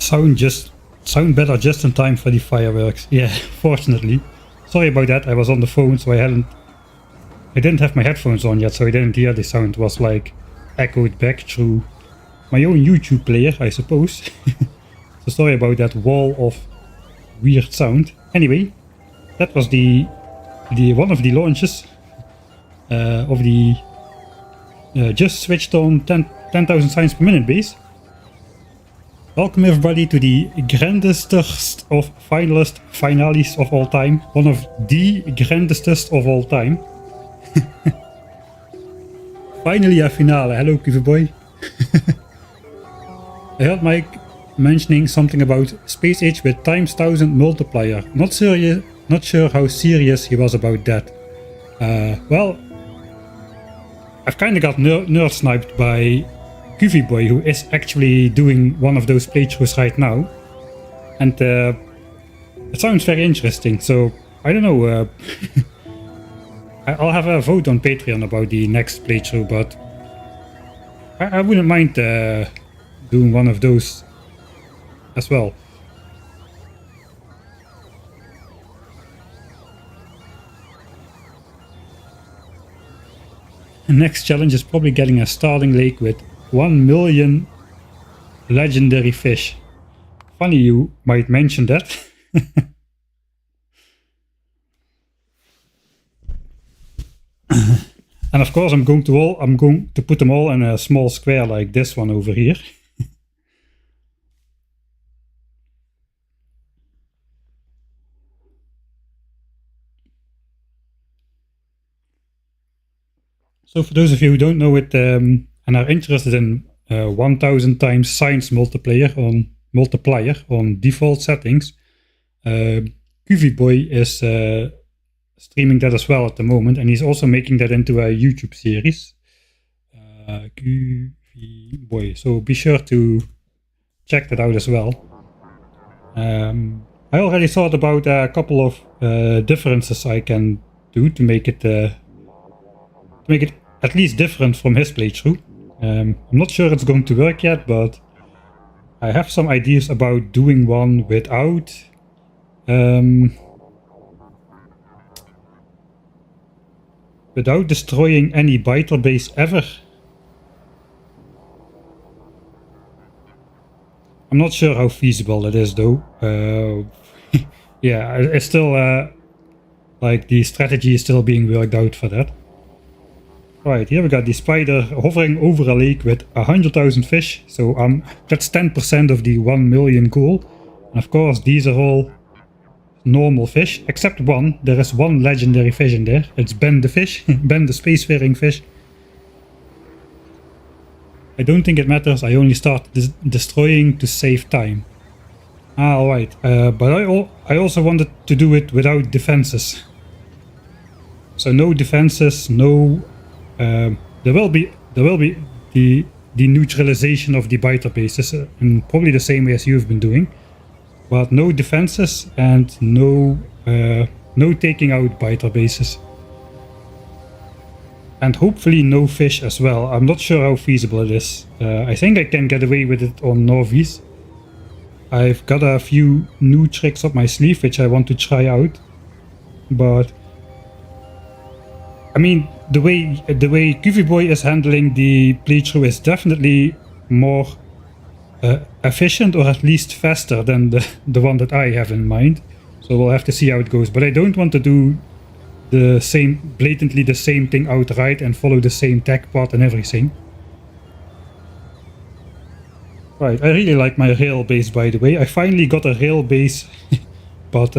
sound better just in time for the fireworks. Yeah, fortunately. Sorry about that. I was on the phone, so I didn't have my headphones on yet, so I didn't hear the sound. It was like echoed back through my own YouTube player, I suppose. So sorry about that wall of weird sound. Anyway, that was the one of the launches of the just switched on 10,000 signs per minute base. Welcome everybody to the grandestest of finales of all time. One of the grandestest of all time. Finally a finale. Hello Kiva boy. I heard Mike mentioning something about Space Age with times 1000 multiplier. Not sure how serious he was about that. Well, I've kinda got nerd sniped by Goofy Boy, who is actually doing one of those playthroughs right now. And it sounds very interesting, so I don't know. I'll have a vote on Patreon about the next playthrough, but I wouldn't mind doing one of those as well. The next challenge is probably getting a starting lake with 1 million legendary fish. Funny you might mention that. And of course I'm going to put them all in a small square like this one over here. So for those of you who don't know it and are interested in 1000 times science multiplier on default settings, Goofy Boy is streaming that as well at the moment, and he's also making that into a YouTube series. Goofy Boy, so be sure to check that out as well. I already thought about a couple of differences I can do to make it at least different from his playthrough. I'm not sure it's going to work yet, but I have some ideas about doing one without destroying any biter base ever. I'm not sure how feasible that is though. Yeah, it's still like the strategy is still being worked out for that. Right, here we got the spider hovering over a lake with 100,000 fish, so that's 10% of the 1 million goal. And of course these are all normal fish, except one. There is one legendary fish in there. It's Ben the fish, Ben the spacefaring fish. I don't think it matters, I only start destroying to save time. Alright, but I also wanted to do it without defenses. So no defenses, no... there will be the neutralization of the biter bases, and probably the same way as you've been doing, but no defenses and no taking out biter bases, and hopefully no fish as well. I'm not sure how feasible it is. I think I can get away with it on Norvies. I've got a few new tricks up my sleeve which I want to try out, but I mean, the way Goofy Boy is handling the playthrough is definitely more efficient, or at least faster than the one that I have in mind. So we'll have to see how it goes. But I don't want to do blatantly the same thing outright and follow the same tech path and everything. Right, I really like my rail base, by the way. I finally got a rail base, but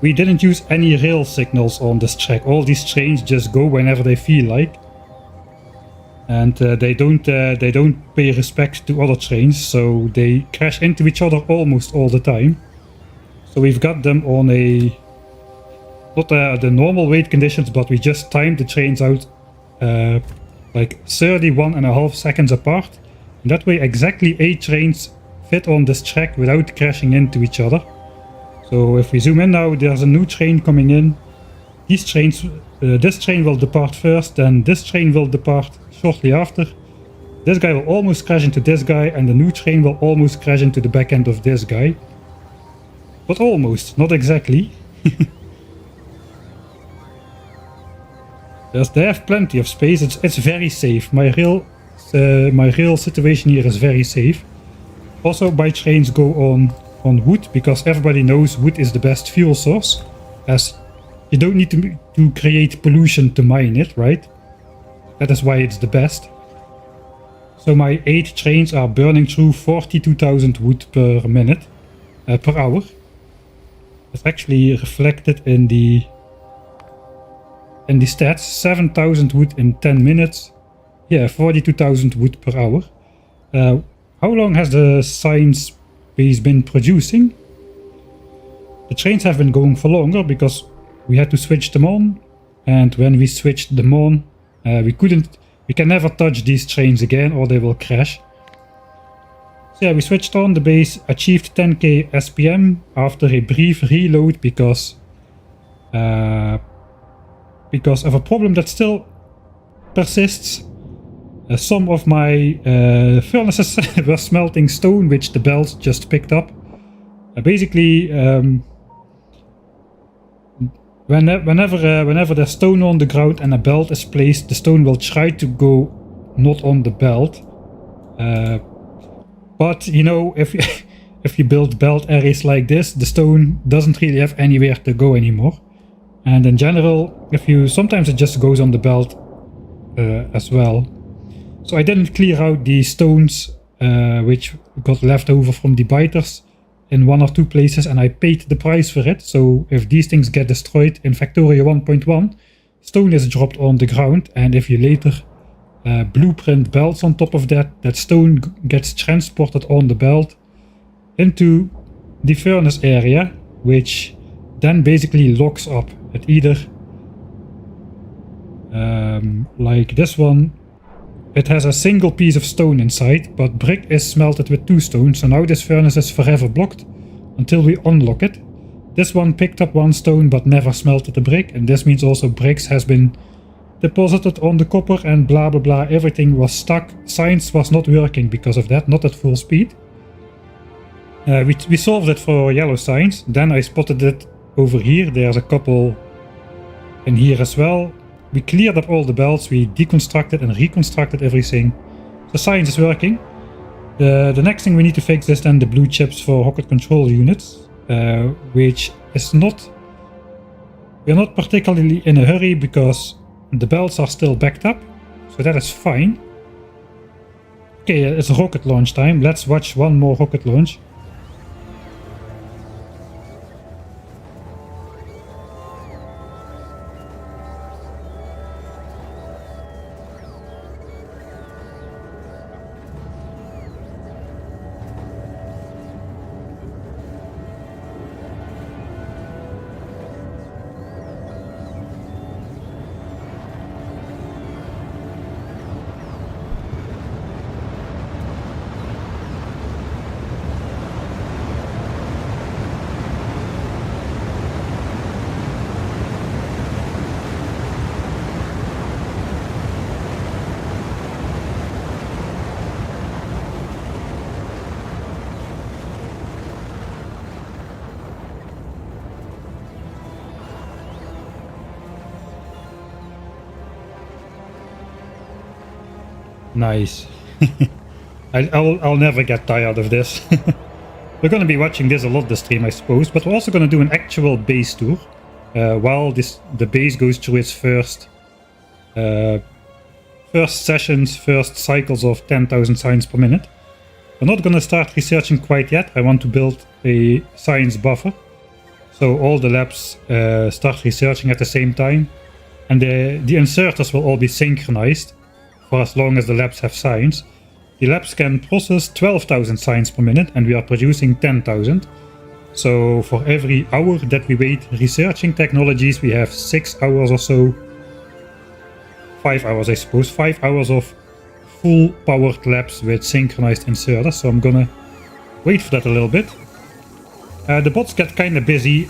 we didn't use any rail signals on this track. All these trains just go whenever they feel like, and they don't pay respect to other trains, so they crash into each other almost all the time. So we've got them on not the normal weight conditions, but we just timed the trains out like 31.5 seconds apart, and that way exactly 8 trains fit on this track without crashing into each other. So if we zoom in now, there's a new train coming in. These trains, this train will depart first, then this train will depart shortly after. This guy will almost crash into this guy, and the new train will almost crash into the back end of this guy. But almost, not exactly. They have plenty of space. It's very safe. My rail situation here is very safe. Also, my trains go on wood because everybody knows wood is the best fuel source, as you don't need to create pollution to mine it, right? That is why it's the best. So my 8 trains are burning through 42,000 wood per minute, per hour. It's actually reflected in the stats. 7,000 wood in 10 minutes. Yeah, 42,000 wood per hour. How long has the science base been producing? The trains have been going for longer because we had to switch them on, and when we switched them on, we can never touch these trains again or they will crash. So yeah, we switched on, the base achieved 10k SPM after a brief reload because of a problem that still persists. Some of my furnaces were smelting stone, which the belt just picked up. Basically, whenever there's stone on the ground and a belt is placed, the stone will try to go not on the belt. But you know, if you build belt areas like this, the stone doesn't really have anywhere to go anymore. And in general, sometimes it just goes on the belt as well. So I didn't clear out the stones which got left over from the biters in 1 or 2 places, and I paid the price for it. So if these things get destroyed in Factorio 1.1, stone is dropped on the ground, and if you later blueprint belts on top of that, that stone gets transported on the belt into the furnace area, which then basically locks up at either like this one. It has a single piece of stone inside, but brick is smelted with 2 stones, so now this furnace is forever blocked until we unlock it. This one picked up 1 stone but never smelted the brick, and this means also bricks has been deposited on the copper and blah blah blah, everything was stuck. Science was not working because of that, not at full speed. We solved it for yellow science, then I spotted it over here, there's a couple in here as well. We cleared up all the belts, we deconstructed and reconstructed everything. The science is working. The next thing we need to fix is then the blue chips for rocket control units, which is not... We're not particularly in a hurry because the belts are still backed up, so that is fine. Okay, it's rocket launch time. Let's watch one more rocket launch. Nice. I'll never get tired of this. We're going to be watching this a lot this stream, I suppose, but we're also going to do an actual base tour while the base goes through its first sessions, first cycles of 10,000 science per minute. We're not going to start researching quite yet. I want to build a science buffer, so all the labs start researching at the same time, and the inserters will all be synchronized for as long as the labs have science. The labs can process 12,000 science per minute, and we are producing 10,000. So for every hour that we wait researching technologies, we have 6 hours or so, 5 hours I suppose, 5 hours of full powered labs with synchronized inserters. So I'm gonna wait for that a little bit. The bots get kinda busy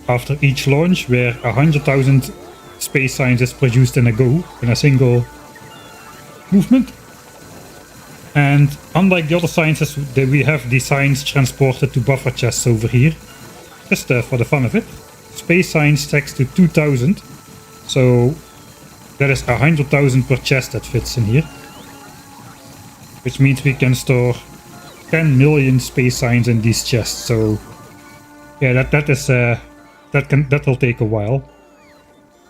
after each launch, where 100,000 space science is produced in a single movement. And unlike the other sciences, we have the science transported to buffer chests over here. Just for the fun of it. Space science stacks to 2000. So that is 100,000 per chest that fits in here. Which means we can store 10 million space science in these chests. So yeah, that will take a while.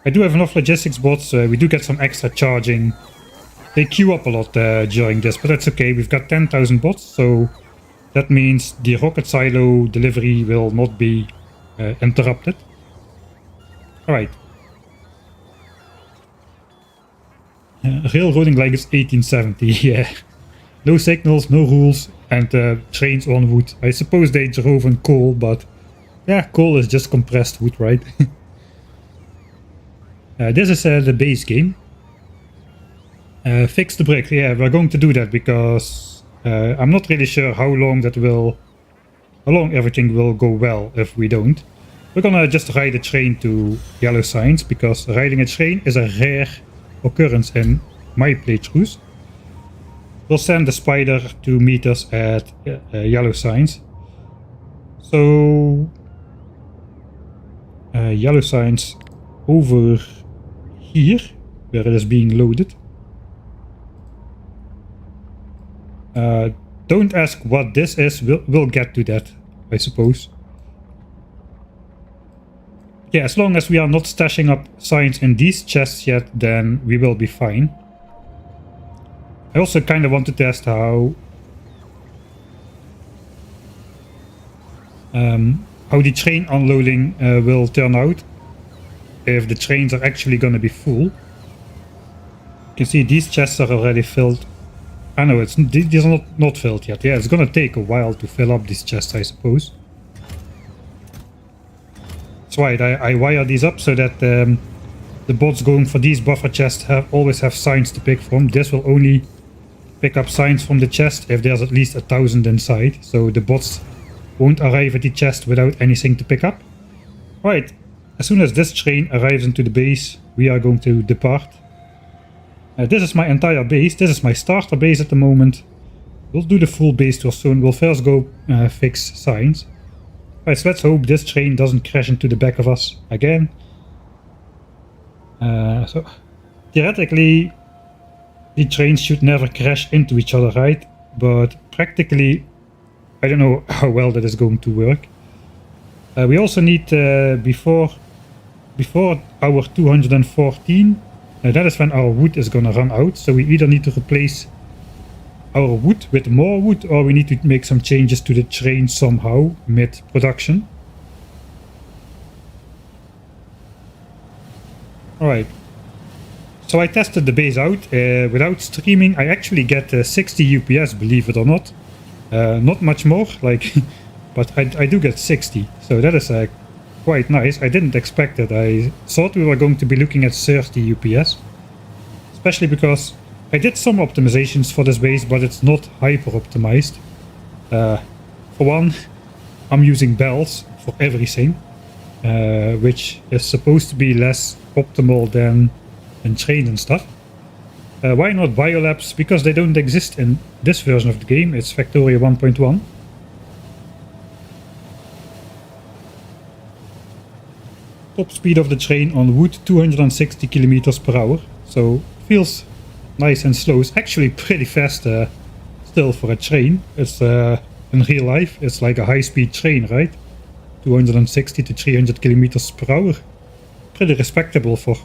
I do have enough logistics bots. We do get some extra charging. They queue up a lot during this, but that's okay. We've got 10,000 bots, so that means the rocket silo delivery will not be interrupted. Alright. Railroading like it's 1870, yeah. No signals, no rules, and trains on wood. I suppose they drove on coal, but yeah, coal is just compressed wood, right? This is the base game. Fix the brick. Yeah, we're going to do that because I'm not really sure how long everything will go well if we don't. We're gonna just ride a train to yellow signs because riding a train is a rare occurrence in my playthroughs. We'll send the spider to meet us at yellow signs. So yellow signs over here where it is being loaded. Don't ask what this is, we'll get to that, I suppose. Yeah, as long as we are not stashing up signs in these chests yet, then we will be fine. I also kind of want to test how the train unloading will turn out. If the trains are actually going to be full. You can see these chests are already filled. I know these are not filled yet. Yeah, it's gonna take a while to fill up these chests, I suppose. That's right, I wire these up so that the bots going for these buffer chests always have signs to pick from. This will only pick up signs from the chest if there's at least 1,000 inside. So the bots won't arrive at the chest without anything to pick up. Right, as soon as this train arrives into the base, we are going to depart. This is my entire base. This is my starter base at the moment. We'll do the full base tour soon. We'll first go fix signs. Alright, so let's hope this train doesn't crash into the back of us again. So theoretically, the trains should never crash into each other, right? But practically, I don't know how well that is going to work. We also need before hour 214. That is when our wood is gonna run out, so we either need to replace our wood with more wood or we need to make some changes to the train somehow mid-production. Alright, so I tested the base out without streaming. I actually get 60 UPS, believe it or not. Not much more, like, but I do get 60, so that is quite nice. I didn't expect it. I thought we were going to be looking at 30 UPS. Especially because I did some optimizations for this base, but it's not hyper optimized. For one, I'm using bells for everything, which is supposed to be less optimal than in trains and stuff. Why not biolabs? Because they don't exist in this version of the game. It's Factoria 1.1. Top speed of the train on wood 260 kilometers per hour, so feels nice and slow. It's actually pretty fast still for a train. It's in real life it's like a high-speed train, right? 260 to 300 kilometers per hour. Pretty respectable for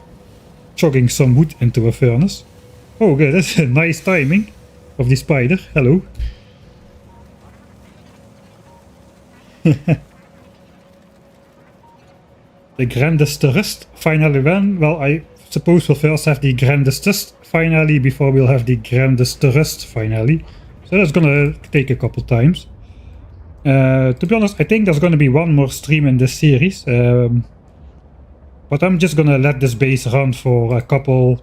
chugging some wood into a furnace. Oh good, that's a nice timing of the spider. Hello. The GrandestER finally won. Well, I suppose we'll first have the GrandestER finale before we'll have the GrandestER finale. So that's gonna take a couple times. To be honest, I think there's gonna be one more stream in this series. But I'm just gonna let this base run for a couple...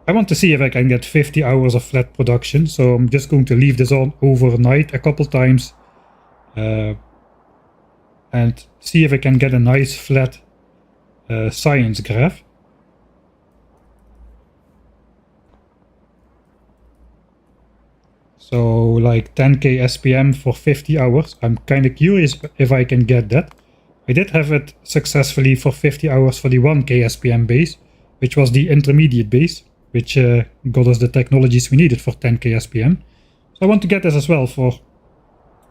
I want to see if I can get 50 hours of flat production. So I'm just going to leave this on overnight a couple times. And see if I can get a nice flat science graph. So like 10k SPM for 50 hours. I'm kind of curious if I can get that. I did have it successfully for 50 hours for the 1k SPM base, which was the intermediate base, which got us the technologies we needed for 10k SPM. So I want to get this as well for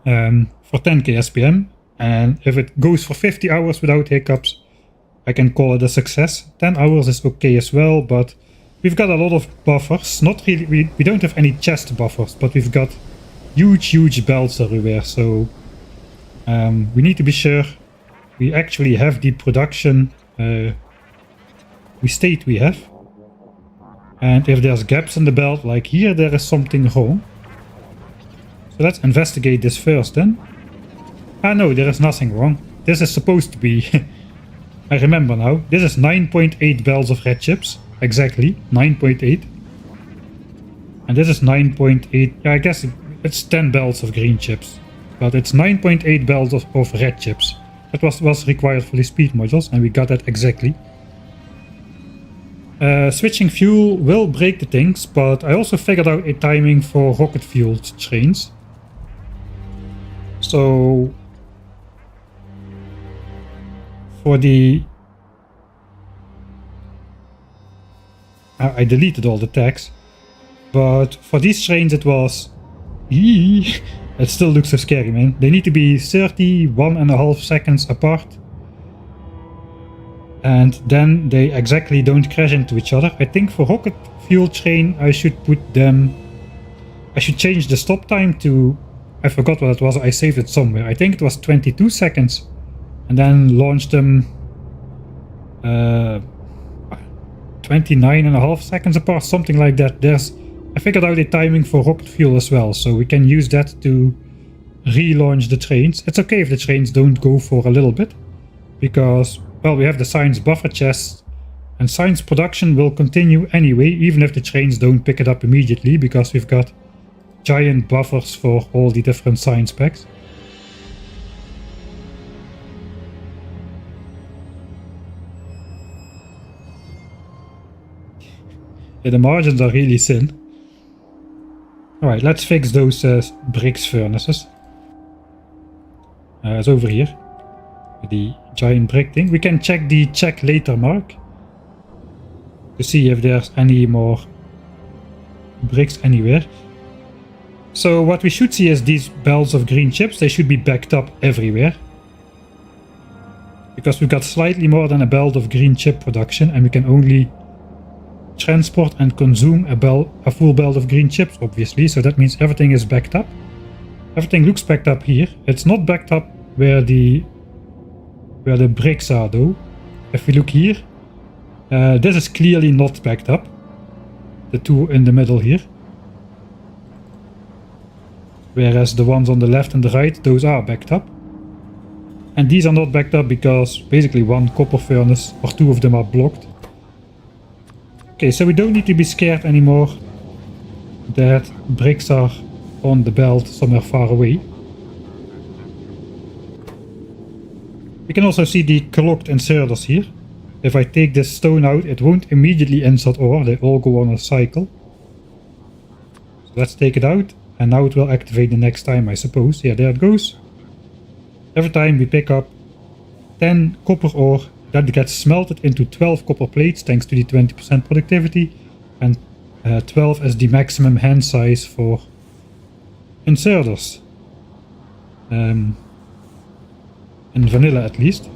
10k SPM, and if it goes for 50 hours without hiccups, I can call it a success. 10 hours is okay as well, but we've got a lot of buffers. Not really, we don't have any chest buffers, but we've got huge belts everywhere, so we need to be sure we actually have the production we state we have. And if there's gaps in the belt, like here, there is something wrong. So let's investigate this first then. Ah no, there is nothing wrong. This is supposed to be... I remember now. This is 9.8 belts of red chips. Exactly, 9.8. And this is 9.8... Yeah, I guess it's 10 belts of green chips. But it's 9.8 belts of red chips. That was required for the speed modules, and we got that exactly. Switching fuel will break the things, but I also figured out a timing for rocket fueled trains. So for the... I deleted all the tags, but for these trains it was... It still looks so scary, man. They need to be 31.5 seconds apart. And then they exactly don't crash into each other. I think for rocket fuel train I should put them... I should change the stop time to... I forgot what it was, I saved it somewhere. I think it was 22 seconds. And then launch them 29.5 seconds apart, something like that. I figured out a timing for rocket fuel as well, so we can use that to relaunch the trains. It's okay if the trains don't go for a little bit, because, well, we have the science buffer chests, and science production will continue anyway, even if the trains don't pick it up immediately, because we've got giant buffers for all the different science packs. Yeah, the margins are really thin. Alright, let's fix those bricks furnaces. It's over here. The giant brick thing. We can check the check later mark to see if there's any more bricks anywhere. So what we should see is these belts of green chips. They should be backed up everywhere, because we've got slightly more than a belt of green chip production, and we can only transport and consume a full belt of green chips, obviously. So that means everything is backed up. Everything looks backed up here. It's not backed up where the bricks are though. If we look here, this is clearly not backed up. The two in the middle here. Whereas the ones on the left and the right, those are backed up. And these are not backed up because basically one copper furnace or two of them are blocked. Okay, so we don't need to be scared anymore that bricks are on the belt somewhere far away. We can also see the clocked inserters here. If I take this stone out, it won't immediately insert ore, they all go on a cycle. So let's take it out, and now it will activate the next time, I suppose. Yeah, there it goes. Every time we pick up 10 copper ore, that gets smelted into 12 copper plates thanks to the 20% productivity, and 12 is the maximum hand size for inserters. In vanilla at least.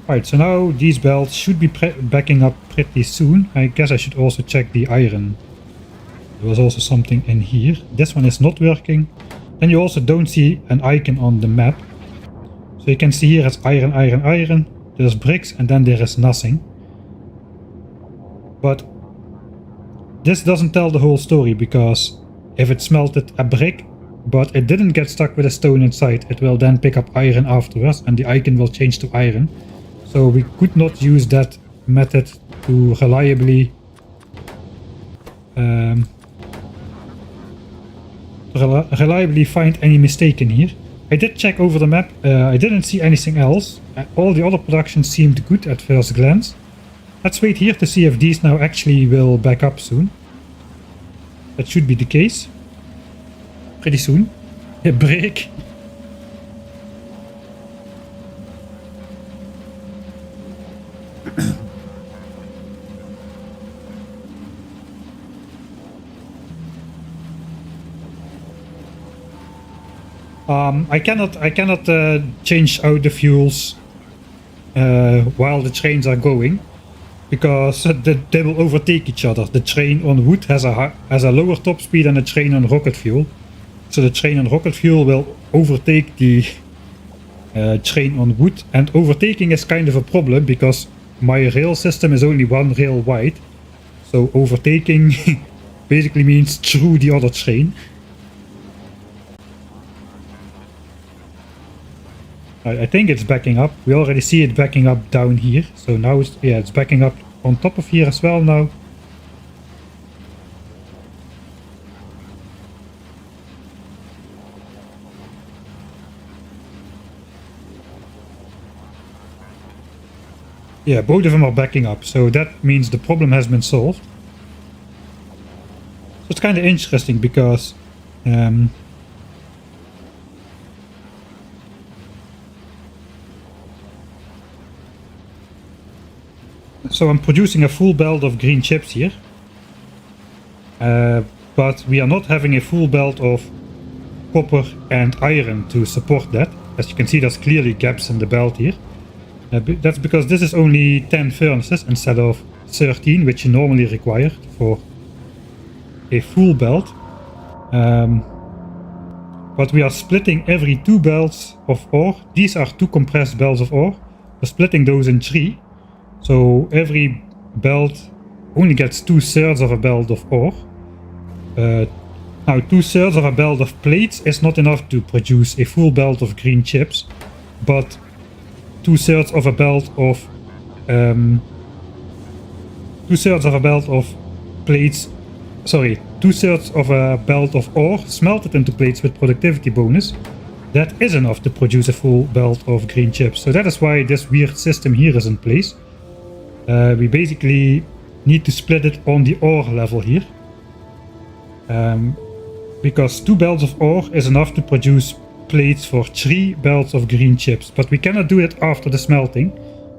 Right, so now these belts should be backing up pretty soon. I guess I should also check the iron. There was also something in here. This one is not working. Then you also don't see an icon on the map. So you can see here it's iron, iron, iron. There's bricks and then there is nothing. But this doesn't tell the whole story, because if it smelted a brick but it didn't get stuck with a stone inside, it will then pick up iron afterwards and the icon will change to iron. So we could not use that method to reliably find any mistake in here. I did check over the map, I didn't see anything else. All the other productions seemed good at first glance. Let's wait here to see if these now actually will back up soon. That should be the case. Pretty soon. A break. I cannot change out the fuels while the trains are going, because they will overtake each other. The train on wood has a lower top speed than the train on rocket fuel, so the train on rocket fuel will overtake the train on wood. And overtaking is kind of a problem because my rail system is only one rail wide, so overtaking basically means through the other train. I think it's backing up. We already see it backing up down here. So now it's backing up on top of here as well now. Yeah, both of them are backing up. So that means the problem has been solved. So it's kind of interesting because so I'm producing a full belt of green chips here, but we are not having a full belt of copper and iron to support that. As you can see, there's clearly gaps in the belt here. That's because this is only 10 furnaces instead of 13, which you normally require for a full belt. But we are splitting every 2 belts of ore. These are 2 compressed belts of ore. We're splitting those in 3. So every belt only gets 2/3 of a belt of ore. Now 2/3 of a belt of plates is not enough to produce a full belt of green chips, but 2/3 of a belt of 2/3 of a belt of plates. Sorry, 2/3 of a belt of ore smelted into plates with productivity bonus. That is enough to produce a full belt of green chips. So that is why this weird system here is in place. We basically need to split it on the ore level here. Because 2 belts of ore is enough to produce plates for 3 belts of green chips, but we cannot do it after the smelting.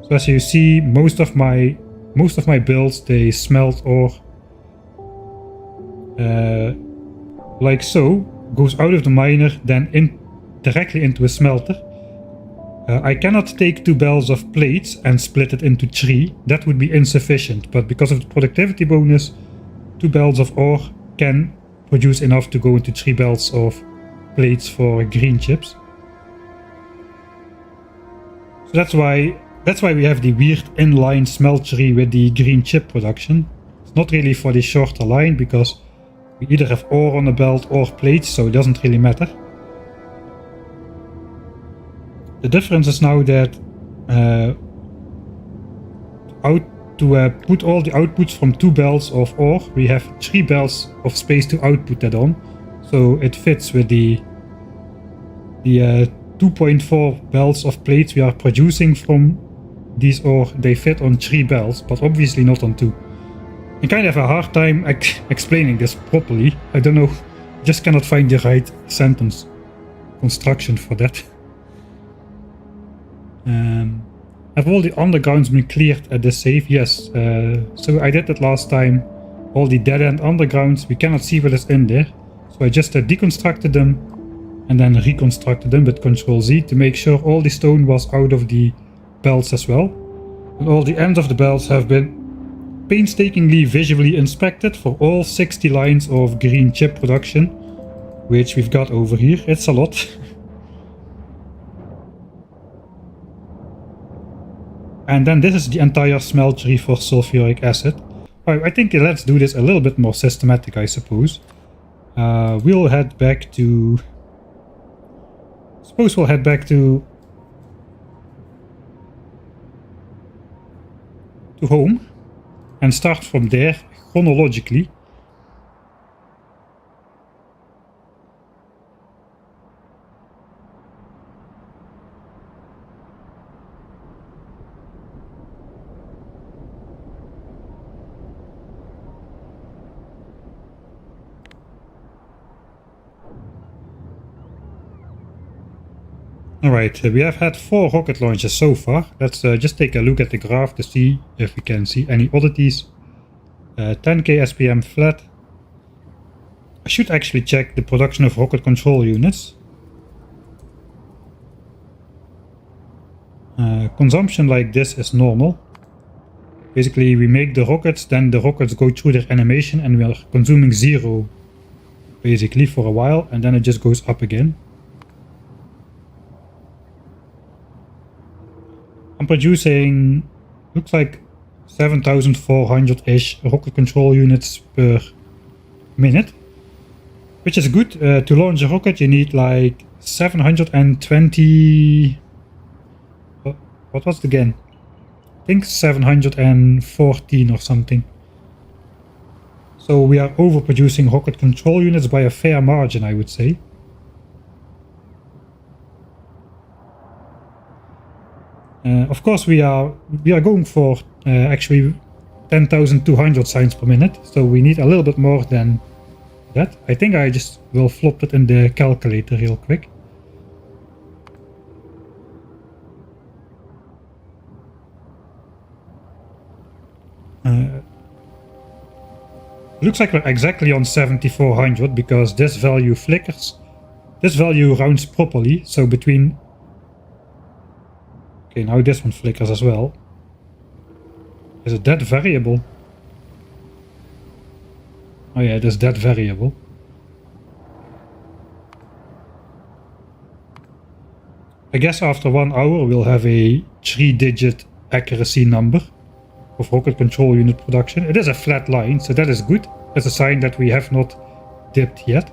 So as you see, most of my builds, they smelt ore like so, goes out of the miner, then directly into a smelter. I cannot take 2 belts of plates and split it into 3. That would be insufficient, but because of the productivity bonus, 2 belts of ore can produce enough to go into 3 belts of plates for green chips. So that's why we have the weird inline smeltery with the green chip production. It's not really for the shorter line because we either have ore on the belt or plates, so it doesn't really matter. The difference is now that to put all the outputs from 2 belts of ore, we have 3 belts of space to output that on. So it fits with the 2.4 belts of plates we are producing from these ore. They fit on 3 belts, but obviously not on 2. I kind of have a hard time explaining this properly. I don't know, just cannot find the right sentence construction for that. Have all the undergrounds been cleared at this save? Yes, so I did that last time. All the dead-end undergrounds, we cannot see what is in there. So I just deconstructed them and then reconstructed them with Ctrl-Z to make sure all the stone was out of the belts as well. And all the ends of the belts have been painstakingly visually inspected for all 60 lines of green chip production, which we've got over here. It's a lot. And then this is the entire smeltery for sulfuric acid. I think let's do this a little bit more systematic, I suppose. We'll head back to... Suppose we'll head back to home and start from there chronologically. Alright, we have had 4 rocket launches so far. Let's just take a look at the graph to see if we can see any oddities. 10k SPM flat. I should actually check the production of rocket control units. Consumption like this is normal. Basically, we make the rockets, then the rockets go through their animation and we are consuming 0 basically for a while, and then it just goes up again. I'm producing, looks like 7,400-ish rocket control units per minute, which is good. To launch a rocket you need like 720... what was it again? I think 714 or something. So we are overproducing rocket control units by a fair margin, I would say. Of course we are going for actually 10,200 signs per minute, so we need a little bit more than that. I think I just will flop it in the calculator real quick. Looks like we're exactly on 7,400 because this value flickers. This value rounds properly, so between... Okay, now this one flickers as well. Is it that variable? Oh yeah, it is that variable. I guess after 1 hour we'll have a 3-digit accuracy number of rocket control unit production. It is a flat line, so that is good. That's a sign that we have not dipped yet.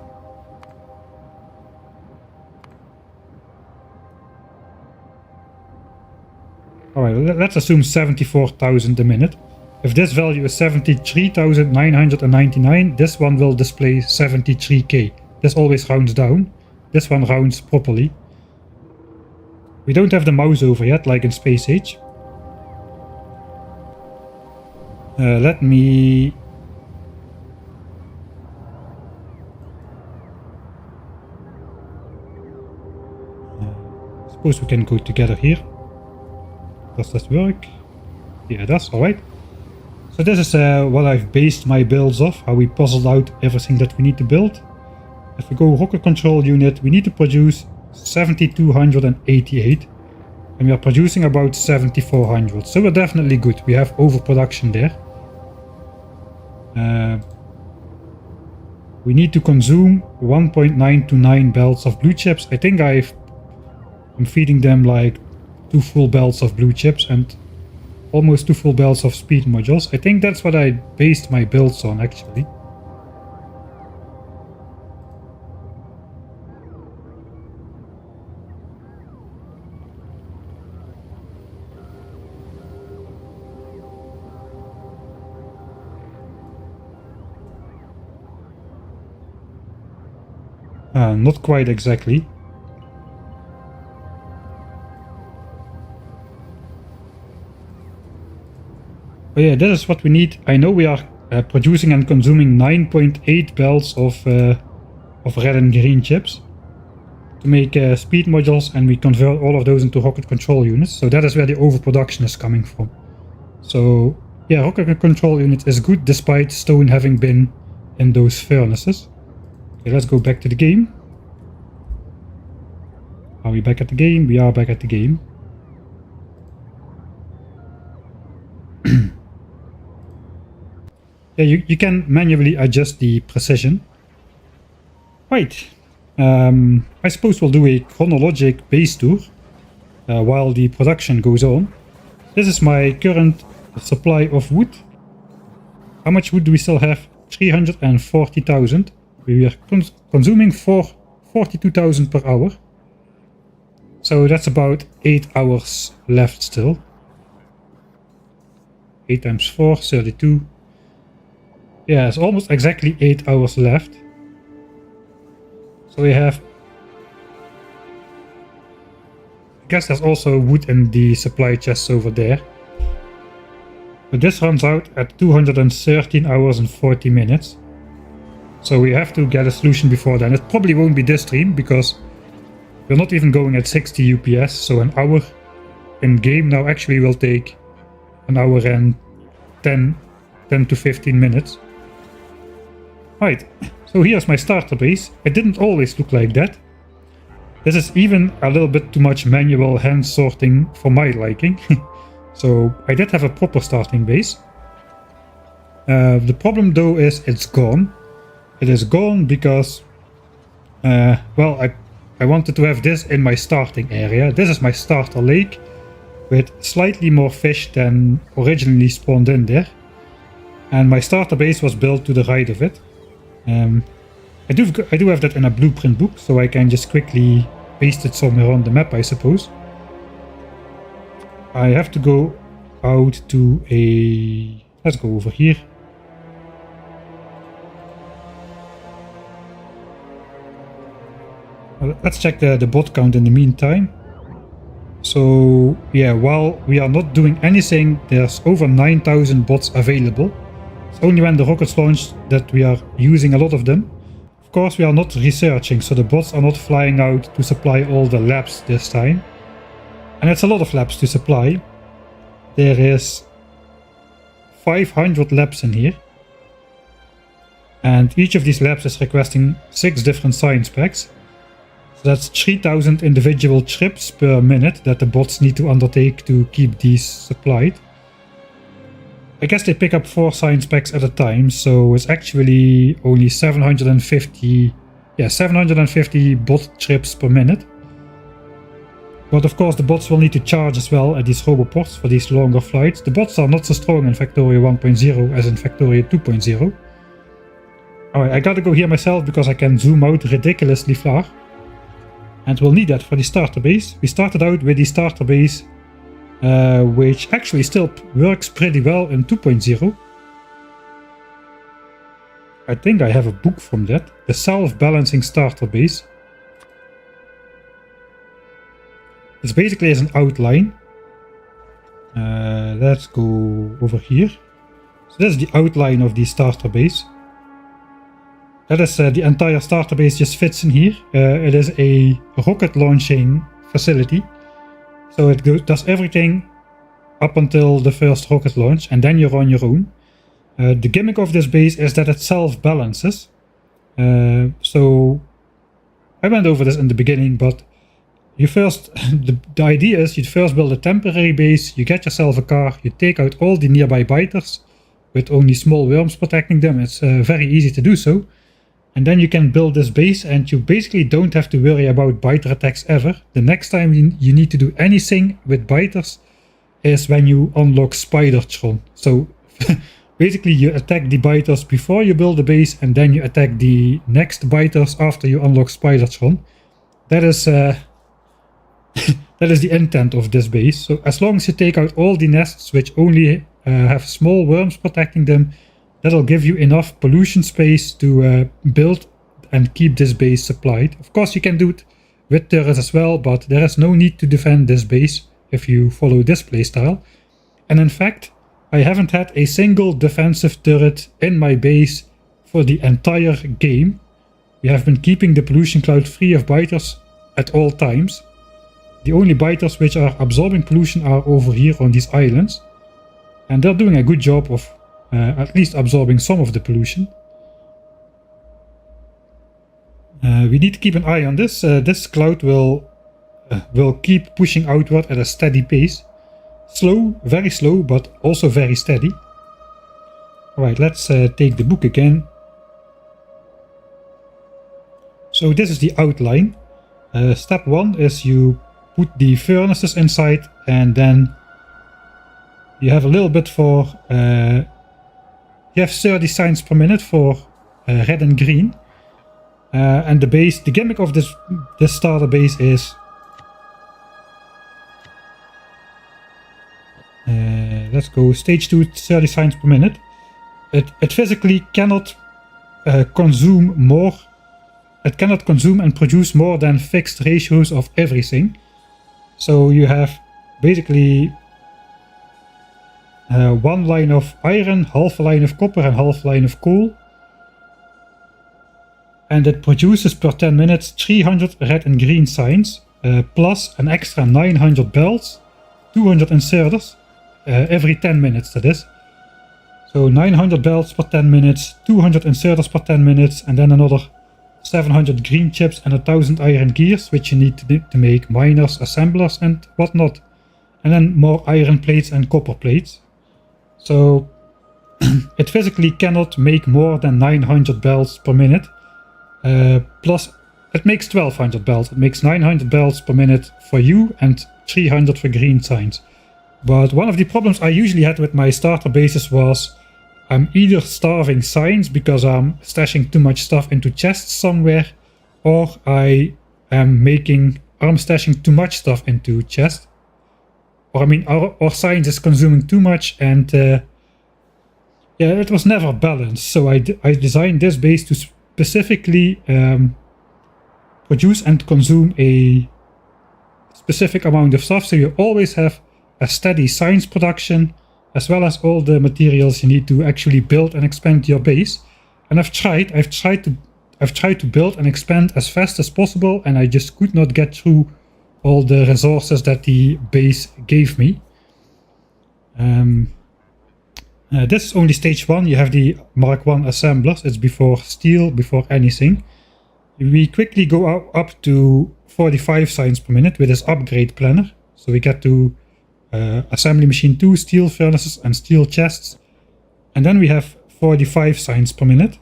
Alright, let's assume 74,000 a minute. If this value is 73,999, this one will display 73k. This always rounds down. This one rounds properly. We don't have the mouse over yet, like in Space Age. Let me... suppose we can go together here. Does this work? Yeah, it does. Alright. So this is what I've based my builds off, how we puzzled out everything that we need to build. If we go rocket control unit, we need to produce 7,288. And we are producing about 7,400. So we're definitely good. We have overproduction there. We need to consume 1.929 belts of blue chips. I think I'm feeding them like 2 full belts of blue chips and almost 2 full belts of speed modules. I think that's what I based my builds on actually. Not quite exactly. But yeah, that is what we need. I know we are producing and consuming 9.8 belts of red and green chips to make speed modules, and we convert all of those into rocket control units. So that is where the overproduction is coming from. So yeah, rocket control unit is good despite stone having been in those furnaces. Okay, let's go back to the game. Are we back at the game? We are back at the game. Yeah, you can manually adjust the precision. Right. I suppose we'll do a chronologic base tour while the production goes on. This is my current supply of wood. How much wood do we still have? 340,000. We are consuming 42,000 per hour. So that's about 8 hours left still. 8 times 4, 32. Yeah, it's almost exactly 8 hours left. So we have... I guess there's also wood in the supply chests over there. But this runs out at 213 hours and 40 minutes. So we have to get a solution before then. It probably won't be this stream because We're not even going at 60 UPS, so an hour in game now actually will take an hour and 10 to 15 minutes. Right, so here's my starter base. It didn't always look like that. This is even a little bit too much manual hand sorting for my liking. So I did have a proper starting base. The problem though is it's gone. It is gone because, well, I wanted to have this in my starting area. This is my starter lake with slightly more fish than originally spawned in there. And my starter base was built to the right of it. I do have that in a blueprint book, so I can just quickly paste it somewhere on the map, I suppose. I have to go out to a... Let's go over here. Let's check the bot count in the meantime. So yeah, while we are not doing anything, there's over 9,000 bots available. It's only when the rockets launch that we are using a lot of them. Of course, we are not researching, so the bots are not flying out to supply all the labs this time. And it's a lot of labs to supply. There is 500 labs in here. And each of these labs is requesting 6 different science packs. So that's 3,000 individual trips per minute that the bots need to undertake to keep these supplied. I guess they pick up 4 science packs at a time, so it's actually only 750 bot trips per minute. But of course the bots will need to charge as well at these roboports for these longer flights. The bots are not so strong in Factorio 1.0 as in Factorio 2.0. Alright, I gotta go here myself because I can zoom out ridiculously far. And we'll need that for the starter base. We started out with the starter base, which actually still works pretty well in 2.0. I think I have a book from that. The self-balancing starter base. It's basically as an outline. Let's go over here. So this is the outline of the starter base. That is the entire starter base just fits in here. It is a rocket launching facility. So it does everything up until the first rocket launch, and then you're on your own. The gimmick of this base is that it self-balances. So I went over this in the beginning, but you first, the idea is you'd first build a temporary base, you get yourself a car, you take out all the nearby biters with only small worms protecting them. It's very easy to do so. And then you can build this base and you basically don't have to worry about biter attacks ever. The next time you need to do anything with biters is when you unlock Spidertron. So basically you attack the biters before you build the base and then you attack the next biters after you unlock Spidertron. That is that is the intent of this base. So as long as you take out all the nests which only have small worms protecting them, that'll give you enough pollution space to build and keep this base supplied. Of course you can do it with turrets as well, but there is no need to defend this base if you follow this playstyle. And in fact, I haven't had a single defensive turret in my base for the entire game. We have been keeping the pollution cloud free of biters at all times. The only biters which are absorbing pollution are over here on these islands. And they're doing a good job of at least absorbing some of the pollution. We need to keep an eye on this. This cloud will keep pushing outward at a steady pace. Slow, very slow, but also very steady. Alright, let's take the book again. So this is the outline. Step 1 is you put the furnaces inside, and then you have a little bit for... you have 30 signs per minute for red and green. And the base, the gimmick of this starter base is... let's go stage 2, 30 signs per minute. It physically cannot consume more. It cannot consume and produce more than fixed ratios of everything. So you have basically 1 line of iron, half a line of copper and half a line of coal. and it produces per 10 minutes 300 red and green signs, plus an extra 900 bells, 200 inserters, every 10 minutes that is. So 900 bells per 10 minutes, 200 inserters per 10 minutes, and then another 700 green chips and 1000 iron gears, which you need to make miners, assemblers, and whatnot. And then more iron plates and copper plates. So it physically cannot make more than 900 bells per minute. Plus, it makes 1200 bells. It makes 900 bells per minute for you and 300 for green signs. But one of the problems I usually had with my starter bases was I'm either starving signs because I'm stashing too much stuff into chests somewhere, or I'm stashing too much stuff into chests. Or I mean, or signs is consuming too much, and yeah, it was never balanced. So I designed this base to specifically produce and consume a specific amount of stuff, so you always have a steady science production, as well as all the materials you need to actually build and expand your base. And I've tried to build and expand as fast as possible, and I just could not get through all the resources that the base gave me. This is only stage 1. You have the Mark 1 assemblers. It's before steel, before anything. We quickly go up to 45 signs per minute with this upgrade planner. So we get to assembly machine 2, steel furnaces and steel chests. And then we have 45 signs per minute.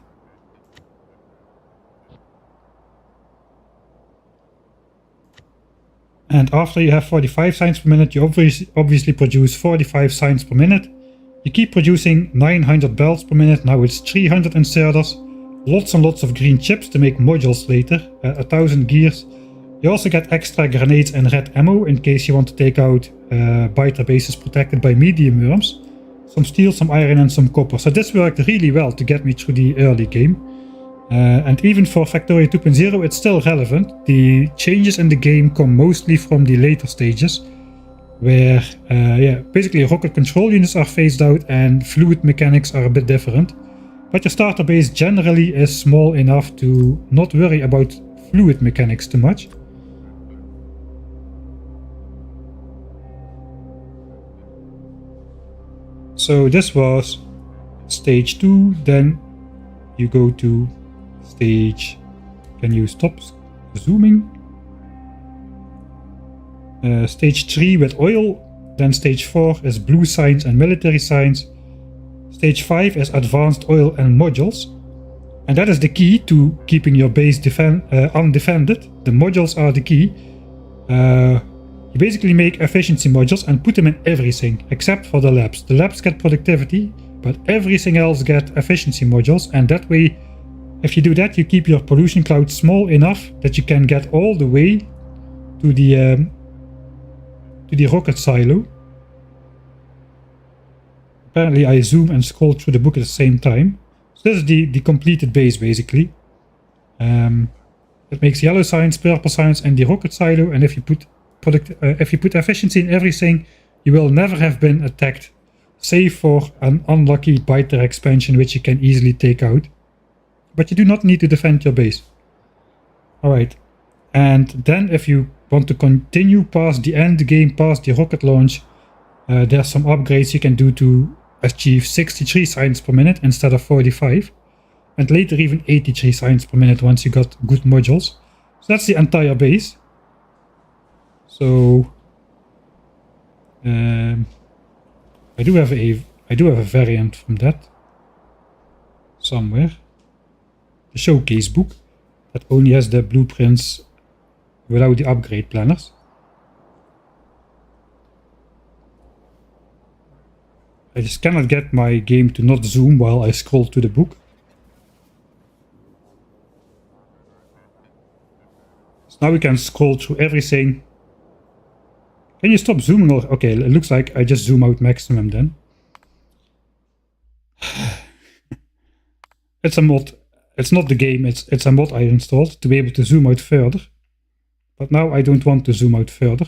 And after you have 45 signs per minute, you obviously produce 45 signs per minute. You keep producing 900 bells per minute. Now it's 300 inserters, lots and lots of green chips to make modules later, 1000 gears. You also get extra grenades and red ammo in case you want to take out biter bases protected by medium worms. Some steel, some iron and some copper. So this worked really well to get me through the early game. And even for Factorio 2.0 it's still relevant. The changes in the game come mostly from the later stages, where yeah, basically rocket control units are phased out and fluid mechanics are a bit different. But your starter base generally is small enough to not worry about fluid mechanics too much. So this was stage 2, then you go to stage... Can you stop zooming? Stage 3 with oil, then stage 4 is blue signs and military signs. Stage 5 is advanced oil and modules. And that is the key to keeping your base undefended. The modules are the key. You basically make efficiency modules and put them in everything, except for the labs. The labs get productivity, but everything else get efficiency modules, and that way, if you do that, you keep your pollution cloud small enough that you can get all the way to the rocket silo. Apparently I zoom and scroll through the book at the same time. So this is the completed base basically. It makes yellow signs, purple signs and the rocket silo, and if you put efficiency in everything, you will never have been attacked, save for an unlucky biter expansion which you can easily take out. But you do not need to defend your base. Alright, and then if you want to continue past the end game, past the rocket launch, there's some upgrades you can do to achieve 63 signs per minute instead of 45. And later even 83 signs per minute once you got good modules. So that's the entire base. So I do have a variant from that somewhere. The showcase book that only has the blueprints without the upgrade planners. I just cannot get my game to not zoom while I scroll to the book. So now we can scroll through everything. Can you stop zooming? Or okay, it looks like I just zoom out maximum then. It's a mod. It's not the game, it's a mod I installed to be able to zoom out further. But now I don't want to zoom out further.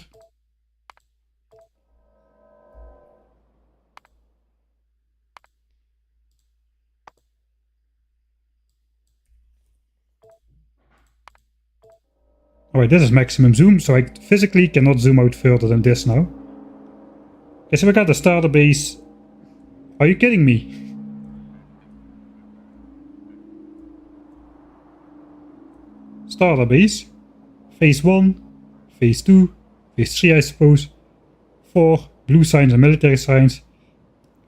Alright, this is maximum zoom, so I physically cannot zoom out further than this now. Okay, so we got the starter base. Are you kidding me? Starter base. Phase 1, Phase 2, Phase 3 I suppose. 4, blue signs and military signs.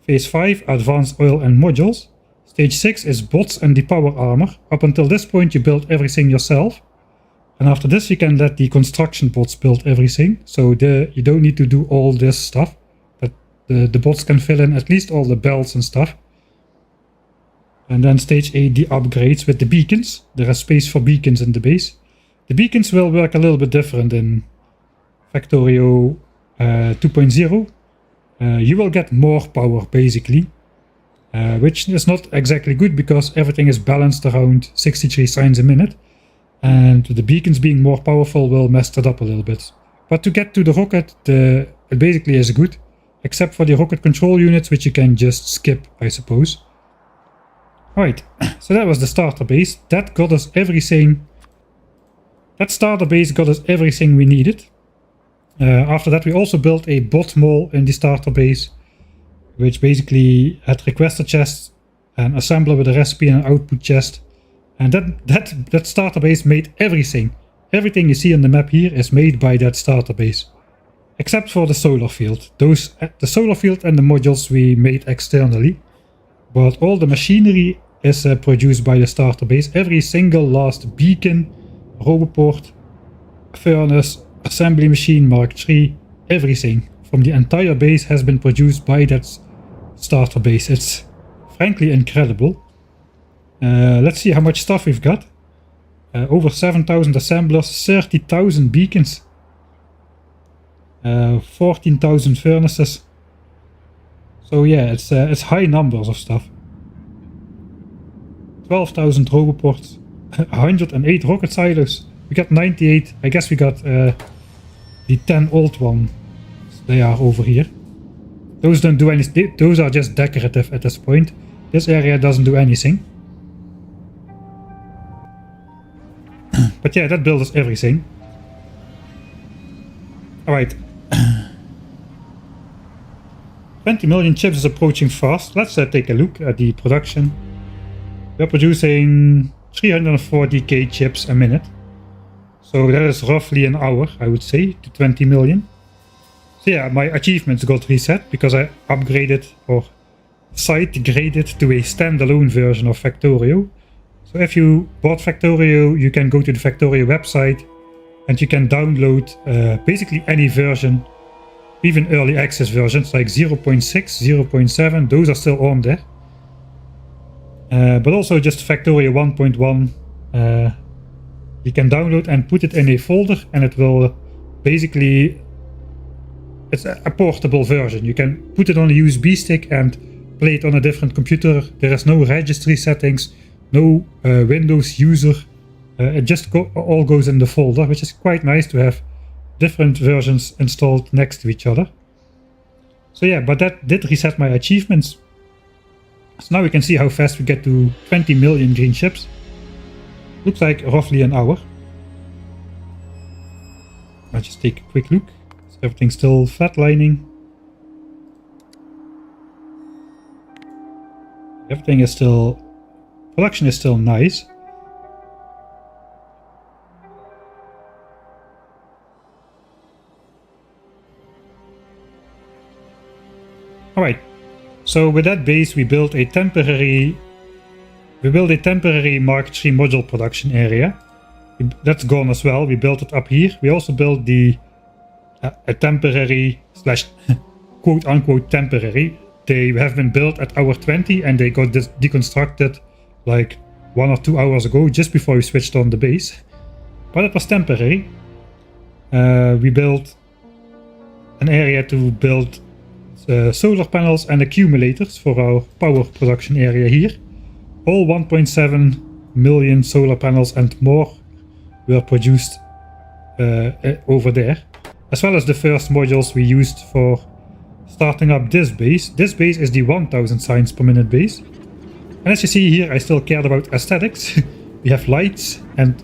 Phase 5, advanced oil and modules. Stage 6 is bots and the power armor. Up until this point you build everything yourself. And after this you can let the construction bots build everything. So you don't need to do all this stuff. But the bots can fill in at least all the belts and stuff. And then stage 8, the upgrades with the beacons. There is space for beacons in the base. The beacons will work a little bit different in Factorio 2.0. You will get more power basically. Which is not exactly good because everything is balanced around 63 signs a minute. And the beacons being more powerful will mess it up a little bit. But to get to the rocket, it basically is good. Except for the rocket control units, which you can just skip, I suppose. Alright, so that was the starter base. That got us everything. That starter base got us everything we needed. After that we also built a bot mall in the starter base. Which basically had requester chests, an assembler with a recipe and an output chest. And that starter base made everything. Everything you see on the map here is made by that starter base. Except for the solar field. The solar field and the modules we made externally. But all the machinery is produced by the starter base. Every single last beacon, roboport, furnace, assembly machine Mark III, everything from the entire base has been produced by that starter base. It's frankly incredible. Let's see how much stuff we've got. Over 7,000 assemblers, 30,000 beacons, 14,000 furnaces. So yeah, it's high numbers of stuff. 12,000 roboports, 108 rocket silos. We got 98. I guess we got the 10 old ones. They are over here. Those don't do anything. Those are just decorative at this point. This area doesn't do anything. But yeah, that builds everything. Alright. 20 million chips is approaching fast. Let's take a look at the production. We're producing 340k chips a minute. So that is roughly an hour, I would say, to 20 million. So yeah, my achievements got reset because I upgraded or site graded to a standalone version of Factorio. So if you bought Factorio, you can go to the Factorio website and you can download basically any version, even early access versions like 0.6, 0.7, those are still on there. But also just Factorio 1.1, you can download and put it in a folder and it will basically, it's a portable version. You can put it on a USB stick and play it on a different computer. There is no registry settings, no Windows user. It just all goes in the folder, which is quite nice to have different versions installed next to each other. So yeah, but that did reset my achievements. So now we can see how fast we get to 20 million green chips. Looks like roughly an hour. I'll just take a quick look. Is everything still flatlining? Everything is still... Production is still nice. Alright, so with that base we built a temporary Mark III module production area. That's gone as well. We built it up here. We also built a temporary slash quote unquote temporary. They have been built at hour 20 and they got deconstructed like 1 or 2 hours ago, just before we switched on the base. But it was temporary. We built an area to build solar panels and accumulators for our power production area here. All 1.7 million solar panels and more were produced over there, as well as the first modules we used for starting up this base. This base is the 1000 signs per minute base, and as you see here, I still cared about aesthetics. We have lights and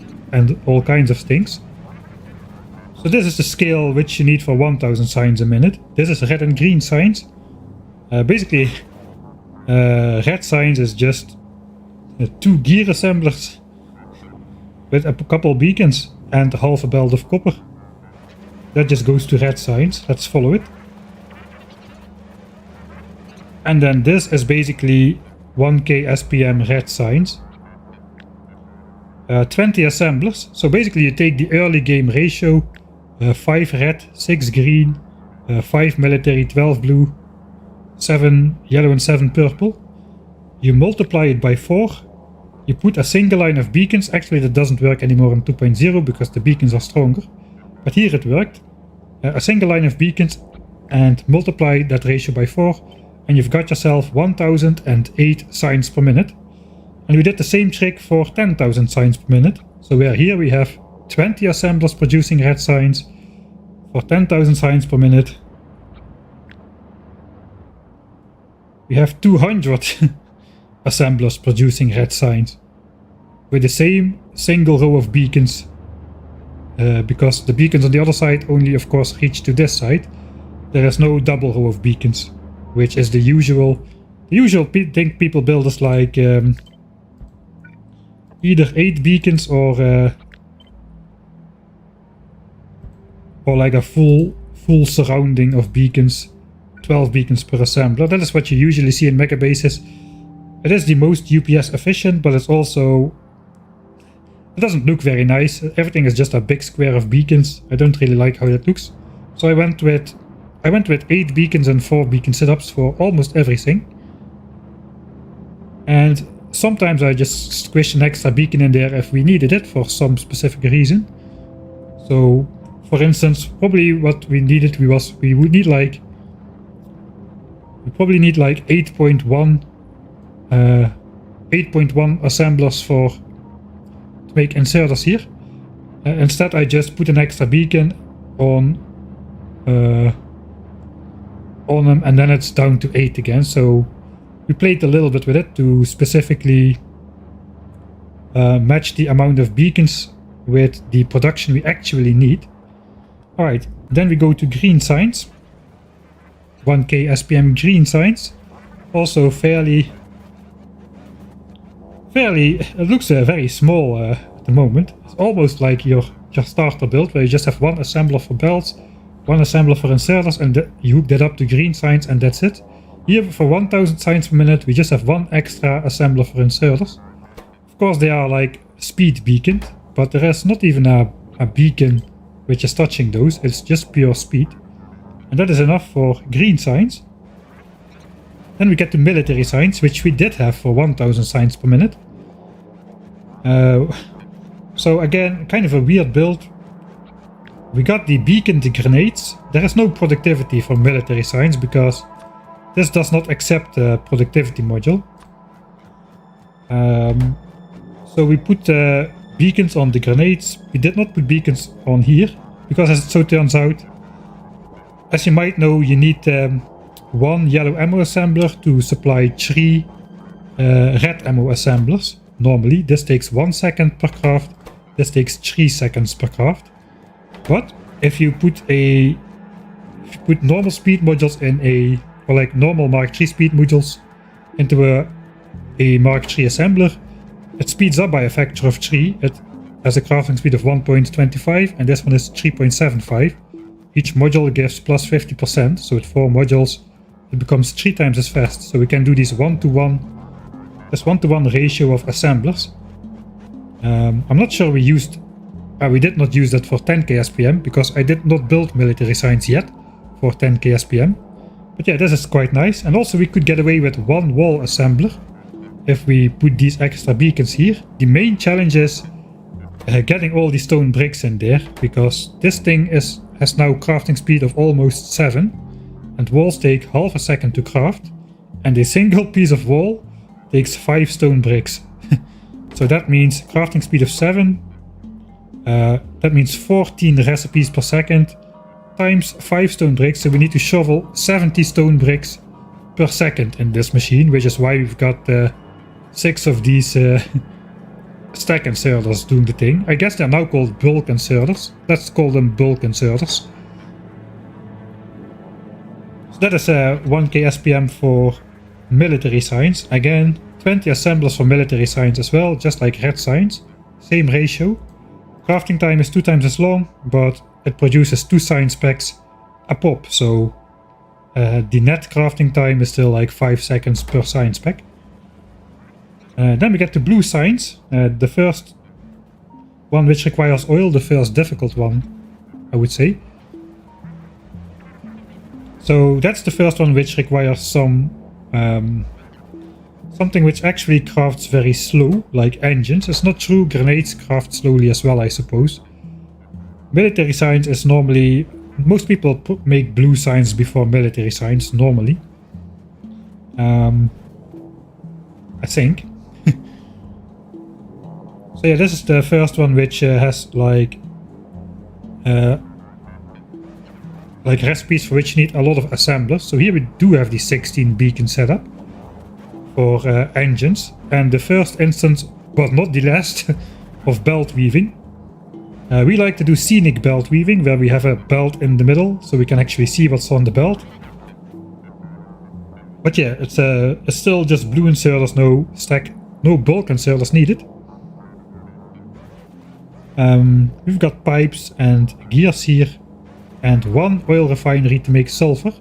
all kinds of things. So this is the scale which you need for 1000 signs a minute. This is red and green signs. Basically, red signs is just 2 gear assemblers with a couple beacons and half a belt of copper. That just goes to red signs. Let's follow it. And then this is basically 1k SPM red signs. 20 assemblers. So basically you take the early game ratio, 5 red, 6 green, 5 military, 12 blue, 7 yellow and 7 purple. You multiply it by 4. You put a single line of beacons. Actually that doesn't work anymore in 2.0 because the beacons are stronger. But here it worked. A single line of beacons and multiply that ratio by 4. And you've got yourself 1008 signs per minute. And we did the same trick for 10,000 signs per minute. So where here we have 20 assemblers producing red signs for 10,000 signs per minute. We have 200 assemblers producing red signs with the same single row of beacons. Because the beacons on the other side only of course reach to this side. There is no double row of beacons, which is the usual thing people build is like either 8 beacons or like a full surrounding of beacons, 12 beacons per assembler. That is what you usually see in mega bases. It is the most UPS efficient, but it's also, it doesn't look very nice. Everything is just a big square of beacons. I don't really like how that looks. So I went with 8 beacons and 4 beacon setups for almost everything. And sometimes I just squish an extra beacon in there if we needed it for some specific reason. So, for instance, probably what we needed we probably need like 8.1 assemblers to make inserters here. Instead I just put an extra beacon on them and then it's down to 8 again. So we played a little bit with it to specifically match the amount of beacons with the production we actually need. Alright, then we go to green signs. 1k SPM green signs. Also fairly, it looks very small at the moment. It's almost like your starter build where you just have 1 assembler for belts, 1 assembler for inserters, and you hook that up to green signs and that's it. Here for 1000 signs per minute we just have 1 extra assembler for inserters. Of course they are like speed beaconed, but there is not even a beacon which is touching those. It's just pure speed. And that is enough for green signs. Then we get to military signs, which we did have for 1000 signs per minute. So again, kind of a weird build. We got the beaconed grenades. There is no productivity for military signs because this does not accept the productivity module. So we put beacons on the grenades. We did not put beacons on here because, as it so turns out, as you might know, you need 1 yellow ammo assembler to supply 3 red ammo assemblers. Normally this takes 1 second per craft, this takes 3 seconds per craft. But if you put normal speed modules in or like normal Mark III speed modules into a Mark III assembler, it speeds up by a factor of 3. It has a crafting speed of 1.25 and this one is 3.75. Each module gives plus 50%, so with 4 modules it becomes 3 times as fast. So we can do this 1-to-1 ratio of assemblers. I'm not sure we did not use that for 10k SPM because I did not build military signs yet for 10k SPM. But yeah, this is quite nice. And also we could get away with 1 wall assembler if we put these extra beacons here. The main challenge is getting all the stone bricks in there, because this thing has now crafting speed of almost 7 and walls take half a second to craft, and a single piece of wall takes 5 stone bricks. So that means crafting speed of 7, that means 14 recipes per second times 5 stone bricks, so we need to shovel 70 stone bricks per second in this machine, which is why we've got 6 of these stack inserters doing the thing. I guess they're now called bulk inserters. Let's call them bulk inserters. So that is 1k SPM for military signs. Again, 20 assemblers for military signs as well, just like red signs. Same ratio. Crafting time is 2 times as long, but it produces 2 sign specs a pop. So the net crafting time is still like 5 seconds per sign spec. Then we get to blue signs. The first one which requires oil, the first difficult one, I would say. So that's the first one which requires some something which actually crafts very slow, like engines. It's not true, grenades craft slowly as well, I suppose. Military signs is normally, most people make blue signs before military signs normally. I think. So yeah, this is the first one which has like recipes for which you need a lot of assemblers. So here we do have the 16 beacon setup for engines, and the first instance, but not the last, of belt weaving. We like to do scenic belt weaving, where we have a belt in the middle, so we can actually see what's on the belt. But yeah, it's still just blue inserters, no bulk inserters needed. We've got pipes and gears here, and 1 oil refinery to make sulfur.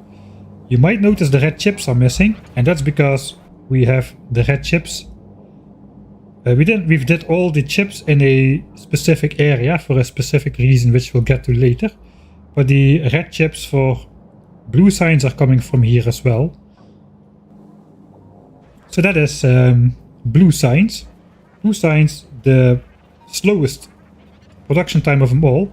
You might notice the red chips are missing, and that's because we have the red chips. We've did all the chips in a specific area for a specific reason, which we'll get to later. But the red chips for blue signs are coming from here as well. So that is blue signs. Blue signs, the slowest production time of them all,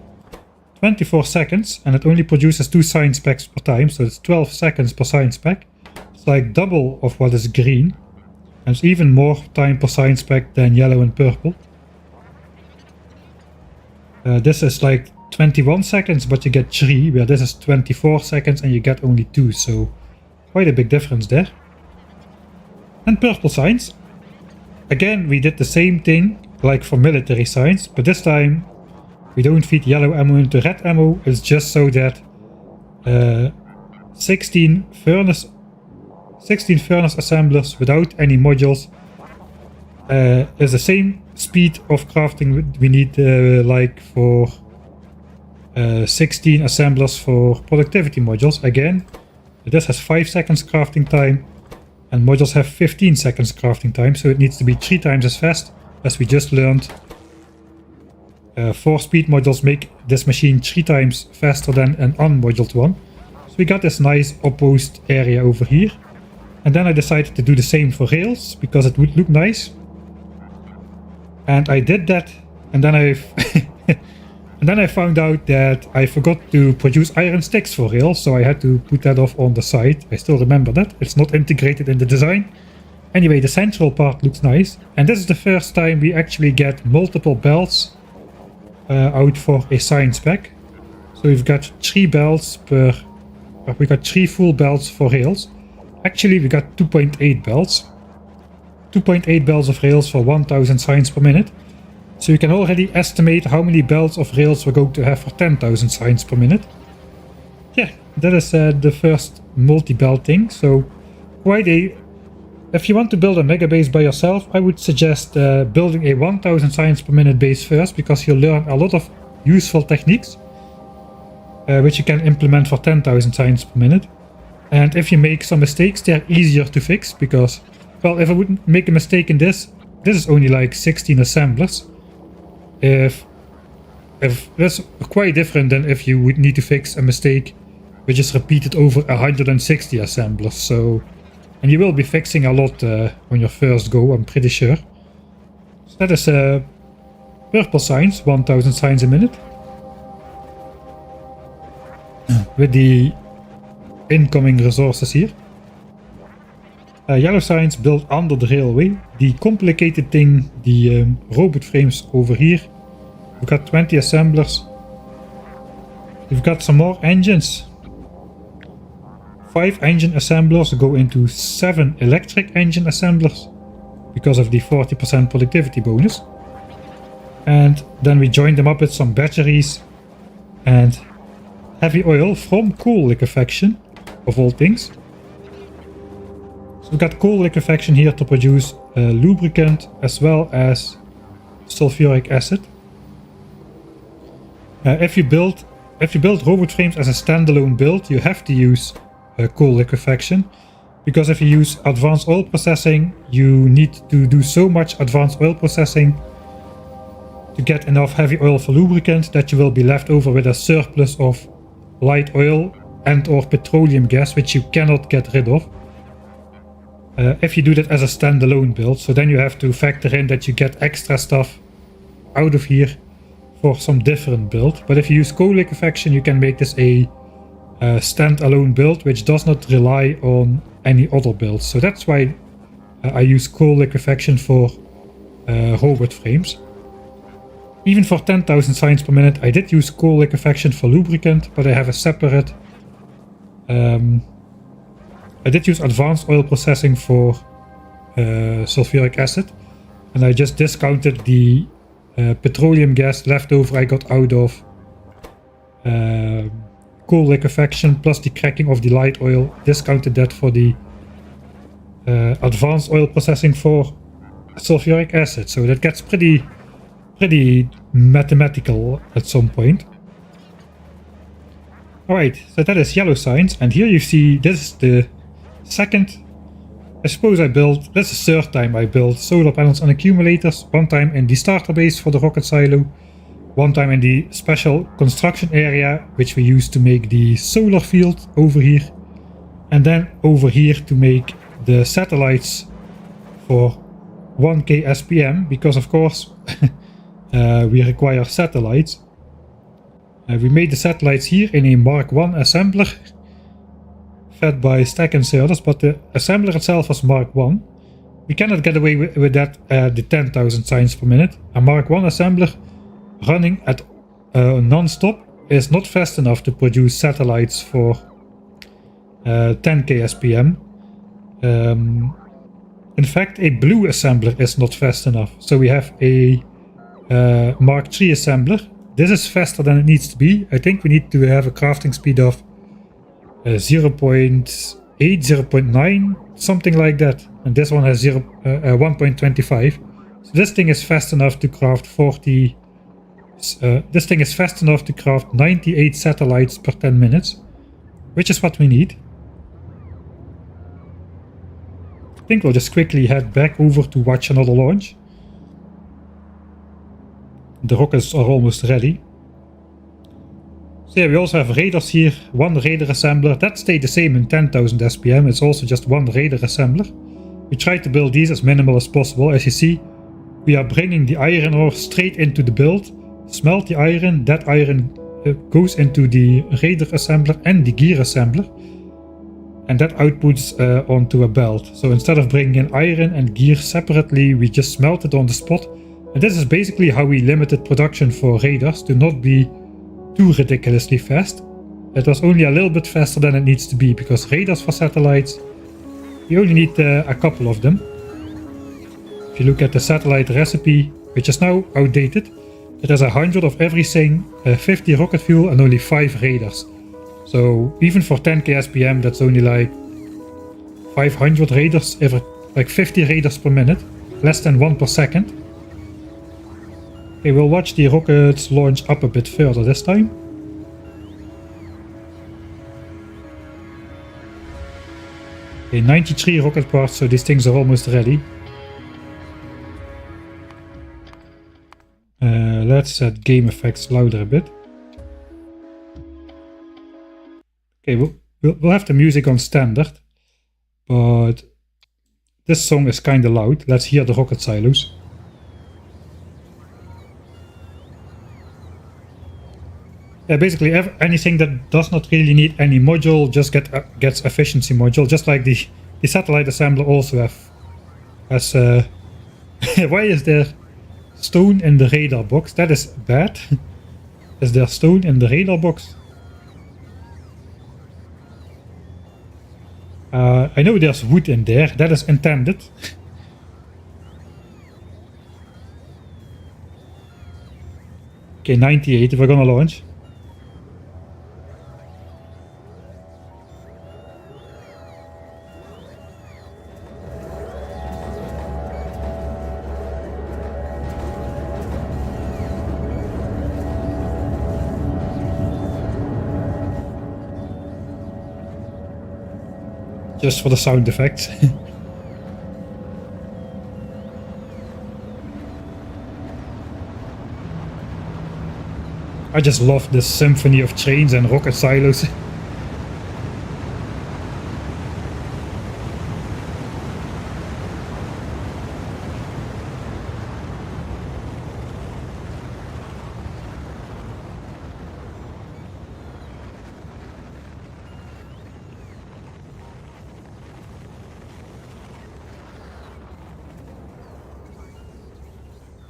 24 seconds, and it only produces 2 sign specs per time, so it's 12 seconds per sign spec. It's like double of what is green, and it's even more time per sign spec than yellow and purple. This is like 21 seconds, but you get 3, where this is 24 seconds and you get only 2, so quite a big difference there. And purple signs. Again, we did the same thing like for military signs, but this time we don't feed yellow ammo into red ammo. It's just so that 16 furnace assemblers without any modules is the same speed of crafting we need like for 16 assemblers for productivity modules. Again, this has 5 seconds crafting time, and modules have 15 seconds crafting time, so it needs to be 3 times as fast, as we just learned. 4 speed modules make this machine 3 times faster than an unmoduled one. So we got this nice opposed area over here. And then I decided to do the same for rails, because it would look nice. And I did that, and then I found out that I forgot to produce iron sticks for rails, so I had to put that off on the side. I still remember that. It's not integrated in the design. Anyway, the central part looks nice. And this is the first time we actually get multiple belts out for a sign spec. So we've got 3 belts per... we got 3 full belts for rails. Actually, we got 2.8 belts. 2.8 belts of rails for 1000 signs per minute. So you can already estimate how many belts of rails we're going to have for 10,000 signs per minute. Yeah, that is the first multi-belt thing. So quite a... If you want to build a mega base by yourself, I would suggest building a 1000 signs per minute base first, because you'll learn a lot of useful techniques which you can implement for 10,000 signs per minute. And if you make some mistakes, they're easier to fix, because, well, if I would make a mistake in this is only like 16 assemblers. If that's quite different than if you would need to fix a mistake which is repeated over 160 assemblers. So, and you will be fixing a lot on your first go, I'm pretty sure. So that is purple signs, 1000 signs a minute. With the incoming resources here. Yellow signs built under the railway. The complicated thing, the robot frames over here. We've got 20 assemblers. We've got some more engines. 5 engine assemblers go into 7 electric engine assemblers because of the 40% productivity bonus. And then we join them up with some batteries and heavy oil from coal liquefaction, of all things. So we got coal liquefaction here to produce lubricant as well as sulfuric acid. If you build robot frames as a standalone build, you have to use coal liquefaction, because if you use advanced oil processing, you need to do so much advanced oil processing to get enough heavy oil for lubricant that you will be left over with a surplus of light oil and or petroleum gas, which you cannot get rid of if you do that as a standalone build. So then you have to factor in that you get extra stuff out of here for some different build. But if you use coal liquefaction, you can make this a standalone build which does not rely on any other builds. So that's why I use coal liquefaction for robot frames. Even for 10,000 signs per minute, I did use coal liquefaction for lubricant, but I have a separate... I did use advanced oil processing for sulfuric acid, and I just discounted the petroleum gas leftover I got out of coal liquefaction plus the cracking of the light oil, discounted that for the advanced oil processing for sulfuric acid. So that gets pretty mathematical at some point. Alright, so that is yellow signs, and here you see this is the second, I suppose I built, that's the third time I built solar panels and accumulators. One time in the starter base for the rocket silo, one time in the special construction area which we used to make the solar field over here, and then over here to make the satellites for 1K SPM, because of course we require satellites. We made the satellites here in a Mark 1 assembler fed by stack inserters, but the assembler itself was Mark 1. We cannot get away with that at the 10,000 signs per minute. A Mark 1 assembler running at non-stop is not fast enough to produce satellites for 10K SPM. In fact, a blue assembler is not fast enough. So we have a Mark 3 assembler. This is faster than it needs to be. I think we need to have a crafting speed of 0.8, 0.9, something like that. And this one has 1.25. So this thing is fast enough to craft 40... this thing is fast enough to craft 98 satellites per 10 minutes, which is what we need. I think we'll just quickly head back over to watch another launch. The rockets are almost ready. So yeah, we also have radars here, one radar assembler. That stayed the same in 10,000 SPM, it's also just one radar assembler. We tried to build these as minimal as possible. As you see, we are bringing the iron ore straight into the build, smelt the iron, that iron goes into the radar assembler and the gear assembler, and that outputs onto a belt. So instead of bringing in iron and gear separately, we just smelt it on the spot. And this is basically how we limited production for radars to not be too ridiculously fast. It was only a little bit faster than it needs to be, because radars for satellites, you only need a couple of them. If you look at the satellite recipe, which is now outdated, it has 100 of everything, 50 rocket fuel and only 5 radars. So even for 10K SPM, that's only like 500 radars, like 50 radars per minute, less than 1 per second. Okay, we'll watch the rockets launch up a bit further this time. Okay, 93 rocket parts, so these things are almost ready. Let's set game effects louder a bit. Okay, we'll have the music on standard, but this song is kinda loud. Let's hear the rocket silos. Yeah, basically anything that does not really need any module just gets efficiency module, just like the satellite assembler also has why is there stone in the radar box? That is bad. Is there stone in the radar box? I know there's wood in there, that is intended. Okay, 98 if we're gonna launch. Just for the sound effects. I just love this symphony of trains and rocket silos.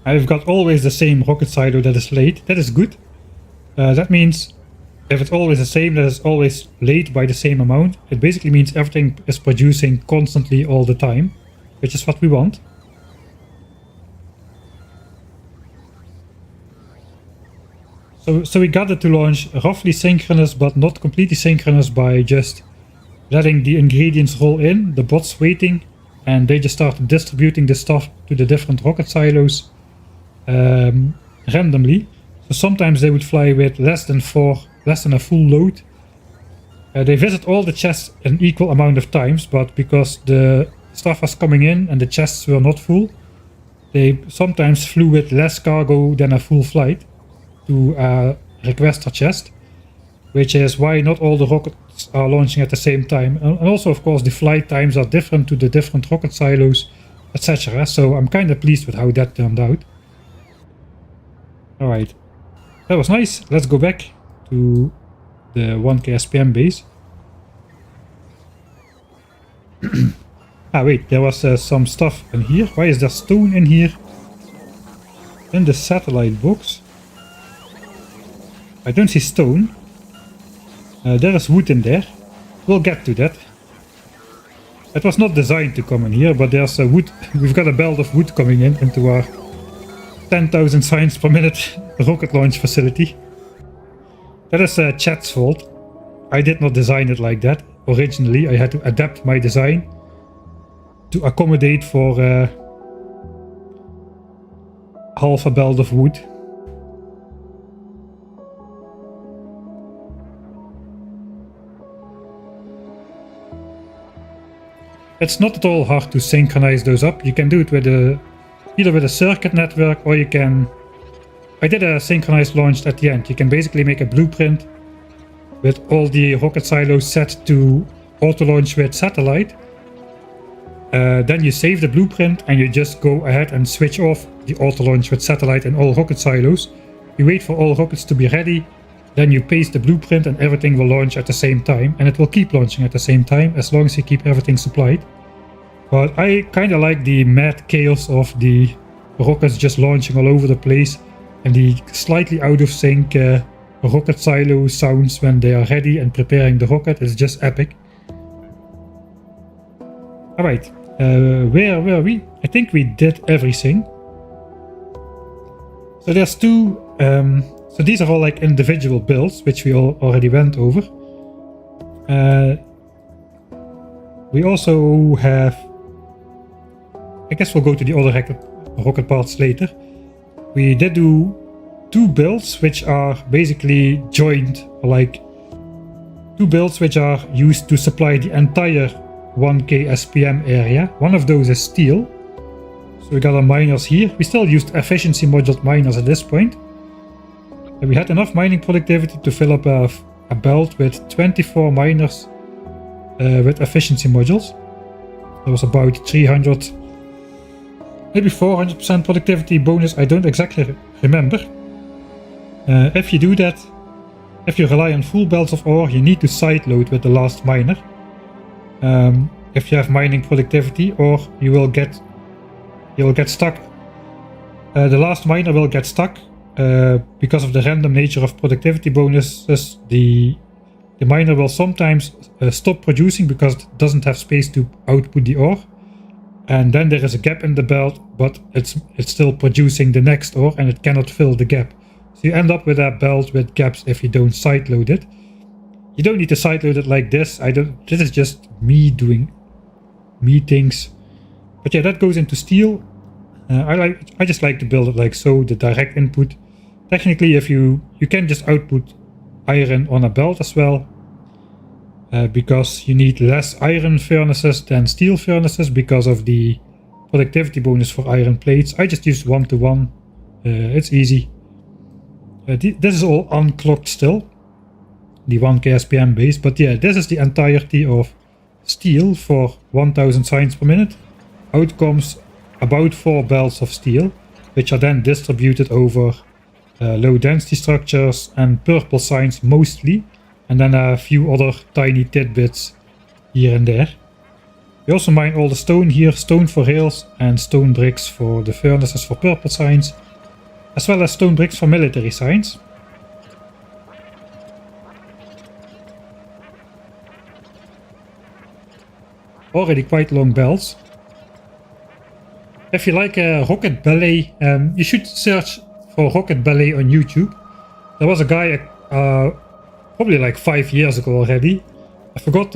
I've got always the same rocket silo that is late. That is good. That means if it's always the same, that is always late by the same amount. It basically means everything is producing constantly all the time, which is what we want. So we got it to launch roughly synchronous, but not completely synchronous by just letting the ingredients roll in, the bots waiting, and they just start distributing the stuff to the different rocket silos randomly. So sometimes they would fly with less than a full load. They visit all the chests an equal amount of times, but because the stuff was coming in and the chests were not full, they sometimes flew with less cargo than a full flight to a requester chest, which is why not all the rockets are launching at the same time. And also, of course, the flight times are different to the different rocket silos, etc. So I'm kind of pleased with how that turned out. Alright, that was nice. Let's go back to the 1K SPM base. Ah wait, there was some stuff in here. Why is there stone in here? In the satellite box. I don't see stone. There is wood in there. We'll get to that. It was not designed to come in here, but there's a wood. We've got a belt of wood coming in into our 10,000 signs per minute rocket launch facility. That is chat's fault. I did not design it like that. Originally, I had to adapt my design to accommodate for half a belt of wood. It's not at all hard to synchronize those up. You can do it with either with a circuit network, or you can... I did a synchronized launch at the end. You can basically make a blueprint with all the rocket silos set to auto launch with satellite. Then you save the blueprint and you just go ahead and switch off the auto launch with satellite in all rocket silos. You wait for all rockets to be ready, then you paste the blueprint and everything will launch at the same time, and it will keep launching at the same time as long as you keep everything supplied. But I kind of like the mad chaos of the rockets just launching all over the place and the slightly out of sync rocket silo sounds when they are ready and preparing the rocket. It's just epic. Alright, where were we? I think we did everything. So there's two, so these are all like individual builds, which we already went over. We also have, I guess we'll go to the other rocket parts later. We did do two builds which are basically joined, or like two builds which are used to supply the entire 1K SPM area. One of those is steel. So we got our miners here. We still used efficiency module miners at this point. And we had enough mining productivity to fill up a belt with 24 miners with efficiency modules. There was about 300, maybe 400% productivity bonus. I don't exactly remember. If you do that, if you rely on full belts of ore, you need to sideload with the last miner. If you have mining productivity, or you will get stuck. The last miner will get stuck because of the random nature of productivity bonuses. The miner will sometimes stop producing because it doesn't have space to output the ore, and then there is a gap in the belt, but it's still producing the next ore and it cannot fill the gap. So you end up with a belt with gaps if you don't sideload it. You don't need to sideload it like this. This is just me doing me things. But yeah, that goes into steel. I just like to build it like so, the direct input. Technically, if you can just output iron on a belt as well, because you need less iron furnaces than steel furnaces because of the productivity bonus for iron plates. I just use 1-to-1. It's easy. This is all unclocked still, the 1k SPM base, but yeah, this is the entirety of steel for 1000 signs per minute. Out comes about 4 belts of steel, which are then distributed over low density structures and purple signs mostly, and then a few other tiny tidbits here and there. We also mine all the stone here, stone for rails and stone bricks for the furnaces for purple signs, as well as stone bricks for military signs. Already quite long belts. If you like rocket ballet, you should search for rocket ballet on YouTube. There was a guy probably like 5 years ago already. I forgot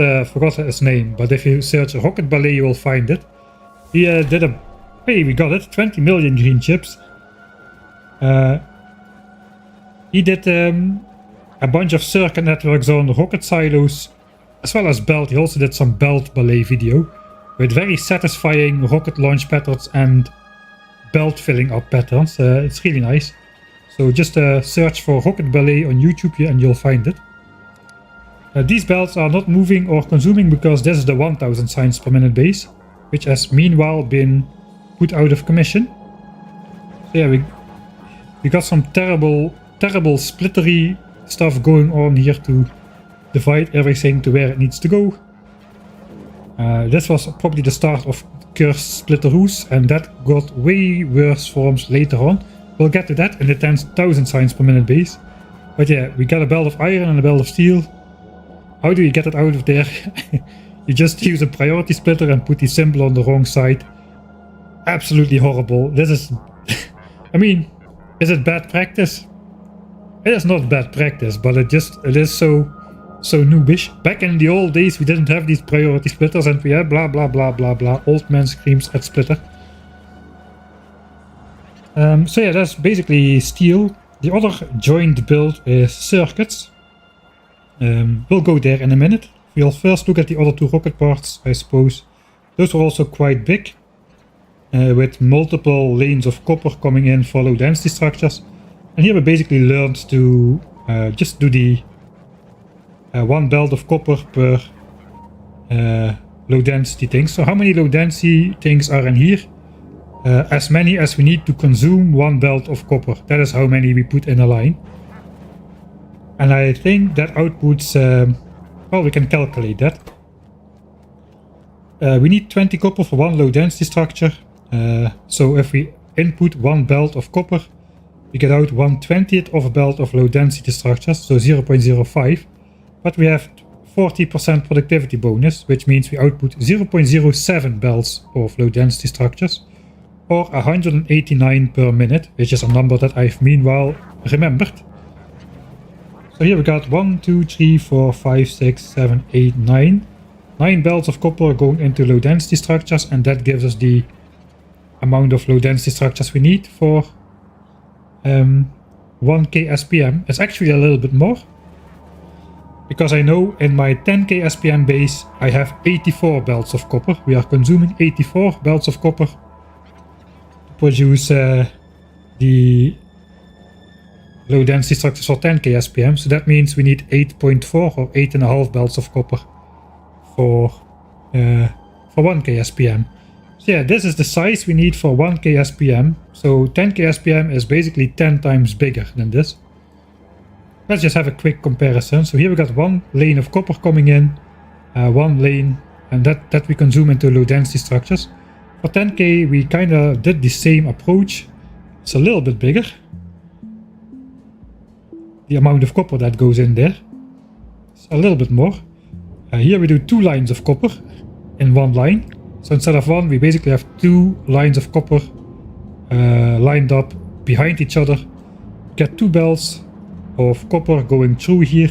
his name, but if you search rocket ballet, you will find it. He did a... Hey, we got it! 20 million green chips. He did a bunch of circuit networks on rocket silos, as well as belt. He also did some belt ballet video with very satisfying rocket launch patterns and belt filling up patterns. It's really nice. So just search for rocket ballet on YouTube here and you'll find it. These belts are not moving or consuming because this is the 1000 signs per minute base, which has meanwhile been put out of commission. So yeah, we got some terrible splittery stuff going on here to divide everything to where it needs to go. This was probably the start of cursed splitteroos, and that got way worse forms later on. We'll get to that in the 10,000 signs per minute base. But yeah, we got a belt of iron and a belt of steel. How do you get it out of there? You just use a priority splitter and put the symbol on the wrong side. Absolutely horrible. This is... I mean, is it bad practice? It is not bad practice, but it is so noobish. Back in the old days, we didn't have these priority splitters and we had blah blah blah blah blah. Old man screams at splitter. So yeah, that's basically steel. The other joined build is circuits. We'll go there in a minute. We'll first look at the other 2 rocket parts, I suppose. Those were also quite big, with multiple lanes of copper coming in for low density structures. And here we basically learned to just do the 1 belt of copper per low density things. So how many low density things are in here? As many as we need to consume 1 belt of copper. That is how many we put in a line. And I think that outputs, well, we can calculate that. We need 20 copper for 1 low density structure. So if we input 1 belt of copper, we get out 1/20th of a belt of low density structures, so 0.05. But we have 40% productivity bonus, which means we output 0.07 belts of low density structures, or 189 per minute, which is a number that I've meanwhile remembered. So here we got 1, 2, 3, 4, 5, 6, 7, 8, 9. 9 belts of copper going into low density structures, and that gives us the amount of low density structures we need for 1k SPM. It's actually a little bit more, because I know in my 10k SPM base I have 84 belts of copper. We are consuming 84 belts of copper to produce the low density structures for 10k SPM, so that means we need 8.4 or 8.5 belts of copper for 1k SPM. So yeah, this is the size we need for 1k SPM. So 10k SPM is basically 10 times bigger than this. Let's just have a quick comparison. So here we got 1 lane of copper coming in, 1 lane, and that we consume into low density structures. For 10k we kinda did the same approach. It's a little bit bigger, the amount of copper that goes in there. It's a little bit more. Here we do 2 lines of copper in 1 line. So instead of 1, we basically have 2 lines of copper lined up behind each other. get 2 belts of copper going through here,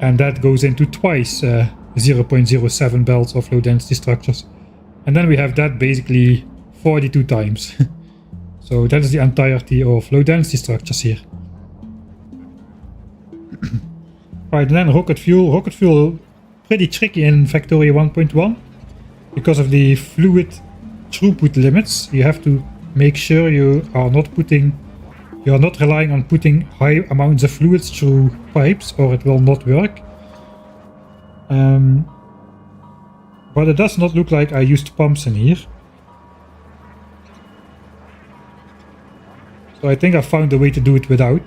and that goes into twice 0.07 belts of low density structures. And then we have that basically 42 times. So that is the entirety of low density structures here. Right, and then rocket fuel. Rocket fuel pretty tricky in Factorio 1.1 because of the fluid throughput limits. You have to make sure you are not relying on putting high amounts of fluids through pipes, or it will not work. But it does not look like I used pumps in here. So I think I found a way to do it without.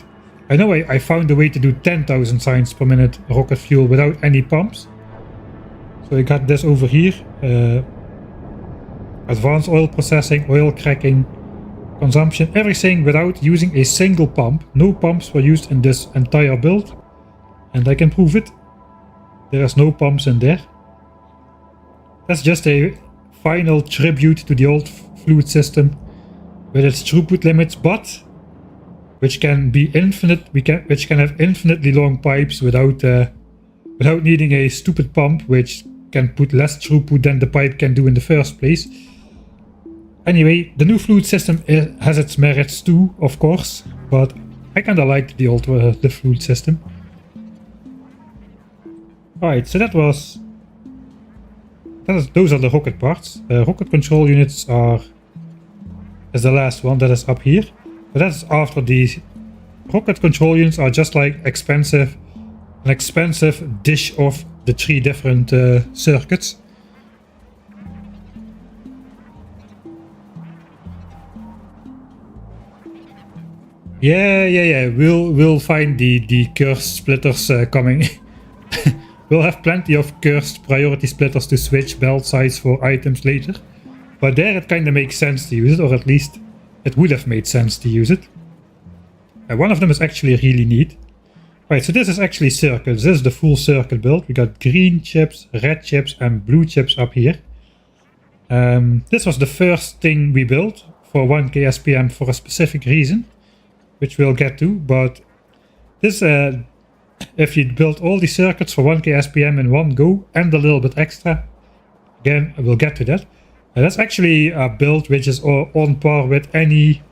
I know I found a way to do 10,000 signs per minute rocket fuel without any pumps. So I got this over here. Advanced oil processing, oil cracking, consumption, everything without using a single pump. No pumps were used in this entire build. And I can prove it. There is no pumps in there. That's just a final tribute to the old fluid system with its throughput limits, but which can be infinite. Which can have infinitely long pipes without needing a stupid pump, which can put less throughput than the pipe can do in the first place. Anyway, the new fluid system has its merits too, of course, but I kinda liked the old the fluid system. Alright, so those are the rocket parts. Rocket control units is the last one that is up here. But that's after the rocket control units are just like an expensive dish of the 3 different circuits. Yeah. We'll find the cursed splitters coming. We'll have plenty of cursed priority splitters to switch belt size for items later. But there it kinda makes sense to use it, or at least it would have made sense to use it. One of them is actually really neat. Right, so this is actually circuits. This is the full circuit build. We got green chips, red chips, and blue chips up here. This was the first thing we built for 1K SPM for a specific reason, which we'll get to. But this, if you build all the circuits for 1K SPM in one go and a little bit extra, again, we'll get to that. That's actually a build which is on par with any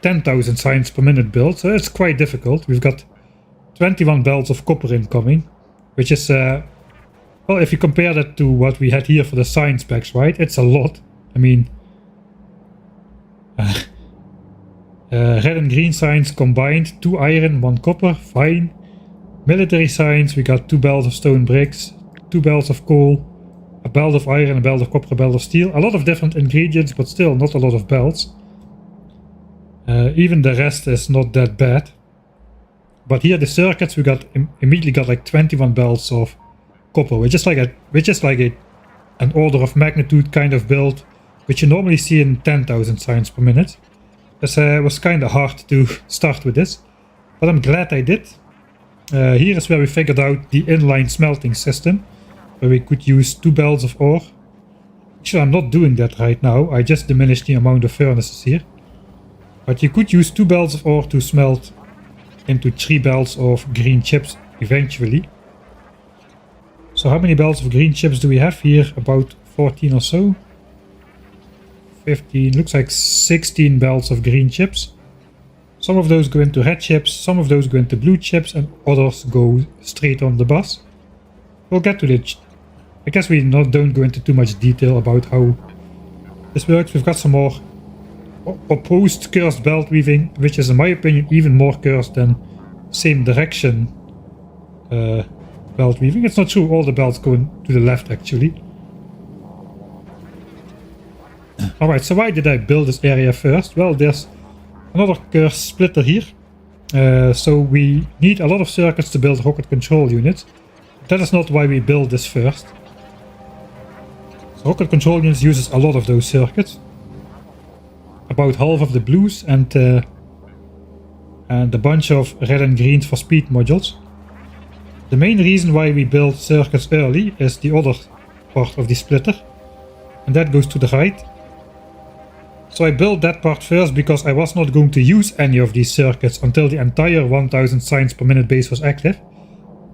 10,000 signs per minute build, so it's quite difficult. We've got 21 belts of copper incoming, which is, well, if you compare that to what we had here for the sign specs, right, it's a lot. I mean, red and green signs combined, 2 iron, 1 copper, fine. Military signs, we got 2 belts of stone bricks, 2 belts of coal, a belt of iron, a belt of copper, a belt of steel. A lot of different ingredients, but still not a lot of belts. Even the rest is not that bad. But here the circuits, we got immediately got like 21 belts of copper, which is like an order of magnitude kind of build, which you normally see in 10,000 signs per minute. This was kind of hard to start with this, but I'm glad I did. Here is where we figured out the inline smelting system, where we could use 2 belts of ore. Actually, I'm not doing that right now. I just diminished the amount of furnaces here. But you could use 2 belts of ore to smelt into 3 belts of green chips eventually. So how many belts of green chips do we have here? About 14 or so. 15, looks like 16 belts of green chips. Some of those go into red chips, some of those go into blue chips, and others go straight on the bus. We'll get to it. I guess we don't go into too much detail about how this works. We've got some more opposed cursed belt weaving, which is in my opinion even more cursed than same direction belt weaving. It's not true, all the belts go to the left actually. Alright, so why did I build this area first? Well, there's another cursed splitter here. So we need a lot of circuits to build rocket control units. That is not why we build this first. So rocket control units uses a lot of those circuits. About half of the blues and a bunch of red and greens for speed modules. The main reason why we build circuits early is the other part of the splitter. And that goes to the right. So I built that part first because I was not going to use any of these circuits until the entire 1000 signs per minute base was active.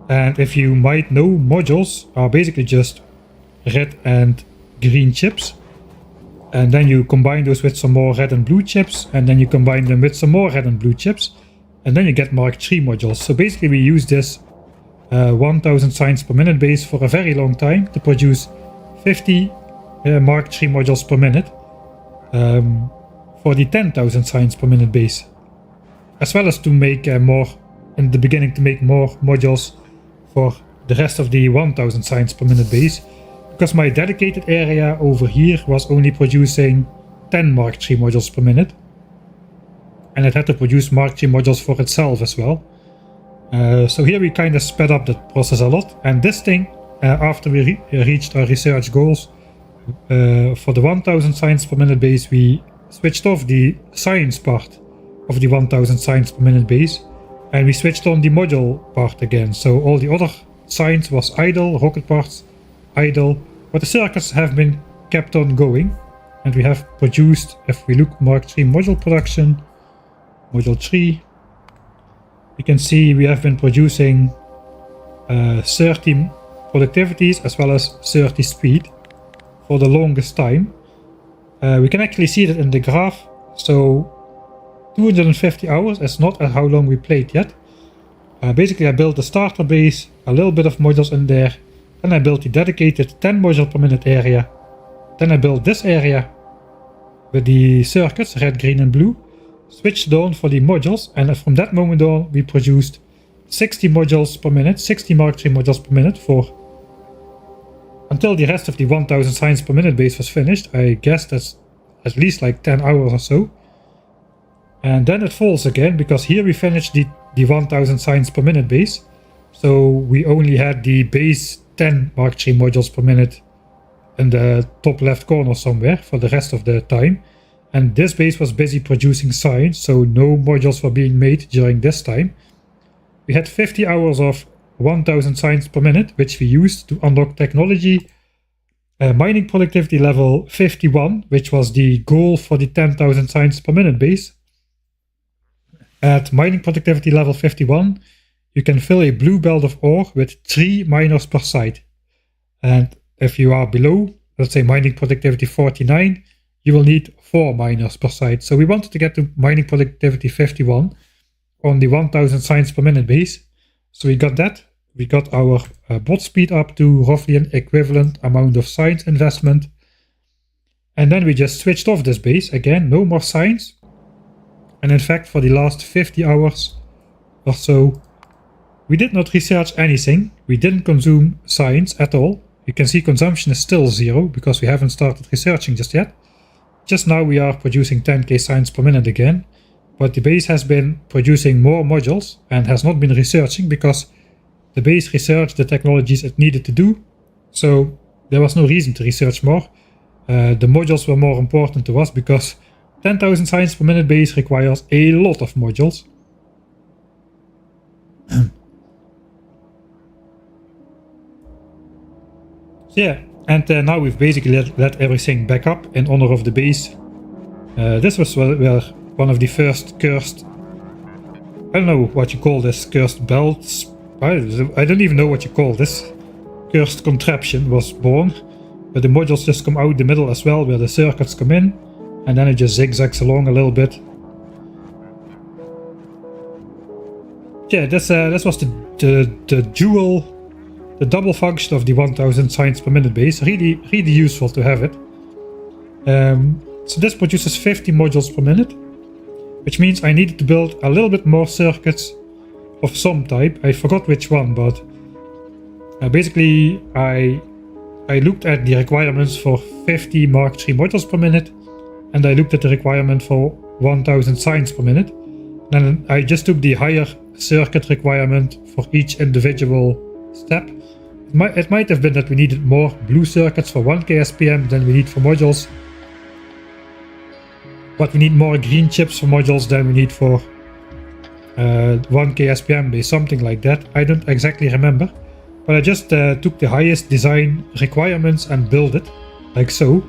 And if you might know, modules are basically just red and green chips. And then you combine those with some more red and blue chips, and then you combine them with some more red and blue chips, and then you get Mark III modules. So basically we use this 1000 signs per minute base for a very long time to produce 50 Mark III modules per minute for the 10,000 signs per minute base, as well as to make more, in the beginning, to make more modules for the rest of the 1000 signs per minute base, because my dedicated area over here was only producing 10 Mark III modules per minute, and it had to produce Mark III modules for itself as well. So here we kind of sped up that process a lot, and this thing, after we reached our research goals, for the 1000 signs per minute base, we switched off the science part of the 1000 signs per minute base, and we switched on the module part again. So all the other science was idle, rocket parts idle, but the circuits have been kept on going, and we have produced, if we look Mark III module production, module 3, you can see we have been producing 30 productivities as well as 30 speed for the longest time. We can actually see that in the graph. So 250 hours is not how long we played yet. Basically I built the starter base, a little bit of modules in there, then I built the dedicated 10 module per minute area, then I built this area with the circuits, red, green and blue, switched on for the modules, and from that moment on we produced 60 modules per minute, 60 Mark III modules per minute for until the rest of the 1000 signs per minute base was finished. I guess that's at least like 10 hours or so. And then it falls again, because here we finished the 1000 signs per minute base. So we only had the base 10 Mark III modules per minute in the top left corner somewhere for the rest of the time. And this base was busy producing signs, so no modules were being made during this time. We had 50 hours of 1000 signs per minute, which we used to unlock technology mining productivity level 51, which was the goal for the 10,000 signs per minute base. At mining productivity level 51, you can fill a blue belt of ore with 3 miners per site. And if you are below, let's say mining productivity 49, you will need 4 miners per site. So we wanted to get to mining productivity 51 on the 1000 signs per minute base. So we got that. We got our bot speed up to roughly an equivalent amount of science investment. And then we just switched off this base. Again, no more science. And in fact, for the last 50 hours or so, we did not research anything. We didn't consume science at all. You can see consumption is still 0 because we haven't started researching just yet. Just now we are producing 10k science per minute again. But the base has been producing more modules and has not been researching because the base researched the technologies it needed to do. So there was no reason to research more. The modules were more important to us because 10,000 science per minute base requires a lot of modules. So yeah, and now we've basically let everything back up in honor of the base. This was where one of the first cursed, I don't know what you call this, cursed belts, I don't even know what you call this, cursed contraption was born. But the modules just come out the middle as well, where the circuits come in, and then it just zigzags along a little bit. Yeah, this was the double function of the 1000 science per minute base. Really useful to have it. So this produces 50 modules per minute, which means I needed to build a little bit more circuits of some type. I forgot which one, but basically I looked at the requirements for 50 Mark III modules per minute, and I looked at the requirement for 1000 science per minute. Then I just took the higher circuit requirement for each individual step. It might have been that we needed more blue circuits for 1k SPM than we need for modules, but we need more green chips for modules than we need for 1k SPM base, something like that. I don't exactly remember, but I just took the highest design requirements and built it like so.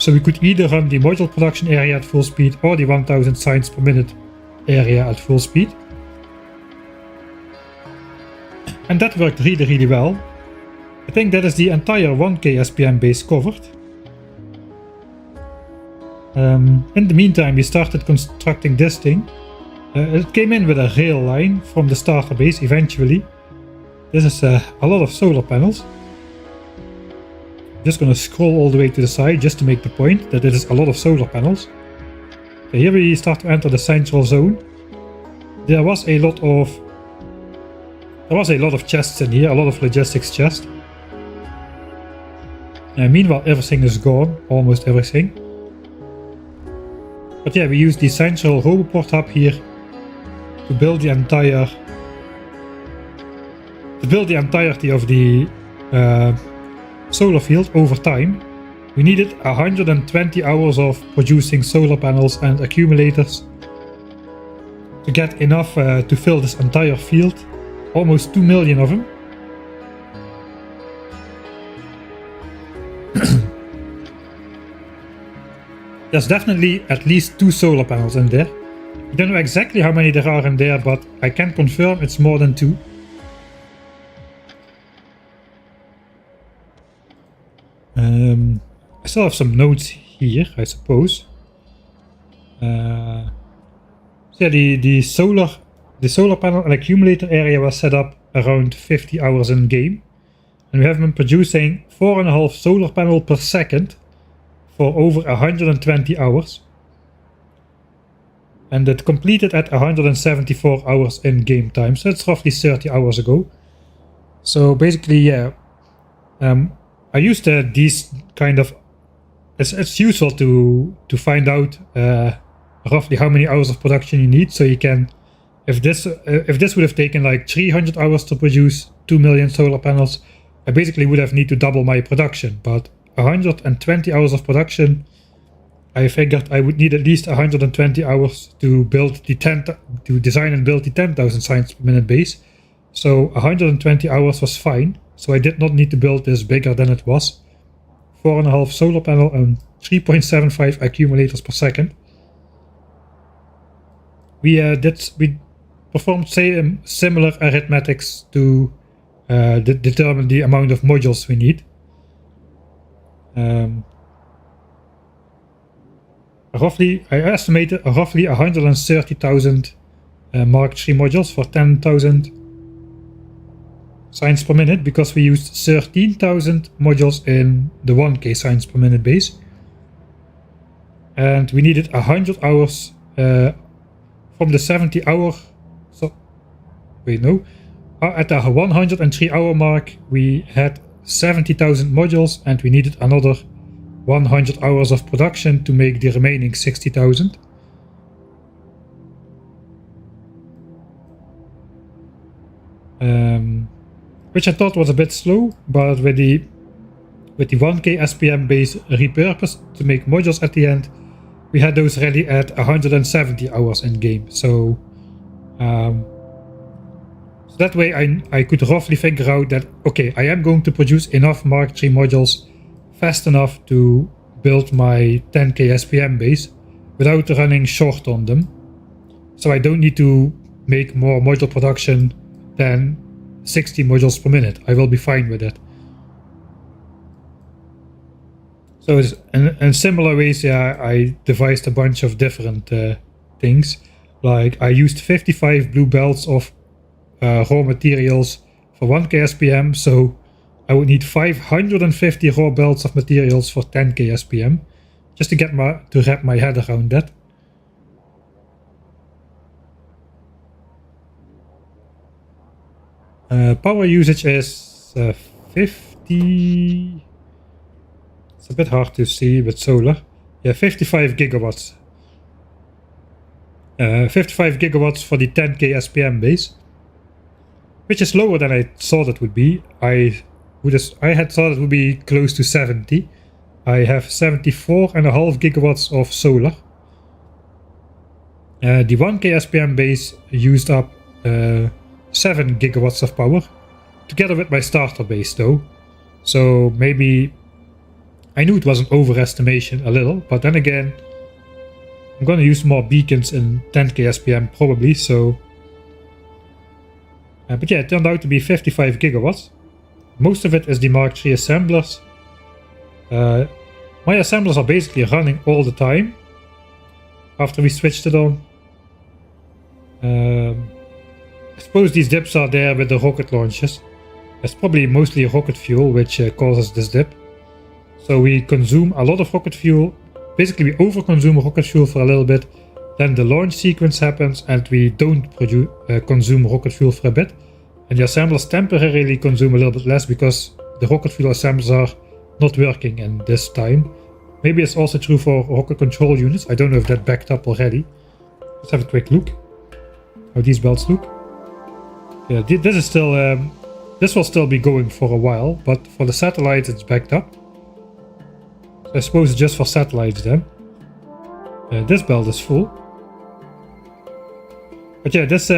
So we could either run the module production area at full speed or the 1000 signs per minute area at full speed. And that worked really well. I think that is the entire 1K SPM base covered. In the meantime, we started constructing this thing. It came in with a rail line from the starter base eventually. This is a lot of solar panels. Just gonna scroll all the way to the side just to make the point that it is a lot of solar panels. Okay, here we start to enter the central zone. There was a lot of chests in here, a lot of logistics chests. Meanwhile, everything is gone, almost everything. But yeah, we used the central roboport hub here to build the entirety of the solar field over time. We needed 120 hours of producing solar panels and accumulators to get enough to fill this entire field. Almost 2 million of them. There's definitely at least 2 solar panels in there. I don't know exactly how many there are in there, but I can confirm it's more than 2. I still have some notes here, I suppose. So yeah, the solar panel and accumulator area was set up around 50 hours in game. And we have been producing 4.5 solar panel per second for over 120 hours. And it completed at 174 hours in game time, so it's roughly 30 hours ago. So basically, yeah, I used these kind of... It's useful to find out roughly how many hours of production you need, so you can... If this would have taken like 300 hours to produce 2 million solar panels, I basically would have need to double my production. But 120 hours of production, I figured I would need at least 120 hours to build the to design and build the 10,000 signs per minute base. So 120 hours was fine. So I did not need to build this bigger than it was. 4.5 solar panel and 3.75 accumulators per second. We performed similar arithmetics to determine the amount of modules we need. I estimated roughly 130,000 Mark III modules for 10,000 signs per minute, because we used 13,000 modules in the 1K signs per minute base. And we needed 100 hours from the 70 hour... At the 103 hour mark, we had 70,000 modules and we needed another 100 hours of production to make the remaining 60,000. Which I thought was a bit slow, but with the 1K SPM base repurposed to make modules at the end, we had those ready at 170 hours in game. So that way I could roughly figure out that, okay, I am going to produce enough Mark III modules fast enough to build my 10K SPM base without running short on them. So I don't need to make more module production than 60 modules per minute. I will be fine with it. So in similar ways, yeah, I devised a bunch of different things. Like I used 55 blue belts of raw materials for 1K SPM, so I would need 550 raw belts of materials for 10K SPM, just to wrap my head around that. Power usage is 50. It's a bit hard to see with solar. Yeah, 55 gigawatts. 55 gigawatts for the 10K SPM base, which is lower than I thought it would be. I had thought it would be close to 70. I have 74.5 gigawatts of solar. The 1K SPM base used up 7 gigawatts of power, together with my starter base though. So maybe I knew it was an overestimation a little, but then again, I'm gonna use more beacons in 10k SPM probably, so... but yeah, it turned out to be 55 gigawatts. Most of it is the Mark III assemblers. My assemblers are basically running all the time after we switched it on. I suppose these dips are there with the rocket launches. It's probably mostly rocket fuel which causes this dip. So we consume a lot of rocket fuel. Basically we overconsume rocket fuel for a little bit. Then the launch sequence happens and we don't consume rocket fuel for a bit. And the assemblers temporarily consume a little bit less because the rocket fuel assemblers are not working in this time. Maybe it's also true for rocket control units. I don't know if that backed up already. Let's have a quick look how these belts look. Yeah, this is still this will still be going for a while, but for the satellites it's backed up. So I suppose it's just for satellites then. This belt is full. But yeah, this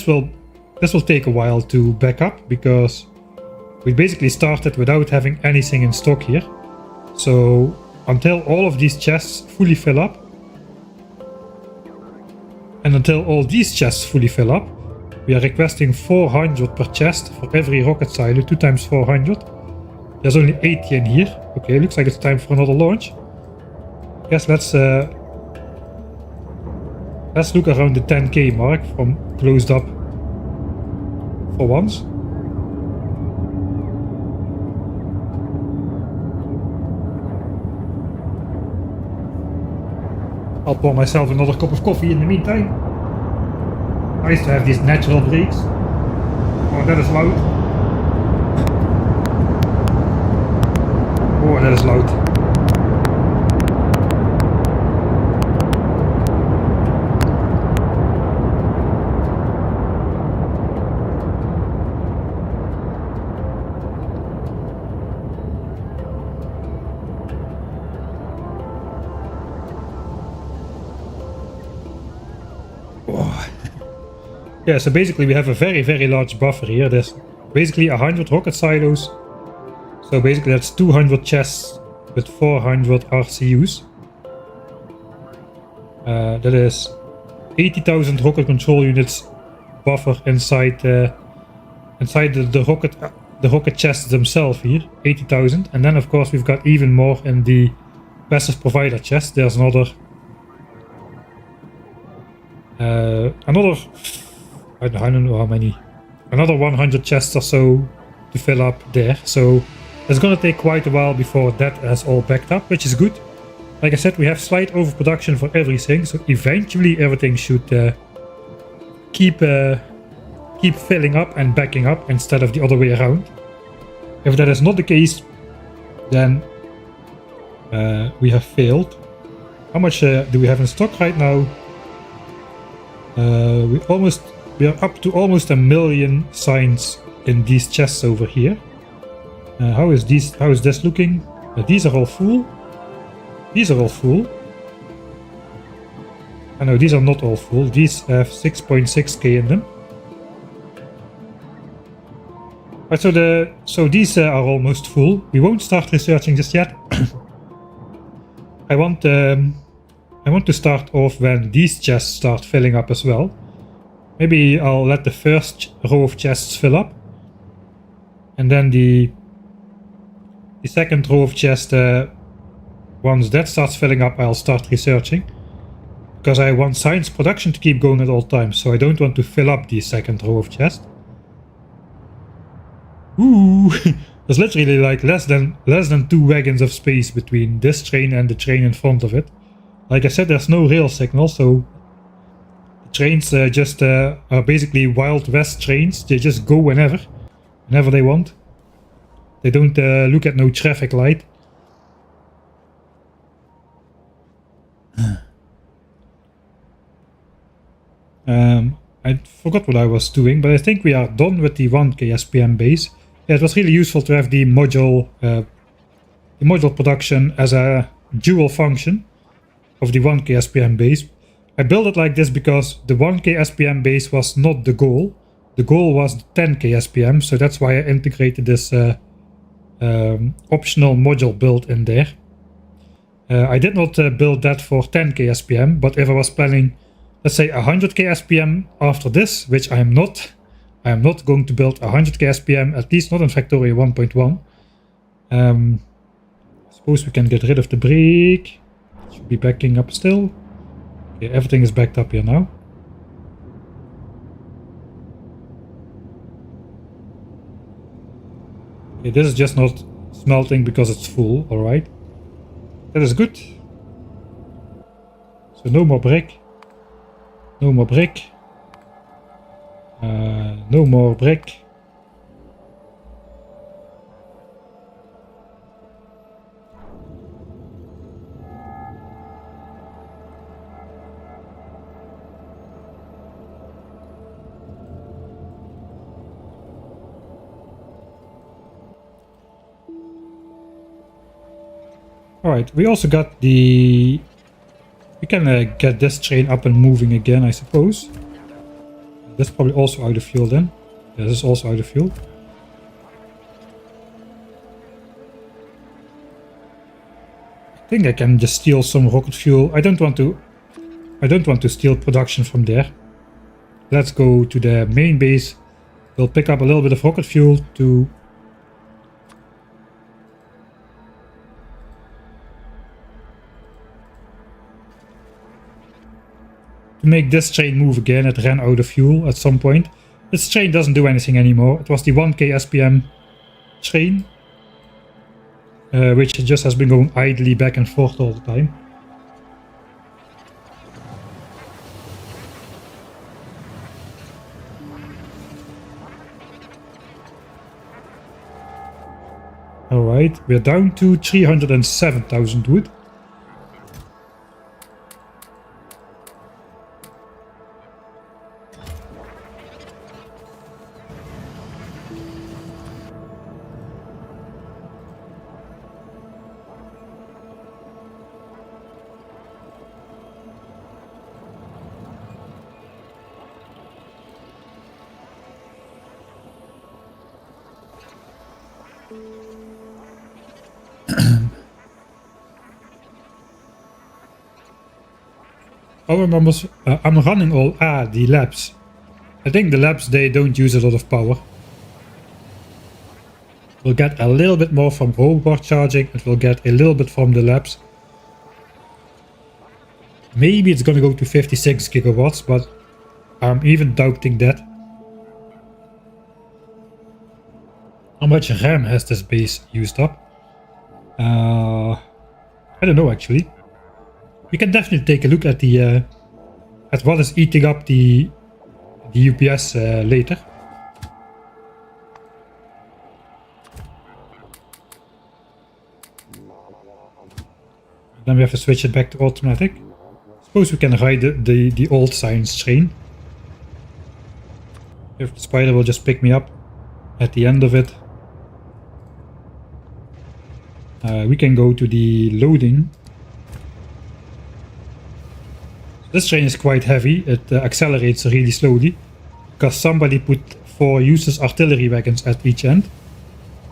will take a while to back up because we basically started without having anything in stock here. So until all of these chests fully fill up, and until all these chests fully fill up, we are requesting 400 per chest for every rocket silo, 2 times 400. There's only 80 in here. Okay, looks like it's time for another launch. Guess let's look around the 10k mark from closed up for once. I'll pour myself another cup of coffee in the meantime. Nice to have these natural breaks. Oh, that is loud. Oh, that is loud. Yeah, so basically we have a very large buffer here. There's basically 100 rocket silos. So basically that's 200 chests with 400 RCUs. That is 80,000 rocket control units buffer inside the rocket chests themselves here. 80,000, and then of course we've got even more in the passive provider chest. There's another I don't know how many, another 100 chests or so to fill up there. So it's gonna take quite a while before that has all backed up, which is good. Like I said, we have slight overproduction for everything, so eventually everything should keep filling up and backing up instead of the other way around. If that is not the case, then we have failed. How much do we have in stock right now? We are up to almost 1 million signs in these chests over here. How is this looking? These are all full. These are all full. I know these are not all full. These have 6.6k in them. Right, so these are almost full. We won't start researching just yet. I want to start off when these chests start filling up as well. Maybe I'll let the first row of chests fill up, and then the second row of chests, once that starts filling up, I'll start researching, because I want science production to keep going at all times, so I don't want to fill up the second row of chests. Ooh, there's literally like less than 2 wagons of space between this train and the train in front of it. Like I said, there's no rail signal, so trains just are basically Wild West trains. They just go whenever they want. They don't look at no traffic light. I forgot what I was doing, but I think we are done with the 1k SPM base. Yeah, it was really useful to have the module production as a dual function of the 1k SPM base. I built it like this because the 1k SPM base was not the goal. The goal was the 10k SPM, so that's why I integrated this optional module build in there. I did not build that for 10k SPM, but if I was planning, let's say 100k SPM after this, which I am not going to build 100k SPM, at least not in Factorio 1.1. Suppose we can get rid of the brake. Should be backing up still. Okay, everything is backed up here now. Okay, this is just not smelting because it's full, alright. That is good. So no more brick. No more brick. No more brick. Alright, we also got the... We can get this train up and moving again, I suppose. That's probably also out of fuel then. Yeah, this is also out of fuel. I think I can just steal some rocket fuel. I don't want to steal production from there. Let's go to the main base. We'll pick up a little bit of rocket fuel to make this train move again. It ran out of fuel at some point. This train doesn't do anything anymore. It was the 1k SPM train, which just has been going idly back and forth all the time. Alright, we're down to 307,000 wood. Power numbers, I'm running all the labs. I think the labs, they don't use a lot of power. We'll get a little bit more from robot charging, and we'll get a little bit from the labs. Maybe it's gonna go to 56 gigawatts, but I'm even doubting that. How much RAM has this base used up? I don't know actually. We can definitely take a look at the at what is eating up the UPS later. Then we have to switch it back to automatic. Suppose we can ride the old science train. If the spider will just pick me up at the end of it. We can go to the loading. This train is quite heavy. It accelerates really slowly because somebody put 4 useless artillery wagons at each end,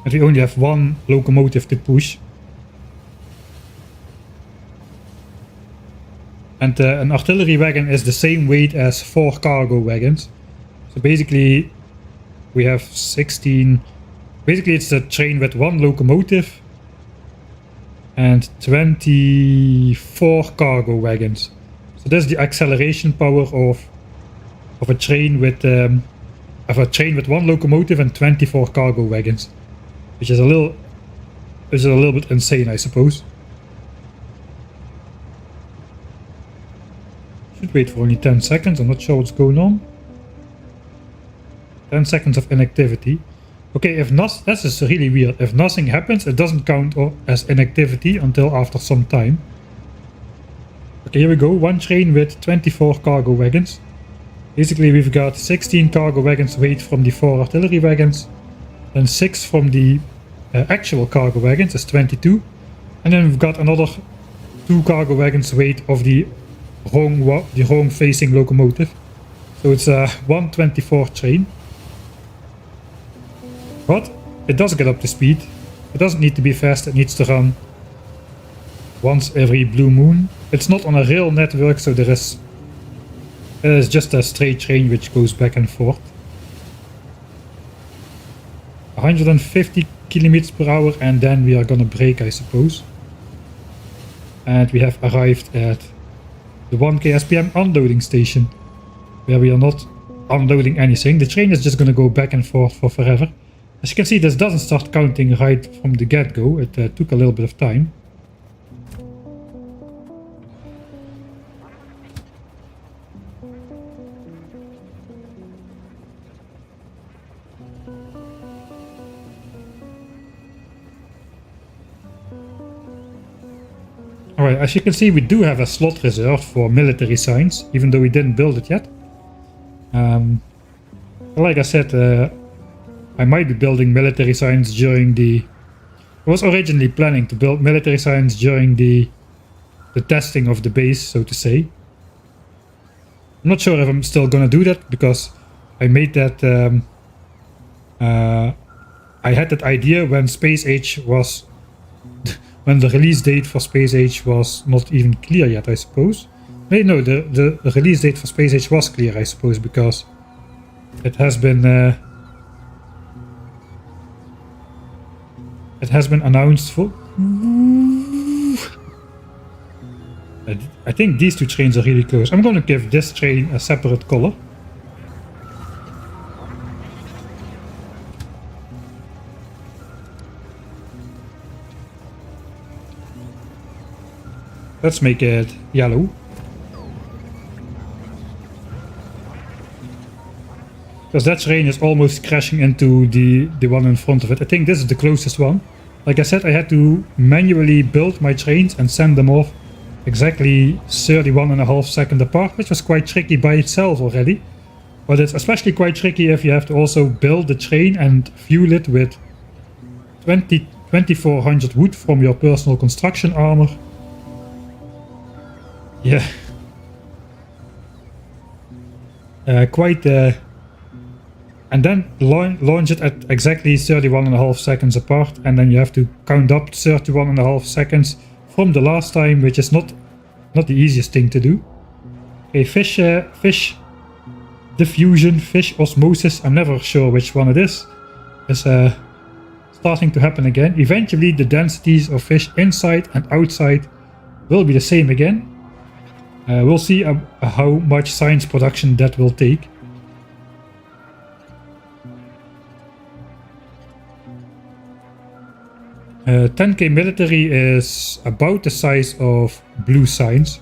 and we only have 1 locomotive to push. And an artillery wagon is the same weight as 4 cargo wagons. So basically we have 16. Basically it's a train with 1 locomotive and 24 cargo wagons. So that's the acceleration power of a train with 1 locomotive and 24 cargo wagons, which is a little bit insane, I suppose. Should wait for only 10 seconds. I'm not sure what's going on. 10 seconds of inactivity. Okay, if not, this is really weird. If nothing happens, it doesn't count as inactivity until after some time. Okay, here we go. 1 train with 24 cargo wagons. Basically, we've got 16 cargo wagons weight from the 4 artillery wagons, then 6 from the actual cargo wagons, is 22, and then we've got another 2 cargo wagons weight of the wrong facing locomotive. So it's a 124 train. But it does get up to speed. It doesn't need to be fast. It needs to run once every blue moon. It's not on a rail network, so there is just a straight train which goes back and forth. 150 kilometers per hour, and then we are gonna brake, I suppose. And we have arrived at the 1K SPM unloading station, where we are not unloading anything. The train is just gonna go back and forth for forever. As you can see, this doesn't start counting right from the get-go. It took a little bit of time. Alright, as you can see, we do have a slot reserved for military science, even though we didn't build it yet. Like I said, I might be building military science during the... I was originally planning to build military science during the testing of the base, so to say. I'm not sure if I'm still gonna do that, because I made that... I had that idea when Space Age was... when the release date for Space Age was not even clear yet, I suppose. No, the release date for Space Age was clear, I suppose, because it has been announced for... I think these two trains are really close. I'm gonna give this train a separate color. Let's make it yellow. Because that train is almost crashing into the one in front of it. I think this is the closest one. Like I said, I had to manually build my trains and send them off exactly 31.5 seconds apart, which was quite tricky by itself already. But it's especially quite tricky if you have to also build the train and fuel it with 2400 wood from your personal construction armor. Yeah. And then launch it at exactly 31.5 seconds apart, and then you have to count up 31.5 seconds from the last time, which is not the easiest thing to do. Okay, fish diffusion, fish osmosis, I'm never sure which one it is starting to happen again. Eventually the densities of fish inside and outside will be the same again. We'll see how much science production that will take. 10k military is about the size of blue science.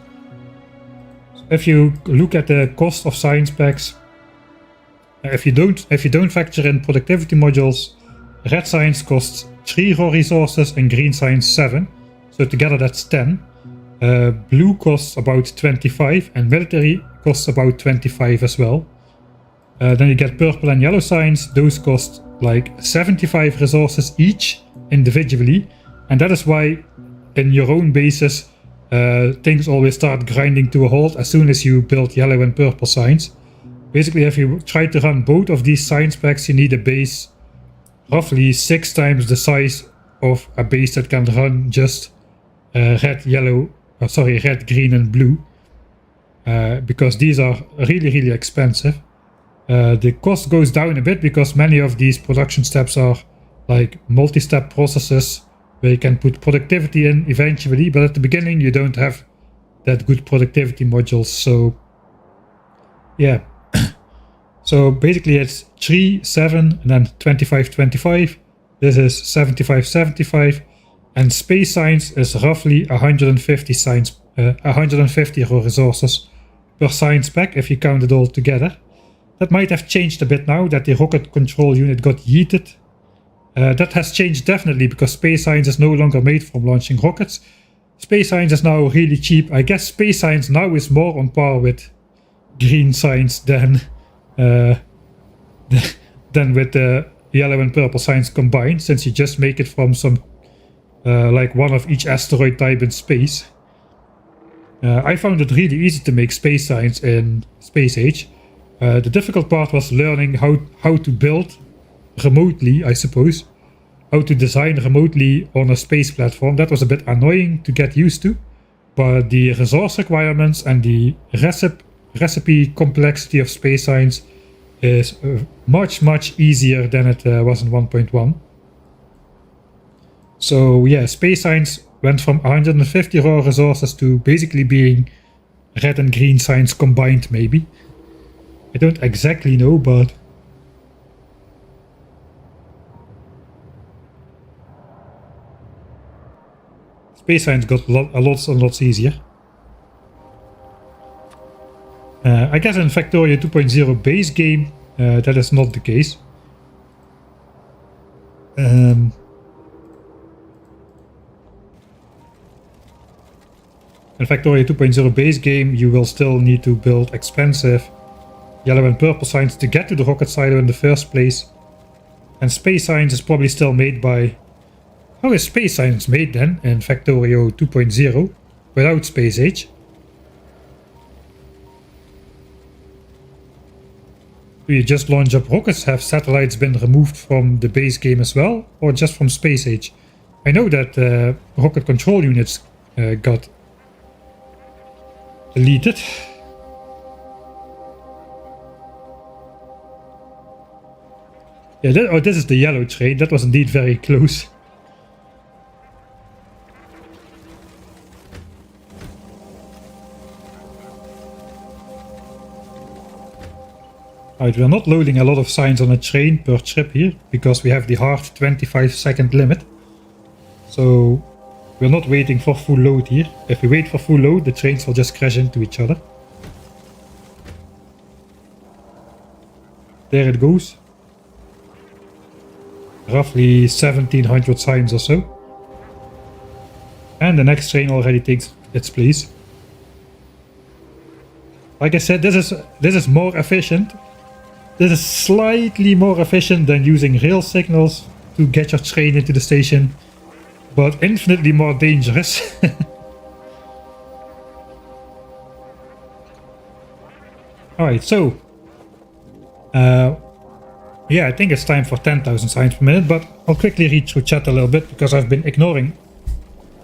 If you look at the cost of science packs, if you don't factor in productivity modules, red science costs 3 raw resources and green science 7. So together that's 10. Blue costs about 25 and military costs about 25 as well. Then you get purple and yellow science. Those cost like 75 resources each individually, and that is why in your own bases things always start grinding to a halt as soon as you build yellow and purple science. Basically, if you try to run both of these science packs, you need a base roughly 6 times the size of a base that can run just red, green and blue, because these are really expensive. The cost goes down a bit because many of these production steps are like multi-step processes where you can put productivity in eventually, but at the beginning you don't have that good productivity modules. So yeah. So basically it's 3, 7 and then 25, 25. This is 75, 75. And space science is roughly 150 raw resources per science pack if you count it all together. That might have changed a bit now that the rocket control unit got yeeted. That has changed definitely because space science is no longer made from launching rockets. Space science is now really cheap. I guess space science now is more on par with green science than with yellow and purple science combined, since you just make it from some like one of each asteroid type in space. I found it really easy to make space science in Space Age. The difficult part was learning how to build remotely, I suppose. how to design remotely on a space platform. That was a bit annoying to get used to, but the resource requirements and the recipe complexity of space science is much easier than it was in 1.1. So yeah, space science went from 150 raw resources to basically being red and green science combined, maybe. I don't exactly know, but space science got a lot easier. I guess in Factorio 2.0 base game, that is not the case. In Factorio 2.0 base game, you will still need to build expensive yellow and purple science to get to the rocket silo in the first place. And space science is probably still made by... How is space science made then in Factorio 2.0 without space age? Do you just launch up rockets? Have satellites been removed from the base game as well, or just from space age? I know that rocket control units got deleted. Yeah, this is the yellow train. That was indeed very close. Alright, we're not loading a lot of science on a train per trip here, because we have the hard 25-second limit. So we're not waiting for full load here. If we wait for full load, the trains will just crash into each other. There it goes. Roughly 1700 science or so. And the next train already takes its place. Like I said, this is more efficient. This is slightly more efficient than using rail signals to get your train into the station, but infinitely more dangerous. Alright, so yeah, I think it's time for 10,000 signs per minute, but I'll quickly read through chat a little bit because I've been ignoring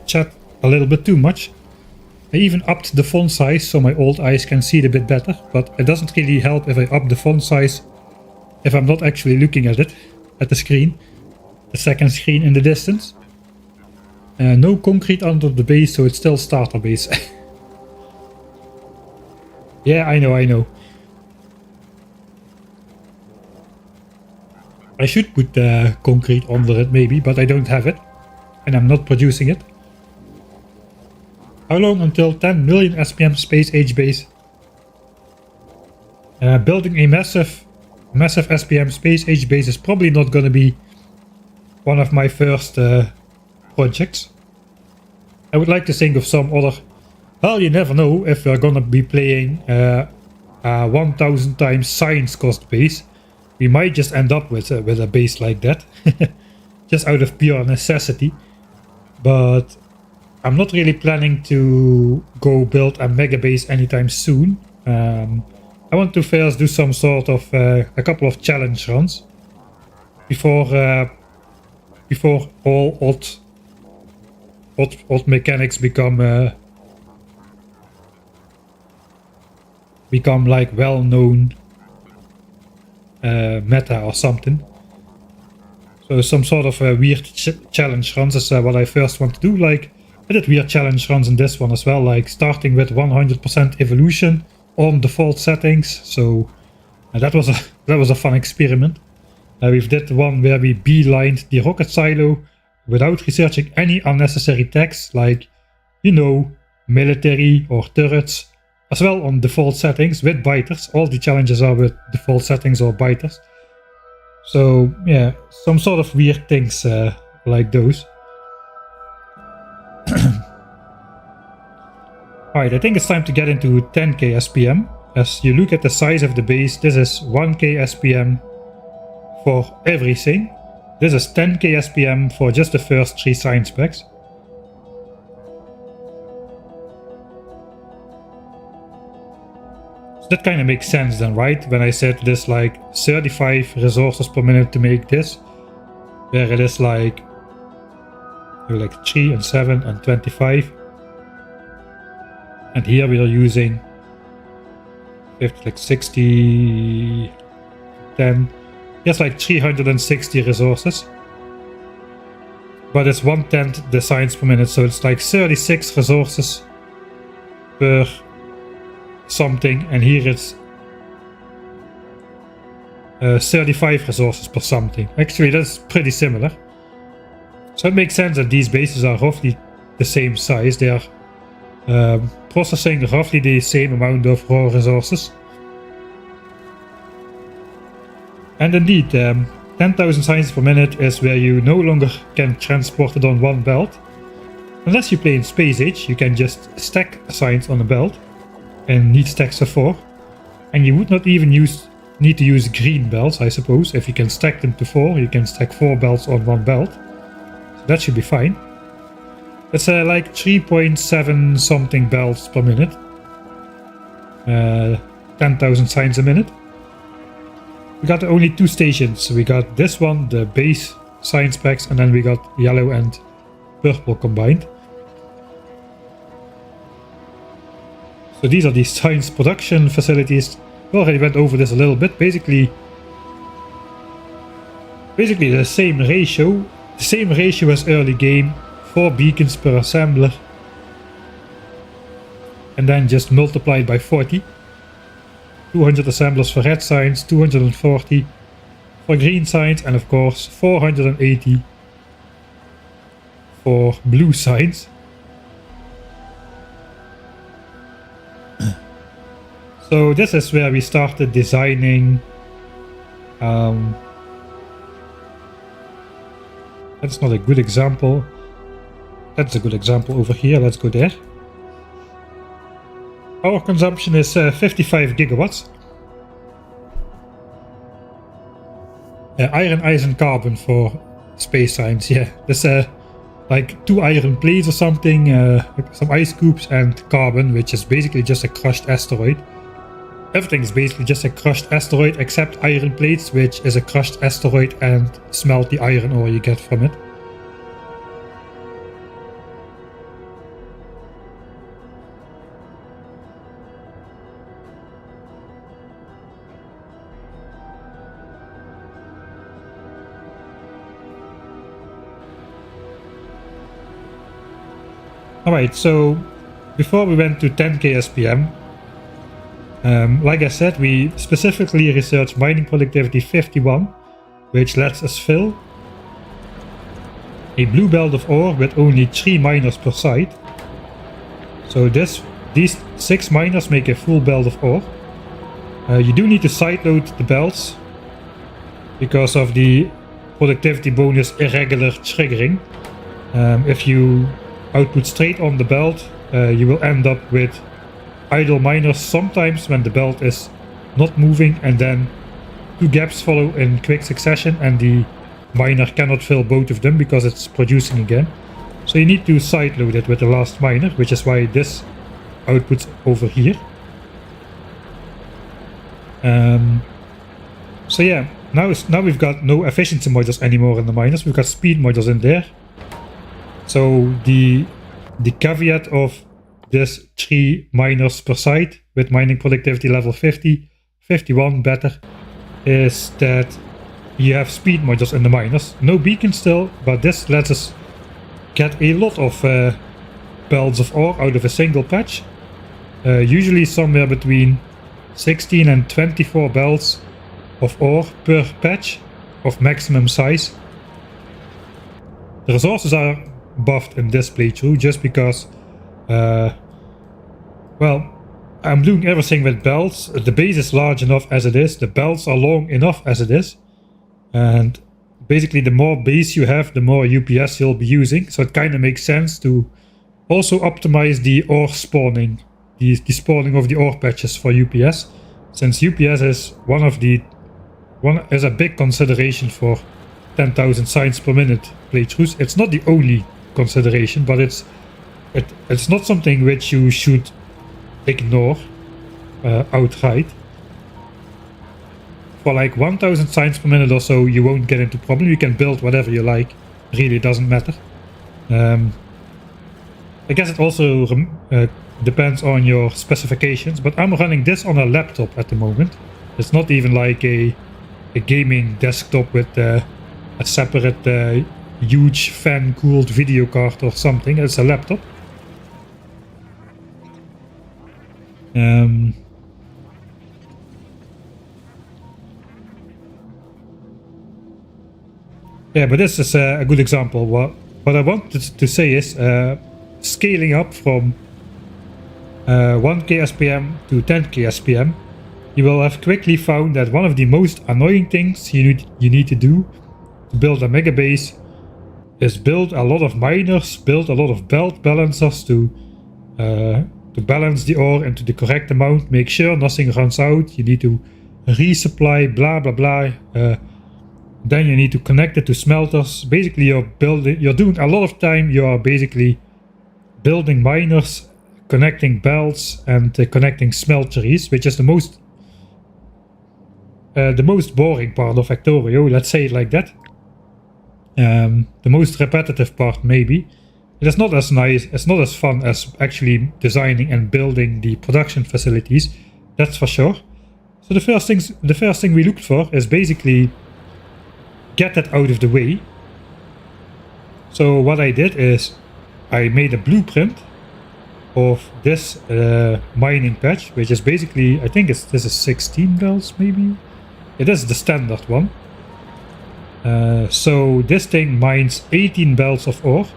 chat a little bit too much. I even upped the font size so my old eyes can see it a bit better, but it doesn't really help if I up the font size if I'm not actually looking at it, at the screen, the second screen in the distance. No concrete under the base, so it's still starter base. Yeah, I know. I should put concrete under it maybe, but I don't have it, and I'm not producing it. How long until 10 million SPM space age base? Building a massive SPM space age base is probably not going to be one of my first projects. I would like to think of some other... Well, you never know if we're going to be playing a 1000 times science cost base. We might just end up with a base like that. Just out of pure necessity. But I'm not really planning to go build a mega base anytime soon. I want to first do some sort of a couple of challenge runs before all odd mechanics become like well-known meta or something. So some sort of weird challenge runs is what I first want to do. Like I did weird challenge runs in this one as well, like starting with 100% evolution on default settings. So that was a fun experiment. We did one where we beelined the rocket silo without researching any unnecessary tags, like, you know, military or turrets, as well on default settings with biters. All the challenges are with default settings or biters. So yeah, some sort of weird things like those. Alright, I think it's time to get into 10k SPM. As you look at the size of the base, this is 1k SPM for everything. This is 10k SPM for just the first 3 science packs. So that kind of makes sense then, right? When I said this like 35 resources per minute to make this. where it is like 3 and 7 and 25. And here we are using 50, like 60, 10. It's like 360 resources. But it's 1/10 the science per minute, so it's like 36 resources per something, and here it's 35 resources per something. Actually, that's pretty similar. So it makes sense that these bases are roughly the same size. They are processing roughly the same amount of raw resources. And indeed, 10,000 science per minute is where you no longer can transport it on one belt. Unless you play in Space Age, you can just stack science on a belt and need stacks of 4. And you would not even need to use green belts, I suppose. If you can stack them to 4, you can stack 4 belts on one belt. So that should be fine. It's like 3.7 something belts per minute. 10,000 science a minute. We got only 2 stations. We got this one, the base science packs, and then we got yellow and purple combined. So these are the science production facilities. We already went over this a little bit. Basically the same ratio as early game. 4 beacons per assembler, and then just multiplied by 40. 200 assemblers for red science, 240 for green science, and of course 480 for blue science. So this is where we started designing. That's not a good example. That's a good example over here. Let's go there. Power consumption is 55 gigawatts. Iron, ice and carbon for space science. Yeah, there's like 2 iron plates or something, some ice cubes and carbon, which is basically just a crushed asteroid. Everything is basically just a crushed asteroid except iron plates, which is a crushed asteroid and smelt the iron ore you get from it. Alright, so before we went to 10k SPM, like I said, we specifically researched mining productivity 51, which lets us fill a blue belt of ore with only 3 miners per site. So these 6 miners make a full belt of ore. You do need to sideload the belts because of the productivity bonus irregular triggering. If you output straight on the belt, you will end up with idle miners sometimes when the belt is not moving, and then 2 gaps follow in quick succession and the miner cannot fill both of them because it's producing again. So you need to sideload it with the last miner, which is why this outputs over here. So yeah, now we've got no efficiency modules anymore in the miners. We've got speed modules in there. So the caveat of this 3 miners per site with mining productivity level 50, 51 better, is that you have speed modules in the miners. No beacon still, but this lets us get a lot of belts of ore out of a single patch. Usually somewhere between 16 and 24 belts of ore per patch of maximum size. The resources are buffed in this playthrough just because well, I'm doing everything with belts. The base is large enough as it is, the belts are long enough as it is, and basically the more base you have, the more UPS you'll be using. So it kind of makes sense to also optimize the ore spawning, the spawning of the ore patches for UPS, since UPS is is a big consideration for 10,000 science per minute playthroughs. It's not the only consideration, but it's not something which you should ignore outright. for like 1000 signs per minute or so, you won't get into problem. You can build whatever you like. Really doesn't matter. I guess it also depends on your specifications, but I'm running this on a laptop at the moment. It's not even like a gaming desktop with a separate huge fan-cooled video card or something. It's a laptop. Yeah, but this is a good example. What I wanted to say is scaling up from 1k SPM to 10k SPM, you will have quickly found that one of the most annoying things you need to do to build a mega base is build a lot of miners, build a lot of belt balancers to balance the ore into the correct amount, make sure nothing runs out. You need to resupply, blah blah blah. Then you need to connect it to smelters. Basically, you're doing a lot of time. You are basically building miners, connecting belts, and connecting smelteries, which is the most boring part of Factorio. Let's say it like that. The most repetitive part, maybe. It is not as nice. It's not as fun as actually designing and building the production facilities. That's for sure. So the first thing we looked for is basically get that out of the way. So what I did is I made a blueprint of this mining patch, which is basically, I think this is 16 belts maybe. It is the standard one. So this thing mines 18 belts of ore,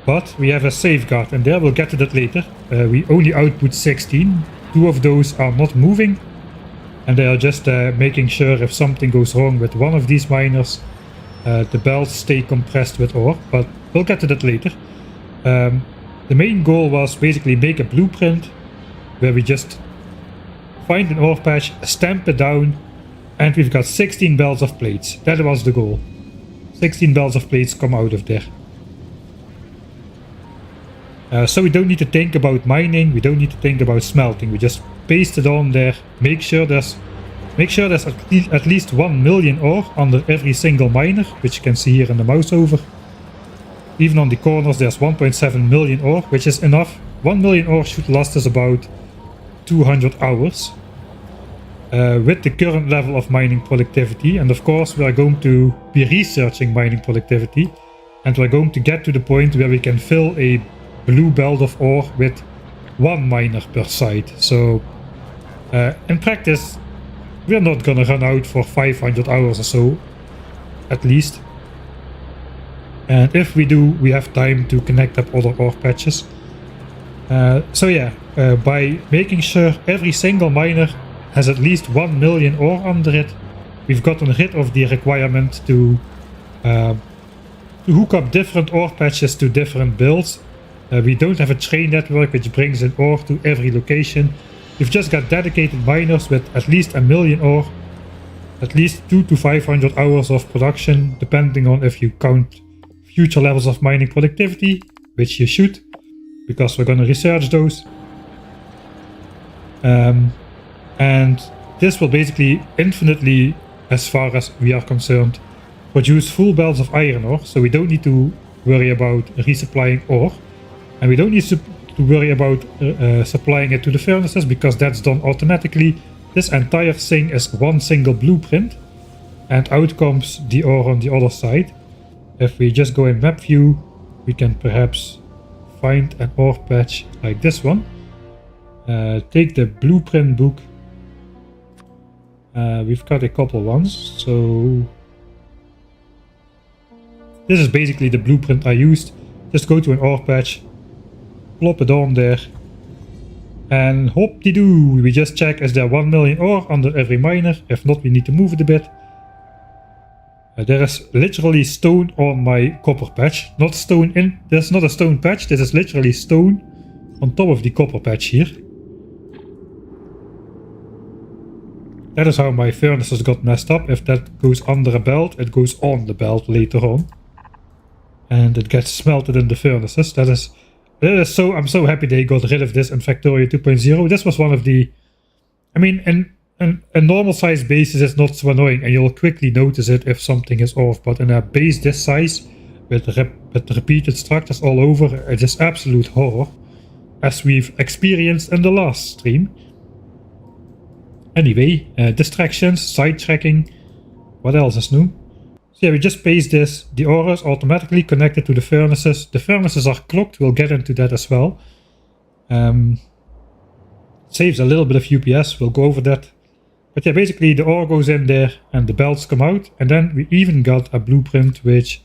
but we have a safeguard, and there we'll get to that later. We only output 16. 2 of those are not moving, and they are just making sure if something goes wrong with one of these miners, the belts stay compressed with ore, but we'll get to that later. The main goal was basically make a blueprint where we just find an ore patch, stamp it down, and we've got 16 belts of plates. That was the goal. 16 belts of plates come out of there. So we don't need to think about mining, we don't need to think about smelting, we just paste it on there, make sure there's at least 1 million ore under every single miner, which you can see here in the mouse over. Even on the corners there's 1.7 million ore, which is enough. 1 million ore should last us about 200 hours. With the current level of mining productivity, and of course we are going to be researching mining productivity, and we're going to get to the point where we can fill a blue belt of ore with 1 miner per site. So in practice we're not gonna run out for 500 hours or so, at least. And if we do, we have time to connect up other ore patches. So yeah, by making sure every single miner has at least 1 million ore under it, we've gotten rid of the requirement to hook up different ore patches to different builds. We don't have a train network which brings in ore to every location. We've just got dedicated miners with at least 1 million ore, at least 200 to 500 hours of production, depending on if you count future levels of mining productivity, which you should, because we're going to research those. And this will basically infinitely, as far as we are concerned, produce full belts of iron ore, so we don't need to worry about resupplying ore. And we don't need to worry about supplying it to the furnaces, because that's done automatically. This entire thing is one single blueprint, and out comes the ore on the other side. If we just go in map view, we can perhaps find an ore patch like this one. Take the blueprint book. We've got a couple ones, so this is basically the blueprint I used. Just go to an ore patch, plop it on there, and hop-de-doo, we just check is there 1 million ore under every miner. If not, we need to move it a bit. There is literally stone on my copper patch, not stone in, there's not a stone patch, this is literally stone on top of the copper patch here. That is how my furnaces got messed up. If that goes under a belt, it goes on the belt later on, and it gets smelted in the furnaces. That is so, I'm so happy they got rid of this in Factorio 2.0. This was one of the, I mean, in a normal size base is not so annoying, and you'll quickly notice it if something is off. But in a base this size, with repeated structures all over, it is absolute horror, as we've experienced in the last stream. Anyway, distractions, sidetracking. What else is new? So yeah, we just paste this. The ore is automatically connected to the furnaces. The furnaces are clocked. We'll get into that as well. Saves a little bit of UPS. We'll go over that. But yeah, basically the ore goes in there and the belts come out. And then we even got a blueprint which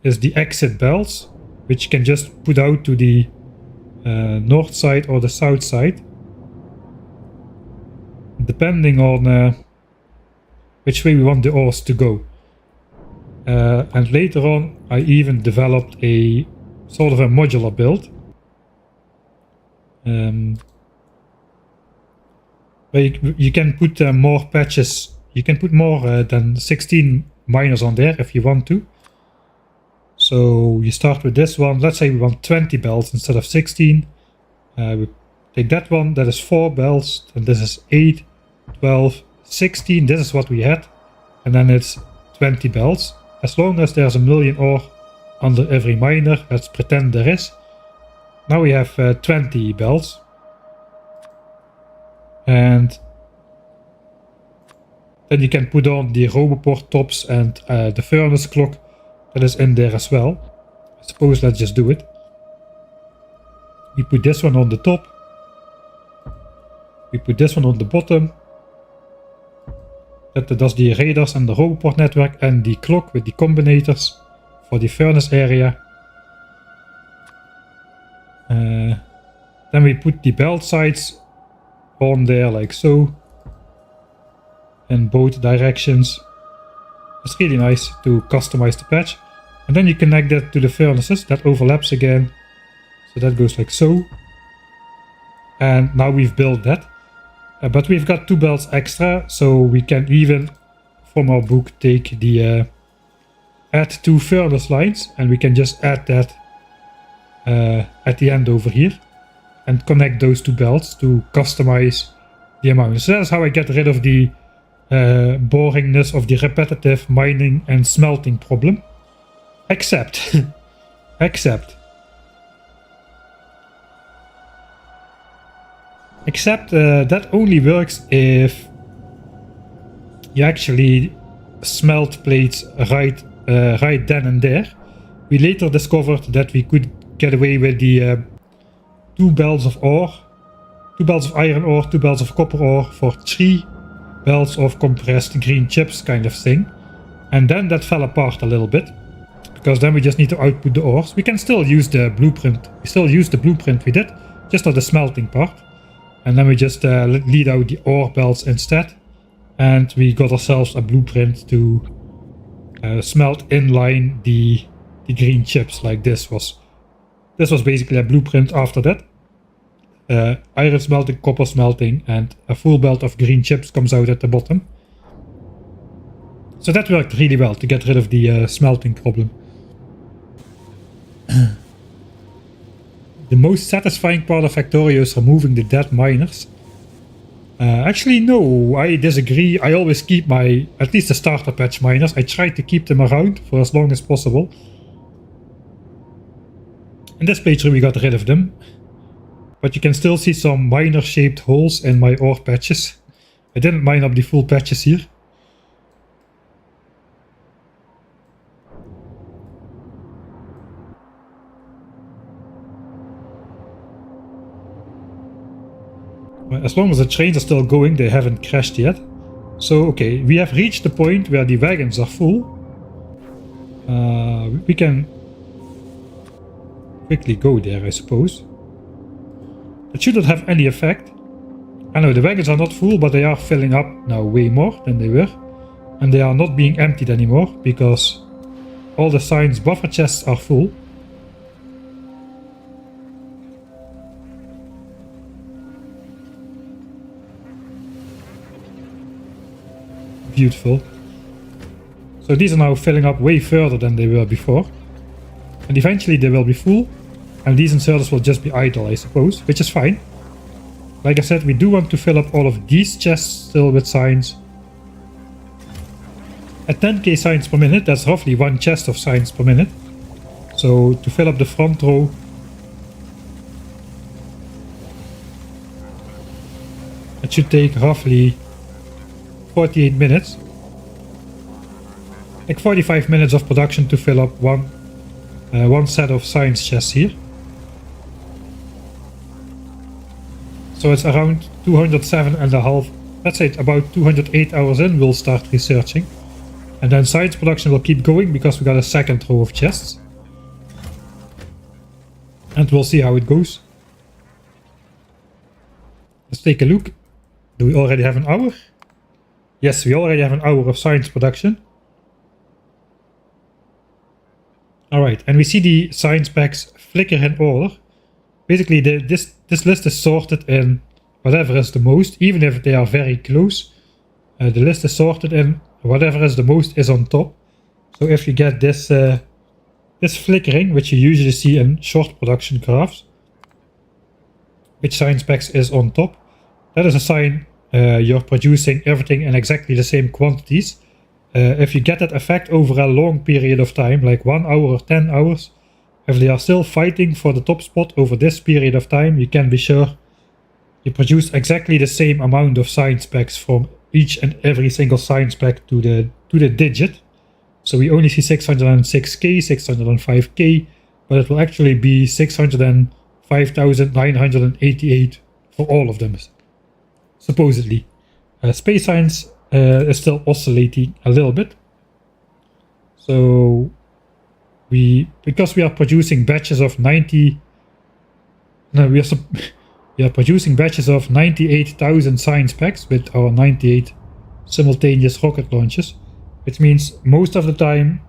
is the exit belts, which you can just put out to the north side or the south side, depending on which way we want the ores to go. And later on I even developed a sort of a modular build. Where you can put more patches. You can put more than 16 miners on there if you want to. So you start with this one. Let's say we want 20 belts instead of 16. We take that one. That is 4 belts. And this is 8, 12, 16. This is what we had. And then it's 20 belts. As long as there's a million ore under every miner. Let's pretend there is. Now we have 20 belts. And then you can put on the roboport tops and the furnace clock that is in there as well. I suppose let's just do it. We put this one on the top. We put this one on the bottom. That does the radars and the roboport network and the clock with the combinators for the furnace area. Then we put the belt sides on there like so, in both directions. It's really nice to customize the patch. And then you connect that to the furnaces. That overlaps again, so that goes like so. And now we've built that, but we've got 2 belts extra, so we can even from our book take the add 2 furnace lines, and we can just add that at the end over here and connect those 2 belts to customize the amount. So that's how I get rid of the boringness of the repetitive mining and smelting problem. Except that only works if you actually smelt plates right then and there. We later discovered that we could get away with the 2 belts of ore, 2 belts of iron ore, 2 belts of copper ore for 3 belts of compressed green chips kind of thing. And then that fell apart a little bit, because then we just need to output the ores. We can still use the blueprint. We still use the blueprint we did, just not the smelting part. And then we just lead out the ore belts instead. And we got ourselves a blueprint to smelt inline the green chips like this was. This was basically a blueprint after that. Iron smelting, copper smelting, and a full belt of green chips comes out at the bottom. So that worked really well to get rid of the smelting problem. The most satisfying part of Factorio is removing the dead miners. Actually no, I disagree. I always keep my, at least the starter patch miners, I try to keep them around for as long as possible. In this playthrough we got rid of them. But you can still see some miner shaped holes in my ore patches. I didn't mine up the full patches here. As long as the trains are still going, they haven't crashed yet. So okay, we have reached the point where the wagons are full. We can quickly go there, I suppose. It shouldn't have any effect. I know the wagons are not full, but they are filling up now way more than they were. And they are not being emptied anymore, because all the science buffer chests are full. Beautiful. So these are now filling up way further than they were before. And eventually they will be full. And these inserters will just be idle, I suppose, which is fine. Like I said, we do want to fill up all of these chests still with signs. At 10k signs per minute, that's roughly 1 chest of signs per minute. So to fill up the front row, it should take roughly 48 minutes. Like 45 minutes of production to fill up one set of science chests here. So it's around 207.5, let's say about 208 hours in, we'll start researching. And then science production will keep going because we got a second row of chests. And we'll see how it goes. Let's take a look. Do we already have an hour? Yes, we already have an hour of science production. Alright, and we see the science packs flicker in order. Basically, this list is sorted in whatever is the most, even if they are very close. The list is sorted in whatever is the most is on top. So if you get this this flickering, which you usually see in short production graphs, which science packs is on top, that is a sign you're producing everything in exactly the same quantities. If you get that effect over a long period of time, like 1 hour or 10 hours, if they are still fighting for the top spot over this period of time, you can be sure you produce exactly the same amount of science packs from each and every single science pack to the digit. So we only see 606k, 605k, but it will actually be 605,988 for all of them, supposedly. Space science is still oscillating a little bit. So because we are producing batches of 90, no, we are producing batches of 98,000 science packs with our 98 simultaneous rocket launches, which means most of the time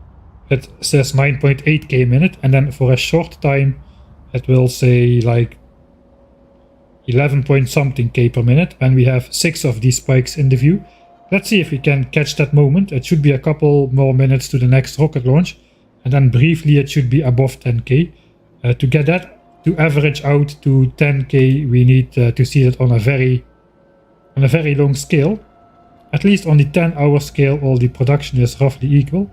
it says 9.8k a minute, and then for a short time it will say like 11 point something k per minute when we have 6 of these spikes in the view. Let's see if we can catch that moment. It should be a couple more minutes to the next rocket launch, and then briefly it should be above 10k. To get that to average out to 10k, we need to see it on a very long scale. At least on the 10-hour scale, all the production is roughly equal.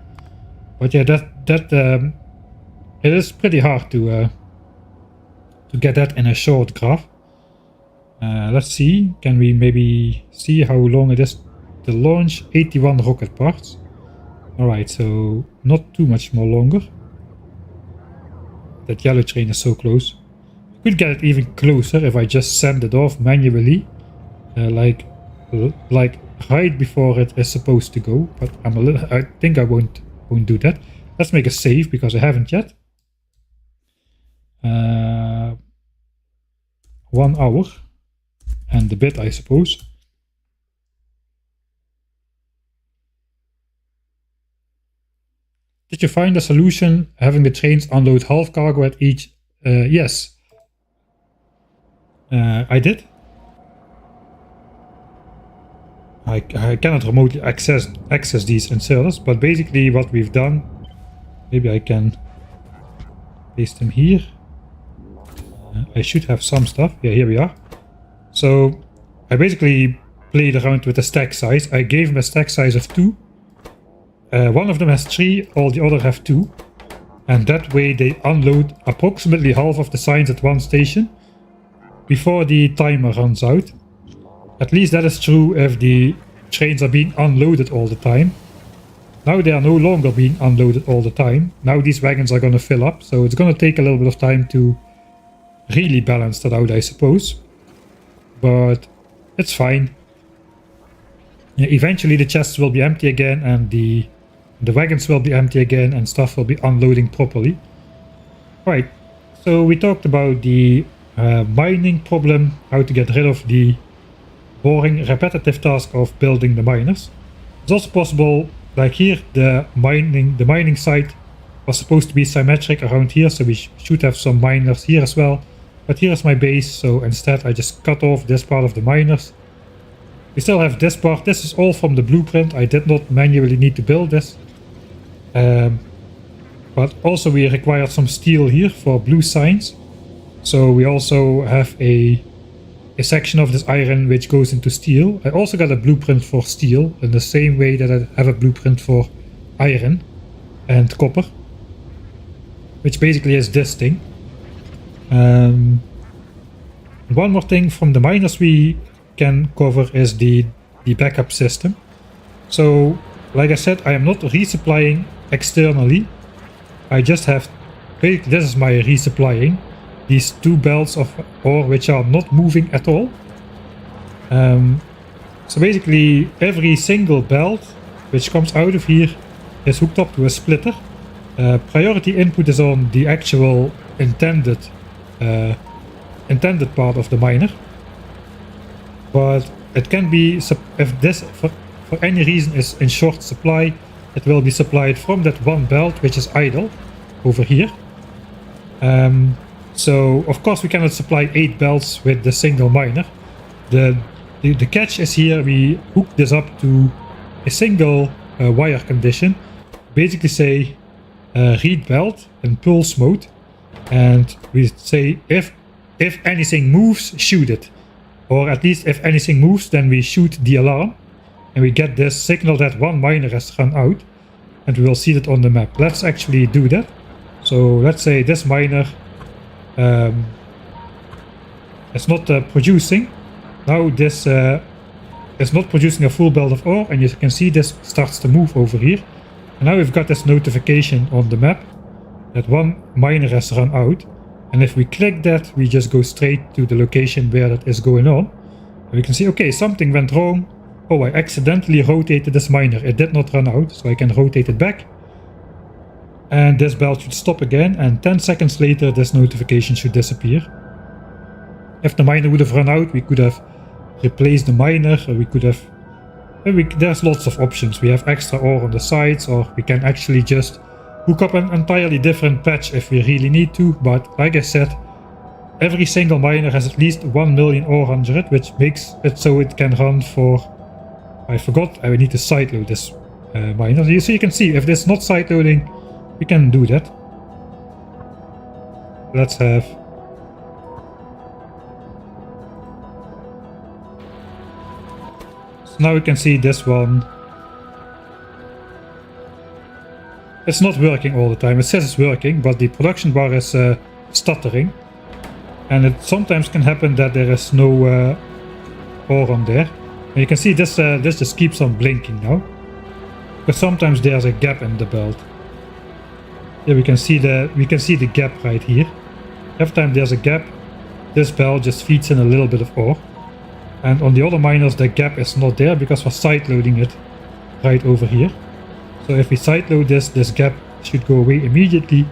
But yeah, it is pretty hard to get that in a short graph. Let's see, can we maybe see how long it is to launch? 81 rocket parts. Alright, so not too much more longer. That yellow train is so close. I could get it even closer if I just send it off manually, like right before it is supposed to go. But I think I won't do that. Let's make a save because I haven't yet. 1 hour and a bit, I suppose. Did you find a solution having the trains unload half cargo at each? Yes. I did. I cannot remotely access these inserters, but basically what we've done, maybe I can paste them here. I should have some stuff. Yeah, here we are. So I basically played around with the stack size. I gave them a stack size of 2. One of them has 3, all the other have 2. And that way they unload approximately half of the signs at one station before the timer runs out. At least that is true if the trains are being unloaded all the time. Now they are no longer being unloaded all the time. Now these wagons are going to fill up, so it's going to take a little bit of time to really balance that out, I suppose. But it's fine. Yeah, eventually the chests will be empty again, and the wagons will be empty again, and stuff will be unloading properly. Right, so we talked about the mining problem, how to get rid of the boring repetitive task of building the miners. It's also possible, like here, the mining site was supposed to be symmetric around here, so we should have some miners here as well. But here's my base, so instead I just cut off this part of the miners. We still have this part. This is all from the blueprint. I did not manually need to build this. But also we required some steel here for blue signs. So we also have a a section of this iron which goes into steel. I also got a blueprint for steel in the same way that I have a blueprint for iron and copper, which basically is this thing. One more thing from the miners we can cover is the backup system. So like I said, I am not resupplying externally. I just have, basically this is my resupplying, these 2 belts of ore which are not moving at all. So basically every single belt which comes out of here is hooked up to a splitter. Priority input is on the actual intended part of the miner, but it can be, if this for any reason is in short supply, it will be supplied from that one belt which is idle over here. So of course we cannot supply 8 belts with the single miner. The catch is here, we hook this up to a single wire condition, basically say read belt in pulse mode, and we say if anything moves, shoot it, or at least if anything moves, then we shoot the alarm, and we get this signal that one miner has run out, and we will see that on the map. Let's actually do that. So let's say this miner is not producing. Now this is not producing a full belt of ore, and you can see this starts to move over here. And now we've got this notification on the map that one miner has run out. And if we click that, we just go straight to the location where that is going on. And we can see, okay, something went wrong. Oh, I accidentally rotated this miner. It did not run out, so I can rotate it back. And this belt should stop again, and 10 seconds later this notification should disappear. If the miner would have run out, we could have replaced the miner, or we could have... there's lots of options. We have extra ore on the sides, or we can actually just hook up an entirely different patch if we really need to. But like I said, every single miner has at least 1 million ore under it, which makes it so it can run for... I forgot, I need to sideload this miner. So you can see, if this is not sideloading, we can do that. Let's have... So now we can see this one. It's not working all the time. It says it's working, but the production bar is stuttering. And it sometimes can happen that there is no ore on there. And you can see this just keeps on blinking now. But sometimes there's a gap in the belt. Here we can see the gap right here. Every time there's a gap, this belt just feeds in a little bit of ore. And on the other miners, the gap is not there because we're sideloading it right over here. So if we sideload this gap should go away immediately,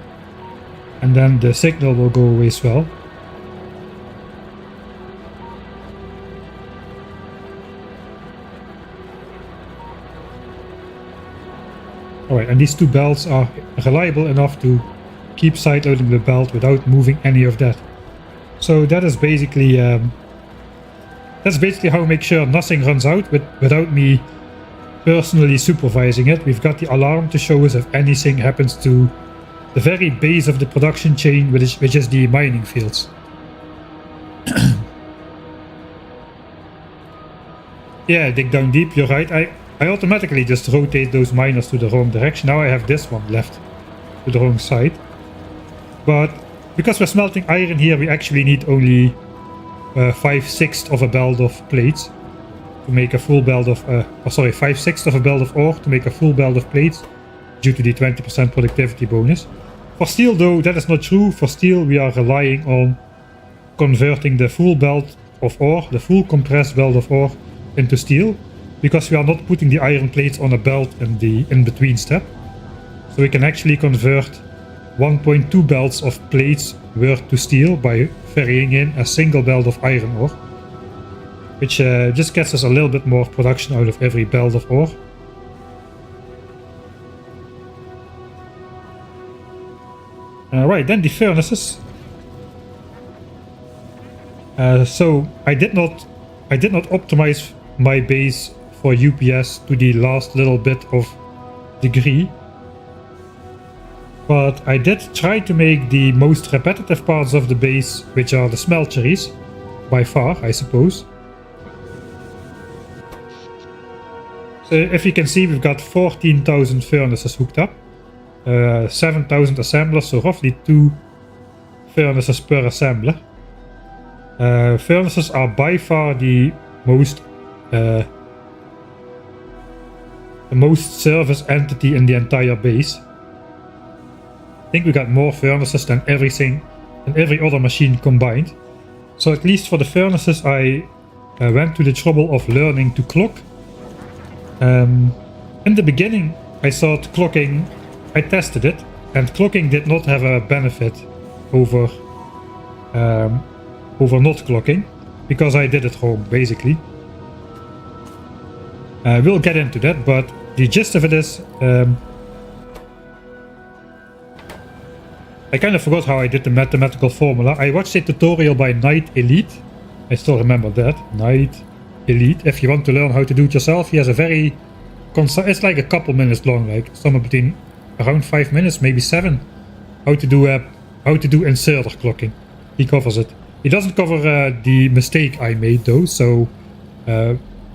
and then the signal will go away as well. Alright, and these 2 belts are reliable enough to keep sideloading the belt without moving any of that. So that is basically how we make sure nothing runs out without me personally supervising it. We've got the alarm to show us if anything happens to the very base of the production chain, which is the mining fields. Yeah, dig down deep, you're right. I automatically just rotate those miners to the wrong direction. Now I have this one left to the wrong side. But because we're smelting iron here, we actually need only 5/6 of a belt of plates to make a full belt of 5/6 of a belt of ore to make a full belt of plates due to the 20% productivity bonus. For steel though, that is not true. For steel we are relying on converting the full belt of ore, the full compressed belt of ore, into steel, because we are not putting the iron plates on a belt in the in-between step. So we can actually convert 1.2 belts of plates worth to steel by varying in a single belt of iron ore, which just gets us a little bit more production out of every belt of ore. Right, then the furnaces. So I did not optimize my base for UPS to the last little bit of degree, but I did try to make the most repetitive parts of the base, which are the smelteries, by far, I suppose. So if you can see, we've got 14,000 furnaces hooked up, 7,000 assemblers, so roughly 2 furnaces per assembler. Furnaces are by far the most service entity in the entire base. I think we got more furnaces than every other machine combined. So at least for the furnaces, I went to the trouble of learning to clock. In the beginning, I thought clocking, I tested it, and clocking did not have a benefit over not clocking, because I did it wrong, basically. We'll get into that, but the gist of it is, I kind of forgot how I did the mathematical formula. I watched a tutorial by Night Elite. I still remember that. Night Elite. If you want to learn how to do it yourself, he has a very it's like a couple minutes long, like somewhere between around 5 minutes, maybe 7. How to do inserter clocking. He covers it. He doesn't cover the mistake I made though, so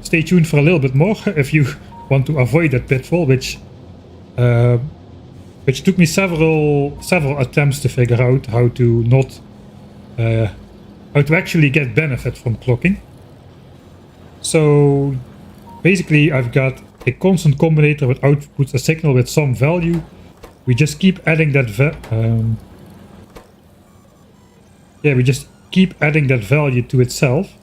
stay tuned for a little bit more if you want to avoid that pitfall, which took me several attempts to figure out how to actually get benefit from clocking. So basically, I've got a constant combinator which outputs a signal with some value. We just keep adding that value to itself.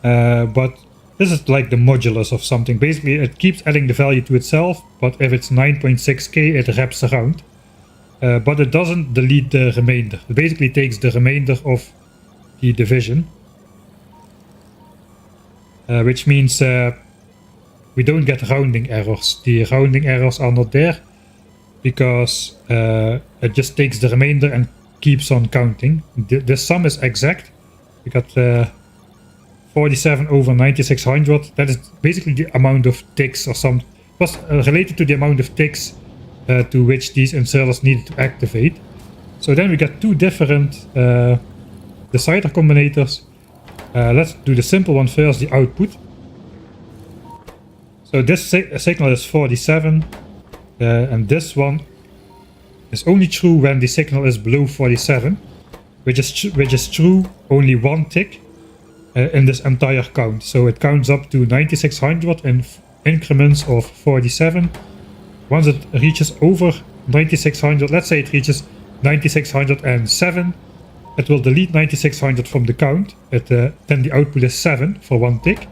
But this is like the modulus of something. Basically, it keeps adding the value to itself, but if it's 9.6k, it wraps around. But it doesn't delete the remainder. It basically takes the remainder of the division. Which means we don't get rounding errors. The rounding errors are not there because it just takes the remainder and keeps on counting. The sum is exact. We got 47 over 9600. That is basically the amount of ticks or some. It was related to the amount of ticks to which these inserters needed to activate. So then we got 2 different decider combinators. Let's do the simple one first, the output. So this signal is 47, and this one is only true when the signal is below 47, which is true only 1 tick in this entire count. So it counts up to 9600 in increments of 47. Once it reaches over 9600, let's say it reaches 9607, it will delete 9600 from the count. Then the output is 7 for 1 tick,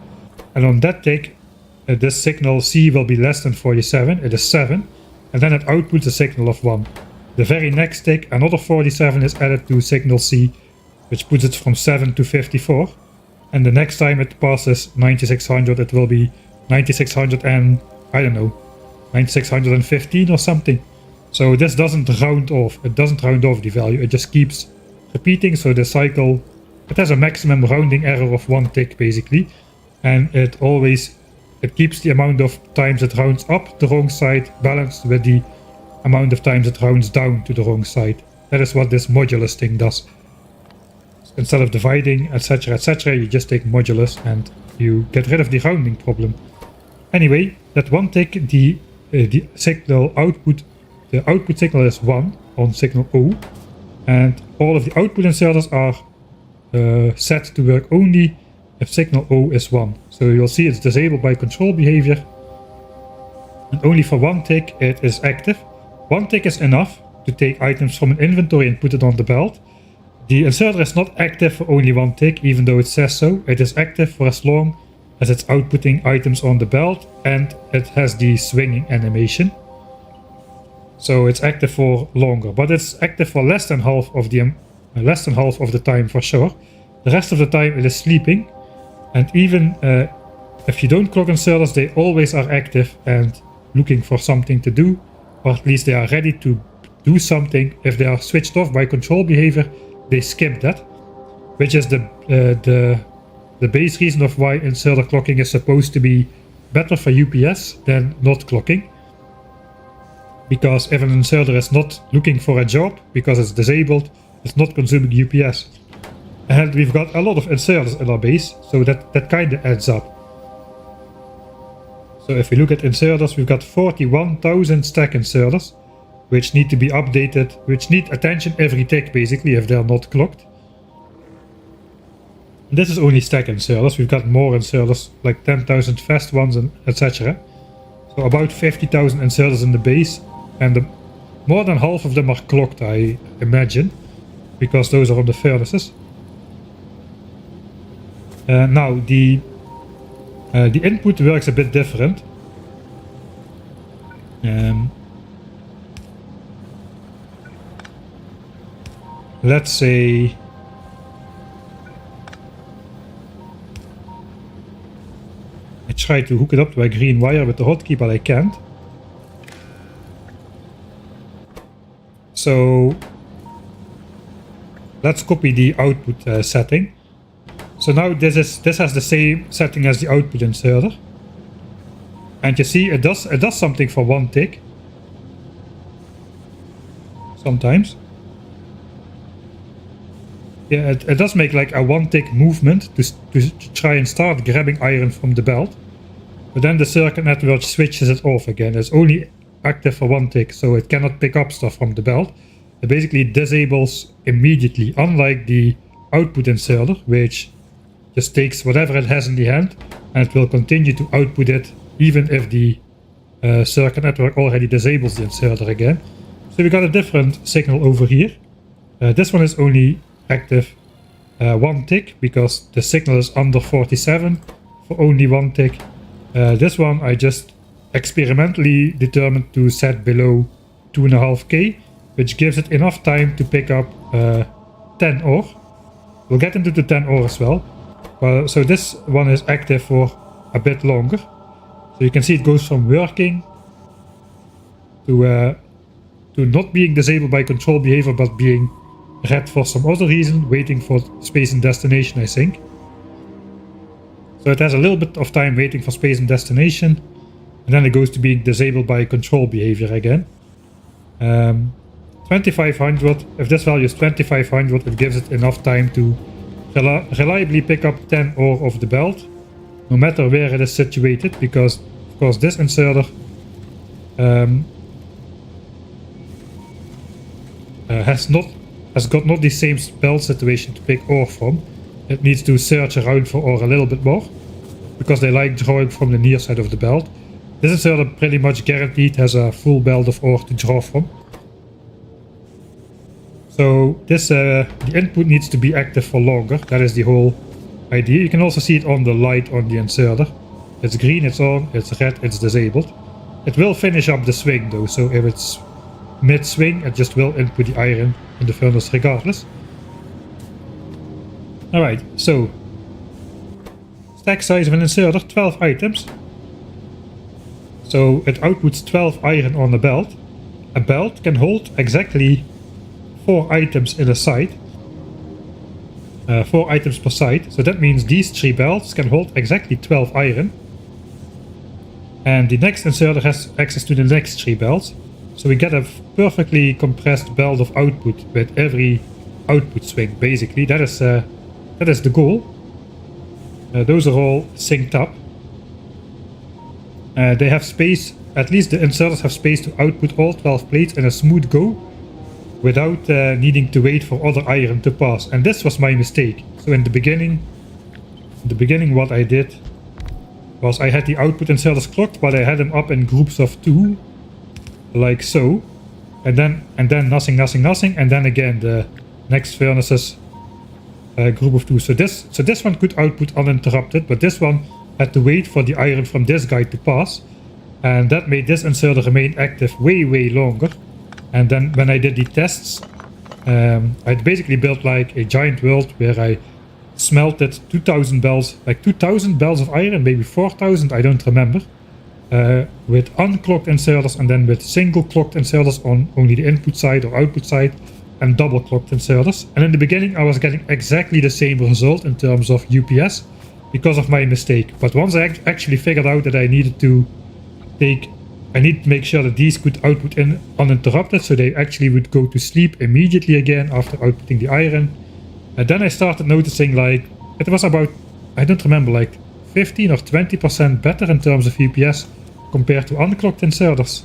and on that tick, this signal C will be less than 47. It is 7, and then it outputs a signal of 1. The very next tick, another 47 is added to signal C, which puts it from 7 to 54. And the next time it passes 9600, it will be 9600 and I don't know, 9615 or something. So this doesn't round off. It doesn't round off the value. It just keeps repeating. So the cycle, it has a maximum rounding error of 1 tick basically, and it keeps the amount of times it rounds up the wrong side balanced with the amount of times it rounds down to the wrong side. That is what this modulus thing does. Instead of dividing, etc., etc., you just take modulus and you get rid of the rounding problem. Anyway, that 1 tick, the signal output, the output signal is 1 on signal O, and all of the output inserters are set to work only if signal O is 1. So you'll see it's disabled by control behavior, and only for 1 tick it is active. 1 tick is enough to take items from an inventory and put it on the belt. The inserter is not active for only 1 tick, even though it says so. It is active for as long as it's outputting items on the belt and it has the swinging animation. So it's active for longer, but it's active for less than half of the time for sure. The rest of the time it is sleeping, and even if you don't clock inserters, they always are active and looking for something to do, or at least they are ready to do something. If they are switched off by control behavior, they skip that, which is the base reason of why inserter clocking is supposed to be better for UPS than not clocking. Because if an inserter is not looking for a job because it's disabled, it's not consuming UPS. And we've got a lot of inserters in our base, so that kind of adds up. So if we look at inserters, we've got 41,000 stack inserters, which need to be updated, which need attention every tick basically if they're not clocked. And this is only stack inserters. We've got more inserters, like 10,000 fast ones and etc. So about 50,000 inserters in the base, and more than half of them are clocked, I imagine, because those are on the furnaces. Now the input works a bit different. Let's say I try to hook it up to a green wire with the hotkey, but I can't. So let's copy the output setting. So now this has the same setting as the output inserter, and you see it does something for one tick. Sometimes, yeah, it does make like a one tick movement to try and start grabbing iron from the belt, but then the circuit network switches it off again. It's only active for one tick, so it cannot pick up stuff from the belt. It basically disables immediately, unlike the output inserter, which just takes whatever it has in the hand and it will continue to output it even if the circuit network already disables the inserter again. So we got a different signal over here. This one is only active one tick because the signal is under 47 for only one tick. This one I just experimentally determined to set below 2.5K, which gives it enough time to pick up 10 ore. We'll get into the 10 ore as well. So this one is active for a bit longer. So you can see it goes from working to not being disabled by control behavior, but being red for some other reason, waiting for space and destination, I think. So it has a little bit of time waiting for space and destination, and then it goes to being disabled by control behavior again. 2500, if this value is 2500, it gives it enough time to reliably pick up 10 ore of the belt, no matter where it is situated, because of course this inserter has got not the same belt situation to pick ore from. It needs to search around for ore a little bit more, because they like drawing from the near side of the belt. This inserter pretty much guaranteed has a full belt of ore to draw from. So this the input needs to be active for longer. That is the whole idea. You can also see it on the light on the inserter. It's green, it's on, it's red, it's disabled. It will finish up the swing though, so if it's mid-swing, it just will input the iron in the furnace regardless. Alright, so stack size of an inserter, 12 items. So it outputs 12 iron on a belt. A belt can hold exactly 4 items in a side. 4 items per side. So that means these 3 belts can hold exactly 12 iron. And the next inserter has access to the next 3 belts. So we get a perfectly compressed belt of output with every output swing, basically. That is the goal. Those are all synced up. They have space, at least the inserters have space to output all 12 plates in a smooth go, without needing to wait for other iron to pass. And this was my mistake. So in the beginning what I did was I had the output inserters clocked, but I had them up in groups of 2, like so, and then nothing, and then again the next furnaces group of 2. So this one could output uninterrupted, but this one had to wait for the iron from this guy to pass, and that made this inserter remain active way longer. And then when I did the tests, I basically built like a giant world where I smelted 2000 bells, like 2000 bells of iron, maybe 4000, I don't remember, with unclocked inserters, and then with single clocked inserters on only the input side or output side, and double clocked inserters. And in the beginning I was getting exactly the same result in terms of UPS because of my mistake. But once I actually figured out that I needed to make sure that these could output uninterrupted, so they actually would go to sleep immediately again after outputting the iron, And then I started noticing like it was about, I don't remember, like 15 or 20% better in terms of UPS compared to unclocked inserters.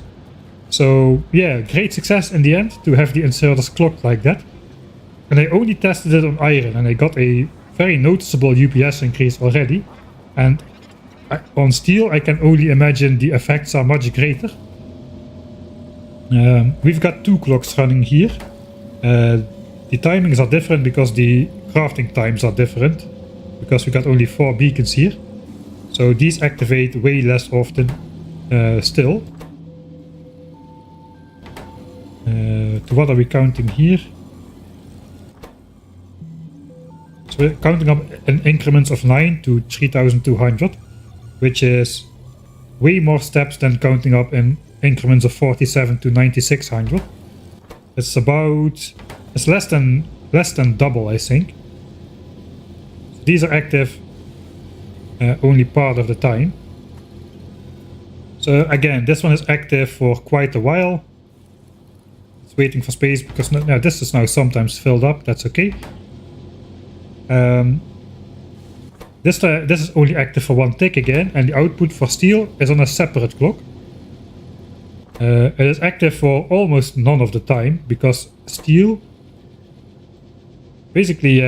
So yeah, great success in the end to have the inserters clocked like that. And I only tested it on iron and I got a very noticeable UPS increase already. And on steel I can only imagine the effects are much greater. We've got 2 clocks running here. The timings are different because the crafting times are different, because we got only 4 beacons here. So these activate way less often still. To what are we counting here? So we're counting up in increments of 9 to 3200, which is way more steps than counting up in increments of 47 to 9600. It's about, it's less than double, I think. So these are active only part of the time. So again, this one is active for quite a while. It's waiting for space because now this is now sometimes filled up. That's okay. This is only active for 1 tick again, and the output for steel is on a separate clock. It is active for almost none of the time because steel basically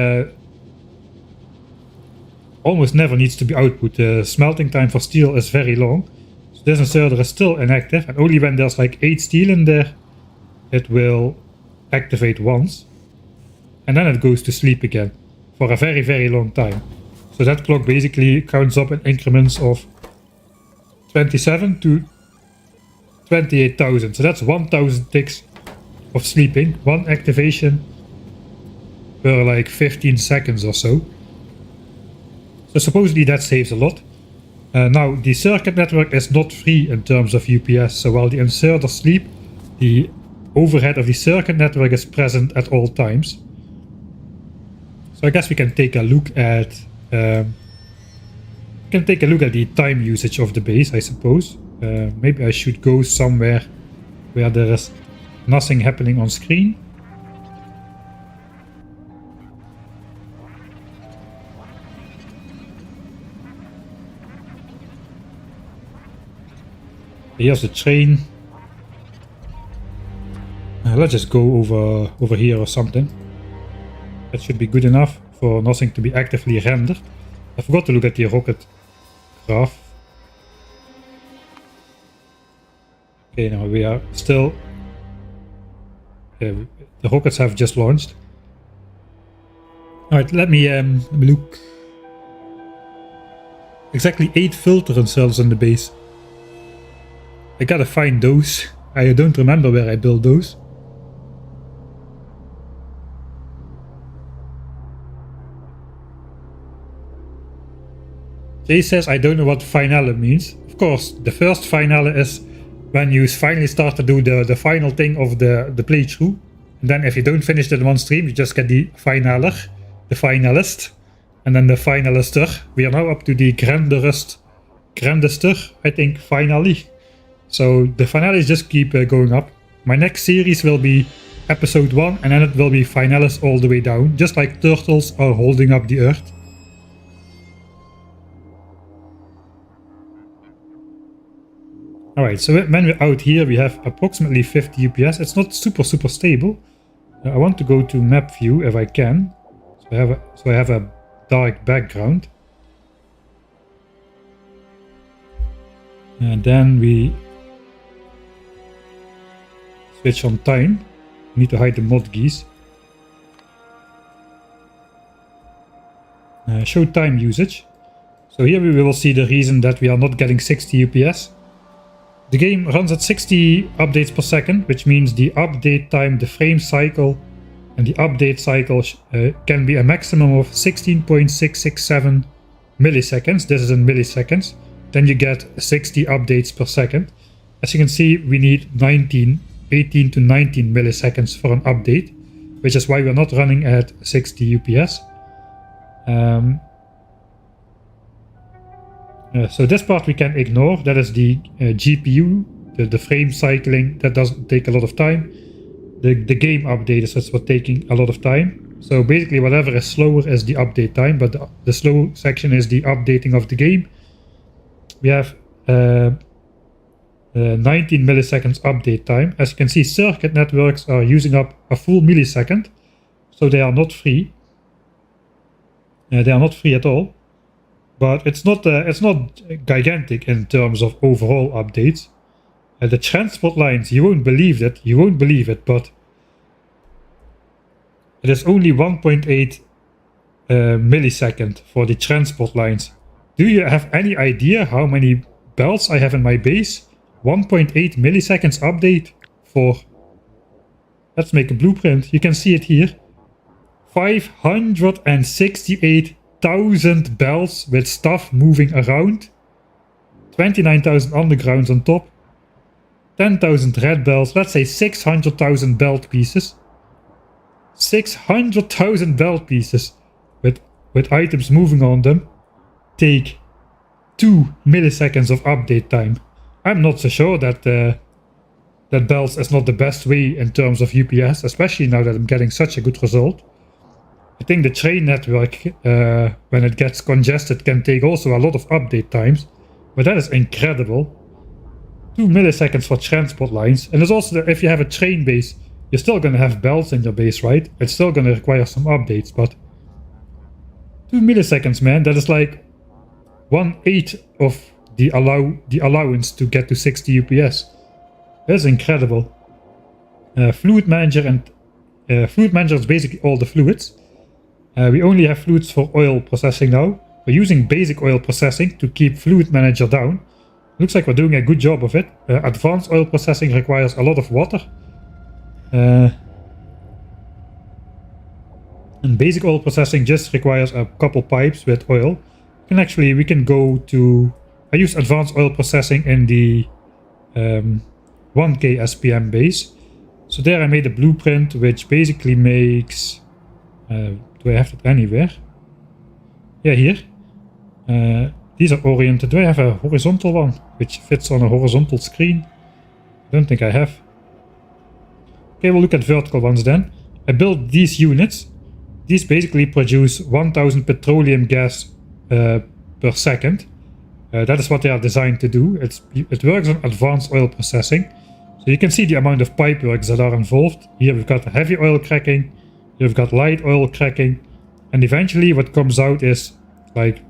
almost never needs to be output. The smelting time for steel is very long. So this inserter is still inactive, and only when there's like 8 steel in there it will activate once, and then it goes to sleep again for a very, very long time. So that clock basically counts up in increments of 27 to 28,000. So that's 1,000 ticks of sleeping, 1 activation per like 15 seconds or so. So supposedly that saves a lot. Now the circuit network is not free in terms of UPS, so while the inserters sleep, the overhead of the circuit network is present at all times. So I guess we can take a look at the time usage of the base, I suppose. Maybe I should go somewhere where there is nothing happening on screen. Here's the train. Let's just go over here or something. That should be good enough for nothing to be actively rendered. I forgot to look at the rocket graph. Okay, now we are still... the rockets have just launched. Alright, let me look. Exactly 8 filter cells in the base. I gotta find those. I don't remember where I built those. Jay says, I don't know what finale means. Of course, the first finale is when you finally start to do the final thing of the playthrough. And then if you don't finish it in one stream, you just get the finaler, the finalist, and then the finalister. We are now up to the GrandestER, I think, finally. So the finales just keep going up. My next series will be episode 1, and then it will be finales all the way down, just like turtles are holding up the earth. Alright, so when we're out here we have approximately 50 UPS. It's not super stable. I want to go to map view if I can. So I have a dark background. And then we switch on time. We need to hide the mod geese. Show time usage. So here we will see the reason that we are not getting 60 UPS. The game runs at 60 updates per second, which means the update time, the frame cycle, and the update cycle can be a maximum of 16.667 milliseconds. This is in milliseconds. Then you get 60 updates per second. As you can see, we need 18 to 19 milliseconds for an update, which is why we're not running at 60 UPS. So this part we can ignore. That is the GPU, the frame cycling. That doesn't take a lot of time. the game update is what's taking a lot of time. So basically whatever is slower is the update time, but the slow section is the updating of the game. We have 19 milliseconds update time. As you can see, circuit networks are using up a full millisecond, so they are not free. They are not free at all, but it's not gigantic in terms of overall updates. The transport lines, you won't believe it, but it is only 1.8 millisecond for the transport lines. Do you have any idea how many belts I have in my base? 1.8 milliseconds update for, let's make a blueprint, you can see it here. 568,000 belts with stuff moving around. 29,000 undergrounds on top. 10,000 red belts, let's say 600,000 belt pieces. 600,000 belt pieces with items moving on them take 2 milliseconds of update time. I'm not so sure that that belts is not the best way in terms of UPS, especially now that I'm getting such a good result. I think the train network, when it gets congested, can take also a lot of update times, but that is incredible. 2 milliseconds for transport lines, and there's also if you have a train base, you're still going to have belts in your base, right? It's still going to require some updates, but 2 milliseconds, man, that is like 1/8 of the allowance to get to 60 UPS. That's incredible. Fluid manager and fluid manager is basically all the fluids. We only have fluids for oil processing now. We're using basic oil processing to keep fluid manager down. Looks like we're doing a good job of it. Advanced oil processing requires a lot of water. And basic oil processing just requires a couple pipes with oil. We can go to, I use advanced oil processing in the 1K SPM base. So there I made a blueprint which basically makes, do I have it anywhere? Yeah, here. These are oriented. Do I have a horizontal one which fits on a horizontal screen? I don't think I have. Okay, we'll look at vertical ones then. I built these units. These basically produce 1000 petroleum gas per second. That is what they are designed to do. It works on advanced oil processing. So you can see the amount of pipe works that are involved. Here we've got heavy oil cracking. Here we've got light oil cracking. And eventually what comes out is like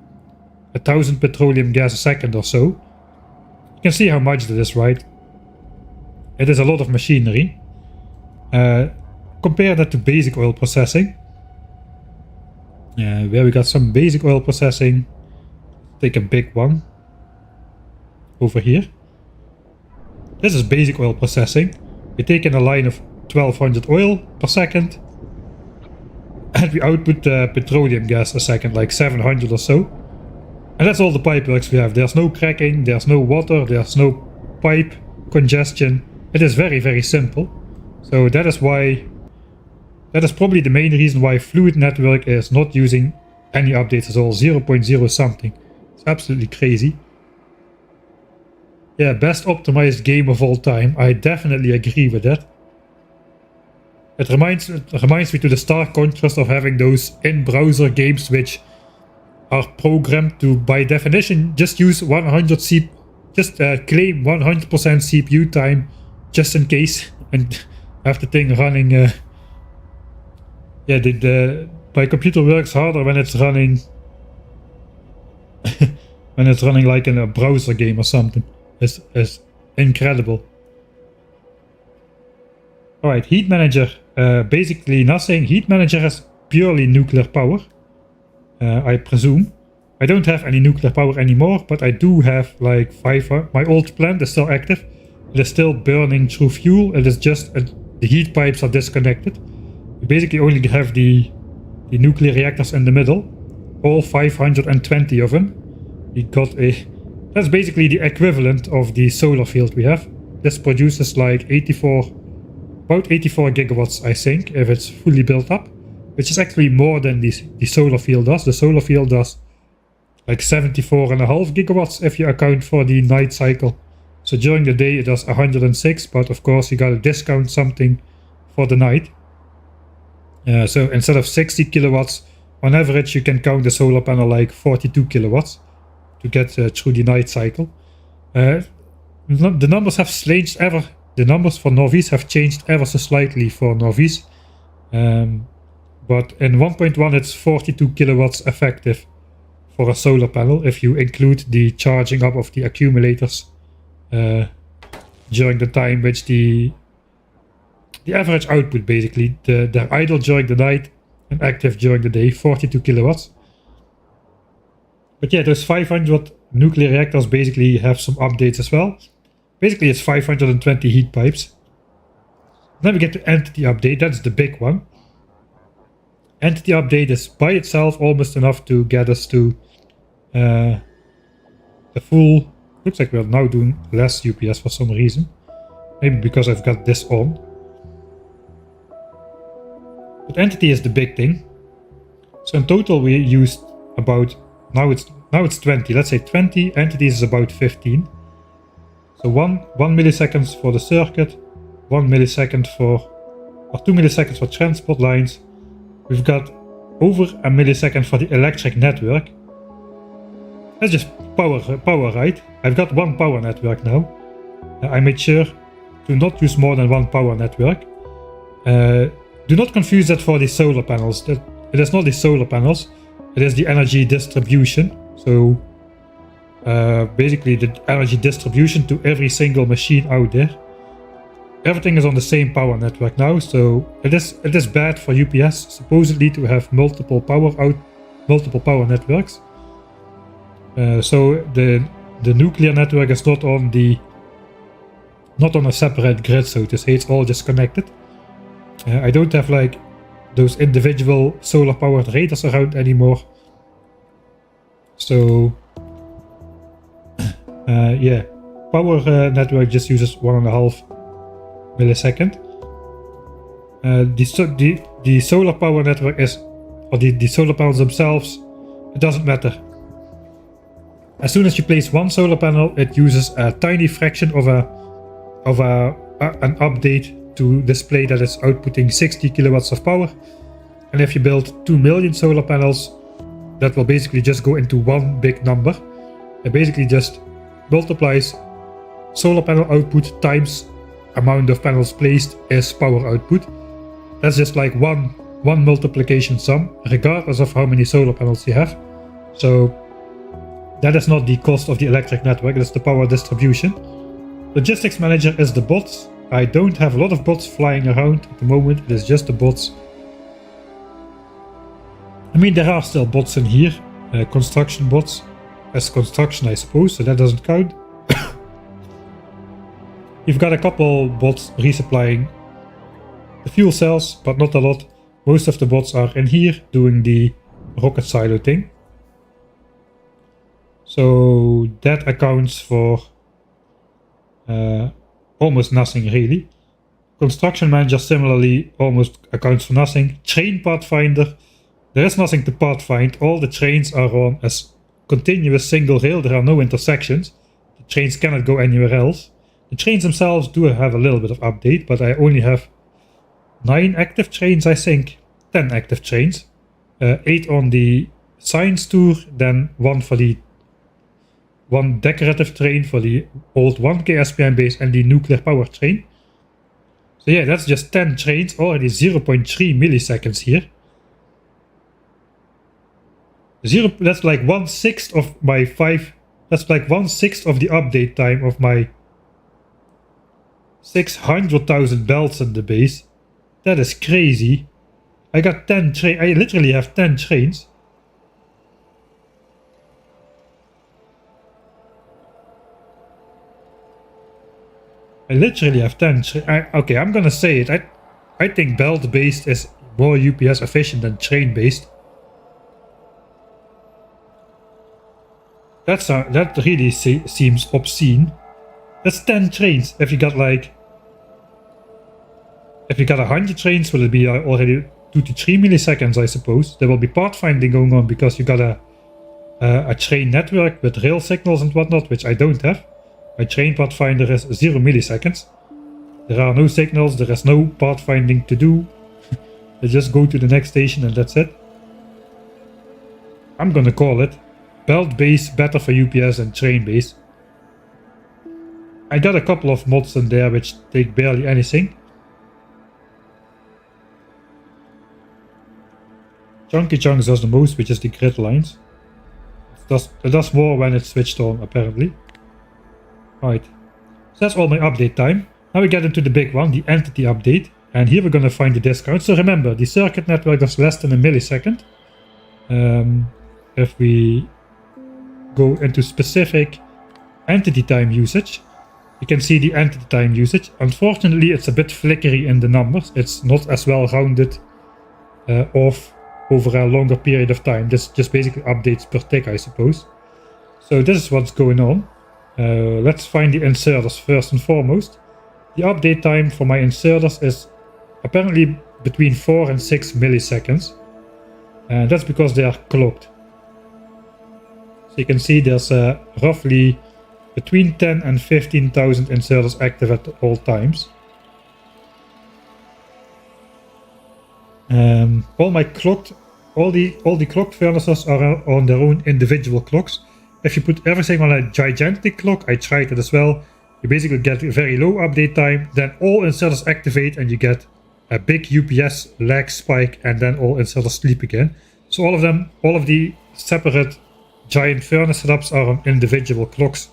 1000 petroleum gas a second or so. You can see how much that is, right? It is a lot of machinery. Compare that to basic oil processing. Where we got some basic oil processing. Take a big one. Over here. This is basic oil processing. We take in a line of 1200 oil per second. And we output petroleum gas a second, like 700 or so. And that's all the pipe works we have. There's no cracking, there's no water, there's no pipe congestion. It is very, very simple. So that is probably the main reason why Fluid Network is not using any updates at all. 0.0 something. It's absolutely crazy. Yeah, best optimized game of all time. I definitely agree with that. It reminds me to the stark contrast of having those in-browser games which are programmed to, by definition, just use 100 claim 100% CPU time just in case, and have the thing running. My computer works harder when it's running when it's running like in a browser game or something. It's incredible. Alright, heat manager, basically nothing. Heat manager has purely nuclear power, I presume. I don't have any nuclear power anymore, but I do have like 5. My old plant is still active. It is still burning through fuel. It is just the heat pipes are disconnected. We basically only have the nuclear reactors in the middle, all 520 of them. We got that's basically the equivalent of the solar field we have. This produces like about 84 gigawatts, I think, if it's fully built up, which is actually more than the solar field does. The solar field does like 74.5 gigawatts if you account for the night cycle. So during the day it does 106, but of course you gotta discount something for the night. So instead of 60 kilowatts, on average you can count the solar panel like 42 kilowatts to get through the night cycle. The numbers have changed ever. The numbers for novice have changed ever so slightly for novice. But in 1.1 it's 42 kilowatts effective for a solar panel if you include the charging up of the accumulators during the time which the average output, basically they're idle during the night and active during the day, 42 kilowatts. But yeah, those 500 nuclear reactors basically have some updates as well. Basically it's 520 heat pipes. Then we get to entity update, that's the big one. Entity update is by itself almost enough to get us to the full... Looks like we're now doing less UPS for some reason. Maybe because I've got this on. But entity is the big thing. So in total we used about... Now it's 20. Let's say 20. Entities is about 15. So 1 milliseconds for the circuit. 1 millisecond for... Or 2 milliseconds for transport lines. We've got over a millisecond for the electric network. That's just power, right? I've got one power network now. I made sure to not use more than one power network. Do not confuse that for the solar panels. It is not the solar panels. It is the energy distribution. So basically the energy distribution to every single machine out there. Everything is on the same power network now, so it is bad for UPS supposedly to have multiple power networks. So the nuclear network is not on a separate grid, so to say. It's all just connected. I don't have like those individual solar powered radars around anymore. So yeah, power network just uses 1.5 millisecond. The solar power network is, or the solar panels themselves, it doesn't matter. As soon as you place one solar panel, it uses a tiny fraction of an update to display that it's outputting 60 kilowatts of power. And if you build 2 million solar panels, that will basically just go into one big number. It basically just multiplies solar panel output times amount of panels placed is power output. That's just like one multiplication sum, regardless of how many solar panels you have. So that is not the cost of the electric network, that's the power distribution. Logistics manager is the bots. I don't have a lot of bots flying around at the moment, it is just the bots. I mean, there are still bots in here, construction bots, as construction I suppose, so that doesn't count. You've got a couple bots resupplying the fuel cells, but not a lot. Most of the bots are in here doing the rocket silo thing. So that accounts for almost nothing really. Construction manager similarly almost accounts for nothing. Train pathfinder, there is nothing to pathfind. All the trains are on a continuous single rail, there are no intersections. The trains cannot go anywhere else. The trains themselves do have a little bit of update, but I only have 9 active trains, I think. 10 active trains. 8 on the science tour, then 1 for the 1 decorative train for the old 1K SPM base and the nuclear power train. So yeah, that's just 10 trains, already 0.3 milliseconds here. That's like 1/6 of my 5. That's like 1/6 of the update time of my 600,000 belts in the base. That is crazy. I got 10 trains. I literally have 10 trains. I literally have 10 trains. Okay, I'm gonna say it. I think belt based is more UPS efficient than train based. That really seems obscene. That's 10 trains. If you got 100 trains, will it be already 2 to 3 milliseconds, I suppose. There will be pathfinding going on because you got a train network with rail signals and whatnot, which I don't have. My train pathfinder is 0 milliseconds. There are no signals, there is no pathfinding to do. They just go to the next station and that's it. I'm gonna call it belt base, better for UPS than train base. I got a couple of mods in there which take barely anything. Chunky Chunks does the most, which is the grid lines. It does more when it's switched on, apparently. Right. So that's all my update time. Now we get into the big one, the entity update. And here we're gonna find the discount. So remember, the circuit network does less than a millisecond. If we go into specific entity time usage, you can see the entity time usage. Unfortunately, it's a bit flickery in the numbers. It's not as well rounded off over a longer period of time. This just basically updates per tick, I suppose. So this is what's going on. Let's find the inserters first and foremost. The update time for my inserters is apparently between 4 and 6 milliseconds. And that's because they are clocked. So you can see there's roughly between 10 and 15,000 inserters active at all times. All the clocked furnaces are on their own individual clocks. If you put everything on a gigantic clock, I tried it as well, you basically get a very low update time, then all inserters activate and you get a big UPS lag spike and then all inserters sleep again. So all of the separate giant furnace setups are on individual clocks.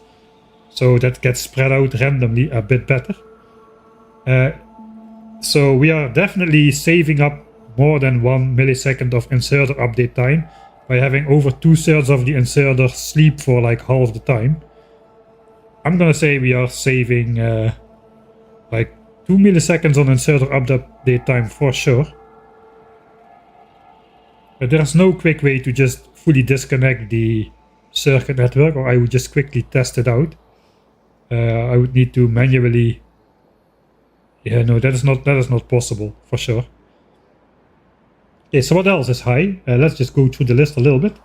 So that gets spread out randomly a bit better. So we are definitely saving up more than 1 millisecond of inserter update time by having over 2/3 of the inserters sleep for like half the time. I'm gonna say we are saving like 2 milliseconds on inserter update time for sure. But there's no quick way to just fully disconnect the circuit network, or I would just quickly test it out. I would need to manually... Yeah, no, that is not possible for sure. Okay, so what else is high? Let's just go through the list a little bit.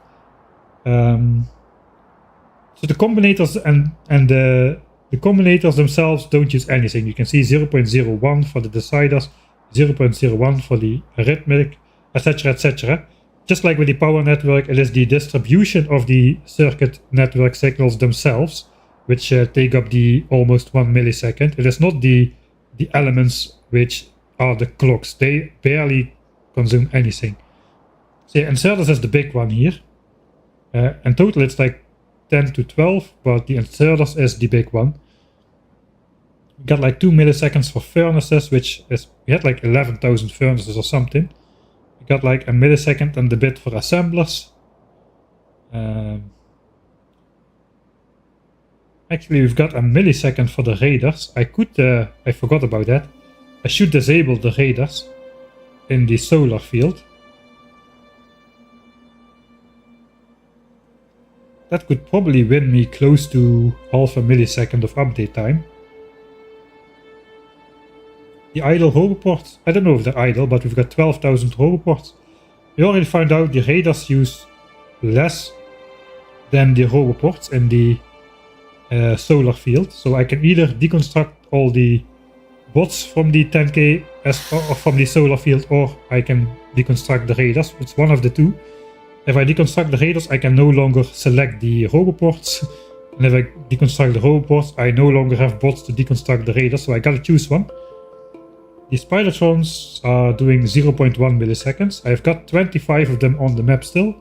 So the combinators and the combinators themselves don't use anything. You can see 0.01 for the deciders, 0.01 for the arithmetic, etc, etc. Just like with the power network, it is the distribution of the circuit network signals themselves which take up the almost 1 millisecond. It is not the elements which are the clocks. They barely consume anything. So yeah, inserters is the big one here. In total it's like 10 to 12, but the inserters is the big one. We got like 2 milliseconds for furnaces, which is, we had like 11,000 furnaces or something. We got like a millisecond and a bit for assemblers. Actually, we've got a millisecond for the radars. I forgot about that. I should disable the radars in the solar field. That could probably win me close to half a millisecond of update time. The idle roboports, I don't know if they're idle, but we've got 12,000 roboports. We already found out the radars use less than the roboports in the solar field. So I can either deconstruct all the bots from the 10K or from the solar field, or I can deconstruct the radars. It's one of the two. If I deconstruct the radars, I can no longer select the roboports. And if I deconstruct the roboports, I no longer have bots to deconstruct the radars, so I gotta choose one. The Spidertrons are doing 0.1 milliseconds. I've got 25 of them on the map still,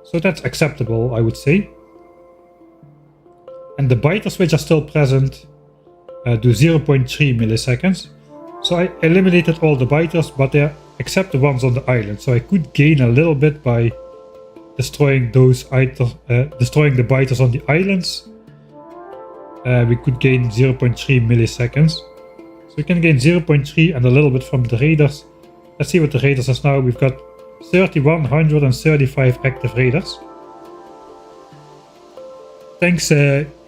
so that's acceptable, I would say. And the biters which are still present do 0.3 milliseconds. So I eliminated all the biters, but they're except the ones on the island. So I could gain a little bit by destroying destroying the biters on the islands. We could gain 0.3 milliseconds. So we can gain 0.3 and a little bit from the radars. Let's see what the radars is now. We've got 3,135 active radars. Thanks,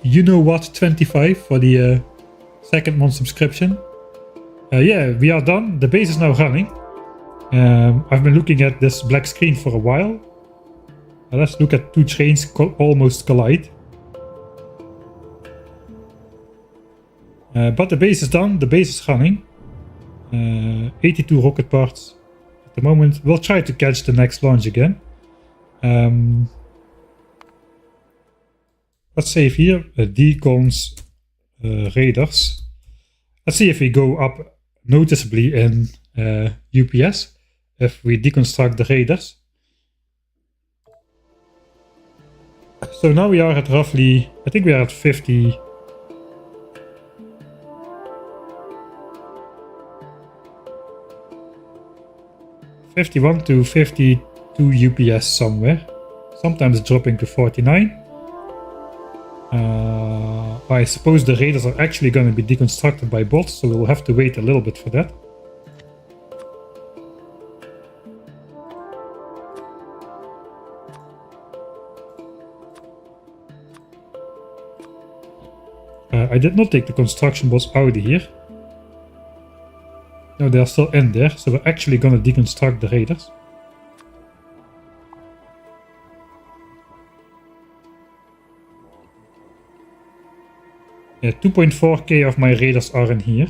you know what 25 for the second month subscription. Yeah, we are done. The base is now running. I've been looking at this black screen for a while. Let's look at two trains almost collide. But the base is done. The base is running. 82 rocket parts at the moment. We'll try to catch the next launch again. Let's save here. Decons radars. Let's see if we go up noticeably in UPS if we deconstruct the radars. So now we are at roughly, I think we are at 50. 51 to 52 UPS somewhere. Sometimes dropping to 49. I suppose the radars are actually going to be deconstructed by bots, so we'll have to wait a little bit for that. I did not take the construction bots out of here. No, they are still in there, so we're actually going to deconstruct the radars. Yeah, 2.4k of my radars are in here.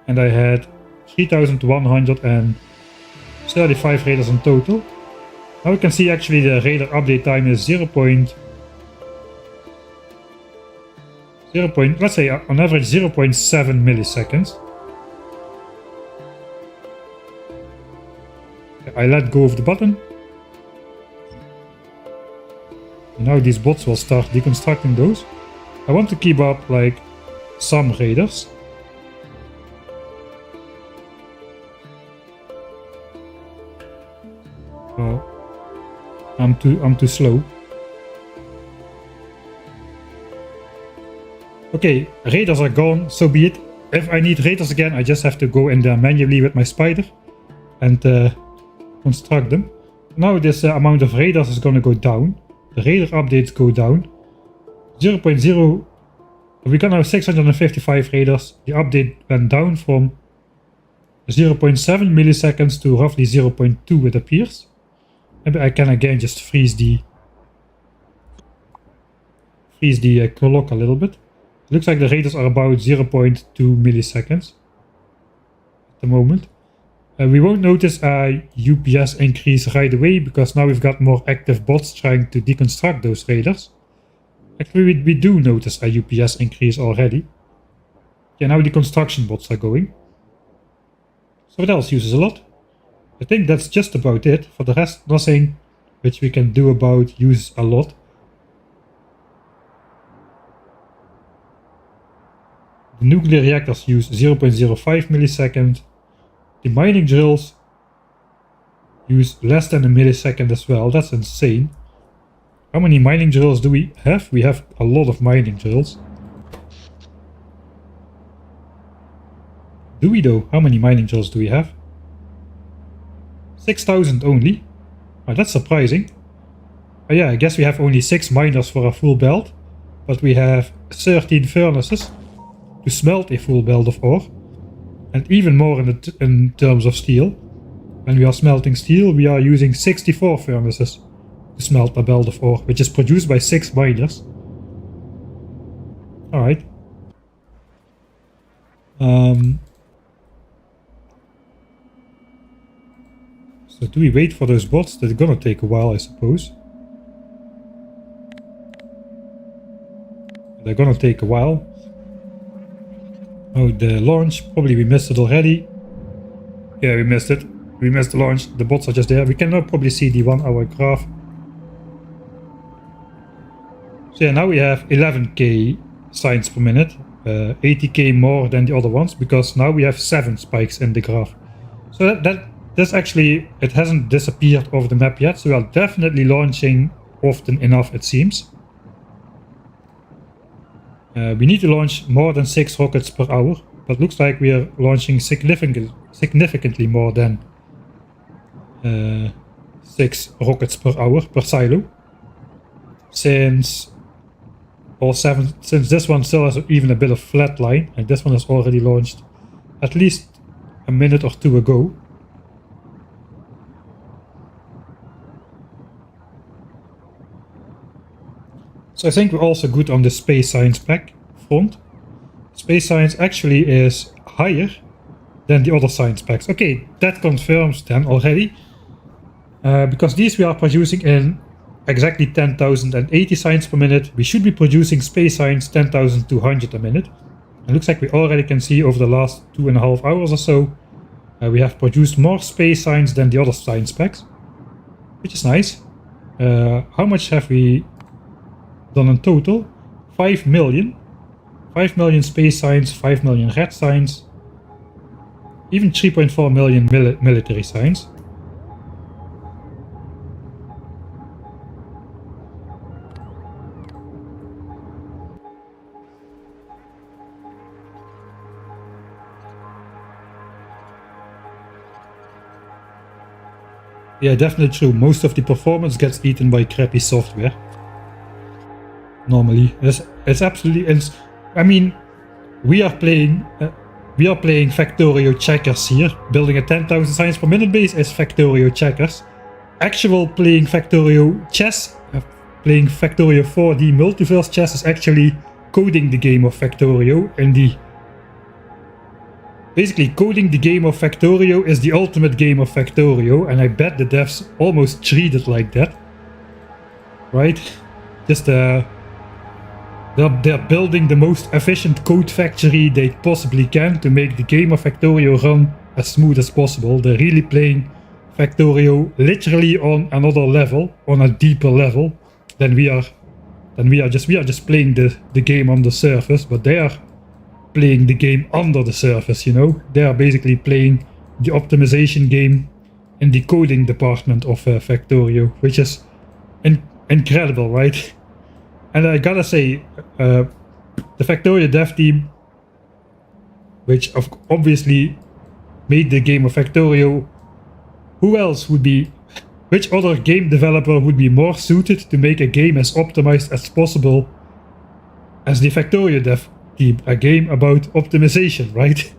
And I had 3,135 radars in total. Now we can see actually the radar update time is 0. Let's say on average 0.7 milliseconds. I let go of the button. Now these bots will start deconstructing those. I want to keep up like some radars. Oh, I'm too slow. Okay, radars are gone, so be it. If I need radars again, I just have to go in there manually with my spider and construct them. Now this amount of radars is going to go down. The radar updates go down. 0.0. We got now 655 radars. The update went down from 0.7 milliseconds to roughly 0.2 it appears. Maybe I can again just freeze the clock a little bit. It looks like the radars are about 0.2 milliseconds at the moment. We won't notice a UPS increase right away because now we've got more active bots trying to deconstruct those radars. Actually, we do notice a UPS increase already. Yeah, now the construction bots are going. So what else uses a lot? I think that's just about it. For the rest, nothing which we can do about use a lot. The nuclear reactors use 0.05 milliseconds. The mining drills use less than a millisecond as well. That's insane. How many mining drills do we have? We have a lot of mining drills. Do we though? How many mining drills do we have? 6,000 only. Oh, that's surprising. Oh yeah, I guess we have only 6 miners for a full belt. But we have 13 furnaces to smelt a full belt of ore. And even more in terms of steel. When we are smelting steel, we are using 64 furnaces to smelt a belt of ore, which is produced by 6 miners. Alright. So do we wait for those bots? They're gonna take a while, I suppose. They're gonna take a while. Oh, the launch. Probably we missed it already. Yeah, we missed it. We missed the launch. The bots are just there. We can now probably see the 1 hour graph. So yeah, now we have 11k signs per minute. 80k more than the other ones because now we have 7 spikes in the graph. So that's actually, it hasn't disappeared over the map yet. So we are definitely launching often enough, it seems. We need to launch more than 6 rockets per hour, but looks like we are launching significantly more than 6 rockets per hour per silo. Since this one still has even a bit of flat line, and this one has already launched at least a minute or 2 ago. So I think we're also good on the space science pack front. Space science actually is higher than the other science packs. Okay, that confirms then already. Because these we are producing in exactly 10,080 science per minute. We should be producing space science 10,200 a minute. It looks like we already can see over the last 2.5 hours or so, we have produced more space science than the other science packs, which is nice. How much have we done in total? 5 million. 5 million space science, 5 million red science, even 3.4 million military science. Yeah, definitely true. Most of the performance gets eaten by crappy software. Normally, it's absolutely. I mean, we are playing Factorio checkers here. Building a 10,000 science per minute base is Factorio checkers. Actual playing Factorio chess, playing Factorio 4D multiverse chess is actually coding the game of Factorio in the. Basically, coding the game of Factorio is the ultimate game of Factorio, and I bet the devs almost treat it like that. Right? Just they're building the most efficient code factory they possibly can to make the game of Factorio run as smooth as possible. They're really playing Factorio literally on another level, on a deeper level than we are. We are just playing the game on the surface, but they are playing the game under the surface, you know? They are basically playing the optimization game in the coding department of Factorio, which is incredible, right? And I gotta say, the Factorio dev team, which obviously made the game of Factorio, which other game developer would be more suited to make a game as optimized as possible as the Factorio dev team, a game about optimization, right?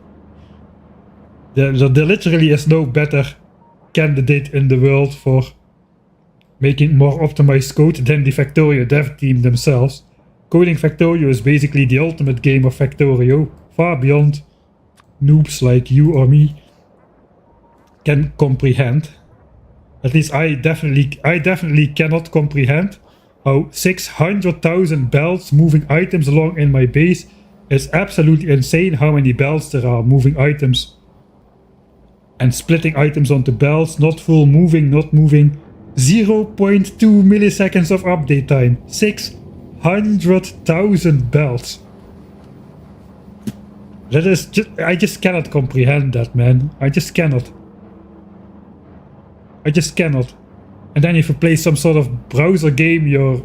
There literally is no better candidate in the world for making more optimized code than the Factorio dev team themselves. Coding Factorio is basically the ultimate game of Factorio, far beyond noobs like you or me can comprehend. At least I definitely cannot comprehend how 600,000 belts moving items along in my base. It's absolutely insane how many belts there are moving items and splitting items onto belts, not full moving, not moving. 0.2 milliseconds of update time. 600,000 belts. That is I just cannot comprehend that, man. I just cannot. And then if you play some sort of browser game, your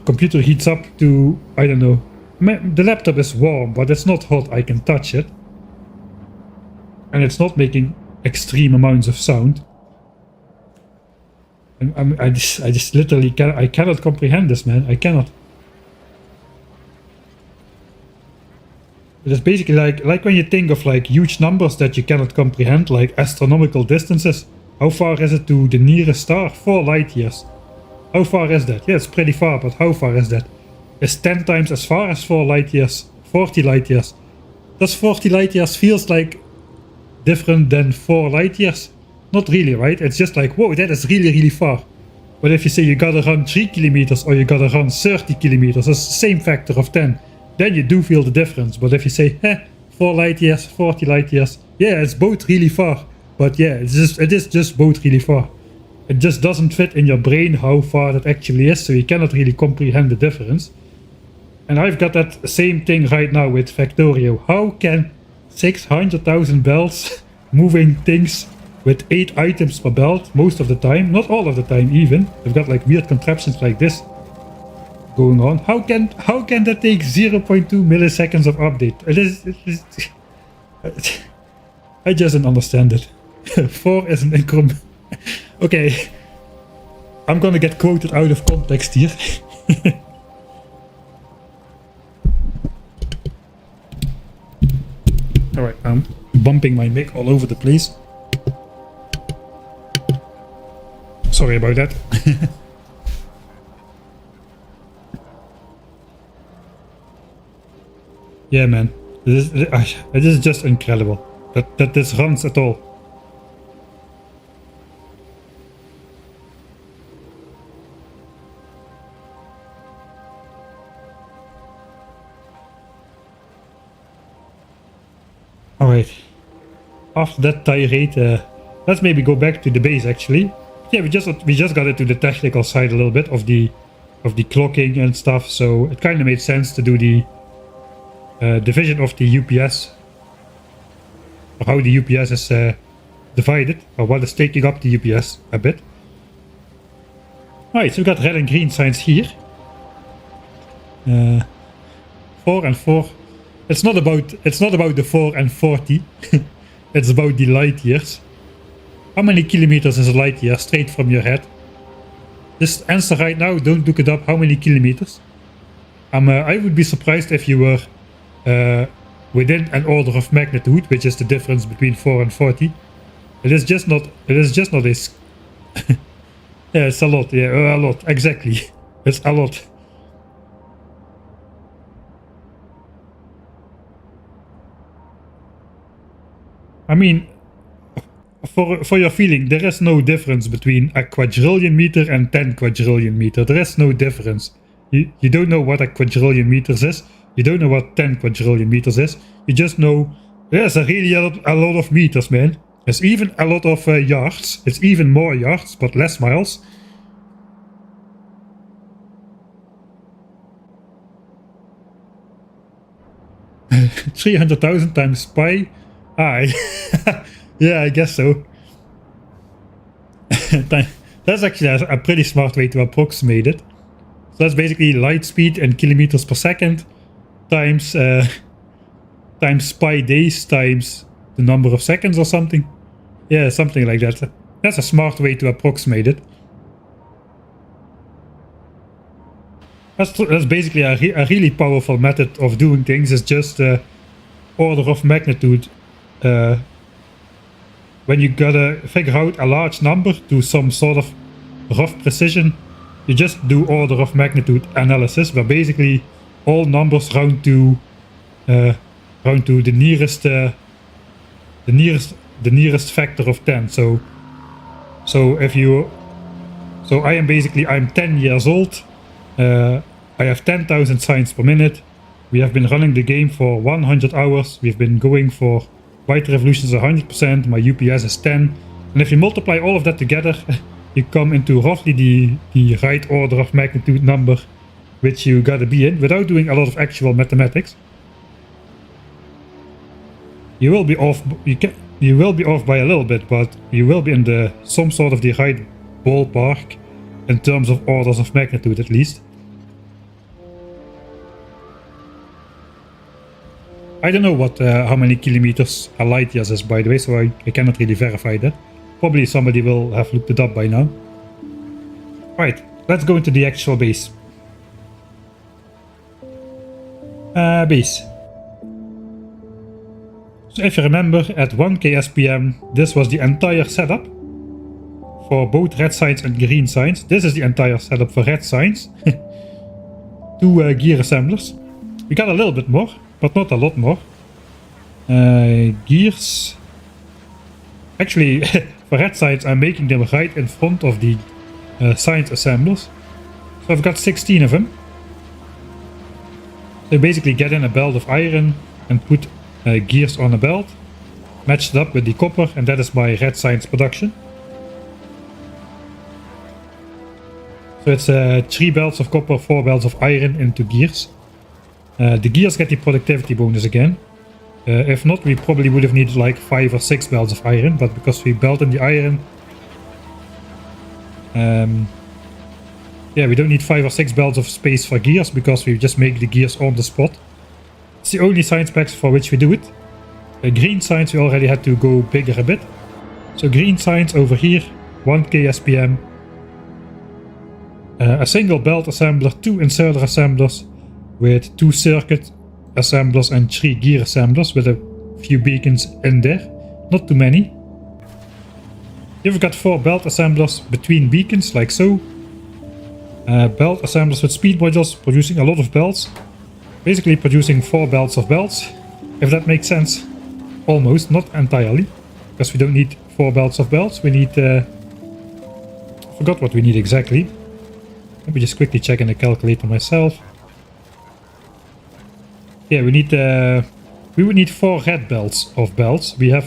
computer heats up to, I don't know. The laptop is warm, but it's not hot. I can touch it. And it's not making extreme amounts of sound. And I just literally I cannot comprehend this, man. I cannot. It's basically like when you think of like huge numbers that you cannot comprehend, like astronomical distances. How far is it to the nearest star? 4 light years. How far is that? Yeah, it's pretty far, but how far is that? Is 10 times as far as 4 light years? 40 light years. Does 40 light years feels like different than 4 light years? Not really, right? It's just like, whoa, that is really, really far. But if you say you gotta run 3 kilometers or you gotta run 30 kilometers, it's the same factor of 10. Then you do feel the difference. But if you say, 4 light years, 40 light years, yeah, it's both really far. But yeah, it is just both really far. It just doesn't fit in your brain how far that actually is, so you cannot really comprehend the difference. And I've got that same thing right now with Factorio. How can 600,000 belts moving things with 8 items per belt most of the time, not all of the time even, they've got like weird contraptions like this going on. How can that take 0.2 milliseconds of update? It is I just don't understand it. 4 is an increment. Okay, I'm gonna get quoted out of context here. Alright, I'm bumping my mic all over the place. Sorry about that. Yeah, man. It is just incredible that this runs at all. Alright. After that tirade, let's maybe go back to the base actually. Yeah, we just got into the technical side a little bit of the clocking and stuff, so it kind of made sense to do the division of the UPS, or how the UPS is divided, or what is taking up the UPS a bit. Alright, so we got red and green signs here. 4 and 4. It's not about the 4 and 40. It's about the light years. How many kilometers is a light year straight from your head? Just answer right now, don't look it up. How many kilometers? I would be surprised if you were within an order of magnitude, which is the difference between 4 and 40. It is just not this. Yeah, it's a lot. Yeah, a lot. Exactly. It's a lot. I mean, for your feeling, there is no difference between a quadrillion meter and 10 quadrillion meter. There is no difference. You don't know what a quadrillion meters is. You don't know what 10 quadrillion meters is. You just know there's really a lot of meters, man. There's even a lot of yards. It's even more yards, but less miles. $300,000 times pi. Yeah, I guess so. That's actually a pretty smart way to approximate it. So that's basically light speed in kilometers per second times times pi days times the number of seconds or something. Yeah, something like that. That's a smart way to approximate it. That's basically a really powerful method of doing things. It's just order of magnitude. When you gotta figure out a large number to some sort of rough precision, you just do order of magnitude analysis, where basically all numbers round to the nearest factor of 10. So I'm 10 years old. I have 10,000 signs per minute. We have been running the game for 100 hours. We've been going for byte revolutions 100%. My UPS is 10. And if you multiply all of that together, you come into roughly the right order of magnitude number which you gotta be in without doing a lot of actual mathematics. You will be off. You will be off by a little bit, but you will be in some sort of the right ballpark in terms of orders of magnitude at least. I don't know how many kilometers a light year is, by the way, so I cannot really verify that. Probably somebody will have looked it up by now. Right, let's go into the actual base. Base. So if you remember, at 1K SPM, this was the entire setup for both red signs and green signs. This is the entire setup for red signs. 2 gear assemblers. We got a little bit more, but not a lot more. Gears. Actually, for red signs, I'm making them right in front of the signs assemblers. So I've got 16 of them. So basically get in a belt of iron and put gears on a belt, match it up with the copper, and that is my red signs production. So it's 3 belts of copper, 4 belts of iron into gears. The gears get the productivity bonus again. If not, we probably would have needed like 5 or 6 belts of iron, but because we belt in the iron, yeah, we don't need 5 or 6 belts of space for gears because we just make the gears on the spot. It's the only sign specs for which we do it. Green signs we already had to go bigger a bit. So green signs over here, 1K SPM. A single belt assembler, 2 inserter assemblers with 2 circuit assemblers and 3 gear assemblers with a few beacons in there. Not too many. You've got 4 belt assemblers between beacons like so. Belt assemblers with speed modules producing a lot of belts. basically producing 4 belts of belts, if that makes sense. Almost, not entirely, because we don't need 4 belts of belts. We need, forgot what we need exactly. Let me just quickly check in the calculator myself. Yeah, we need, we would need 4 red belts of belts. We're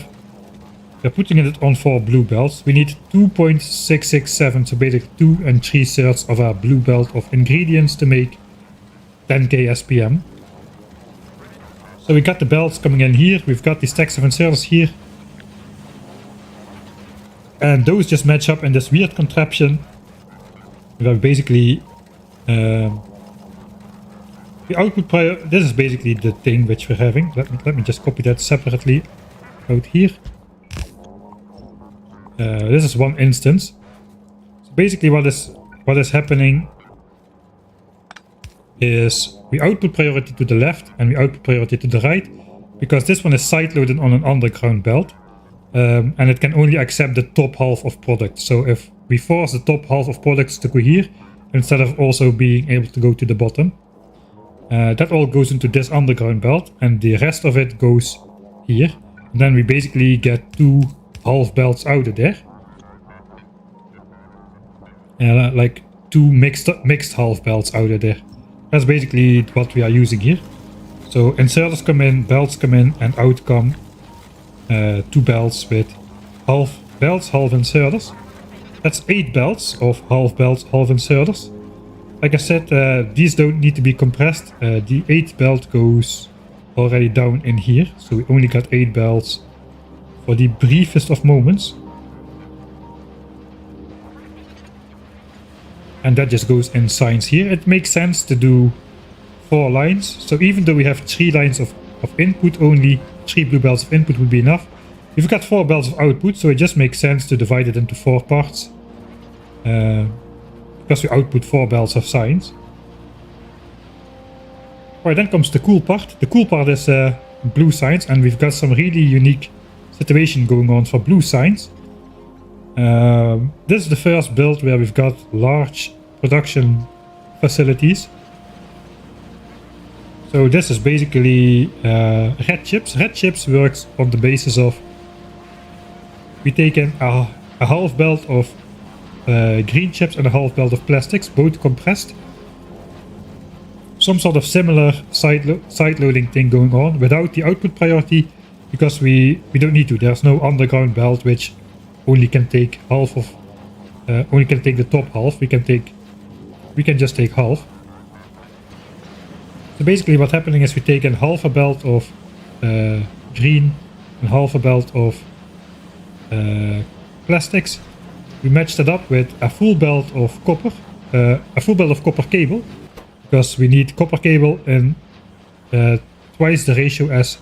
putting it on 4 blue belts. We need 2.667, so basically 2 3/3 of our blue belt of ingredients to make 10k SPM. So we got the belts coming in here, we've got the stacks of inserters here. And those just match up in this weird contraption. We have basically the output prior. This is basically the thing which we're having. Let me just copy that separately out here. This is one instance. So basically what is happening is we output priority to the left and we output priority to the right, because this one is side-loaded on an underground belt, and it can only accept the top half of product. So if we force the top half of products to go here, instead of also being able to go to the bottom, that all goes into this underground belt, and the rest of it goes here. And then we basically get 2 half belts out of there. Like 2 mixed half belts out of there. That's basically what we are using here. So inserters come in, belts come in, and out come 2 belts with half belts, half inserters. That's 8 belts of half belts, half inserters. Like I said, these don't need to be compressed. The 8 belt goes already down in here. So we only got 8 belts for the briefest of moments. And that just goes in signs here. It makes sense to do 4 lines. So even though we have 3 lines of input, only 3 blue belts of input would be enough. We've got 4 belts of output, so it just makes sense to divide it into 4 parts. Because we output 4 belts of signs. Alright, then comes the cool part. The cool part is blue signs, and we've got some really unique situation going on for blue signs. This is the first build where we've got large production facilities. So this is basically red chips. Red chips works on the basis of we take in a half belt of green chips and a half belt of plastics, both compressed. Some sort of similar side loading thing going on without the output priority, because we don't need to. There's no underground belt which only can take half of, only can take the top half. We can just take half. So basically what's happening is we take in half a belt of green and half a belt of plastics. We match that up with a full belt of copper, cable, because we need copper cable in twice the ratio as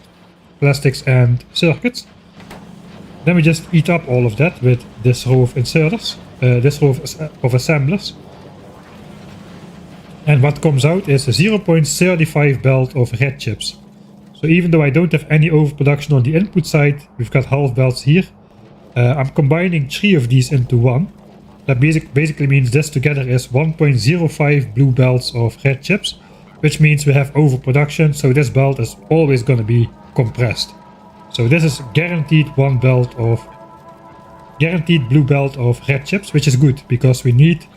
plastics and circuits. Then we just eat up all of that with this row of inserters, this row of assemblers. And what comes out is a 0.35 belt of red chips. So even though I don't have any overproduction on the input side, we've got half belts here. I'm combining 3 of these into 1. That basically means this together is 1.05 blue belts of red chips, which means we have overproduction, so this belt is always going to be compressed. So this is guaranteed guaranteed blue belt of red chips, which is good because we need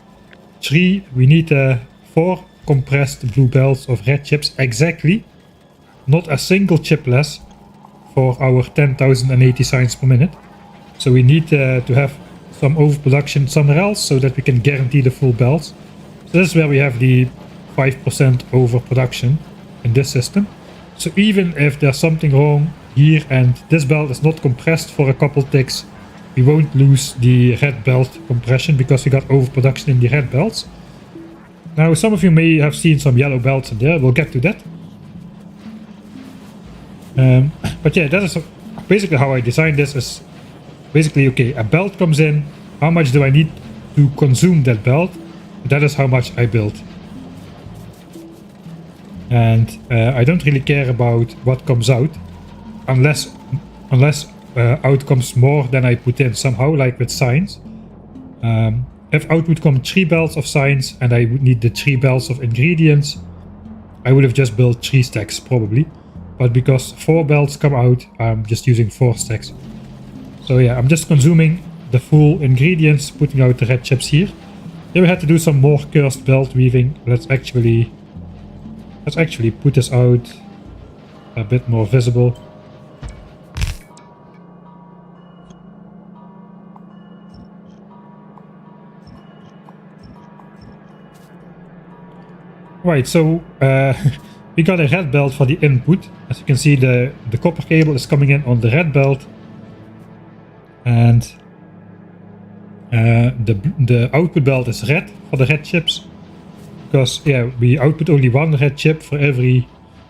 4 compressed blue belts of red chips exactly, not a single chip less, for our 10,080 signs per minute. So we need to have some overproduction somewhere else so that we can guarantee the full belts. So this is where we have the 5% overproduction in this system. So even if there's something wrong here and this belt is not compressed for a couple ticks, we won't lose the red belt compression because we got overproduction in the red belts. Now some of you may have seen some yellow belts in there, we'll get to that. But yeah, that is basically how I designed this. Is basically, okay, a belt comes in, how much do I need to consume that belt? That is how much I built. And I don't really care about what comes out, unless out comes more than I put in somehow, like with signs. If out would come 3 belts of signs and I would need the 3 belts of ingredients, I would have just built 3 stacks probably, but because 4 belts come out, I'm just using 4 stacks. So yeah, I'm just consuming the full ingredients, putting out the red chips here. Here we had to do some more cursed belt weaving. Let's actually put this out a bit more visible. Right, so we got a red belt for the input. As you can see, the copper cable is coming in on the red belt, and the output belt is red for the red chips, because yeah, we output only 1 red chip for every,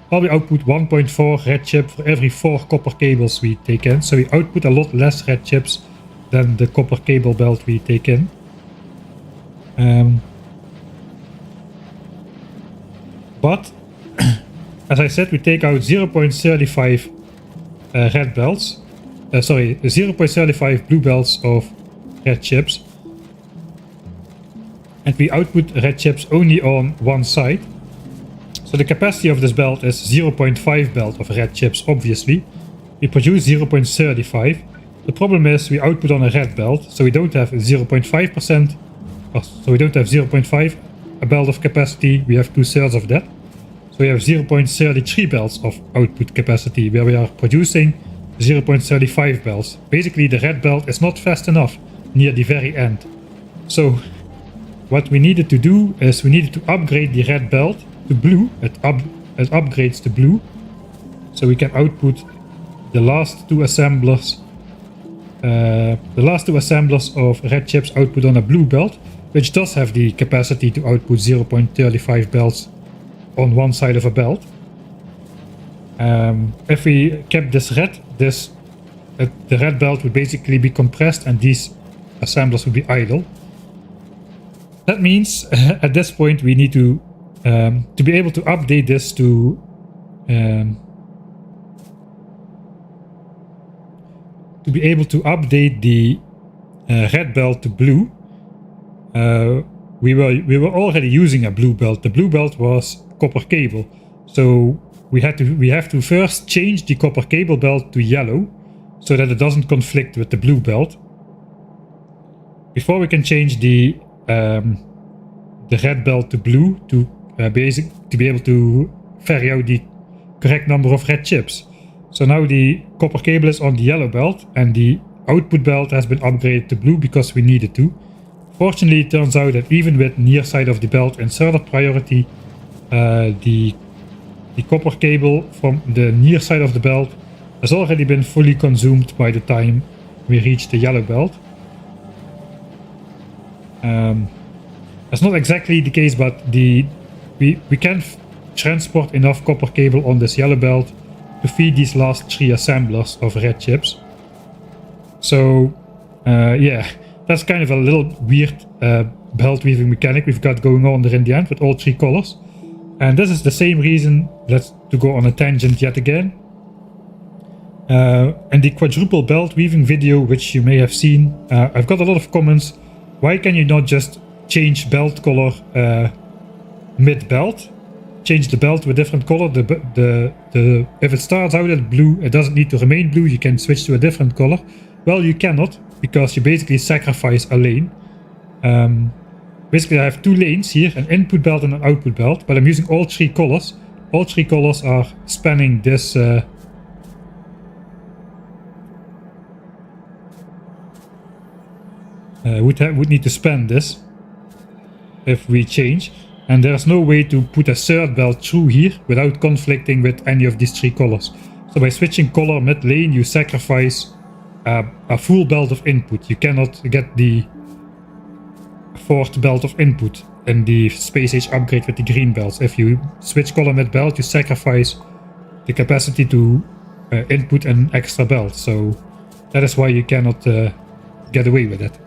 well, we output 1.4 red chip for every 4 copper cables we take in. So we output a lot less red chips than the copper cable belt we take in. But as I said, we take out 0.35 red belts. Sorry, 0.35 blue belts of red chips. And we output red chips only on one side. So the capacity of this belt is 0.5 belt of red chips, obviously. We produce 0.35. The problem is we output on a red belt, so we don't have 0.5%. So we don't have 0.5 a belt of capacity, we have 2/3 of that. So we have 0.33 belts of output capacity, where we are producing 0.35 belts. Basically the red belt is not fast enough near the very end. So what we needed to do is we needed to upgrade the red belt to blue. It upgrades to blue, so we can output the last two assemblers. The last two assemblers of red chips output on a blue belt, which does have the capacity to output 0.35 belts on one side of a belt. If we kept this red, the red belt would basically be compressed and these assemblers would be idle. That means at this point we need to be able to update this to be able to update the red belt to blue. We were already using a blue belt. The blue belt was copper cable, so we have to first change the copper cable belt to yellow so that it doesn't conflict with the blue belt before we can change the red belt to blue to be able to vary out the correct number of red chips. So now the copper cable is on the yellow belt and the output belt has been upgraded to blue because we needed to. Fortunately, it turns out that even with near side of the belt inserted priority, the copper cable from the near side of the belt has already been fully consumed by the time we reach the yellow belt. That's not exactly the case, but we can transport enough copper cable on this yellow belt to feed these last 3 assemblers of red chips. So yeah, that's kind of a little weird belt weaving mechanic we've got going on there in the end with all 3 colors. And this is the same reason, to go on a tangent yet again. In the quadruple belt weaving video, which you may have seen, I've got a lot of comments. Why can you not just change belt color mid-belt? Change the belt to a different color. If it starts out as blue, it doesn't need to remain blue. You can switch to a different color. Well, you cannot, because you basically sacrifice a lane. Basically, I have 2 lanes here, an input belt and an output belt, but I'm using all 3 colors. All 3 colors are spanning this would need to span this if we change, and there's no way to put a 3rd belt through here without conflicting with any of these 3 colors. So by switching color mid lane, you sacrifice a full belt of input. You cannot get the 4th belt of input in the space age upgrade with the green belts. If you switch color mid belt, you sacrifice the capacity to input an extra belt. So that is why you cannot get away with it.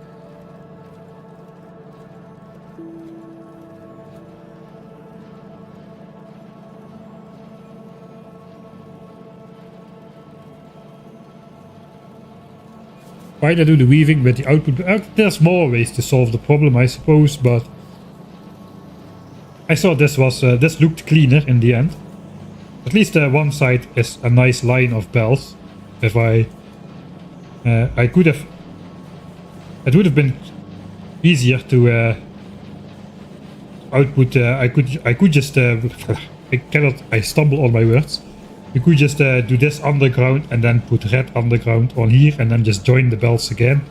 Why do I do the weaving with the output? There's more ways to solve the problem, I suppose, but I thought this looked cleaner in the end. At least one side is a nice line of bells. If I could have, it would have been easier to output. I could just I stumble on my words. You could just do this underground and then put red underground on here and then just join the belts again.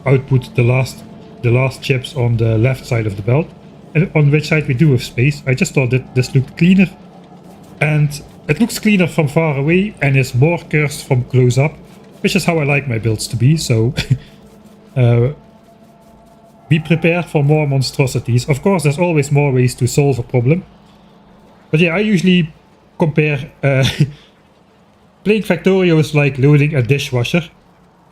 Output the last chips on the left side of the belt, and on which side we do have space. I just thought that this looked cleaner, and it looks cleaner from far away and is more cursed from close up, which is how I like my builds to be. So be prepared for more monstrosities. Of course, there's always more ways to solve a problem, but yeah, I usually compare playing Factorio is like loading a dishwasher.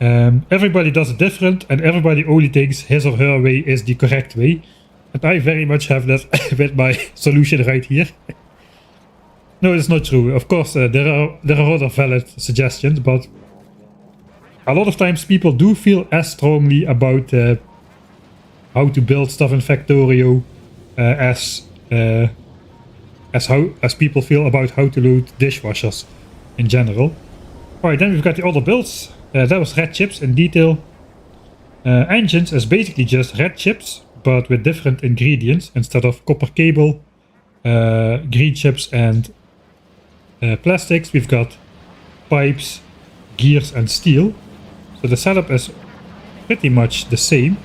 Everybody does it different, and everybody only thinks his or her way is the correct way. And I very much have that with my solution right here. No, it's not true. Of course, there are other valid suggestions, but a lot of times people do feel as strongly about how to build stuff in Factorio as people feel about how to load dishwashers in general. Alright, then we've got the other builds. That was red chips in detail. Engines is basically just red chips, but with different ingredients. Instead of copper cable, green chips and plastics, we've got pipes, gears and steel. So the setup is pretty much the same.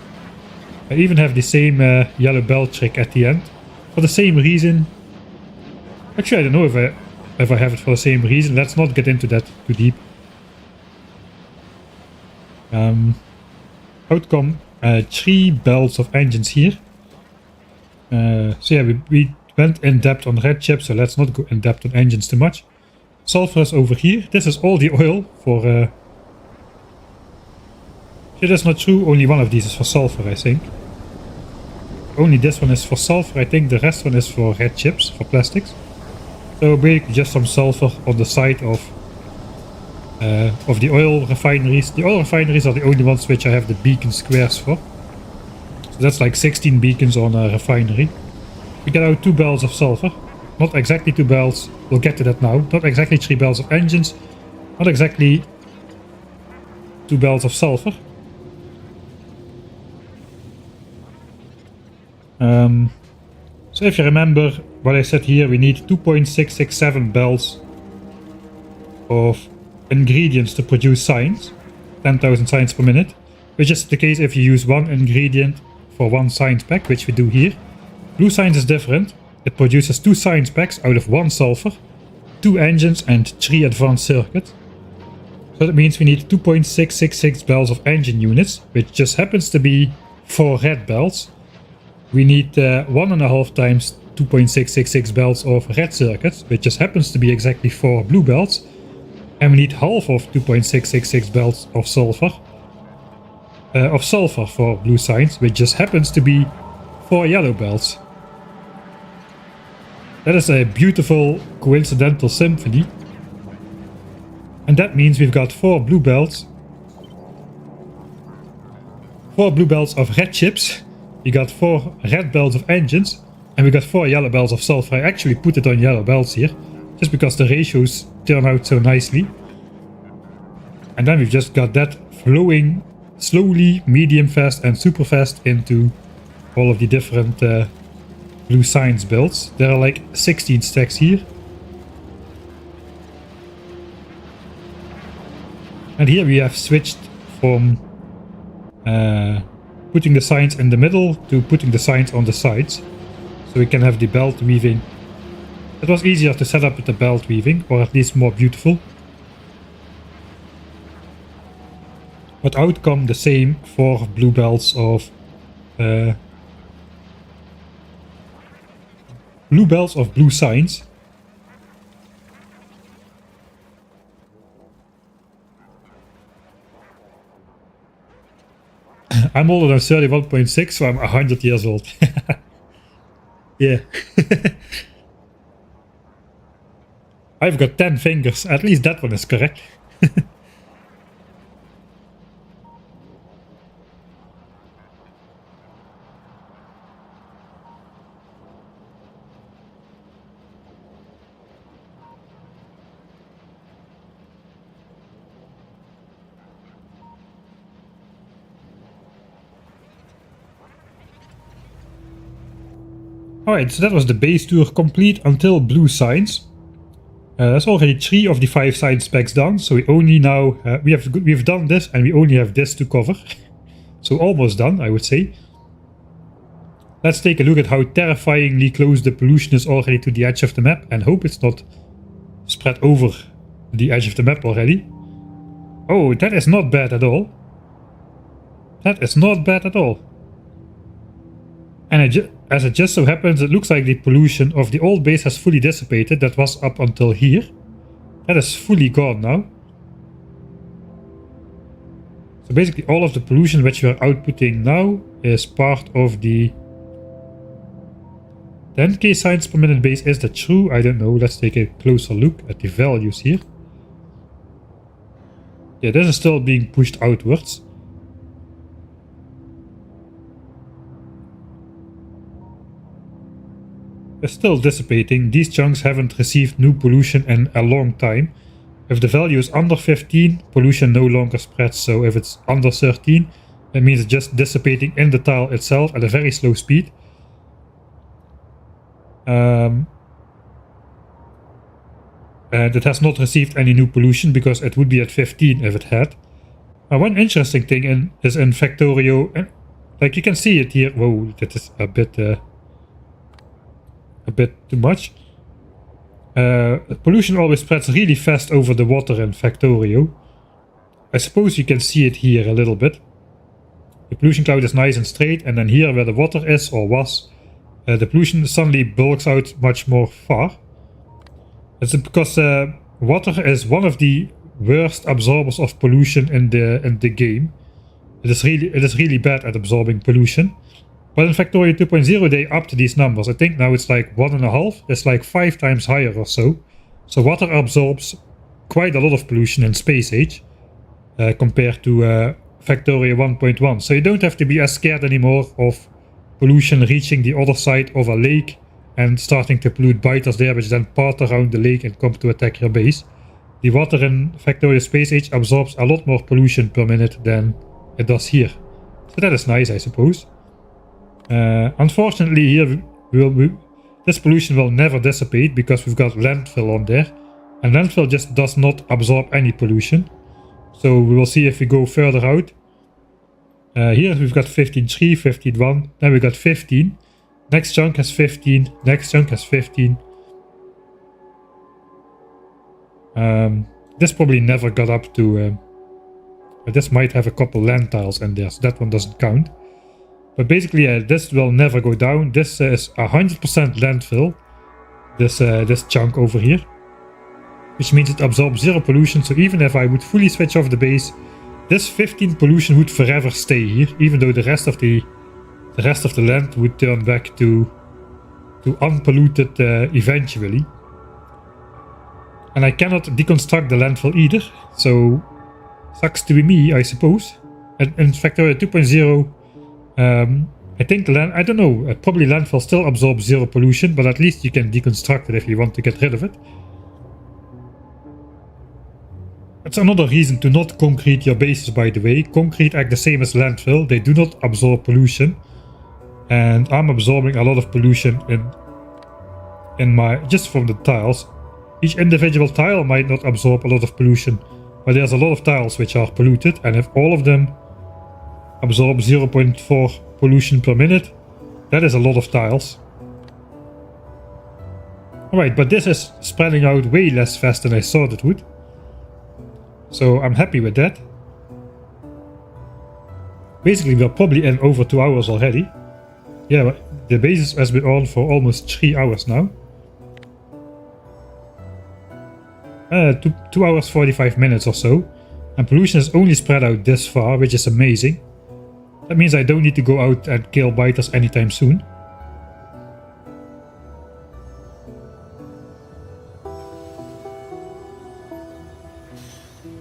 I even have the same yellow belt trick at the end. For the same reason. Actually, I don't know if I have it for the same reason. Let's not get into that too deep. Outcome 3 belts of engines here. So yeah, we went in depth on red chips, so let's not go in depth on engines too much. Sulfur is over here. This is all the oil for... yeah, that's not true. Only one of these is for sulfur, I think. Only this one is for sulfur. I think the rest one is for red chips, for plastics. So basically just some sulfur on the side of the oil refineries. The oil refineries are the only ones which I have the beacon squares for. So that's like 16 beacons on a refinery. We get out 2 barrels of sulfur. Not exactly 2 barrels. We'll get to that now. Not exactly 3 barrels of engines. Not exactly 2 barrels of sulfur. So if you remember what I said here, we need 2.667 barrels of ingredients to produce science, 10,000 science per minute, which is the case if you use one ingredient for one science pack, which we do here. Blue science is different. It produces 2 science packs out of 1 sulfur, 2 engines and 3 advanced circuits. So that means we need 2.666 barrels of engine units, which just happens to be 4 red belts. We need 1.5 times 2.666 belts of red circuits, which just happens to be exactly 4 blue belts. And we need half of 2.666 belts of sulfur for blue science, which just happens to be 4 yellow belts. That is a beautiful coincidental symphony. And that means we've got 4 blue belts. 4 blue belts of red chips. We got 4 red belts of engines. And we got 4 yellow belts of sulfur. I actually put it on yellow belts here, just because the ratios turn out so nicely. And then we've just got that flowing slowly, medium fast and super fast into all of the different blue science builds. There are like 16 stacks here. And here we have switched from putting the science in the middle to putting the science on the sides. So we can have the belt weaving. It was easier to set up with the belt weaving, or at least more beautiful. But outcome the same 4 blue belts of blue science. I'm older than 31.6, so I'm 100 years old. Yeah. I've got 10 fingers. At least that one is correct. Alright, so that was the base tour complete until blue signs. That's already 3 of the 5 science specs done, so we only now we've done this and we only have this to cover. So almost done, I would say. Let's take a look at how terrifyingly close the pollution is already to the edge of the map and hope it's not spread over the edge of the map already. Oh, that is not bad at all. That is not bad at all. And as it just so happens, it looks like the pollution of the old base has fully dissipated. That was up until here. That is fully gone now. So basically all of the pollution which we are outputting now is part of the 10k science per minute base. Is that true? I don't know. Let's take a closer look at the values here. Yeah, this is still being pushed outwards. It's still dissipating. These chunks haven't received new pollution in a long time. If the value is under 15, pollution no longer spreads. So if it's under 13, that means it's just dissipating in the tile itself at a very slow speed. And it has not received any new pollution because it would be at 15 if it had. One interesting thing is in Factorio, and like you can see it here. Whoa, that is a bit too much. Pollution always spreads really fast over the water in Factorio. I suppose you can see it here a little bit. The pollution cloud is nice and straight, and then here where the water is or was, the pollution suddenly bulks out much more far. It's because water is one of the worst absorbers of pollution in the game. It is really bad at absorbing pollution. But in Factorio 2.0 they upped these numbers. I think now it's like 1.5. It's like 5 times higher or so. So water absorbs quite a lot of pollution in Space Age compared to Factorio 1.1. So you don't have to be as scared anymore of pollution reaching the other side of a lake and starting to pollute biters there, which then part around the lake and come to attack your base. The water in Factorio Space Age absorbs a lot more pollution per minute than it does here. So that is nice, I suppose. Unfortunately here this pollution will never dissipate because we've got landfill on there, and landfill just does not absorb any pollution. So we will see if we go further out. Here we've got 15.3, 15.1, then we got 15. Next chunk has 15, next chunk has 15. This probably never got up to... this might have a couple land tiles in there, so that one doesn't count. But basically, this will never go down. This is 100% landfill. This chunk over here, which means it absorbs 0 pollution. So even if I would fully switch off the base, this 15 pollution would forever stay here, even though the rest of the land would turn back to unpolluted eventually. And I cannot deconstruct the landfill either, so sucks to be me, I suppose. And in Factorio 2.0. I think I don't know, probably landfill still absorbs 0 pollution, but at least you can deconstruct it if you want to get rid of it. That's another reason to not concrete your bases, by the way. Concrete act the same as landfill, they do not absorb pollution. And I'm absorbing a lot of pollution in my, just from the tiles. Each individual tile might not absorb a lot of pollution, but there's a lot of tiles which are polluted, and if all of them absorb 0.4 pollution per minute, that is a lot of tiles. Alright, but this is spreading out way less fast than I thought it would. So I'm happy with that. Basically we're probably in over 2 hours already. Yeah, but the base has been on for almost 3 hours now. 2 hours 45 minutes or so. And pollution is only spread out this far, which is amazing. That means I don't need to go out and kill biters anytime soon.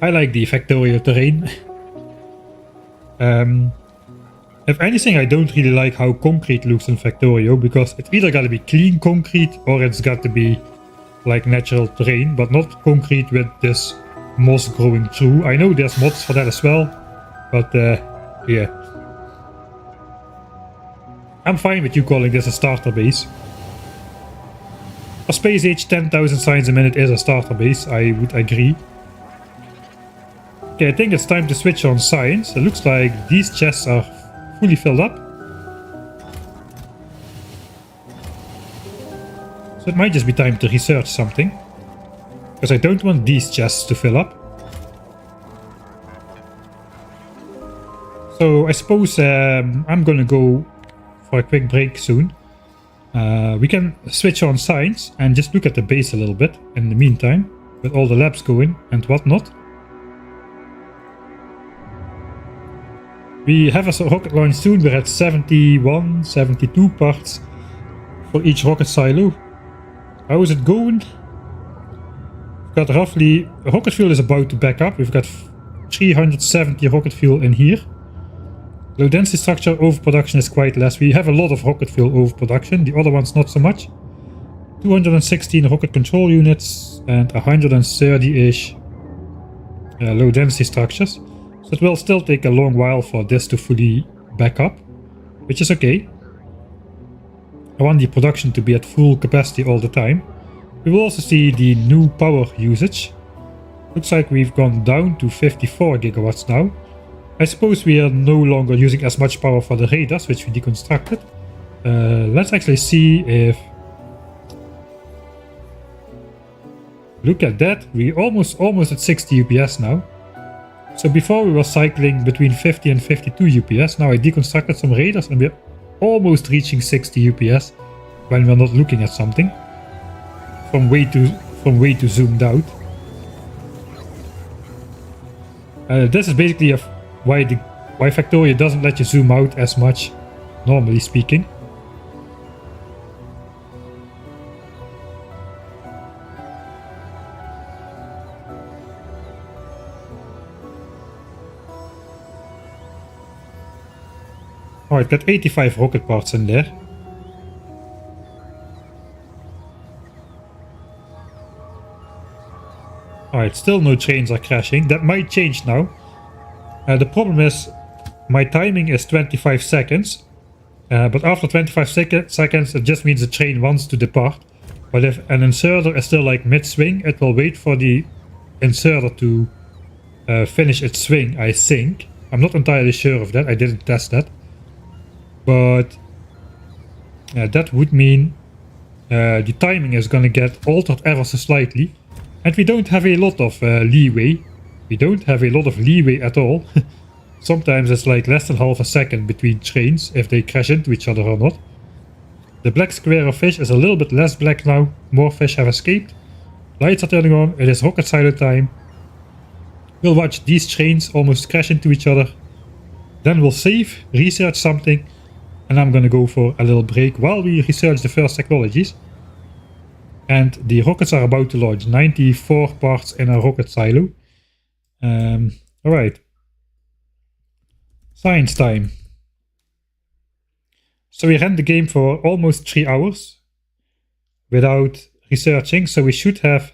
I like the Factorio terrain. If anything, I don't really like how concrete looks in Factorio, because it's either gotta be clean concrete or it's got to be like natural terrain, but not concrete with this moss growing through. I know there's mods for that as well, but yeah. I'm fine with you calling this a starter base. A space age 10,000 signs a minute is a starter base, I would agree. Okay, I think it's time to switch on science. It looks like these chests are fully filled up. So it might just be time to research something. Because I don't want these chests to fill up. So I suppose I'm gonna go for a quick break soon. We can switch on science and just look at the base a little bit in the meantime, with all the labs going and whatnot. We have a rocket launch soon. We're at 71, 72 parts for each rocket silo. How is it going? We've got roughly... rocket fuel is about to back up. We've got 370 rocket fuel in here. Low density structure overproduction is quite less. We have a lot of rocket fuel overproduction, the other ones not so much. 216 rocket control units and 130-ish low density structures. So it will still take a long while for this to fully back up, which is okay. I want the production to be at full capacity all the time. We will also see the new power usage. Looks like we've gone down to 54 gigawatts now. I suppose we are no longer using as much power for the radars, which we deconstructed. Let's actually see if... Look at that, we almost at 60 UPS now. So before we were cycling between 50 and 52 UPS, now I deconstructed some radars and we're almost reaching 60 UPS when we're not looking at something. From way too zoomed out. This is basically why Factorio doesn't let you zoom out as much, normally speaking. Alright, got 85 rocket parts in there. Alright, still no trains are crashing. That might change now. The problem is my timing is 25 seconds. But after 25 seconds it just means the train wants to depart. But if an inserter is still like mid-swing, it will wait for the inserter to finish its swing, I think. I'm not entirely sure of that, I didn't test that. But that would mean the timing is gonna get altered ever so slightly. And we don't have a lot of leeway. We don't have a lot of leeway at all. Sometimes it's like less than half a second between trains if they crash into each other or not. The black square of fish is a little bit less black now. More fish have escaped. Lights are turning on. It is rocket silo time. We'll watch these trains almost crash into each other. Then we'll save, research something. And I'm gonna go for a little break while we research the first technologies. And the rockets are about to launch. 94 parts in a rocket silo. Alright. Science time. So we ran the game for almost 3 hours without researching. So we should have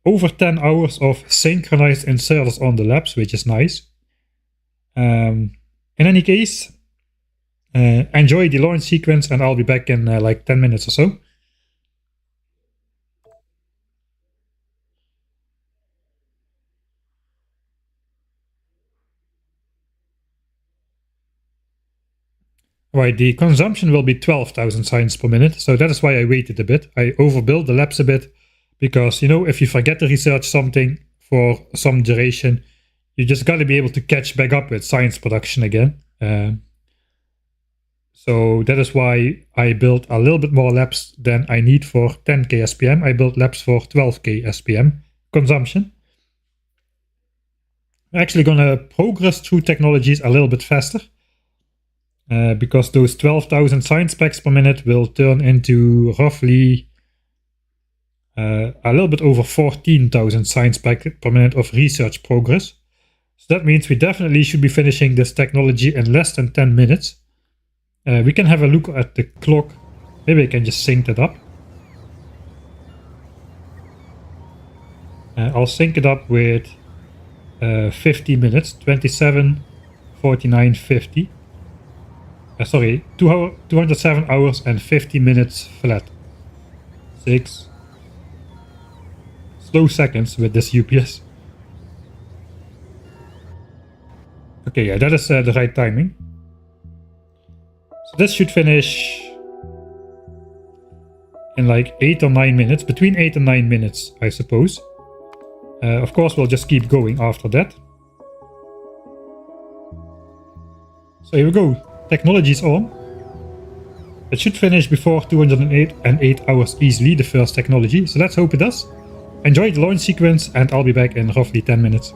over 10 hours of synchronized inserters on the labs, which is nice. In any case, enjoy the launch sequence and I'll be back in like 10 minutes or so. Right, the consumption will be 12,000 signs per minute, so that is why I waited a bit. I overbuilt the labs a bit, because, you know, if you forget to research something for some duration, you just gotta be able to catch back up with science production again. So that is why I built a little bit more labs than I need for 10k SPM. I built labs for 12k SPM consumption. I'm actually gonna progress through technologies a little bit faster. Because those 12,000 science packs per minute will turn into roughly a little bit over 14,000 science packs per minute of research progress. So that means we definitely should be finishing this technology in less than 10 minutes. We can have a look at the clock. Maybe I can just sync that up. I'll sync it up with 50 minutes, 27, 49, 50. Sorry, 207 hours and 50 minutes flat. 6 slow seconds with this UPS. Okay, yeah, that is the right timing. So this should finish in like 8 or 9 minutes, between 8 and 9 minutes, I suppose. Of course, we'll just keep going after that. So here we go. Technology is on. It should finish before 208 hours easily, the first technology. So let's hope it does. Enjoy the launch sequence and I'll be back in roughly 10 minutes.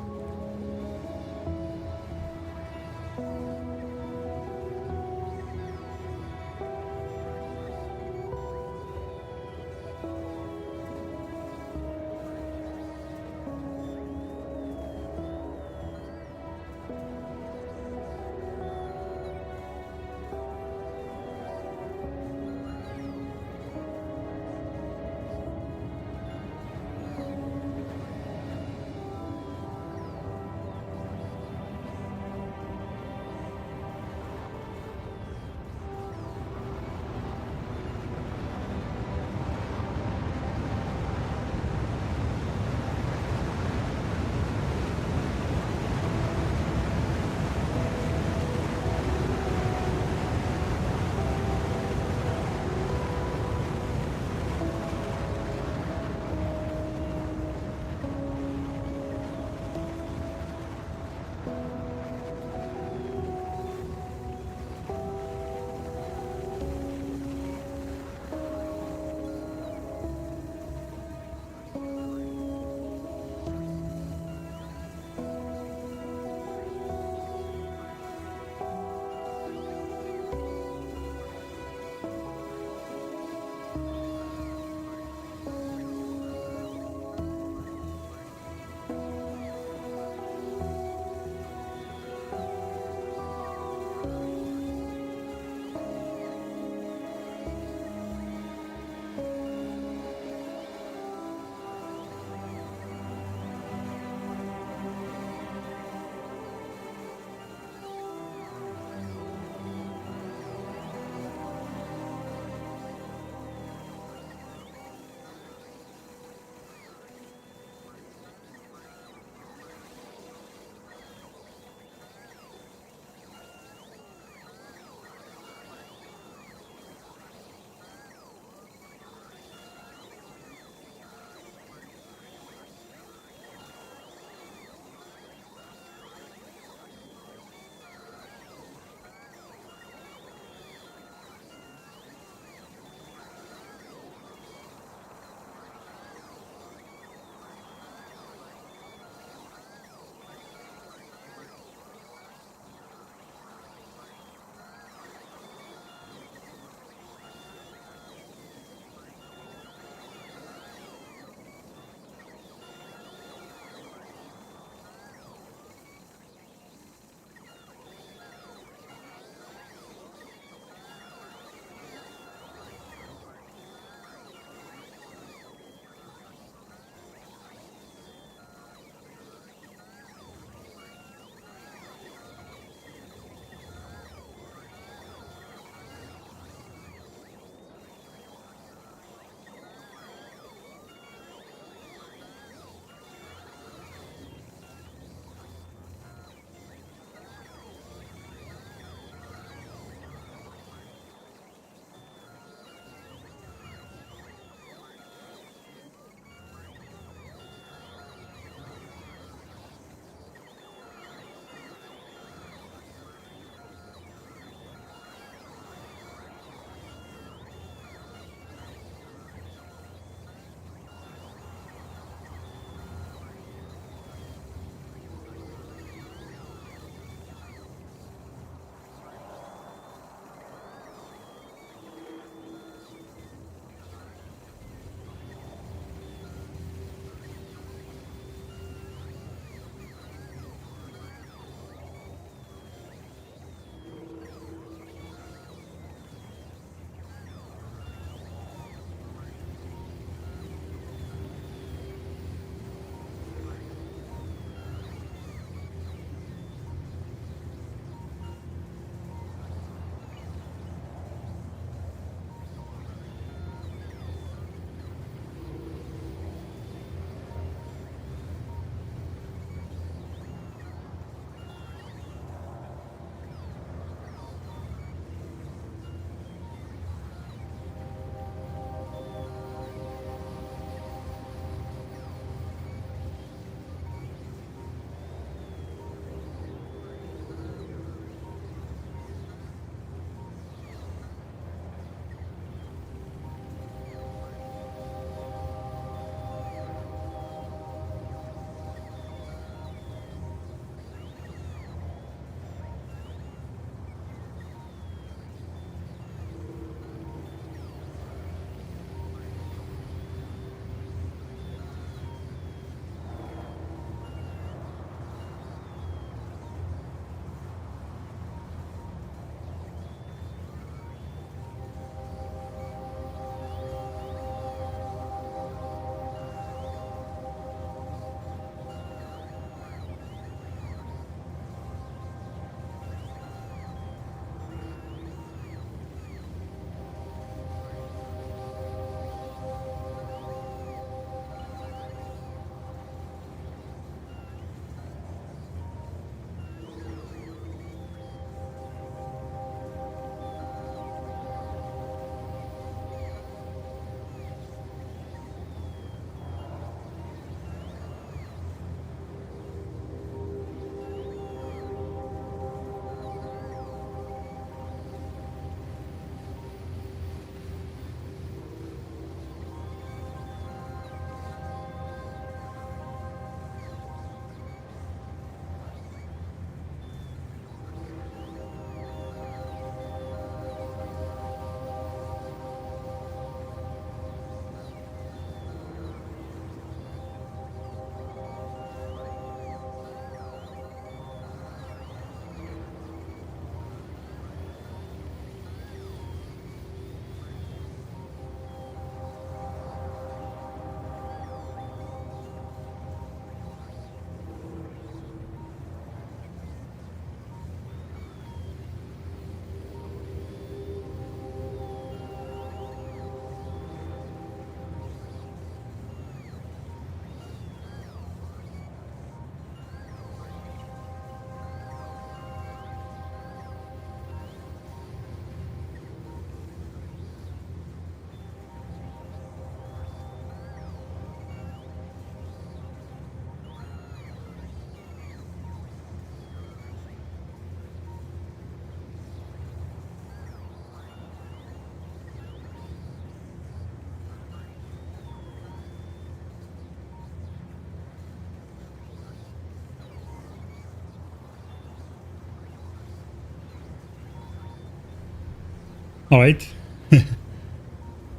Alright.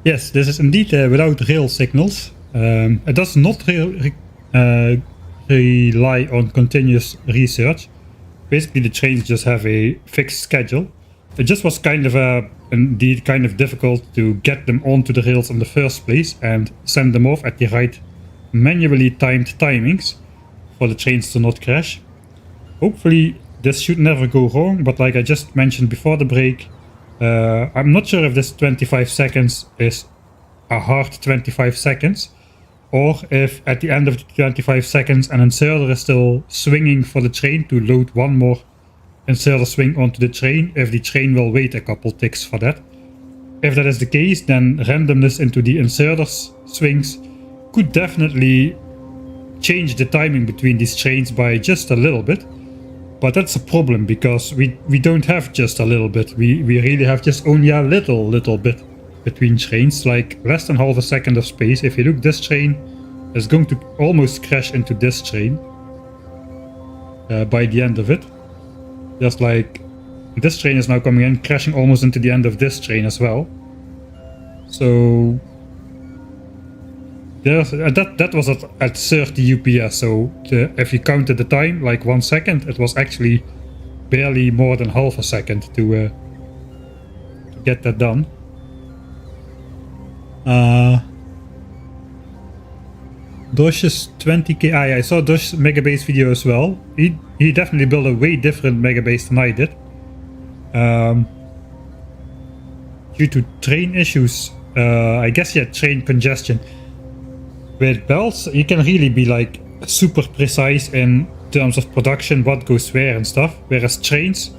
Yes, this is indeed without rail signals. It does not rely on continuous research. Basically, the trains just have a fixed schedule. It just was kind of indeed kind of difficult to get them onto the rails in the first place and send them off at the right manually timed timings for the trains to not crash. Hopefully this should never go wrong, but like I just mentioned before the break, I'm not sure if this 25 seconds is a hard 25 seconds, or if at the end of the 25 seconds an inserter is still swinging for the train to load one more inserter swing onto the train, if the train will wait a couple ticks for that. If that is the case, then randomness into the inserters swings could definitely change the timing between these trains by just a little bit. But that's a problem, because we don't have just a little bit. We really have just only a little bit between trains, like less than half a second of space. If you look, this train is going to almost crash into this train by the end of it. Just like this train is now coming in, crashing almost into the end of this train as well. So that was at 30 UPS, so if you counted the time, like 1 second, it was actually barely more than half a second to get that done. Dosh's 20k, I saw Dosh's Megabase video as well. He definitely built a way different Megabase than I did. Due to train issues, I guess he had train congestion. With belts, you can really be like super precise in terms of production, what goes where and stuff. Whereas trains,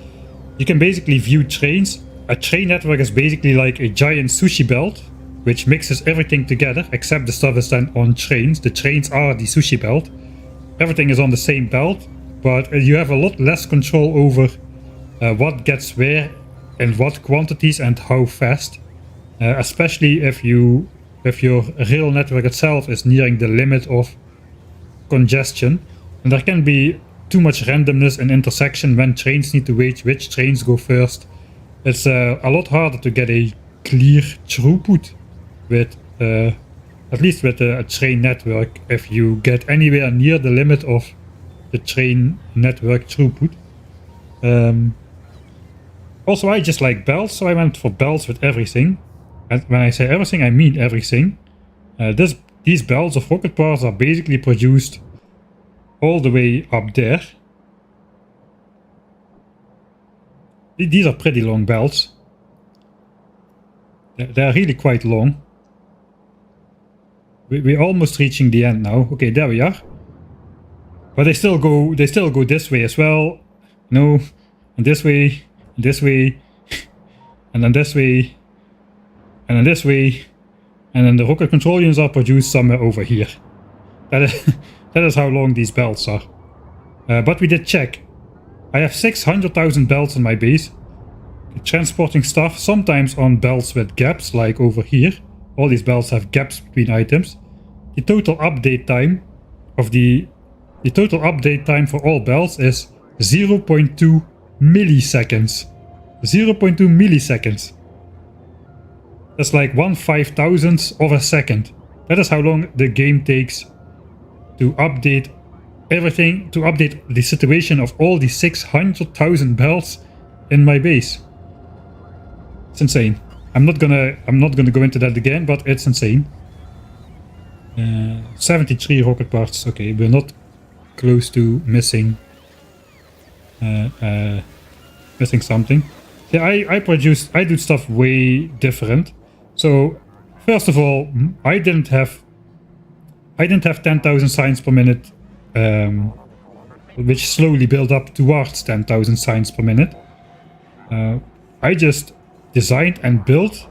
you can basically view trains. A train network is basically like a giant sushi belt, which mixes everything together, except the stuff is then on trains. The trains are the sushi belt. Everything is on the same belt, but you have a lot less control over what gets where, in what quantities and how fast. Especially if your rail network itself is nearing the limit of congestion, and there can be too much randomness in intersection when trains need to wait which trains go first. It's a lot harder to get a clear throughput with at least with a train network if you get anywhere near the limit of the train network throughput. Also, I just like belts, so I went for belts with everything. And when I say everything, I mean everything. These belts of rocket parts are basically produced all the way up there. These are pretty long belts. They're really quite long. We're almost reaching the end now. Okay, there we are. But they still go this way as well. No, and this way, and then this way. And then this way, and then the rocket control units are produced somewhere over here. That is how long these belts are. But we did check. I have 600,000 belts on my base. Transporting stuff, sometimes on belts with gaps, like over here. All these belts have gaps between items. The total update time for all belts is 0.2 milliseconds. 0.2 milliseconds. That's like 1/5000th of a second. That is how long the game takes to update everything, to update the situation of all the 600,000 belts in my base. It's insane. I'm not gonna go into that again, but it's insane. 73 rocket parts. Okay, we're not close to missing something. Yeah, I do stuff way different. So first of all, I didn't have 10,000 signs per minute, which slowly built up towards 10,000 signs per minute. I just designed and built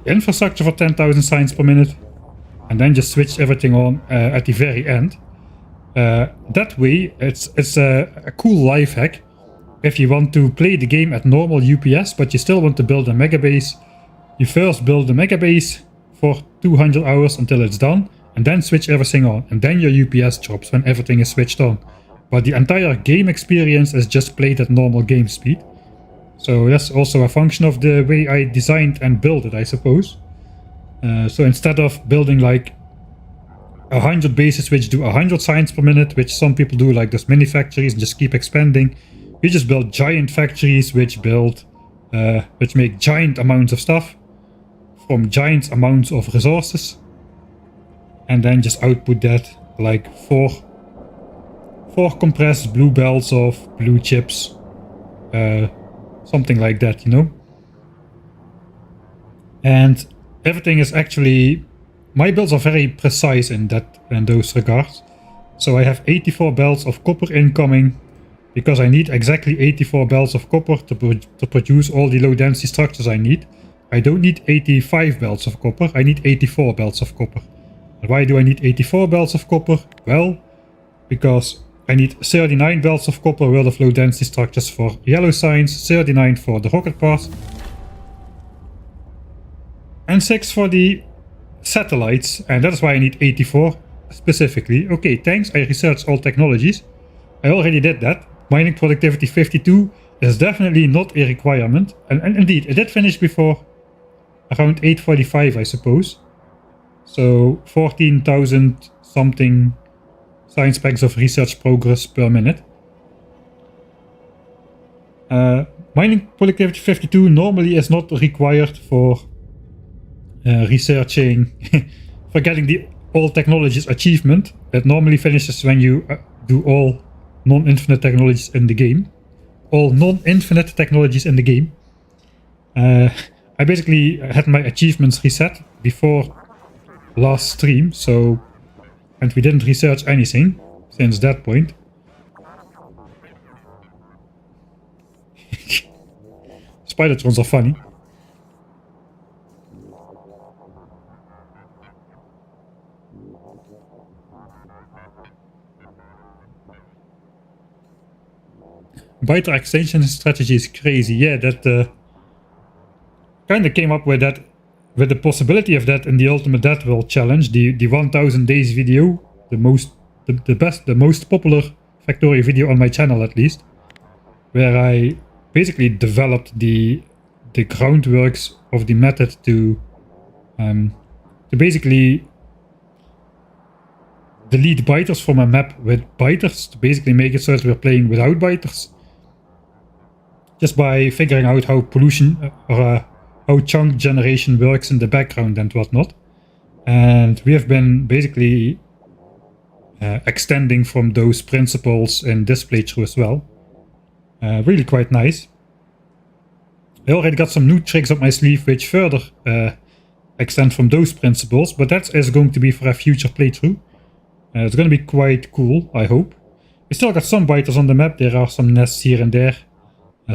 infrastructure for 10,000 signs per minute, and then just switched everything on at the very end. That way, it's a cool life hack. If you want to play the game at normal UPS, but you still want to build a megabase, you first build the megabase for 200 hours until it's done, and then switch everything on, and then your UPS drops when everything is switched on. But the entire game experience is just played at normal game speed. So that's also a function of the way I designed and built it, I suppose. So instead of building like 100 bases which do 100 signs per minute, which some people do, like those mini factories and just keep expanding, we just build giant factories which make giant amounts of stuff from giant amounts of resources, and then just output that like four compressed blue belts of blue chips, something like that, you know. And everything is actually, my builds are very precise in those regards. So I have 84 belts of copper incoming, because I need exactly 84 belts of copper to produce all the low density structures I need. I don't need 85 belts of copper, I need 84 belts of copper. And why do I need 84 belts of copper? Well, because I need 39 belts of copper worth of low density structures for yellow signs, 39 for the rocket parts, and 6 for the satellites, and that is why I need 84 specifically. Okay, thanks, I researched all technologies. I already did that. Mining productivity 52 is definitely not a requirement, and indeed, it did finish before around 8:45, I suppose. So 14,000 something science packs of research progress per minute. Mining productivity 52 normally is not required for researching for getting the all technologies achievement. It normally finishes when you do all non-infinite technologies in the game. All non-infinite technologies in the game. I basically had my achievements reset before last stream, so, and we didn't research anything since that point. Spidertrons are funny. Byter extension strategy is crazy. Yeah, that kind of came up with that, with the possibility of that in the Ultimate Death World challenge, the 1000 days video, the most popular Factorio video on my channel at least, where I basically developed the groundworks of the method to basically delete biters from a map with biters, to basically make it so that we're playing without biters, just by figuring out how pollution or how chunk generation works in the background and whatnot. And we have been basically extending from those principles in this playthrough as well. Really quite nice. I already got some new tricks up my sleeve which further extend from those principles, but that is going to be for a future playthrough. It's going to be quite cool, I hope. We still got some biters on the map. There are some nests here and there.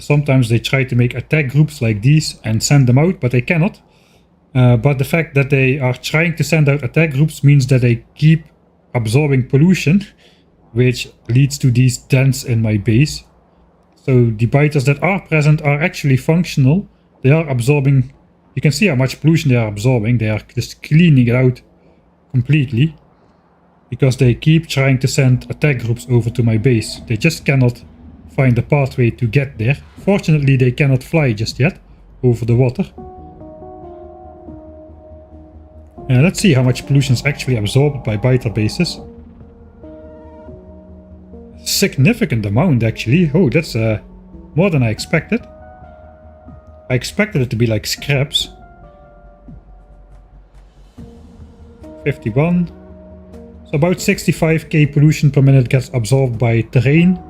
Sometimes they try to make attack groups like these and send them out, but they cannot. But the fact that they are trying to send out attack groups means that they keep absorbing pollution, which leads to these dents in my base. So the biters that are present are actually functional. They are absorbing, you can see how much pollution they are absorbing. They are just cleaning it out completely, because they keep trying to send attack groups over to my base. They just cannot find a pathway to get there. Fortunately, they cannot fly just yet over the water. Let's see how much pollution is actually absorbed by biter bases. Significant amount, actually. Oh, that's more than I expected. I expected it to be like scraps. 51. So about 65k pollution per minute gets absorbed by terrain.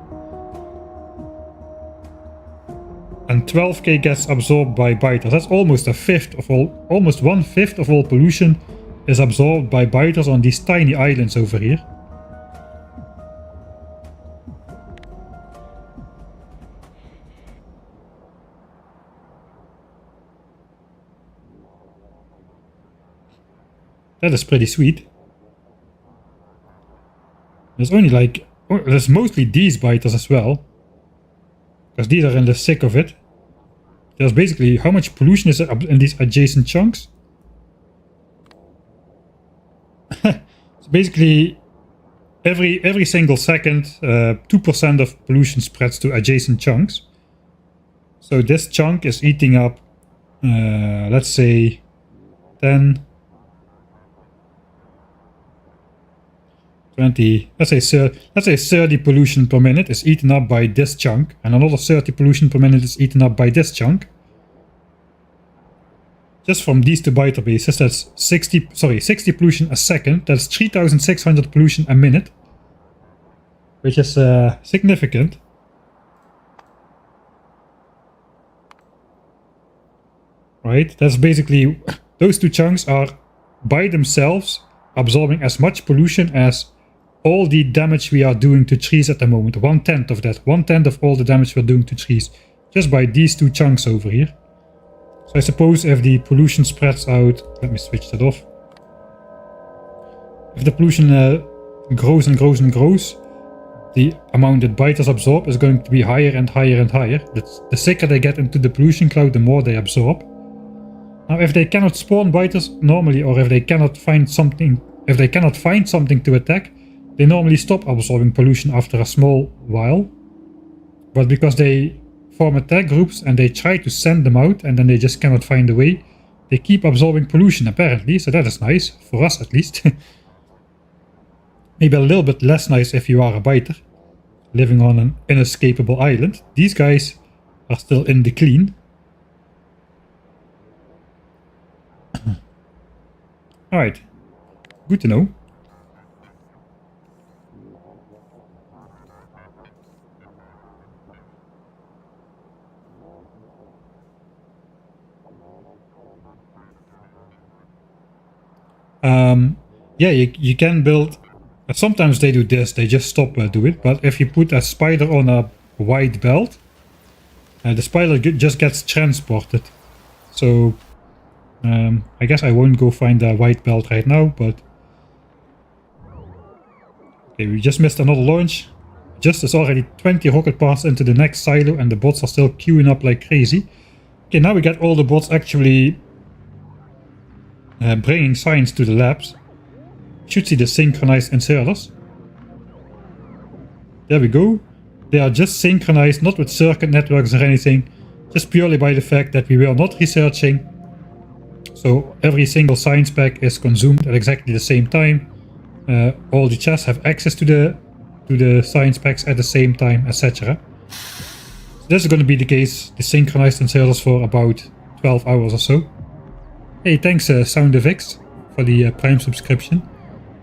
And 12k gets absorbed by biters. That's almost a fifth of all, almost 1/5 of all pollution is absorbed by biters on these tiny islands over here. That is pretty sweet. There's only like, there's mostly these biters as well, because these are in the thick of it. There's basically, how much pollution is in these adjacent chunks? So basically, every single second, 2% of pollution spreads to adjacent chunks. So this chunk is eating up, let's say 10, 20, let's say 30 pollution per minute is eaten up by this chunk, and another 30 pollution per minute is eaten up by this chunk. Just from these two biter bases, that's 60 pollution a second. That's 3,600 pollution a minute, which is significant. Right, that's basically, those two chunks are by themselves absorbing as much pollution as all the damage we are doing to trees at the moment. 1/10 of that, 1/10 of all the damage we're doing to trees, just by these two chunks over here. So I suppose if the pollution spreads out, let me switch that off. If the pollution grows and grows and grows, the amount that biters absorb is going to be higher and higher and higher. The thicker they get into the pollution cloud, the more they absorb. Now, if they cannot spawn biters normally, or if they cannot find something to attack, they normally stop absorbing pollution after a small while. But because they form attack groups and they try to send them out and then they just cannot find a way, they keep absorbing pollution apparently, so that is nice, for us at least. Maybe a little bit less nice if you are a biter, living on an inescapable island. These guys are still in the clean. Alright, good to know. Yeah, you can build, sometimes they do this, they just stop do it, but if you put a spider on a white belt, the spider just gets transported. So I guess I won't go find a white belt right now, but okay, we just missed another launch. Just as already 20 rocket paths into the next silo and the bots are still queuing up like crazy. Okay, now we get all the bots actually bringing science to the labs. Should see the synchronized inserters. There we go. They are just synchronized, not with circuit networks or anything, just purely by the fact that we were not researching. So every single science pack is consumed at exactly the same time. All the chests have access to the science packs at the same time, etc. So this is going to be the case, the synchronized inserters, for about 12 hours or so. Hey, thanks SoundFX for the Prime subscription.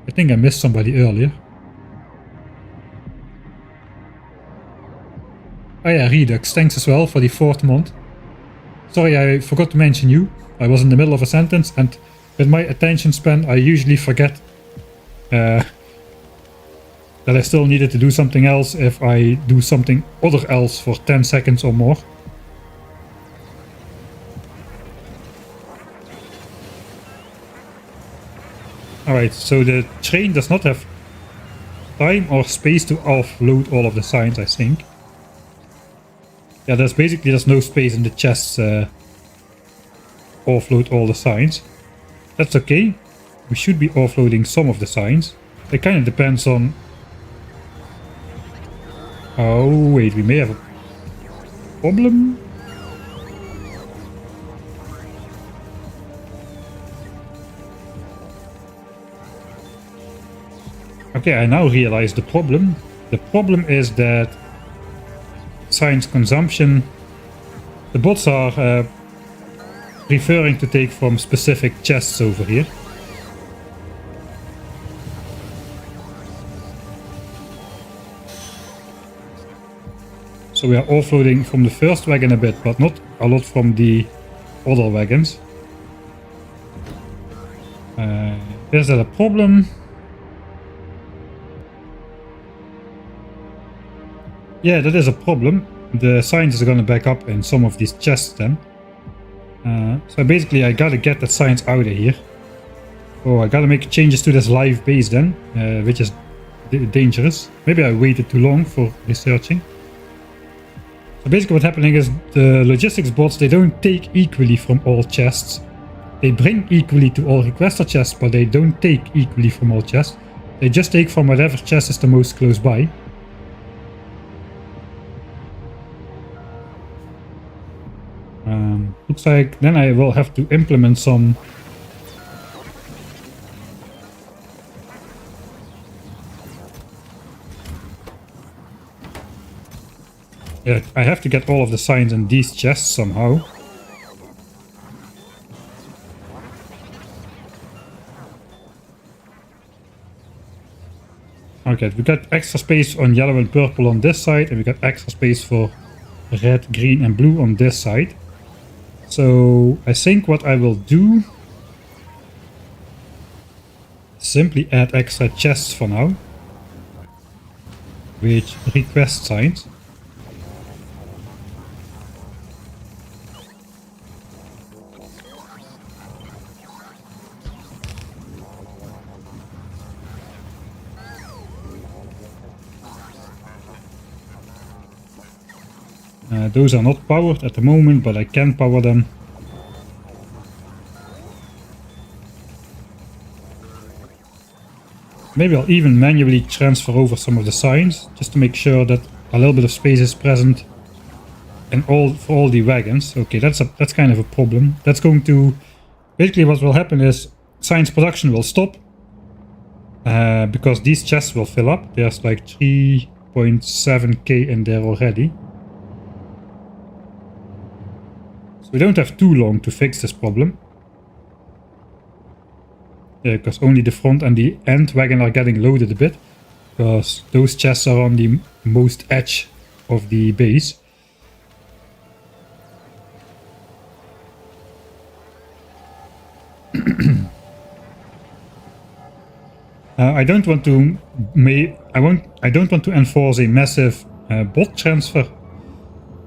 I think I missed somebody earlier. Oh yeah, Redux, thanks as well for the 4th month. Sorry, I forgot to mention you. I was in the middle of a sentence, and with my attention span I usually forget that I still needed to do something else if I do something other else for 10 seconds or more. Alright, so the train does not have time or space to offload all of the signs, I think. Yeah, there's no space in the chests offload all the signs. That's okay. We should be offloading some of the signs. It kind of depends on... Oh, wait, we may have a problem. Okay, I now realize the problem. The problem is that science consumption, the bots are preferring to take from specific chests over here. So we are offloading from the first wagon a bit, but not a lot from the other wagons. Is that a problem? Yeah, that is a problem. The science is going to back up in some of these chests then. So basically I gotta get that science out of here. Oh, I gotta make changes to this live base then, which is dangerous. Maybe I waited too long for researching. So basically what's happening is the logistics bots, they don't take equally from all chests. They bring equally to all requester chests, but they don't take equally from all chests. They just take from whatever chest is the most close by. looks like then I will have to implement some... Yeah, I have to get all of the signs in these chests somehow. Okay, we got extra space on yellow and purple on this side, and we got extra space for red, green and blue on this side. So I think what I will do, simply add extra chests for now with request signs. Those are not powered at the moment, but I can power them. Maybe I'll even manually transfer over some of the signs, just to make sure that a little bit of space is present and for all the wagons. Okay, that's kind of a problem. That's going to... Basically what will happen is signs production will stop. Because these chests will fill up. There's like 3.7k in there already. We don't have too long to fix this problem. Yeah, because only the front and the end wagon are getting loaded a bit. Because those chests are on the most edge of the base. I don't want to enforce a massive bot transfer.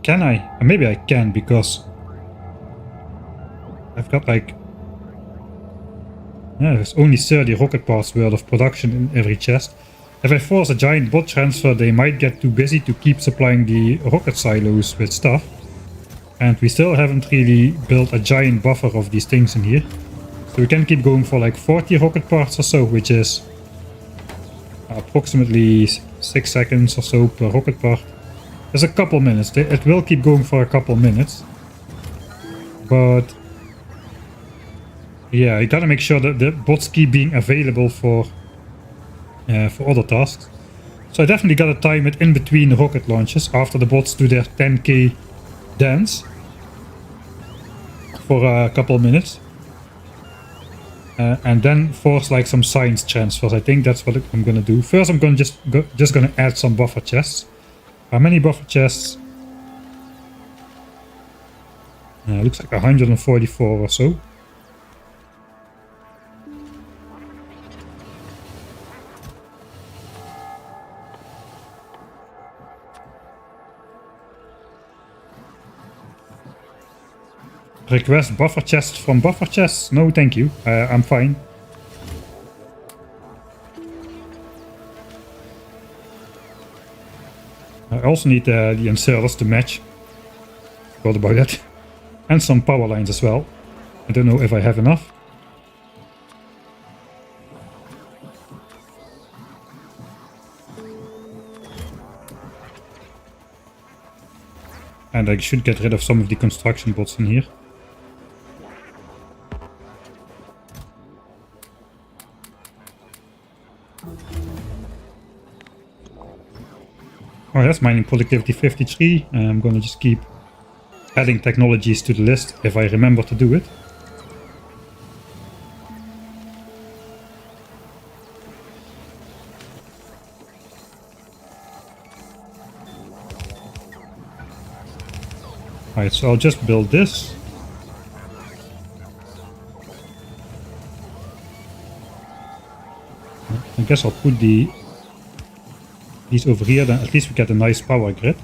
Can I? Maybe I can, because I've got like... Yeah, there's only 30 rocket parts worth of production in every chest. If I force a giant bot transfer, they might get too busy to keep supplying the rocket silos with stuff. And we still haven't really built a giant buffer of these things in here. So we can keep going for like 40 rocket parts or so, which is approximately 6 seconds or so per rocket part. There's a couple minutes. It will keep going for a couple minutes. But... yeah, I gotta make sure that the bots keep being available for other tasks. So I definitely gotta time it in between the rocket launches after the bots do their 10k dance for a couple minutes. And then force like some science transfers. I think that's what I'm gonna do. First I'm gonna just gonna add some buffer chests. How many buffer chests? Looks like 144 or so. Request buffer chests from buffer chests? No, thank you. I'm fine. I also need the inserters to match. Forgot about that. And some power lines as well. I don't know if I have enough. And I should get rid of some of the construction bots in here. Oh, that's mining productivity 53. I'm gonna just keep adding technologies to the list if I remember to do it. Alright, so I'll just build this. I guess I'll put these over here, then at least we get a nice power grid.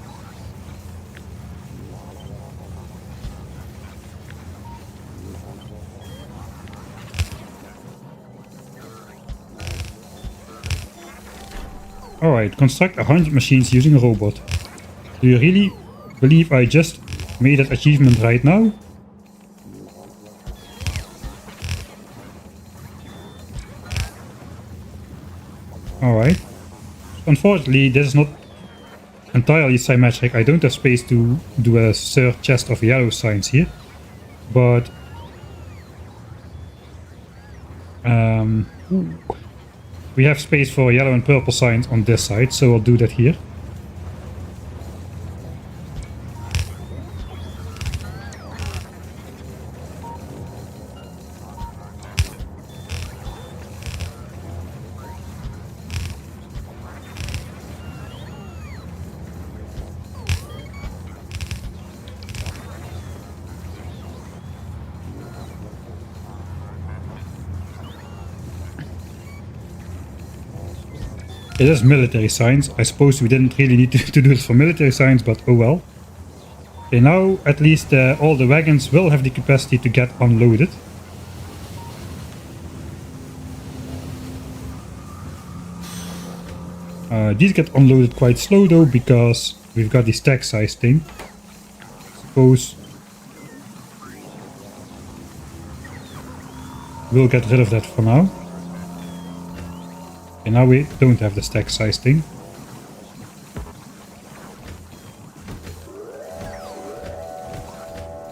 Alright, construct 100 machines using a robot. Do you really believe I just made that achievement right now? Alright. Unfortunately, this is not entirely symmetric. I don't have space to do a third chest of yellow signs here. but we have space for yellow and purple signs on this side, so I'll do that here. It is military signs. I suppose we didn't really need to do it for military signs, but oh well. Okay, now at least all the wagons will have the capacity to get unloaded. These get unloaded quite slow though, because we've got the stack size thing. Suppose we'll get rid of that for now. And now we don't have the stack size thing.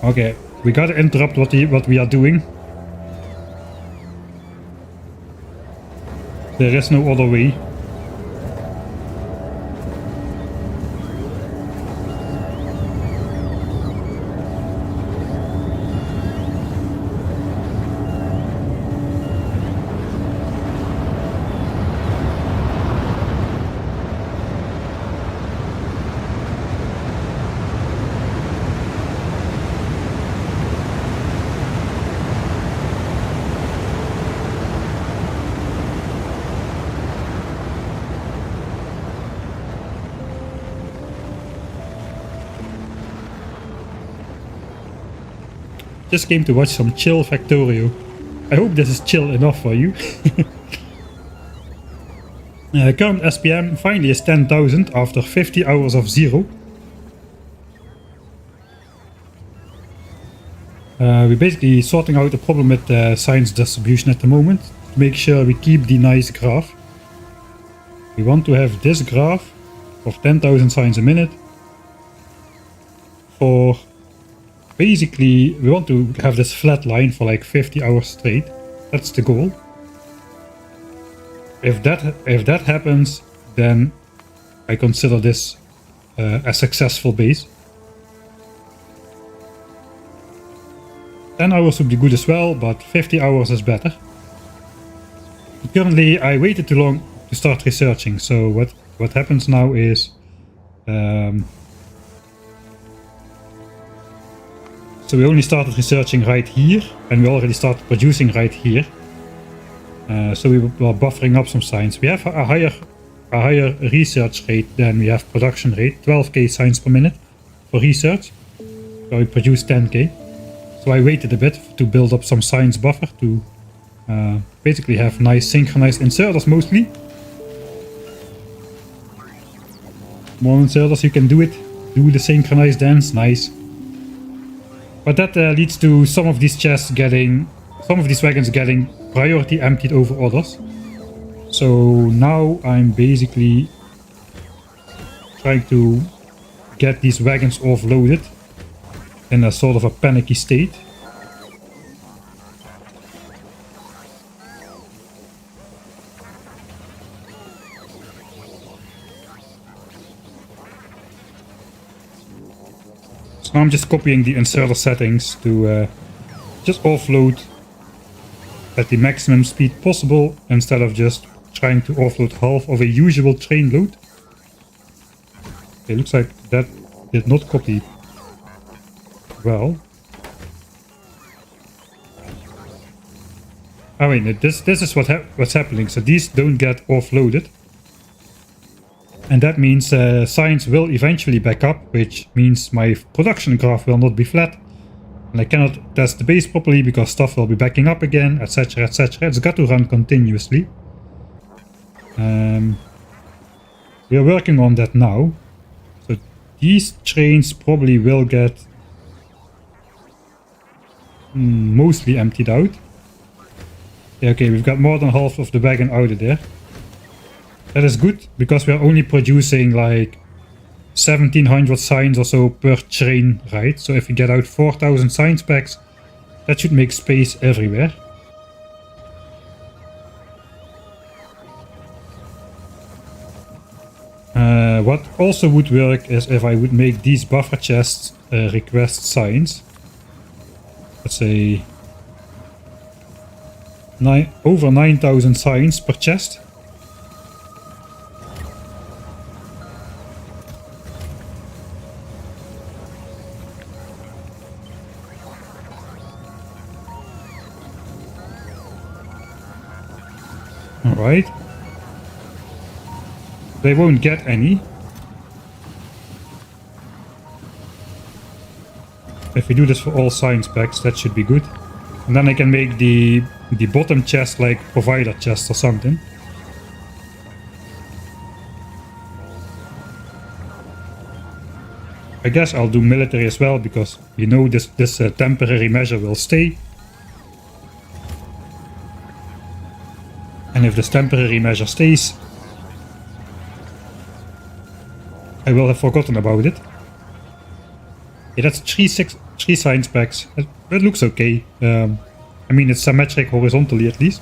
Okay, we gotta interrupt what we are doing. There is no other way. Just came to watch some chill Factorio. I hope this is chill enough for you. Current SPM finally is 10,000 after 50 hours of zero. We're basically sorting out the problem with the science distribution at the moment to make sure we keep the nice graph. We want to have this graph of 10,000 signs a minute for basically, we want to have this flat line for like 50 hours straight. That's the goal. If that happens, then I consider this a successful base. 10 hours would be good as well, but 50 hours is better. Currently, I waited too long to start researching, so what happens now is so we only started researching right here, and we already started producing right here. So we were buffering up some signs. We have a higher research rate than we have production rate, 12k signs per minute for research. So we produce 10k. So I waited a bit to build up some science buffer to basically have nice synchronized inserters mostly. More inserters, you can do it. Do the synchronized dance, nice. But that leads to some of these wagons getting priority emptied over others. So now I'm basically trying to get these wagons offloaded in a sort of a panicky state. So now I'm just copying the inserter settings to just offload at the maximum speed possible instead of just trying to offload half of a usual train load. Okay, looks like that did not copy well. I mean, this is what's happening. So these don't get offloaded. And that means science will eventually back up, which means my production graph will not be flat. And I cannot test the base properly because stuff will be backing up again, etc, etc. It's got to run continuously. We are working on that now. So these trains probably will get mostly emptied out. Yeah, okay, we've got more than half of the wagon out of there. That is good, because we are only producing like 1700 signs or so per train, right? So if we get out 4000 signs packs That should make space everywhere. What also would work is if I would make these buffer chests request signs. Let's say over 9,000 signs per chest. Alright. They won't get any. If we do this for all science packs, that should be good. And then I can make the bottom chest like provider chest or something. I guess I'll do military as well, because you know this temporary measure will stay. And if this temporary measure stays, I will have forgotten about it. Yeah, that's three science packs. That looks okay. I mean, it's symmetric horizontally at least.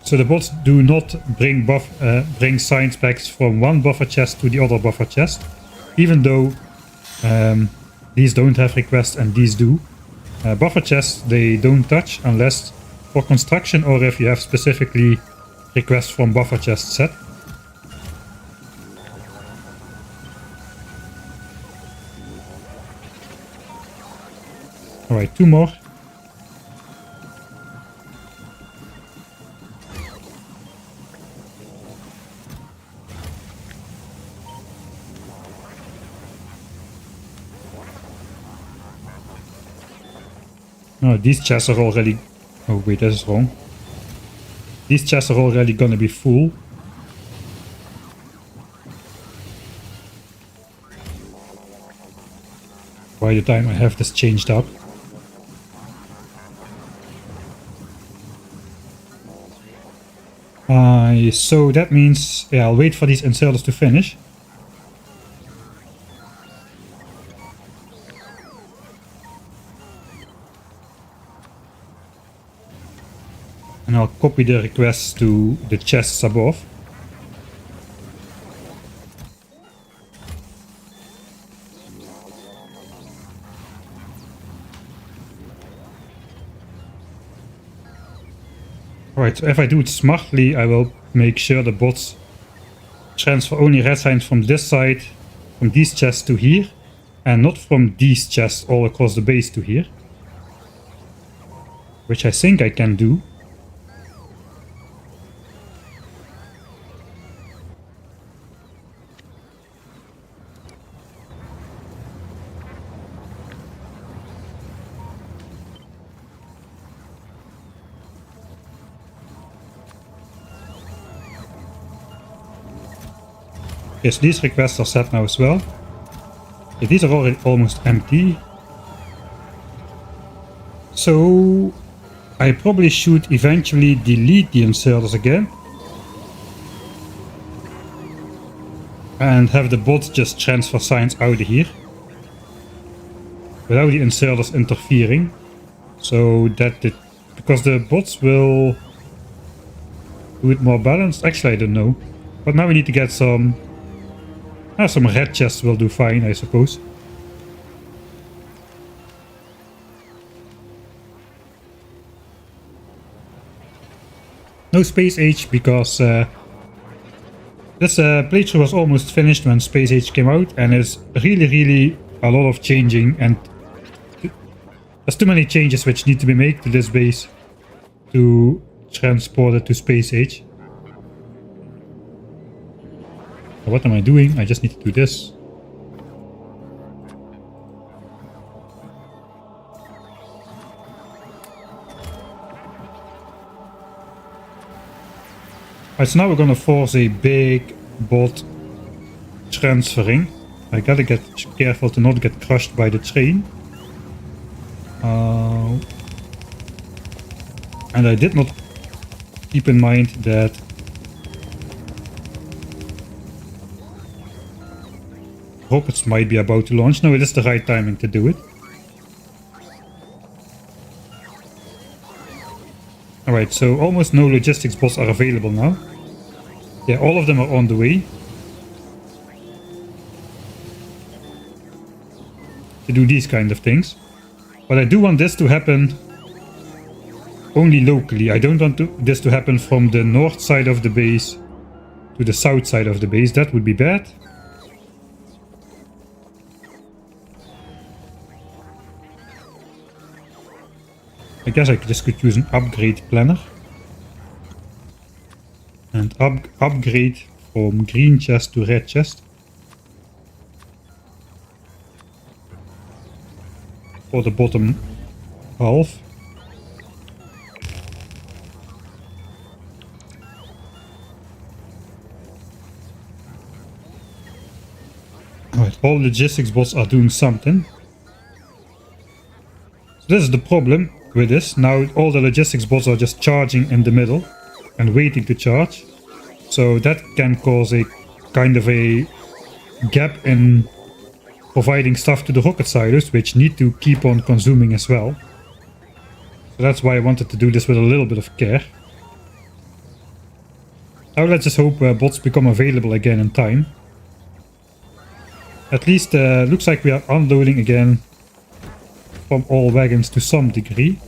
So the bots do not bring science packs from one buffer chest to the other buffer chest, even though these don't have requests and these do. Buffer chests they don't touch unless for construction or if you have specifically requests from buffer chest set. Alright, 2 more. Oh, these chests are already... Oh wait, this is wrong. These chests are already gonna be full. By the time I have this changed up. So that means, yeah, I'll wait for these inserters to finish. And I'll copy the requests to the chests above. Alright, so if I do it smartly, I will make sure the bots transfer only red signs from this side, from these chests to here, and not from these chests all across the base to here. Which I think I can do. Yes, these requests are set now as well. Okay, these are already almost empty. So I probably should eventually delete the inserters again. And have the bots just transfer signs out of here. Without the inserters interfering. So that because the bots will do it more balanced. Actually, I don't know. But now we need to get some red chests will do fine, I suppose. No Space Age because this playthrough was almost finished when Space Age came out, and it's really a lot of changing, and there's too many changes which need to be made to this base to transport it to Space Age. What am I doing? I just need to do this. Alright, so now we're gonna force a big bot transferring. I gotta get careful to not get crushed by the train. And I did not keep in mind that rockets might be about to launch. No, it is the right timing to do it. Alright, so almost no logistics bots are available now. Yeah, all of them are on the way. To do these kind of things. But I do want this to happen only locally. I don't want this to happen from the north side of the base to the south side of the base. That would be bad. I guess I just could use an upgrade planner. And upgrade from green chest to red chest. For the bottom half. Alright, all logistics bots are doing something. So this is the problem with this. Now all the logistics bots are just charging in the middle and waiting to charge. So that can cause a kind of a gap in providing stuff to the rocket silos, which need to keep on consuming as well. So that's why I wanted to do this with a little bit of care. Now let's just hope bots become available again in time. At least looks like we are unloading again from all wagons to some degree.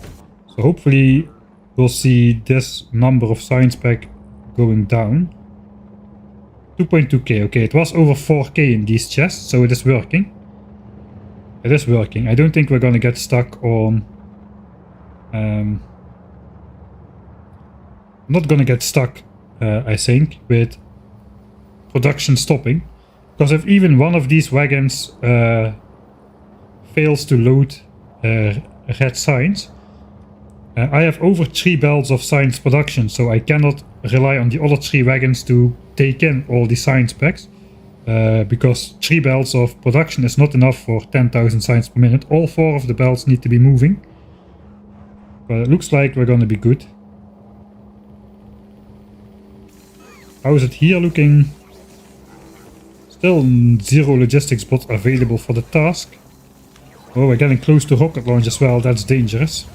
So hopefully we'll see this number of science pack going down. 2.2k, okay, it was over 4k in these chests, so it is working. It is working. I don't think we're gonna get stuck on... not gonna get stuck, I think, with production stopping. Because if even one of these wagons fails to load red signs, I have over 3 belts of science production, so I cannot rely on the other 3 wagons to take in all the science packs. Because 3 belts of production is not enough for 10,000 science per minute. All 4 of the belts need to be moving. But it looks like we're gonna be good. How is it here looking? Still 0 logistics bots available for the task. Oh, we're getting close to rocket launch as well. That's dangerous.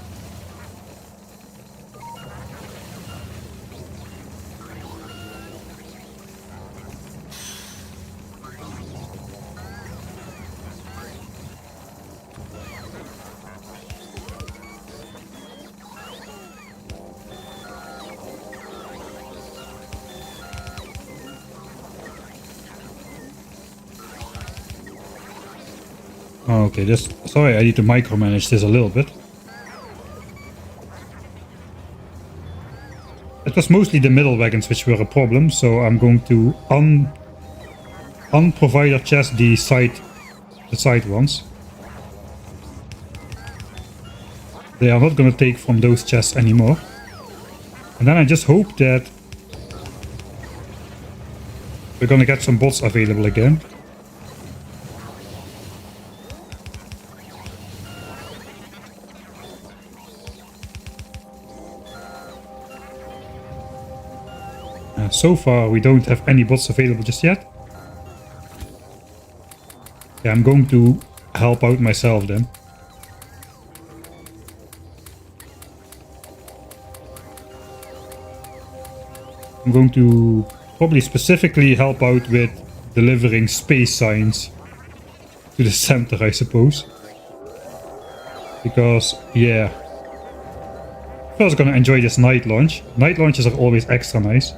Oh, okay, sorry, I need to micromanage this a little bit. It was mostly the middle wagons which were a problem, so I'm going to unprovider chest the side ones. They are not going to take from those chests anymore. And then I just hope that we're going to get some bots available again. So far we don't have any bots available just yet. Yeah, I'm going to help out myself then. I'm going to probably specifically help out with delivering space signs to the center, I suppose. Because, yeah. First gonna enjoy this night launch. Night launches are always extra nice.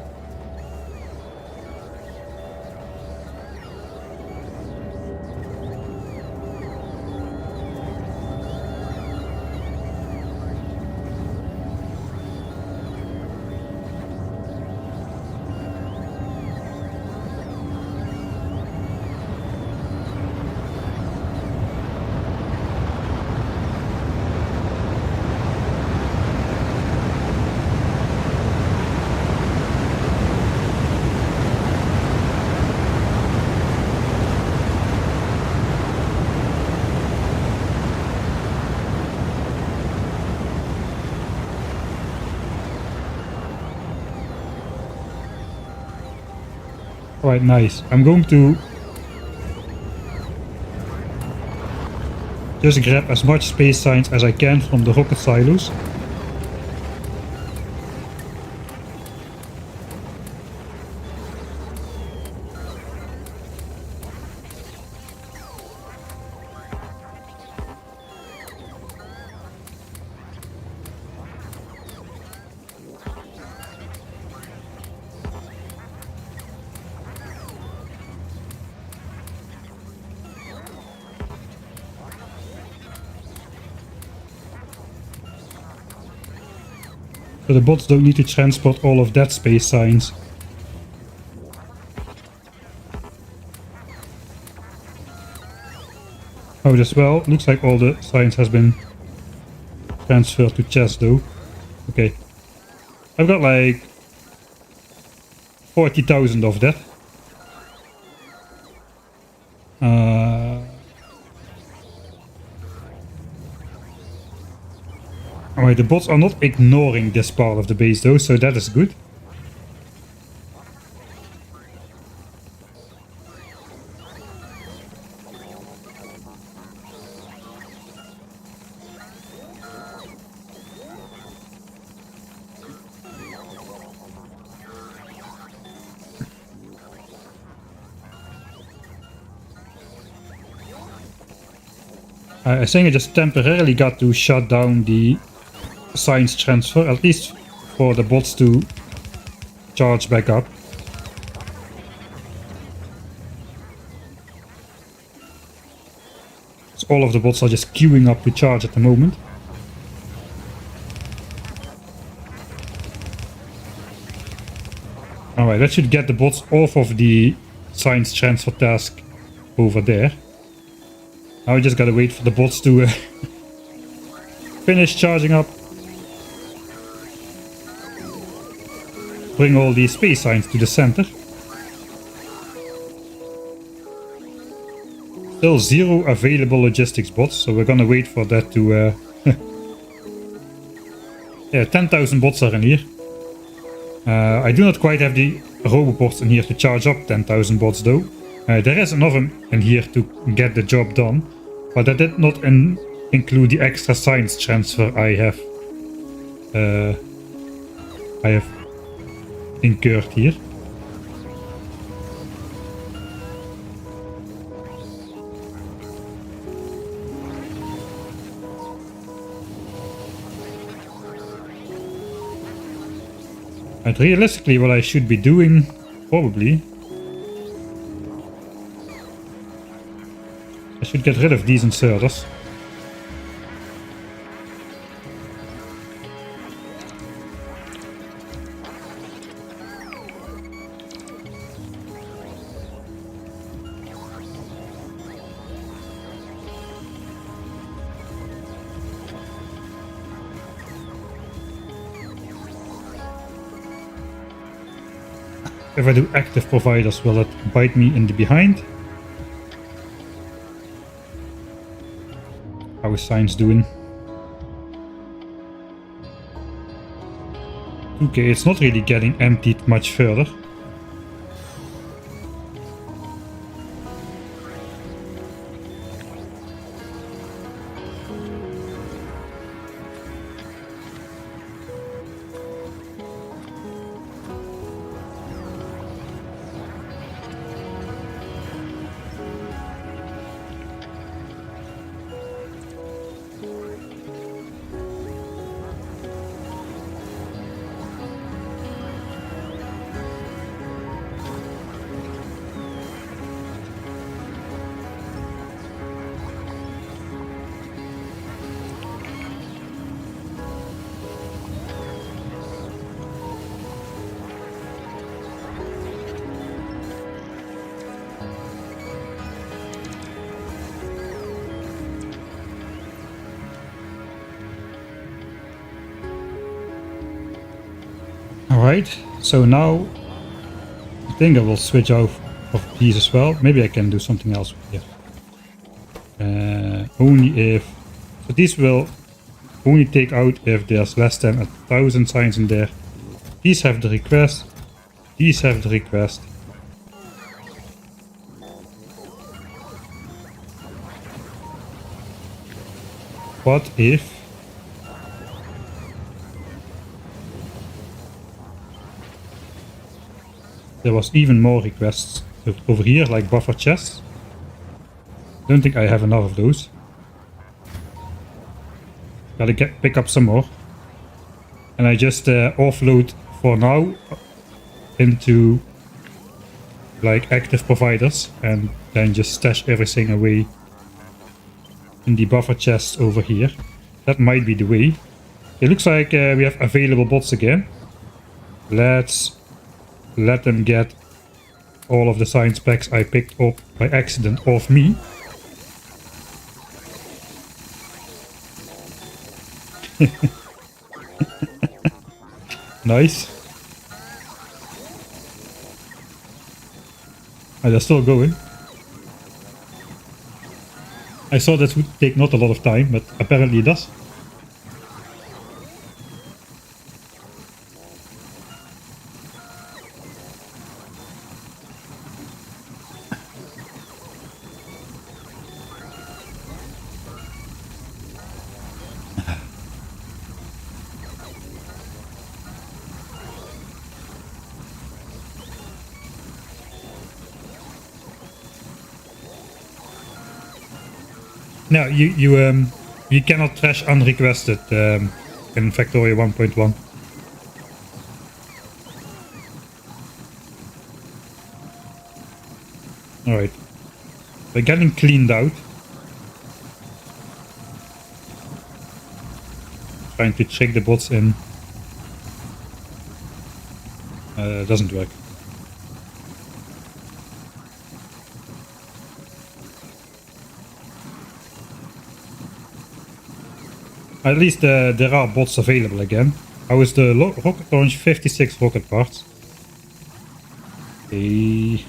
Alright, nice. I'm going to just grab as much space signs as I can from the rocket silos. So the bots don't need to transport all of that space signs. Oh, as well, looks like all the signs has been transferred to chest though. Okay. I've got like 40,000 of that. Alright, the bots are not ignoring this part of the base though, so that is good. I think I just temporarily got to shut down the science transfer, at least for the bots to charge back up. So all of the bots are just queuing up to charge at the moment. Alright, that should get the bots off of the science transfer task over there. Now we just gotta wait for the bots to finish charging up. Bring all these space signs to the center. Still 0 available logistics bots, so we're gonna wait for that to... yeah, 10,000 bots are in here. I do not quite have the roboports in here to charge up 10,000 bots though. There is another in here to get the job done, but that did not include the extra science transfer I have incurred here. And realistically, what I should be doing, probably, I should get rid of these inserters. If I do active providers, will it bite me in the behind? How is science doing? Okay, it's not really getting emptied much further. Alright, so now I think I will switch off of these as well. Maybe I can do something else here. Only if... So these will only take out if there's less than 1,000 signs in there. These have the request. These have the request. What if there was even more requests over here, like buffer chests? Don't think I have enough of those. Gotta pick up some more. And I just offload for now into like active providers and then just stash everything away in the buffer chest over here. That might be the way. It looks like we have available bots again. Let's let them get all of the science packs I picked up by accident off me. Nice. Oh, they're still going. I thought that would take not a lot of time, but apparently it does. No, you cannot trash unrequested in Factorio 1.1. Alright. We're getting cleaned out. Trying to check the bots in. Doesn't work. At least there are bots available again. How is the rocket launch? 56 rocket parts. Okay.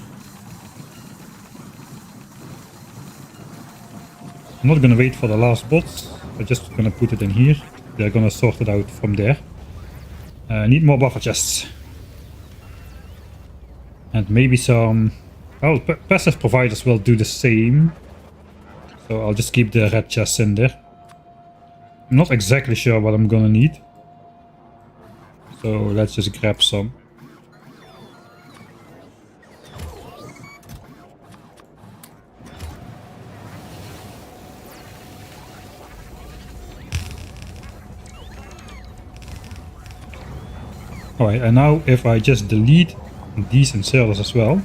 I'm not gonna wait for the last bots. I'm just gonna put it in here. They're gonna sort it out from there. Need more buffer chests. And maybe some... Well, passive providers will do the same. So I'll just keep the red chests in there. I'm not exactly sure what I'm gonna need. So let's just grab some. Alright, and now if I just delete these inserters as well.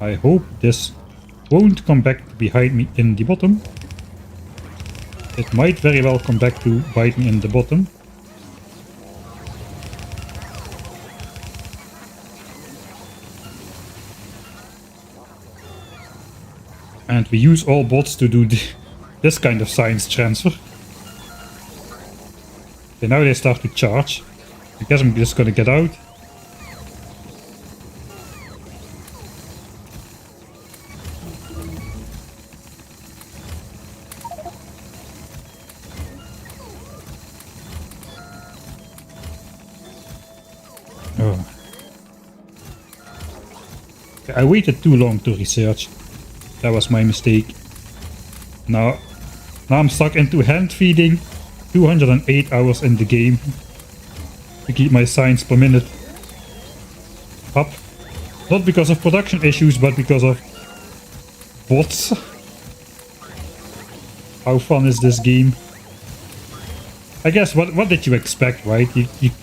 I hope this won't come back behind me in the bottom. It might very well come back to bite me in the bottom. And we use all bots to do this kind of science transfer. Okay, now they start to charge. I guess I'm just gonna get out. Oh. Okay, I waited too long to research. That was my mistake. Now I'm stuck into hand feeding 208 hours in the game to keep my science per minute up. Not because of production issues, but because of bots. How fun is this game? I guess what did you expect, right?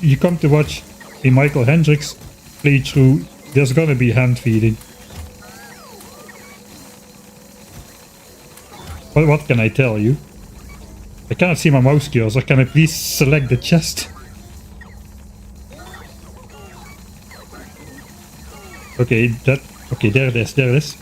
You come to watch a Michael Hendricks playthrough, there's gonna be hand feeding. But what can I tell you? I cannot see my mouse cursor. Can I please select the chest? Okay, okay, there it is, there it is.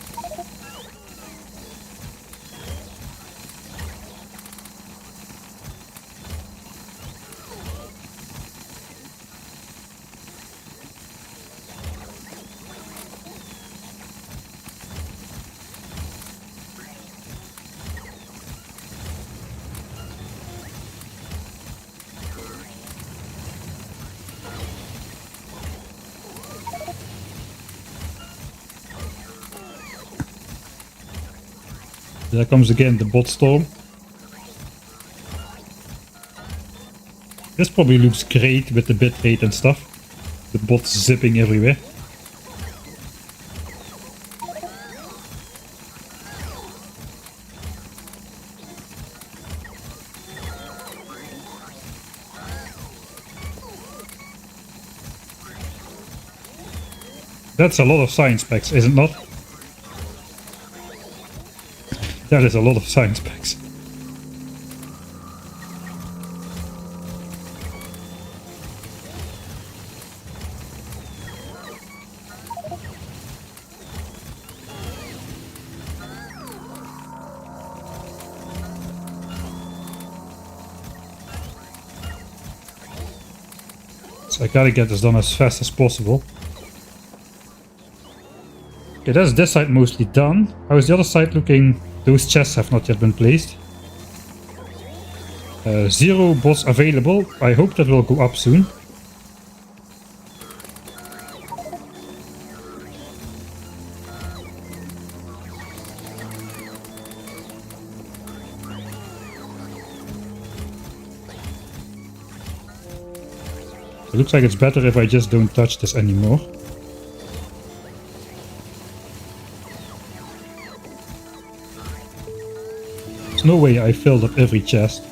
There comes again the bot storm. This probably looks great with the bitrate and stuff. The bots zipping everywhere. That's a lot of science packs, is it not? That is a lot of science packs. So I gotta get this done as fast as possible. Okay, that's this side mostly done. How is the other side looking? Those chests have not yet been placed. 0 bots available. I hope that will go up soon. It looks like it's better if I just don't touch this anymore. There's no way I filled up every chest.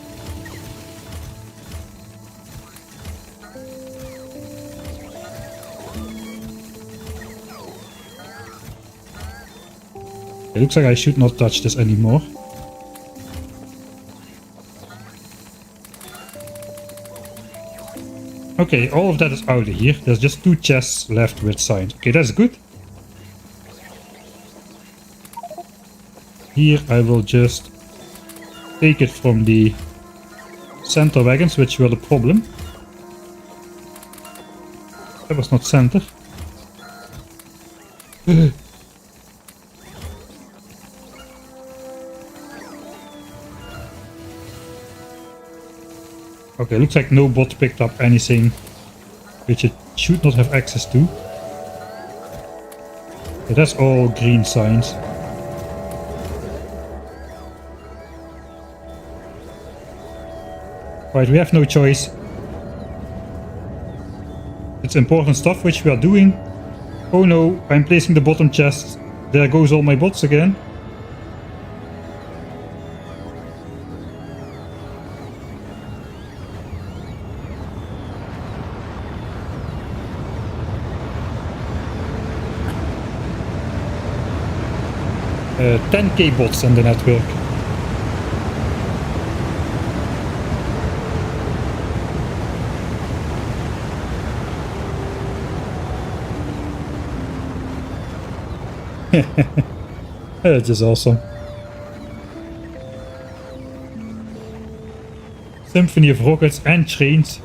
It looks like I should not touch this anymore. Okay, all of that is out of here. There's just 2 chests left with signs. Okay, that's good. Here I will just take it from the center wagons, which were the problem. That was not center. Okay, looks like no bot picked up anything which it should not have access to. Okay, that's all green signs. Right, we have no choice. It's important stuff which we are doing. Oh no, I'm placing the bottom chest. There goes all my bots again. Uh, 10k bots on the network. That's just awesome. Symphony of rockets and trains.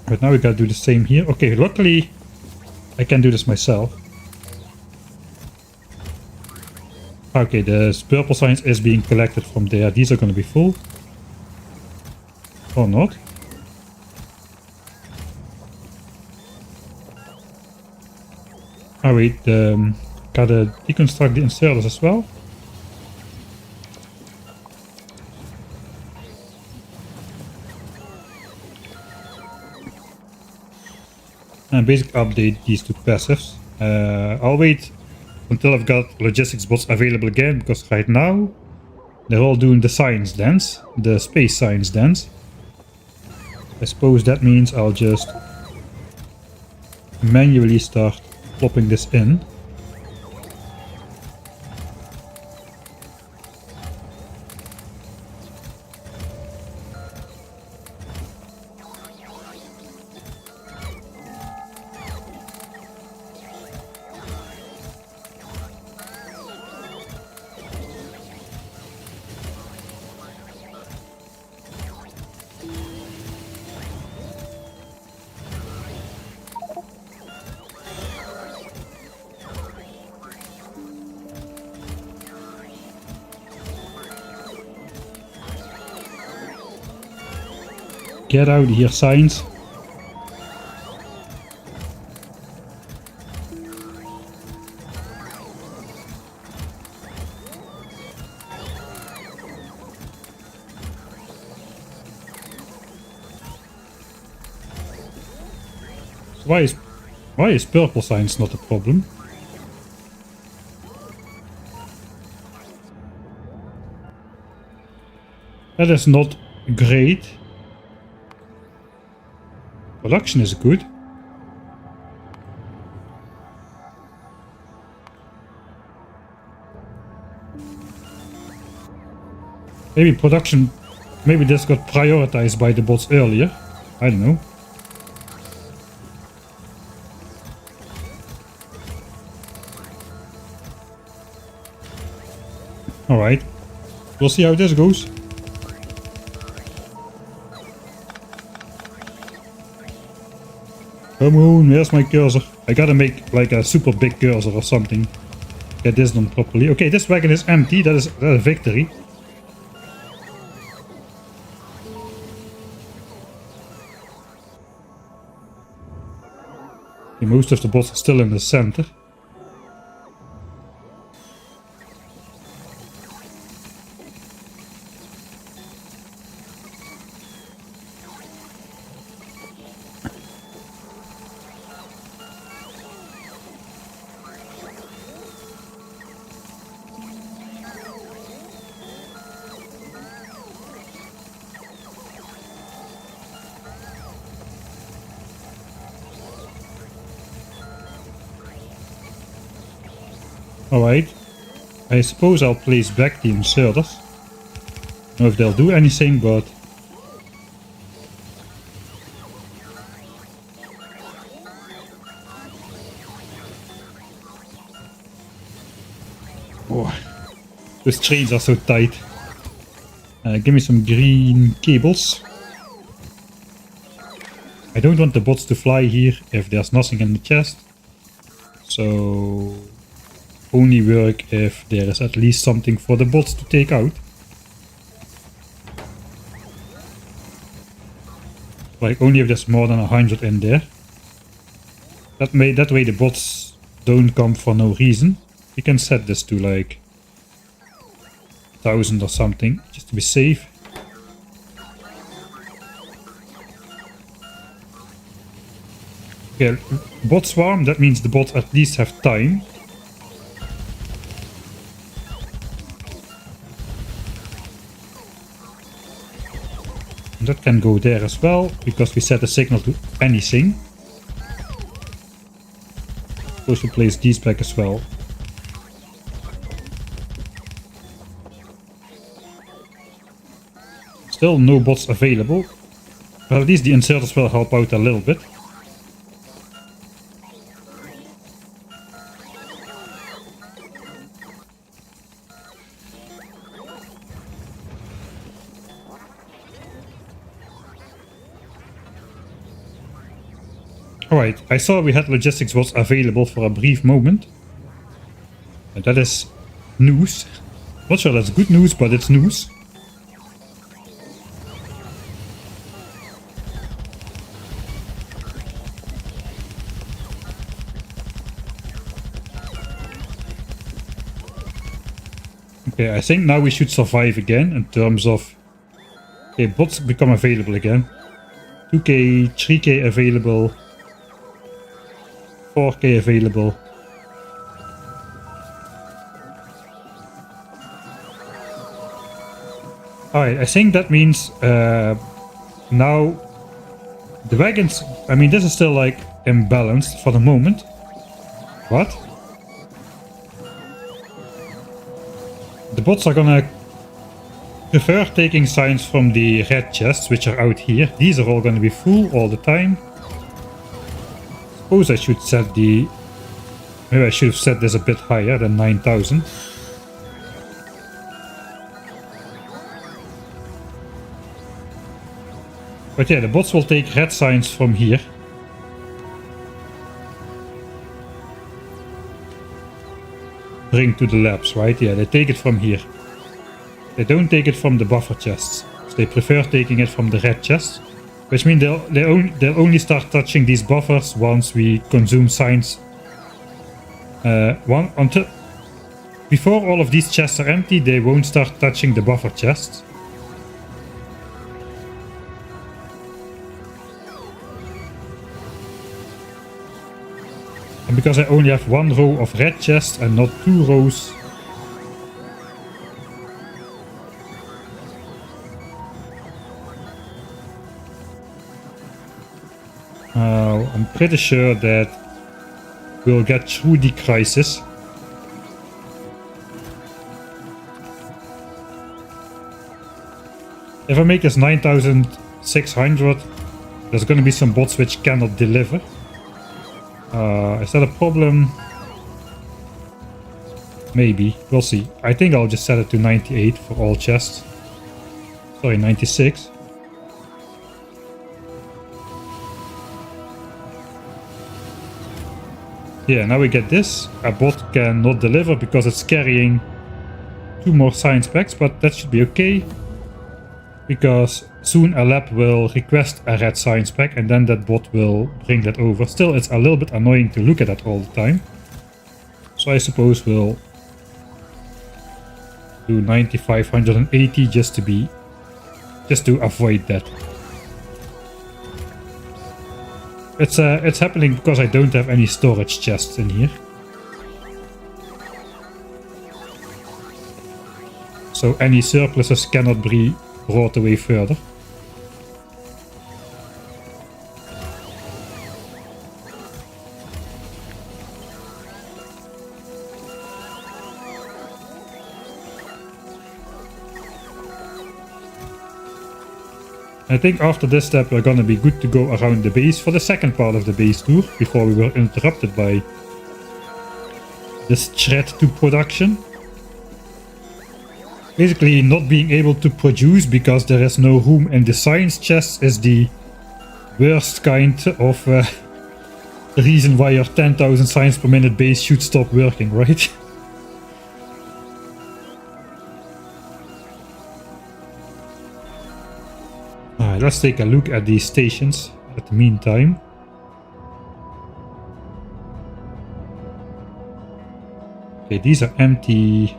But now we gotta do the same here. Okay, luckily I can do this myself. Okay, the purple signs is being collected from there. These are gonna be full. Or not. Oh wait, gotta deconstruct the inserters as well. And basically update these 2 passives. I'll wait until I've got logistics bots available again, because right now they're all doing the science dance, the space science dance. I suppose that means I'll just manually start plopping this in. Get out of here, signs. So why is purple signs not a problem? That is not great. Production is good. Maybe this got prioritized by the bots earlier. I don't know. Alright. We'll see how this goes. Come on, where's my cursor? I gotta make like a super big cursor or something. Get this done properly. Okay, this wagon is empty. That is a victory. Okay, most of the bots are still in the center. Alright, I suppose I'll place back the inserters. I don't know if they'll do anything, but... Oh, those trains are so tight. Give me some green cables. I don't want the bots to fly here if there's nothing in the chest. So... only work if there is at least something for the bots to take out. Like only if there's more than 100 in there. That way the bots don't come for no reason. You can set this to like 1000 or something, just to be safe. Okay, bot swarm, that means the bots at least have time. And that can go there as well, because we set a signal to anything. Suppose we place these back as well. Still no bots available, but at least the inserters will help out a little bit. Alright, I saw we had logistics bots available for a brief moment. And that is news. Not sure that's good news, but it's news. Okay, I think now we should survive again in terms of... Okay, bots become available again. 2k, 3k available. 4k available. Alright, I think that means now the wagons, I mean this is still like imbalanced for the moment. What? The bots are gonna prefer taking signs from the red chests, which are out here. These are all gonna be full all the time. Suppose I should set the... Maybe I should have set this a bit higher than 9000. But yeah, the bots will take red signs from here. Bring to the labs, right? Yeah, they take it from here. They don't take it from the buffer chests. So they prefer taking it from the red chests. Which means they'll only start touching these buffers once we consume signs. Before all of these chests are empty, they won't start touching the buffer chests. And because I only have one row of red chests and not 2 rows, I'm pretty sure that we'll get through the crisis. If I make this 9,600, there's going to be some bots which cannot deliver. Is that a problem? Maybe. We'll see. I think I'll just set it to 98 for all chests. Sorry, 96. Yeah, now we get this. A bot cannot deliver because it's carrying 2 more science packs, but that should be okay. Because soon a lab will request a red science pack and then that bot will bring that over. Still, it's a little bit annoying to look at that all the time. So I suppose we'll do 9,580 just to avoid that. It's happening because I don't have any storage chests in here. So any surpluses cannot be brought away further. I think after this step we're gonna be good to go around the base for the second part of the base tour, before we were interrupted by this threat to production. Basically, not being able to produce because there is no room in the science chests is the worst kind of reason why your 10,000 science per minute base should stop working, right? Alright, let's take a look at these stations at the meantime. Okay, these are empty.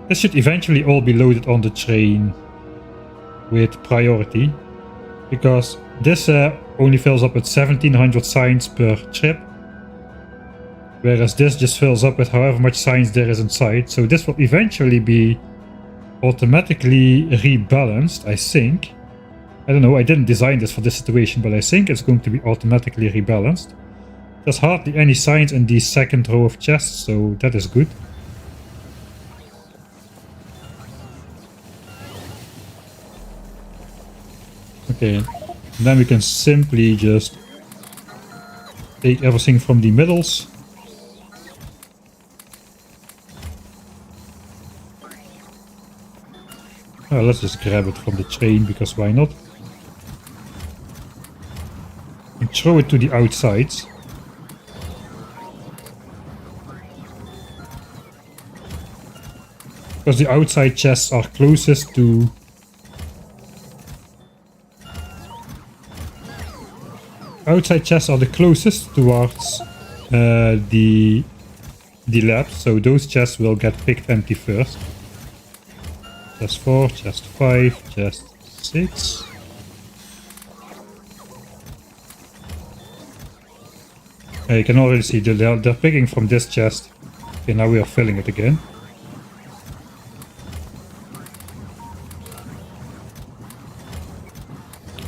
This should eventually all be loaded on the train with priority, because this only fills up with 1700 science per trip, whereas this just fills up with however much science there is inside. So this will eventually be automatically rebalanced, I think. I don't know, I didn't design this for this situation, but I think it's going to be automatically rebalanced. There's hardly any science in the second row of chests, so that is good. Okay, and then we can simply just take everything from the middles. Let's just grab it from the train, because why not? And throw it to the outsides. Because the outside chests are closest to... Outside chests are the closest towards the lab, so those chests will get picked empty first. Chest 4, chest 5, chest 6. You can already see they're picking from this chest. Okay, now we are filling it again.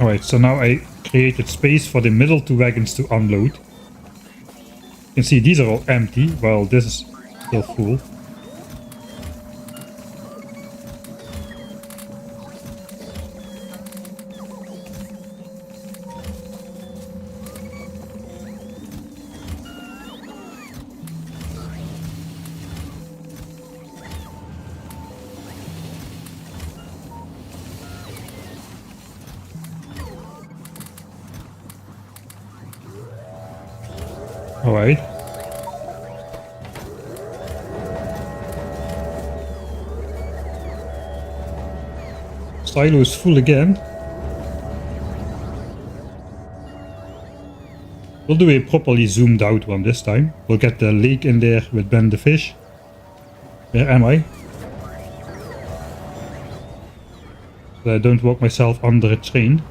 Alright, so now I created space for the middle 2 wagons to unload. You can see these are all empty, while this is still full. Alright. silo is full again. We'll do a properly zoomed out one this time. We'll get the lake in there with Ben the fish. Where am I? So I don't walk myself under a train.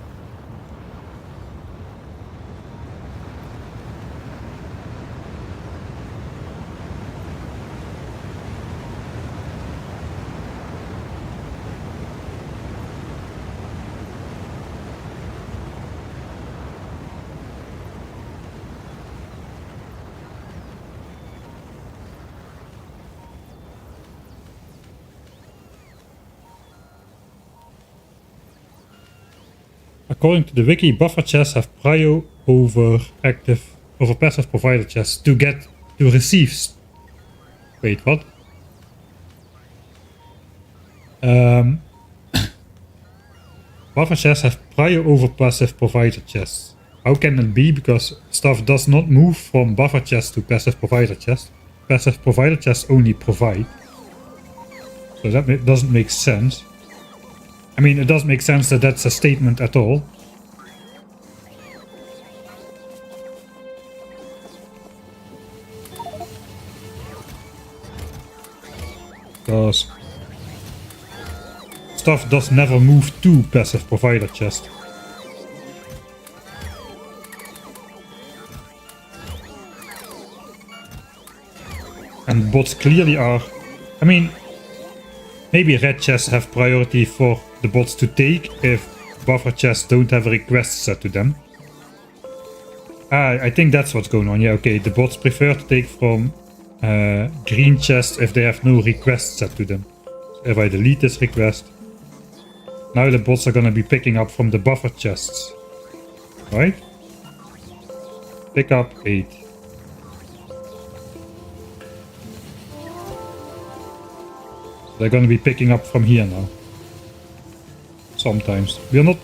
According to the wiki, buffer chests have prio over passive provider chests to receive. Wait, what? Buffer chests have prio over passive provider chests. How can that be? Because stuff does not move from buffer chests to passive provider chests. Passive provider chests only provide. So that doesn't make sense. I mean, it doesn't make sense that that's a statement at all. Because stuff does never move to passive provider chest. And bots clearly are... I mean, maybe red chests have priority for the bots to take if buffer chests don't have a request set to them. I think that's what's going on. Yeah, okay, the bots prefer to take from green chests if they have no request set to them. So if I delete this request, now the bots are gonna be picking up from the buffer chests. Right? Pick up 8. They're gonna be picking up from here now. Sometimes. We are not...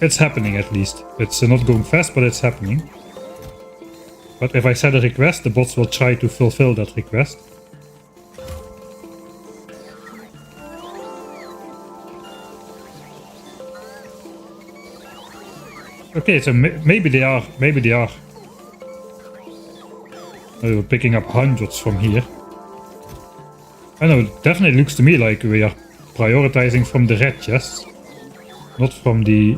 It's happening at least. It's not going fast, but it's happening. But if I set a request, the bots will try to fulfill that request. Okay, so maybe they are. We're picking up hundreds from here. I know, it definitely looks to me like we are prioritizing from the red chests, not from the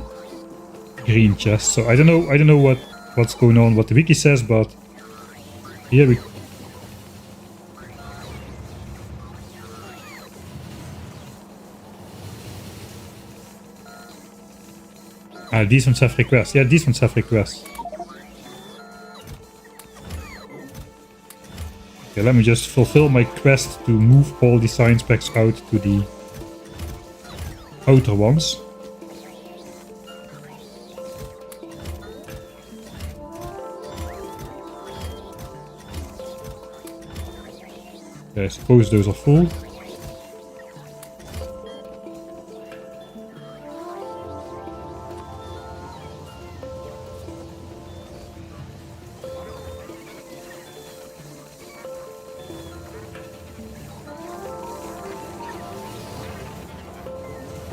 green chests. So I don't know what's going on, what the wiki says, but here we... these ones have requests. Yeah, these ones have requests. Okay, let me just fulfill my quest to move all the science packs out to the outer ones. Okay, I suppose those are full.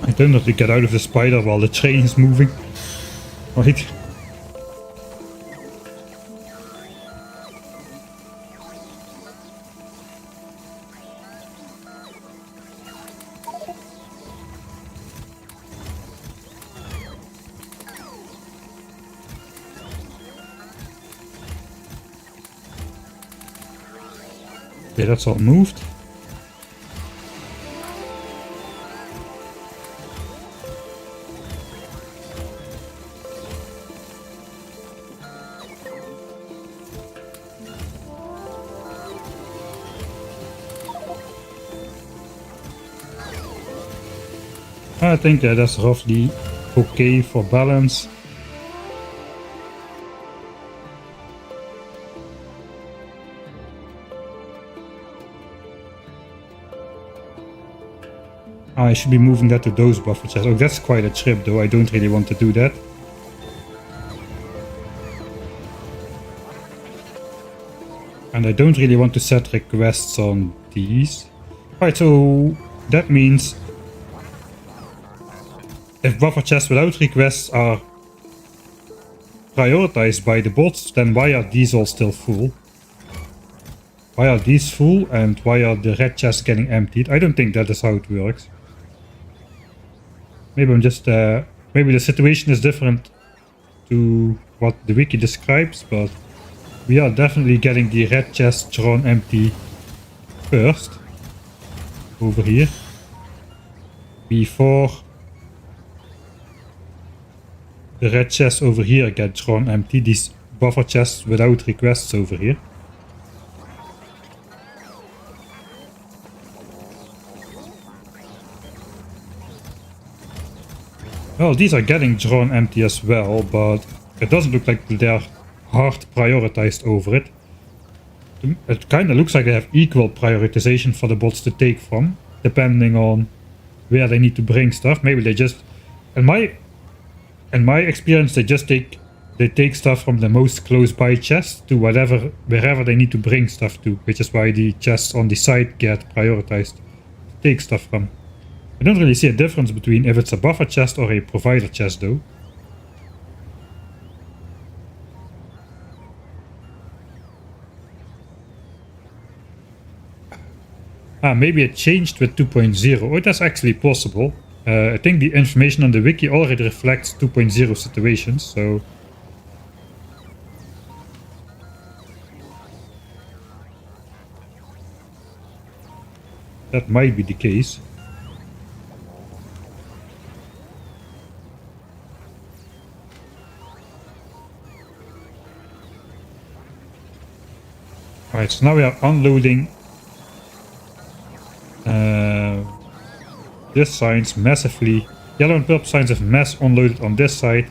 I don't know if we get out of the spider while the train is moving. Right. Okay, that's all moved. I think that's roughly okay for balance. I should be moving that to those buffer chests. Oh, that's quite a trip though. I don't really want to do that. And I don't really want to set requests on these. Alright, so That means if buffer chests without requests are prioritized by the bots, then why are these all still full? Why are these full and why are the red chests getting emptied? I don't think that is how it works. Maybe I'm just maybe the situation is different to what the wiki describes, but we are definitely getting the red chest drawn empty first over here before the red chests over here get drawn empty, these buffer chests without requests over here. Well, these are getting drawn empty as well, but it doesn't look like they're hard prioritized over it. It kind of looks like they have equal prioritization for the bots to take from, depending on where they need to bring stuff. Maybe they just, in my experience, they just take stuff from the most close by chest to wherever they need to bring stuff to, which is why the chests on the side get prioritized to take stuff from. I don't really see a difference between if it's a buffer chest or a provider chest though. Maybe it changed with 2.0. Oh, that's actually possible. I think the information on the wiki already reflects 2.0 situations, so... that might be the case. Alright, so now we are unloading this signs massively. Yellow and purple signs have mass unloaded on this side,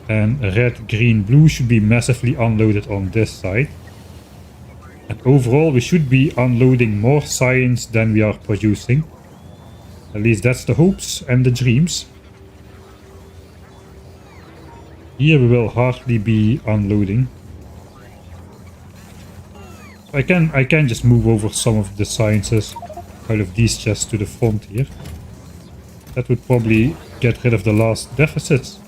and red, green, blue should be massively unloaded on this side. And overall we should be unloading more signs than we are producing. At least that's the hopes and the dreams. Here we will hardly be unloading. I can just move over some of the sciences out of these chests to the front here. That would probably get rid of the last deficits.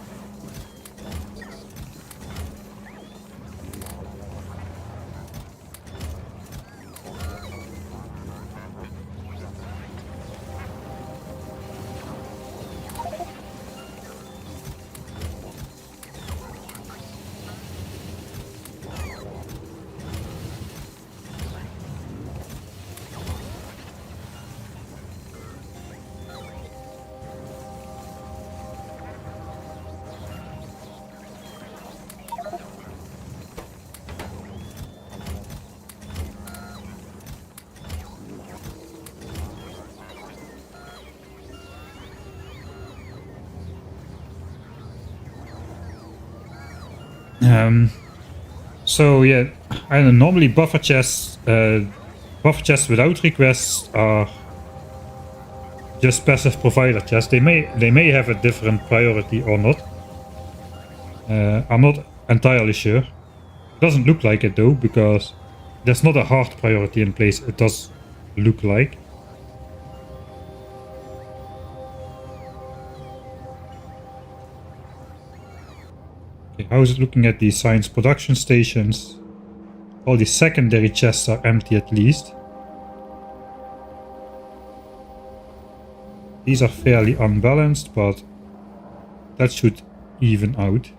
So yeah, I don't know, normally buffer chests without requests are just passive provider chests. They may have a different priority or not. I'm not entirely sure. It doesn't look like it though, because there's not a hard priority in place. It does look like. How is it looking at the science production stations? All the secondary chests are empty at least. These are fairly unbalanced, but that should even out.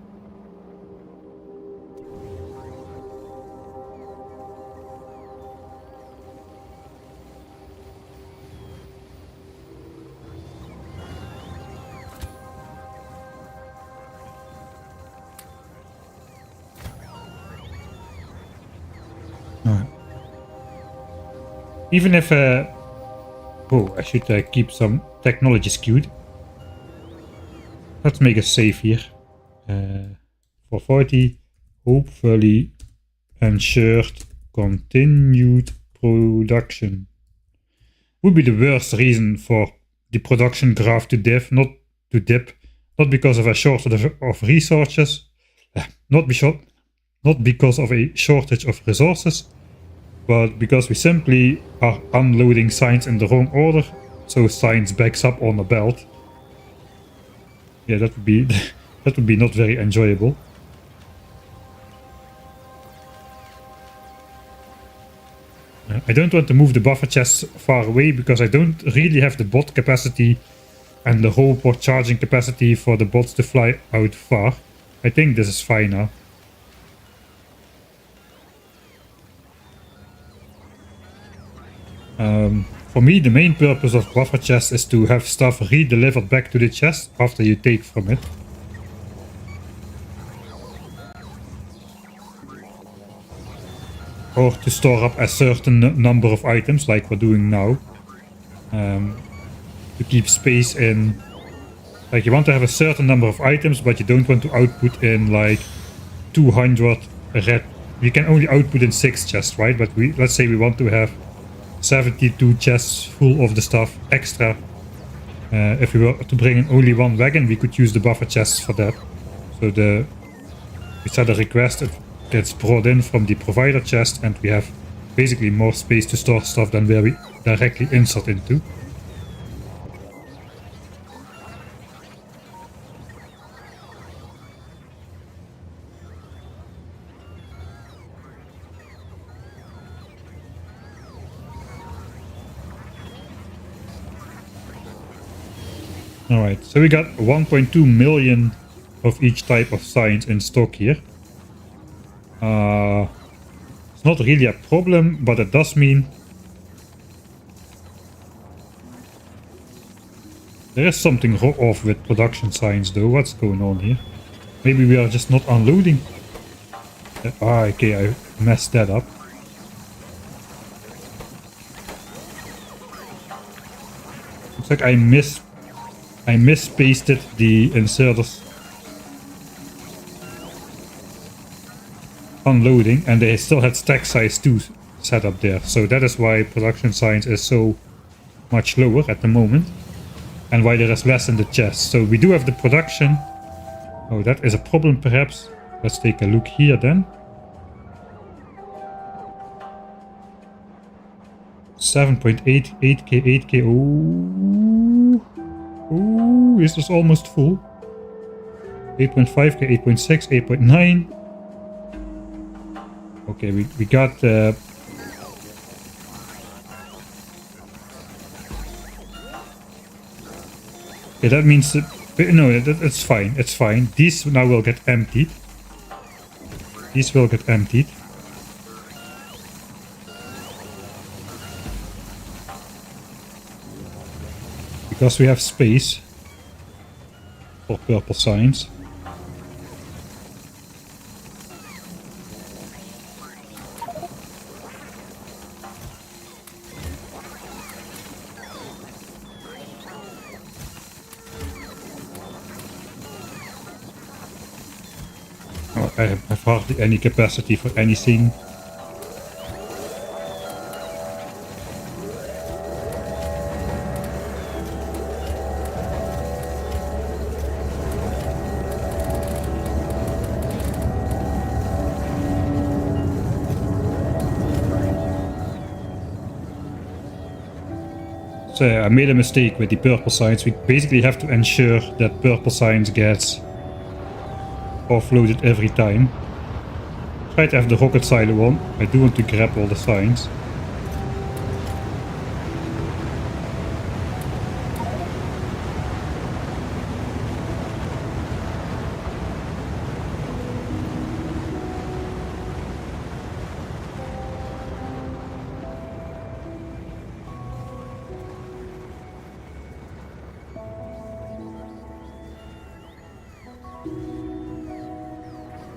Even if oh, I should keep some technology skewed. Let's make a save here. For 40, hopefully ensured continued production. Would be the worst reason for the production graph to dip, not because of a shortage of resources, not because of a shortage of resources, but because we simply are unloading signs in the wrong order so science backs up on a belt. Yeah, that would be that would be not very enjoyable. I don't want to move the buffer chests far away because I don't really have the bot capacity and the whole port charging capacity for the bots to fly out far. I think this is fine now. For me, the main purpose of buffer chests is to have stuff re-delivered back to the chest after you take from it. Or to store up a certain number of items, like we're doing now. To keep space in... Like, you want to have a certain number of items, but you don't want to output in, like, 200 red... We can only output in 6 chests, right? But let's say we want to have 72 chests full of the stuff extra. If we were to bring in only 1 wagon, we could use the buffer chests for that. So we set a request, it gets brought in from the provider chest, and we have basically more space to store stuff than where we directly insert into. Alright, so we got 1.2 million of each type of science in stock here. It's not really a problem, but it does mean there is something off with production science though. What's going on here? Maybe we are just not unloading. Okay, I messed that up. Looks like I mispasted the inserters unloading, and they still had stack size 2 set up there. So that is why production science is so much lower at the moment, and why there is less in the chest. So we do have the production. Oh, that is a problem perhaps. Let's take a look here then. 7.8, 8k, 8k. Ooh, is this almost full? 8.5k, 8.6, 8.9. Okay, we got okay, that means that, no, it's fine, it's fine. These now will get emptied. These will get emptied. Because we have space for purple signs. Oh, I have hardly any capacity for anything. So I made a mistake with the purple signs. We basically have to ensure that purple signs gets offloaded every time. Try to have the rocket silo on. I do want to grab all the signs.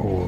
Oh.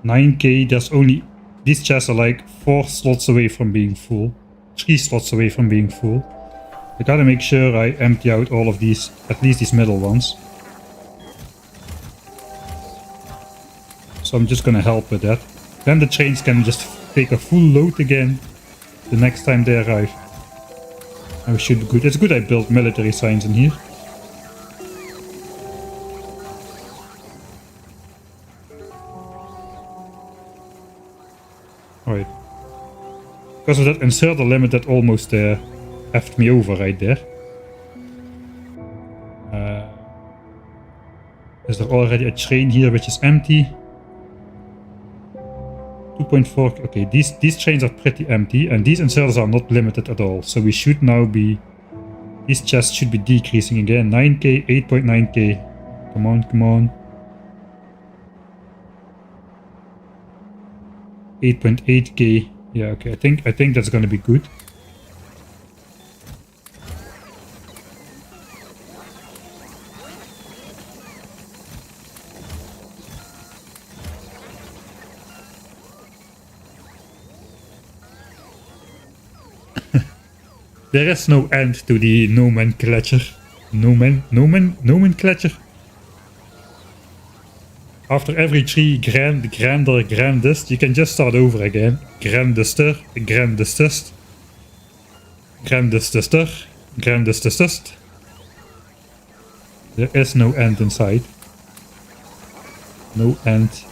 $9K, there's only... These chests are like 4 slots away from being full. 3 slots away from being full. I gotta make sure I empty out all of these, at least these middle ones. So I'm just gonna help with that. Then the trains can just take a full load again the next time they arrive. And we should be good. It's good I built military signs in here. Alright. Because of that inserter limit that almost effed me over right there. Is there already a train here which is empty? 2.4. Okay, these trains are pretty empty and these inserters are not limited at all. So we should now be... These chests should be decreasing again. 9k, 8.9k. Come on, come on. 8.8k. Yeah, okay. I think that's gonna be good. There is no end to the nomenclature. Nomenclature. After every tree, grander, grandest, you can just start over again. GrandestER, grandestest, grandestester, grandestest. There is no end in sight. No end.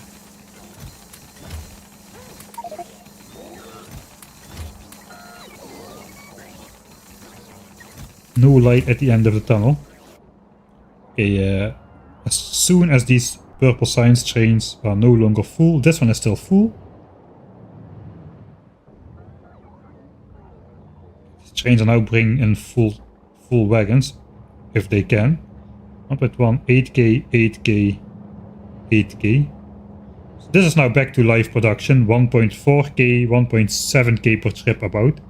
No light at the end of the tunnel. Okay, as soon as these purple science trains are no longer full, this one is still full. These trains are now bringing in full wagons, if they can. 1.1, 8k, 8k, 8k. So this is now back to live production, 1.4k, 1.7k per trip about.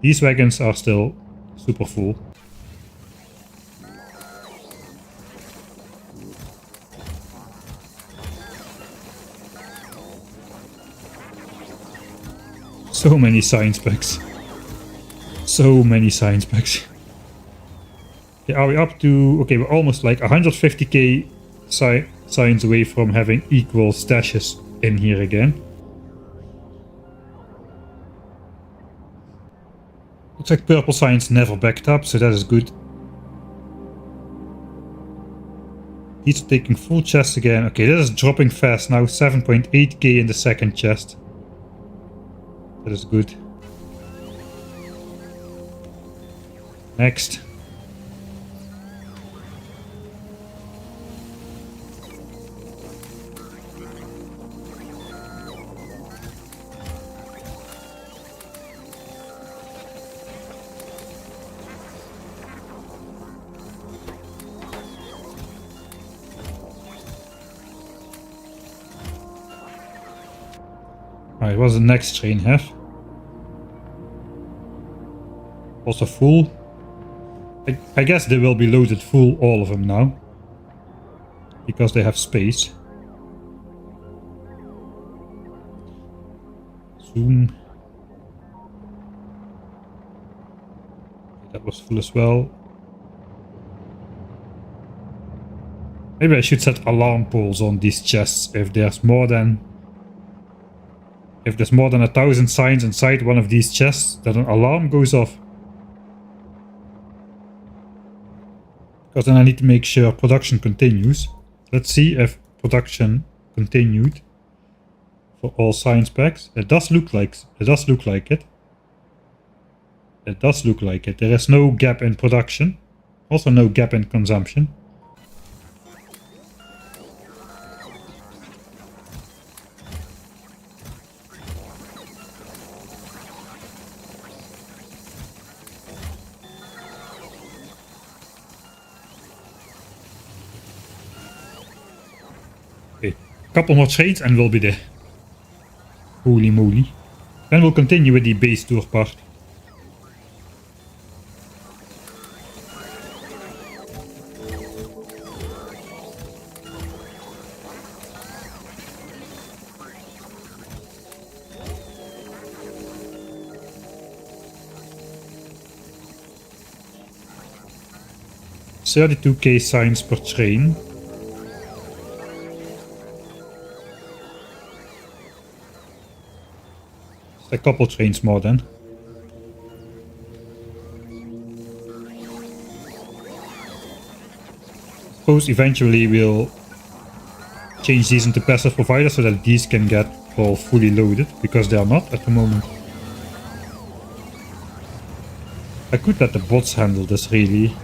These wagons are still super full. So many science packs. So many science packs. Okay, are we up to... Okay, we're almost like 150k science away from having equal stashes in here again. Looks like purple science never backed up, so that is good. These are taking full chests again. Okay, this is dropping fast now. 7.8k in the second chest. That is good. Next. Alright, what's the next train have? Also full. I guess they will be loaded full, all of them now. Because they have space. Zoom. That was full as well. Maybe I should set alarm poles on these chests if there's more than... If there's more than 1,000 signs inside one of these chests, then an alarm goes off. Because then I need to make sure production continues. Let's see if production continued for all science packs. It does look like it. It does look like it. There is no gap in production. Also no gap in consumption. Couple more trades and we'll be there. Holy moly. Then we'll continue with the base tour part. $32k signs per train. A couple trains more then. Suppose eventually we'll change these into passive providers so that these can get all fully loaded, because they are not at the moment. I could let the bots handle this really.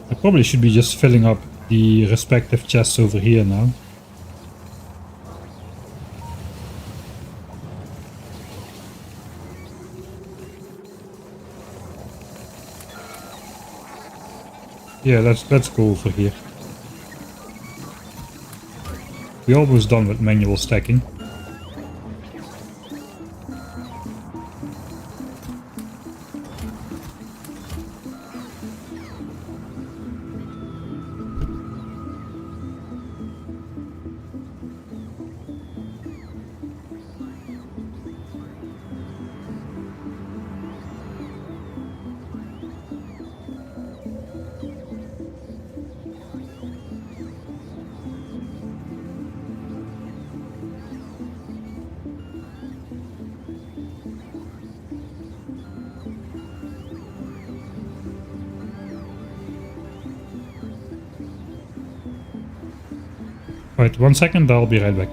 I probably should be just filling up the respective chests over here now. Yeah, let's go over here. We're almost done with manual stacking. Right, 1 second, I'll be right back.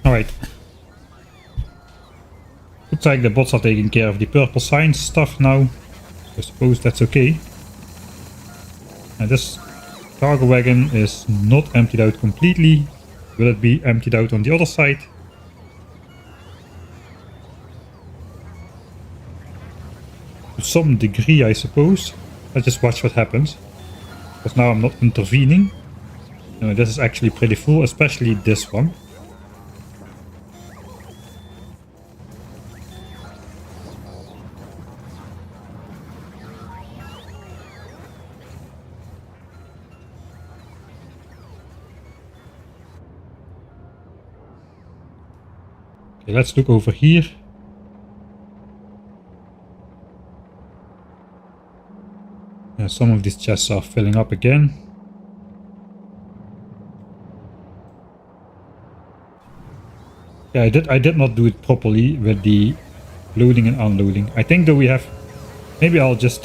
Alright. Looks like the bots are taking care of the purple signs stuff now. I suppose that's okay. And this cargo wagon is not emptied out completely. Will it be emptied out on the other side? To some degree, I suppose. Let's just watch what happens. Because now I'm not intervening. This is actually pretty full, especially this one. Okay, let's look over here. Some of these chests are filling up again. Yeah, I did not do it properly with the loading and unloading. I think that we have... Maybe I'll just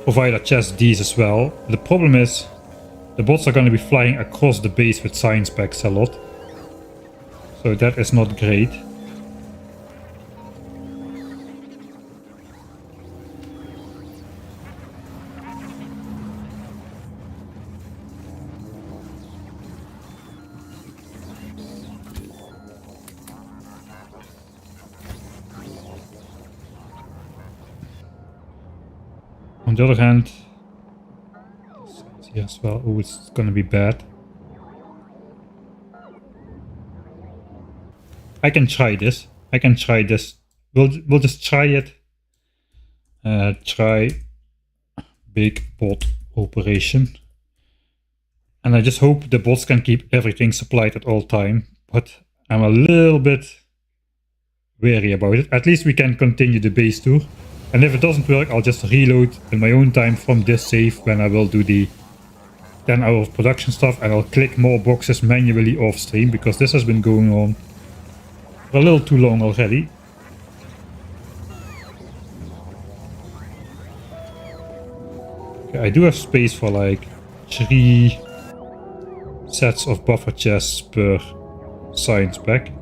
provide a chest these as well. The problem is the bots are going to be flying across the base with science packs a lot. So that is not great. On the other hand, here as well. Oh, it's gonna be bad. I can try this. I can try this. We'll just try it. Try big bot operation. And I just hope the bots can keep everything supplied at all time. But I'm a little bit wary about it. At least we can continue the base tour. And if it doesn't work, I'll just reload in my own time from this save when I will do the 10 hour of production stuff, and I'll click more boxes manually off stream because this has been going on for a little too long already. Okay, I do have space for like 3 sets of buffer chests per science pack.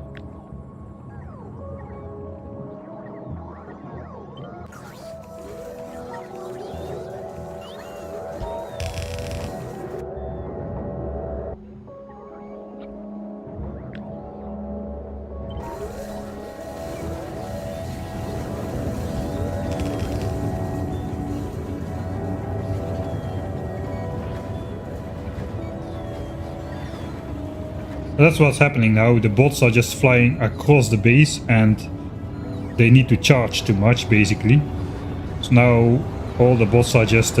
That's what's happening now. The bots are just flying across the base and they need to charge too much basically. So now all the bots are just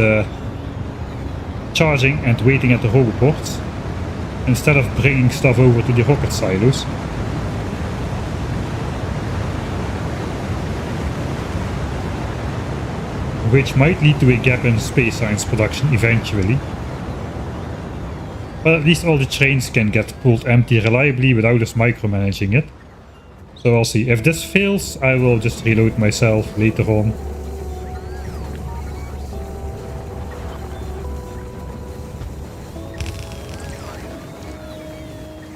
charging and waiting at the roboports instead of bringing stuff over to the rocket silos. Which might lead to a gap in space science production eventually. But at least all the trains can get pulled empty reliably without us micromanaging it. So I'll see. If this fails, I will just reload myself later on.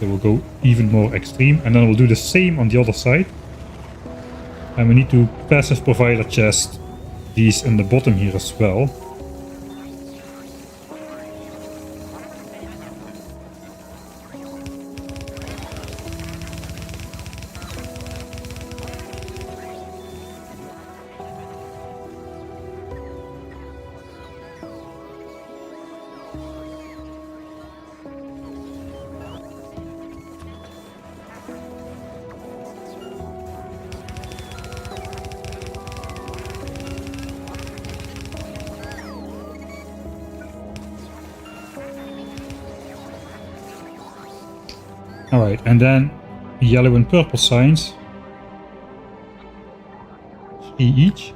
It will go even more extreme, and then we'll do the same on the other side. And we need to passive provider chest these in the bottom here as well. Alright, and then yellow and purple signs. 3 each.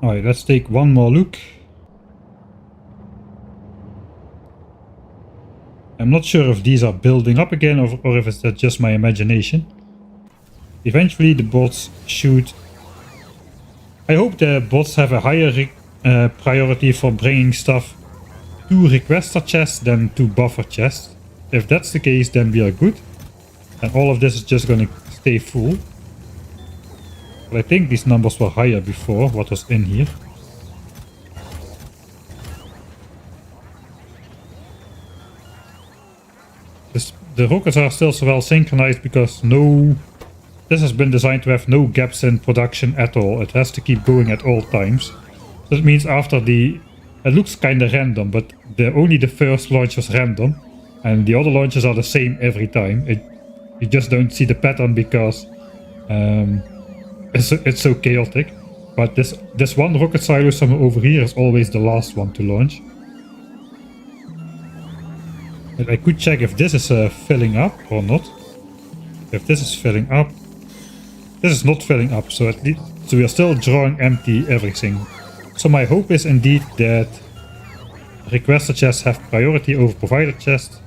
Alright, let's take one more look. I'm not sure if these are building up again or if it's just my imagination. Eventually the bots should... I hope the bots have a higher priority for bringing stuff to requester chests than to buffer chests. If that's the case, then we are good. And all of this is just going to stay full. But I think these numbers were higher before, what was in here. The rockets are still so well synchronized because this has been designed to have no gaps in production at all. It has to keep going at all times. That means after it looks kinda random, but only the first launch was random. And the other launches are the same every time. You just don't see the pattern because it's so chaotic. But this one rocket silo somewhere over here is always the last one to launch. And I could check if this is filling up or not. If this is filling up, this is not filling up, so we are still drawing empty everything. So my hope is indeed that requester chests have priority over provider chests.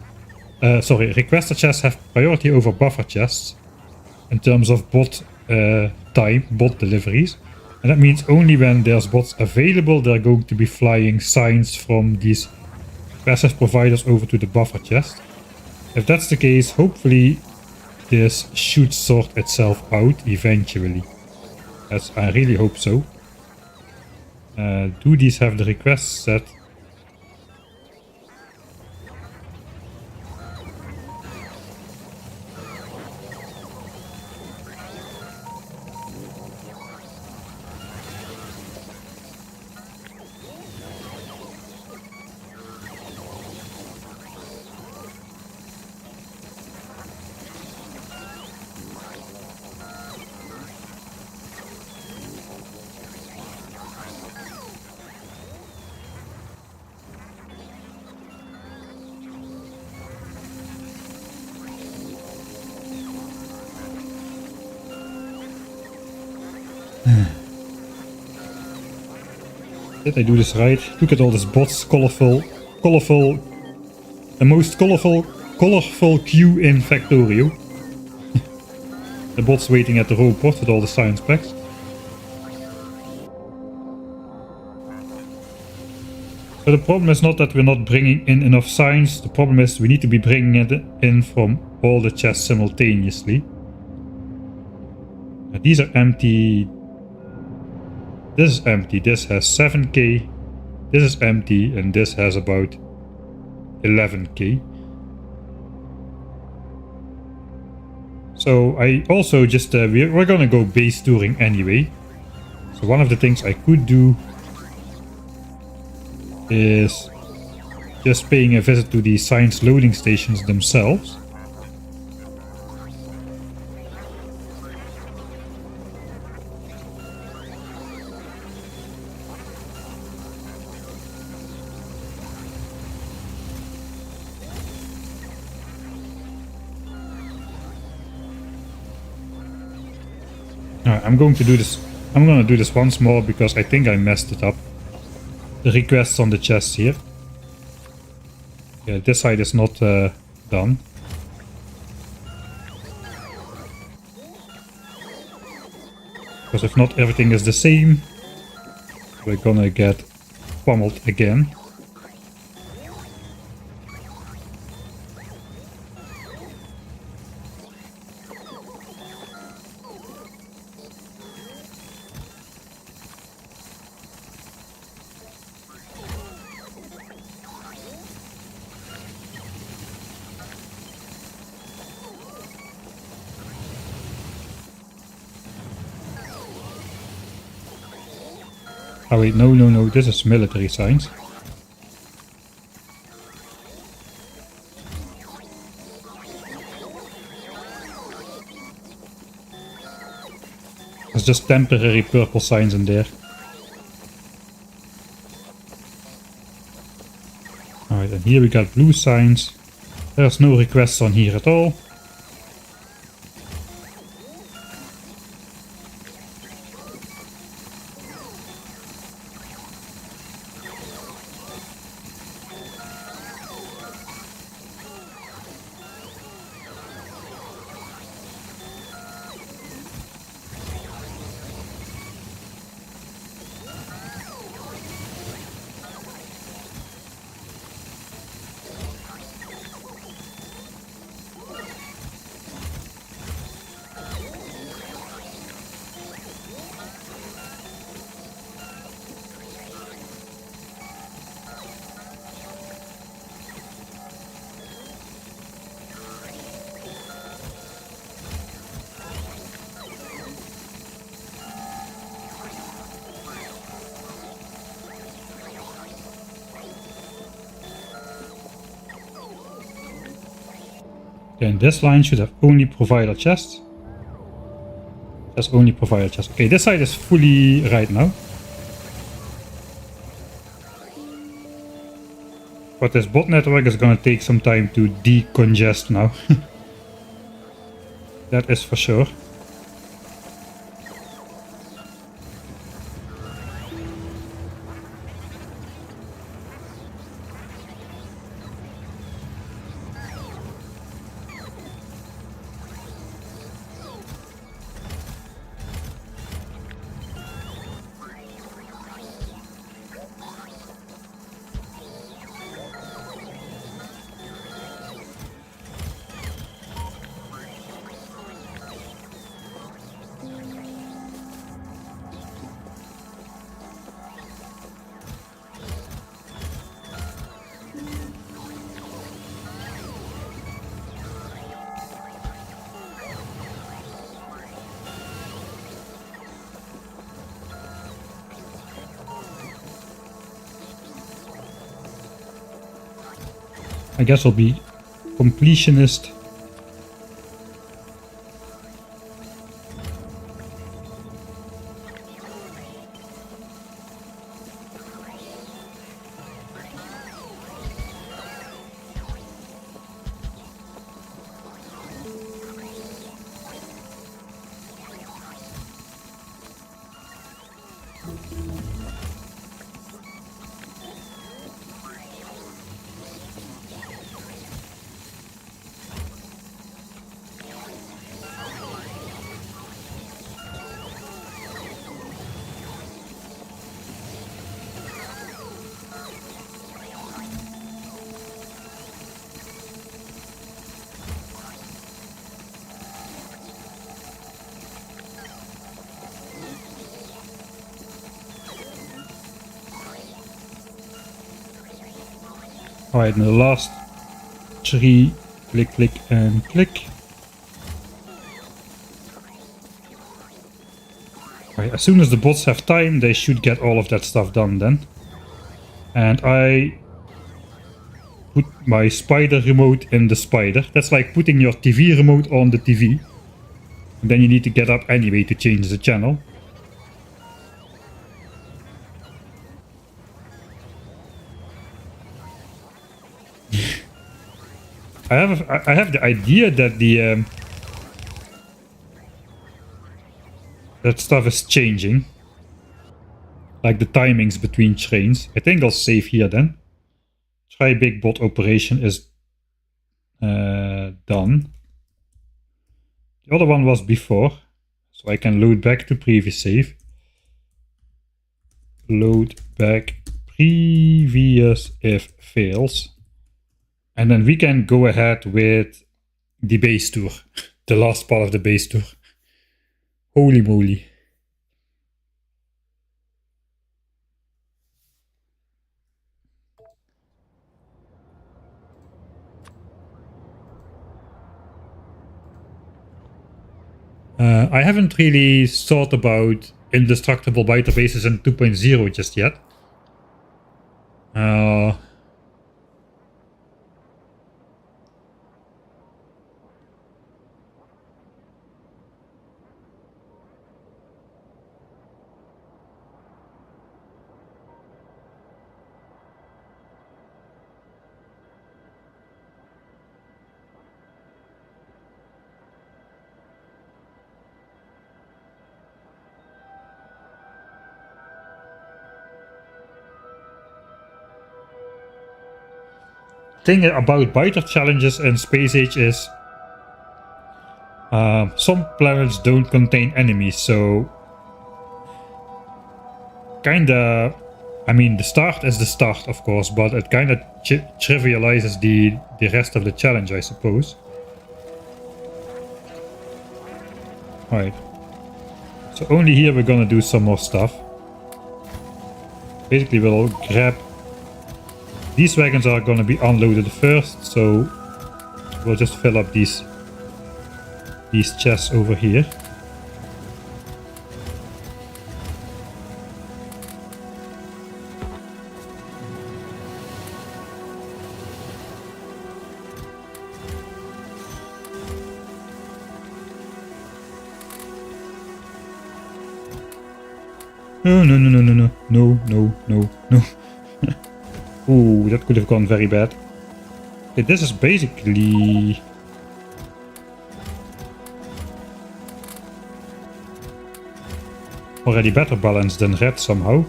Requester chests have priority over buffer chests in terms of bot deliveries. And that means only when there's bots available, they're going to be flying signs from these passive providers over to the buffer chest. If that's the case, hopefully this should sort itself out eventually. I really hope so. Do these have the requests set? Did I do this right? Look at all these bots, colorful, the most colorful queue in Factorio. The bots waiting at the robot with all the science packs. So the problem is not that we're not bringing in enough science, the problem is we need to be bringing it in from all the chests simultaneously. These are empty. This is empty, this has 7k, this is empty, and this has about 11k. So I also just, we're gonna go base touring anyway. So one of the things I could do is just paying a visit to the science loading stations themselves. I'm going to do this. I'm going to do this once more because I think I messed it up. The requests on the chests here. Yeah, this side is not done. Because if not, everything is the same. We're gonna get pummeled again. Oh wait, no, this is military science. There's just temporary purple signs in there. Alright, and here we got blue signs. There's no requests on here at all. Then this line should have only provider chests. That's only provider chests. Okay, this side is fully right now. But this bot network is gonna take some time to decongest now. That is for sure. I guess I'll be completionist. Alright, and the last 3, click, click, and click. Alright, as soon as the bots have time, they should get all of that stuff done then. And I put my spider remote in the spider. That's like putting your TV remote on the TV. And then you need to get up anyway to change the channel. I have the idea that the that stuff is changing, like the timings between trains. I think I'll save here then. Try big bot operation is done. The other one was before, so I can load back to previous save. Load back previous if fails. And then we can go ahead with the base tour, the last part of the base tour. Holy moly. I haven't really thought about indestructible byte bases in 2.0 just yet. Thing about biter challenges in Space Age is some planets don't contain enemies, so kinda, I mean, the start is the start, of course, but it kinda trivializes the rest of the challenge, I suppose. Alright, so only here we're gonna do some more stuff. Basically we'll grab, these wagons are gonna be unloaded first, so we'll just fill up these chests over here. Oh, no, no, no, no, no, no, no, no, no. Ooh, that could have gone very bad. Okay, this is basically... already better balanced than red somehow.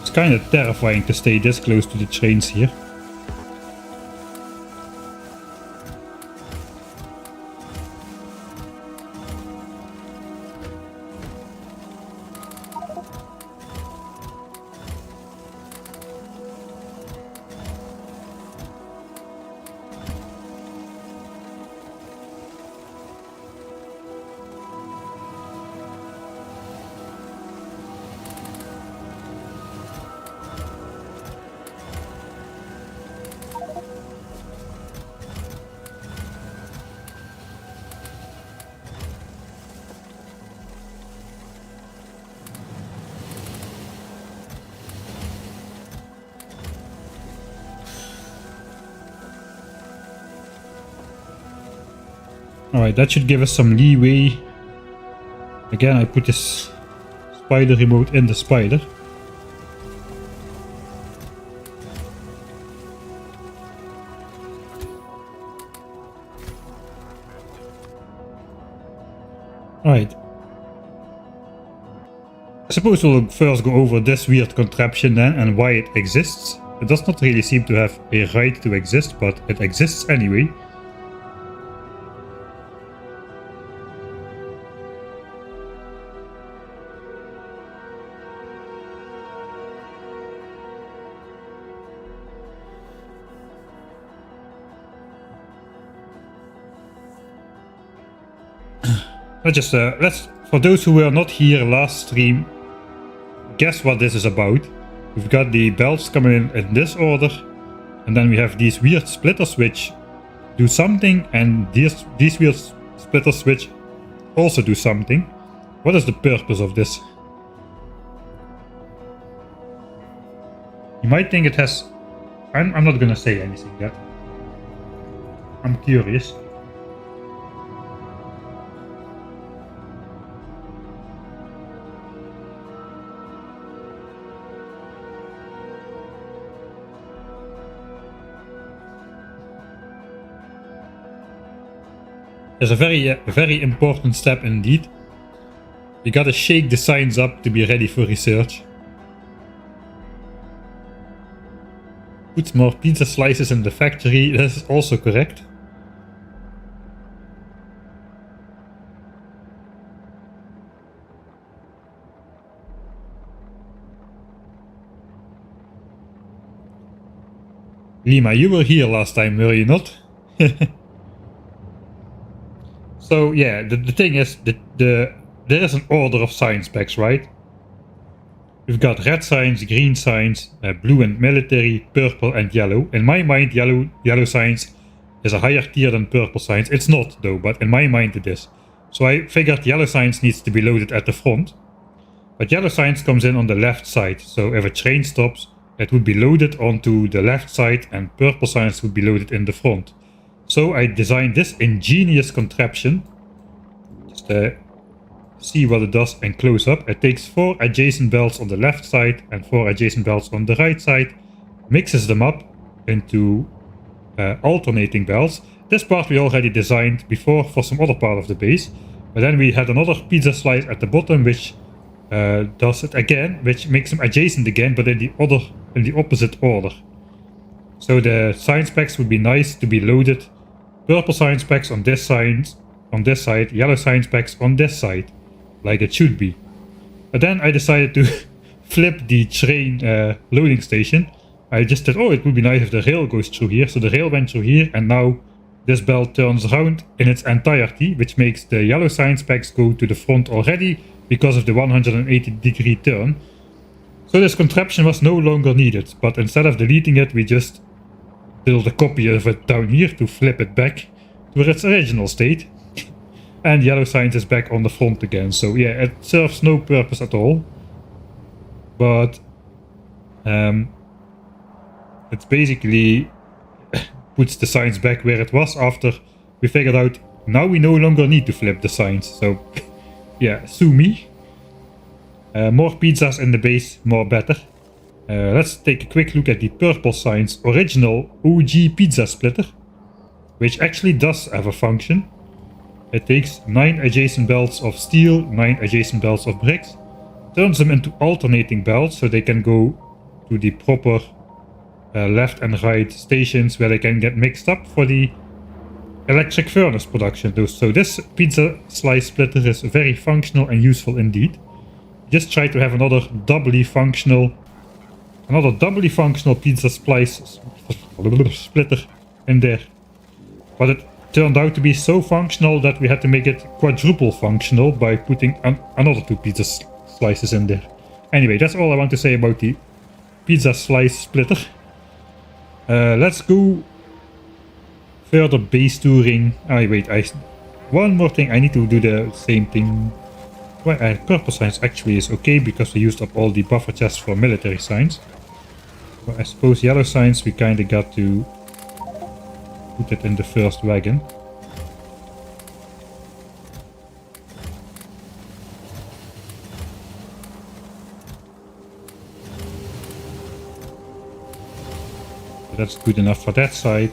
It's kind of terrifying to stay this close to the trains here. Alright, that should give us some leeway. Again, I put this spider remote in the spider. Alright. I suppose we'll first go over this weird contraption then and why it exists. It does not really seem to have a right to exist, but it exists anyway. Let's for those who were not here last stream, guess what this is about. We've got the belts coming in this order, and then we have these weird splitters which do something, and these weird splitters which also do something. What is the purpose of this? You might think it has... I'm not gonna say anything yet. I'm curious. There's a very important step indeed. You gotta shake the signs up to be ready for research. Put more pizza slices in the factory, that is also correct. Lima, you were here last time, were you not? So yeah, the thing is that there is an order of sign specs, right? We've got red signs, green signs, blue and military, purple and yellow. In my mind, yellow signs is a higher tier than purple signs. It's not though, but in my mind it is. So I figured yellow signs needs to be loaded at the front. But yellow signs comes in on the left side. So if a train stops, it would be loaded onto the left side, and purple signs would be loaded in the front. So I designed this ingenious contraption. Just see what it does and close up. It takes 4 adjacent belts on the left side and 4 adjacent belts on the right side, mixes them up into alternating belts. This part we already designed before for some other part of the base, but then we had another pizza slice at the bottom which does it again, which makes them adjacent again, but in the opposite order. So the sign specs would be nice to be loaded. Purple sign specs on this side, yellow sign specs on this side, like it should be. But then I decided to flip the train loading station. I just said, oh, it would be nice if the rail goes through here. So the rail went through here, and now this belt turns around in its entirety, which makes the yellow sign specs go to the front already because of the 180-degree turn. So this contraption was no longer needed, but instead of deleting it, we just build a copy of it down here to flip it back to its original state. And yellow science is back on the front again. So yeah, it serves no purpose at all. But it's basically puts the science back where it was after we figured out now we no longer need to flip the science. So yeah, sue me. More pizzas in the base, more better. Let's take a quick look at the purple science original OG pizza splitter, which actually does have a function. It takes 9 adjacent belts of steel, 9 adjacent belts of bricks, turns them into alternating belts so they can go to the proper left and right stations where they can get mixed up for the electric furnace production. So this pizza slice splitter is very functional and useful indeed. Just try to have another doubly functional pizza splice splitter in there. But it turned out to be so functional that we had to make it quadruple functional by putting another 2 pizza slices in there. Anyway, that's all I want to say about the pizza slice splitter. Let's go further base touring. One more thing, I need to do the same thing. Well, purple science actually is okay because we used up all the buffer chests for military science. Well, I suppose yellow science we kinda got to put it in the first wagon. That's good enough for that side.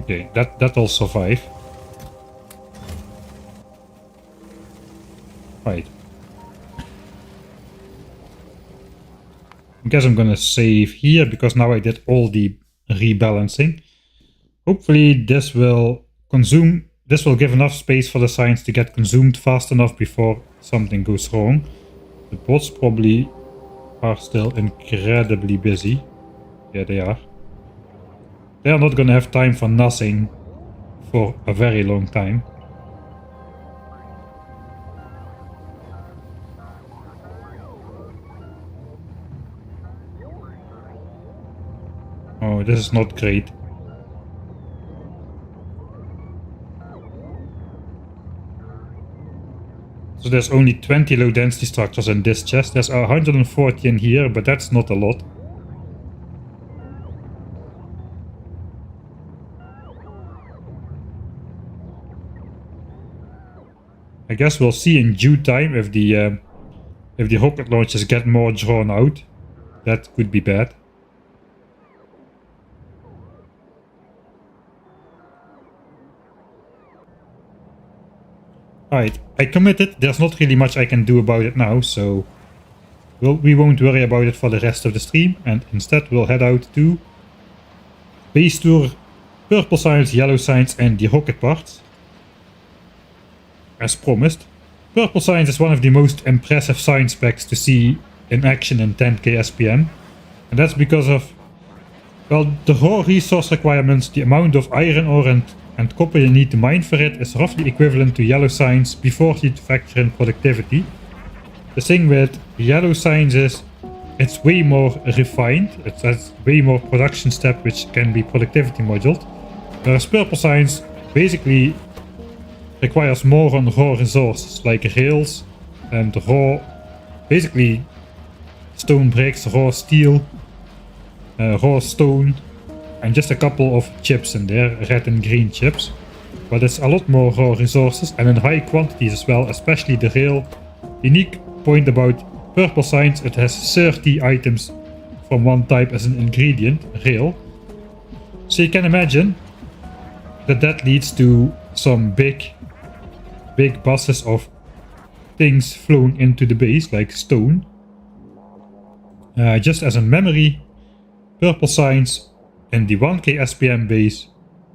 Okay, that'll survive. Right. I guess I'm gonna save here because now I did all the rebalancing. Hopefully this will give enough space for the science to get consumed fast enough before something goes wrong. The bots probably are still incredibly busy. Yeah, they are. They are not gonna have time for nothing for a very long time. Oh, this is not great. So there's only 20 low density structures in this chest. There's 140 in here, but that's not a lot. I guess we'll see in due time if the rocket launchers get more drawn out. That could be bad. Alright, I committed. There's not really much I can do about it now, so we won't worry about it for the rest of the stream, and instead we'll head out to base tour, purple science, yellow science, and the rocket parts. As promised. Purple science is one of the most impressive science packs to see in action in 10k SPM. And that's because of, well, the raw resource requirements, the amount of iron ore and copper you need to mine for it is roughly equivalent to yellow science before you factor in productivity. The thing with yellow science is it's way more refined, it has way more production step which can be productivity moduled, whereas purple science basically requires more on raw resources like rails and raw, basically stone bricks, raw steel, raw stone, and just a couple of chips in there, red and green chips. But it's a lot more raw resources and in high quantities as well, especially the rail. Unique point about purple science, it has 30 items from one type as an ingredient, rail. So you can imagine that leads to some big buses of things flowing into the base, like stone. Just as a memory, purple science in the 1k SPM base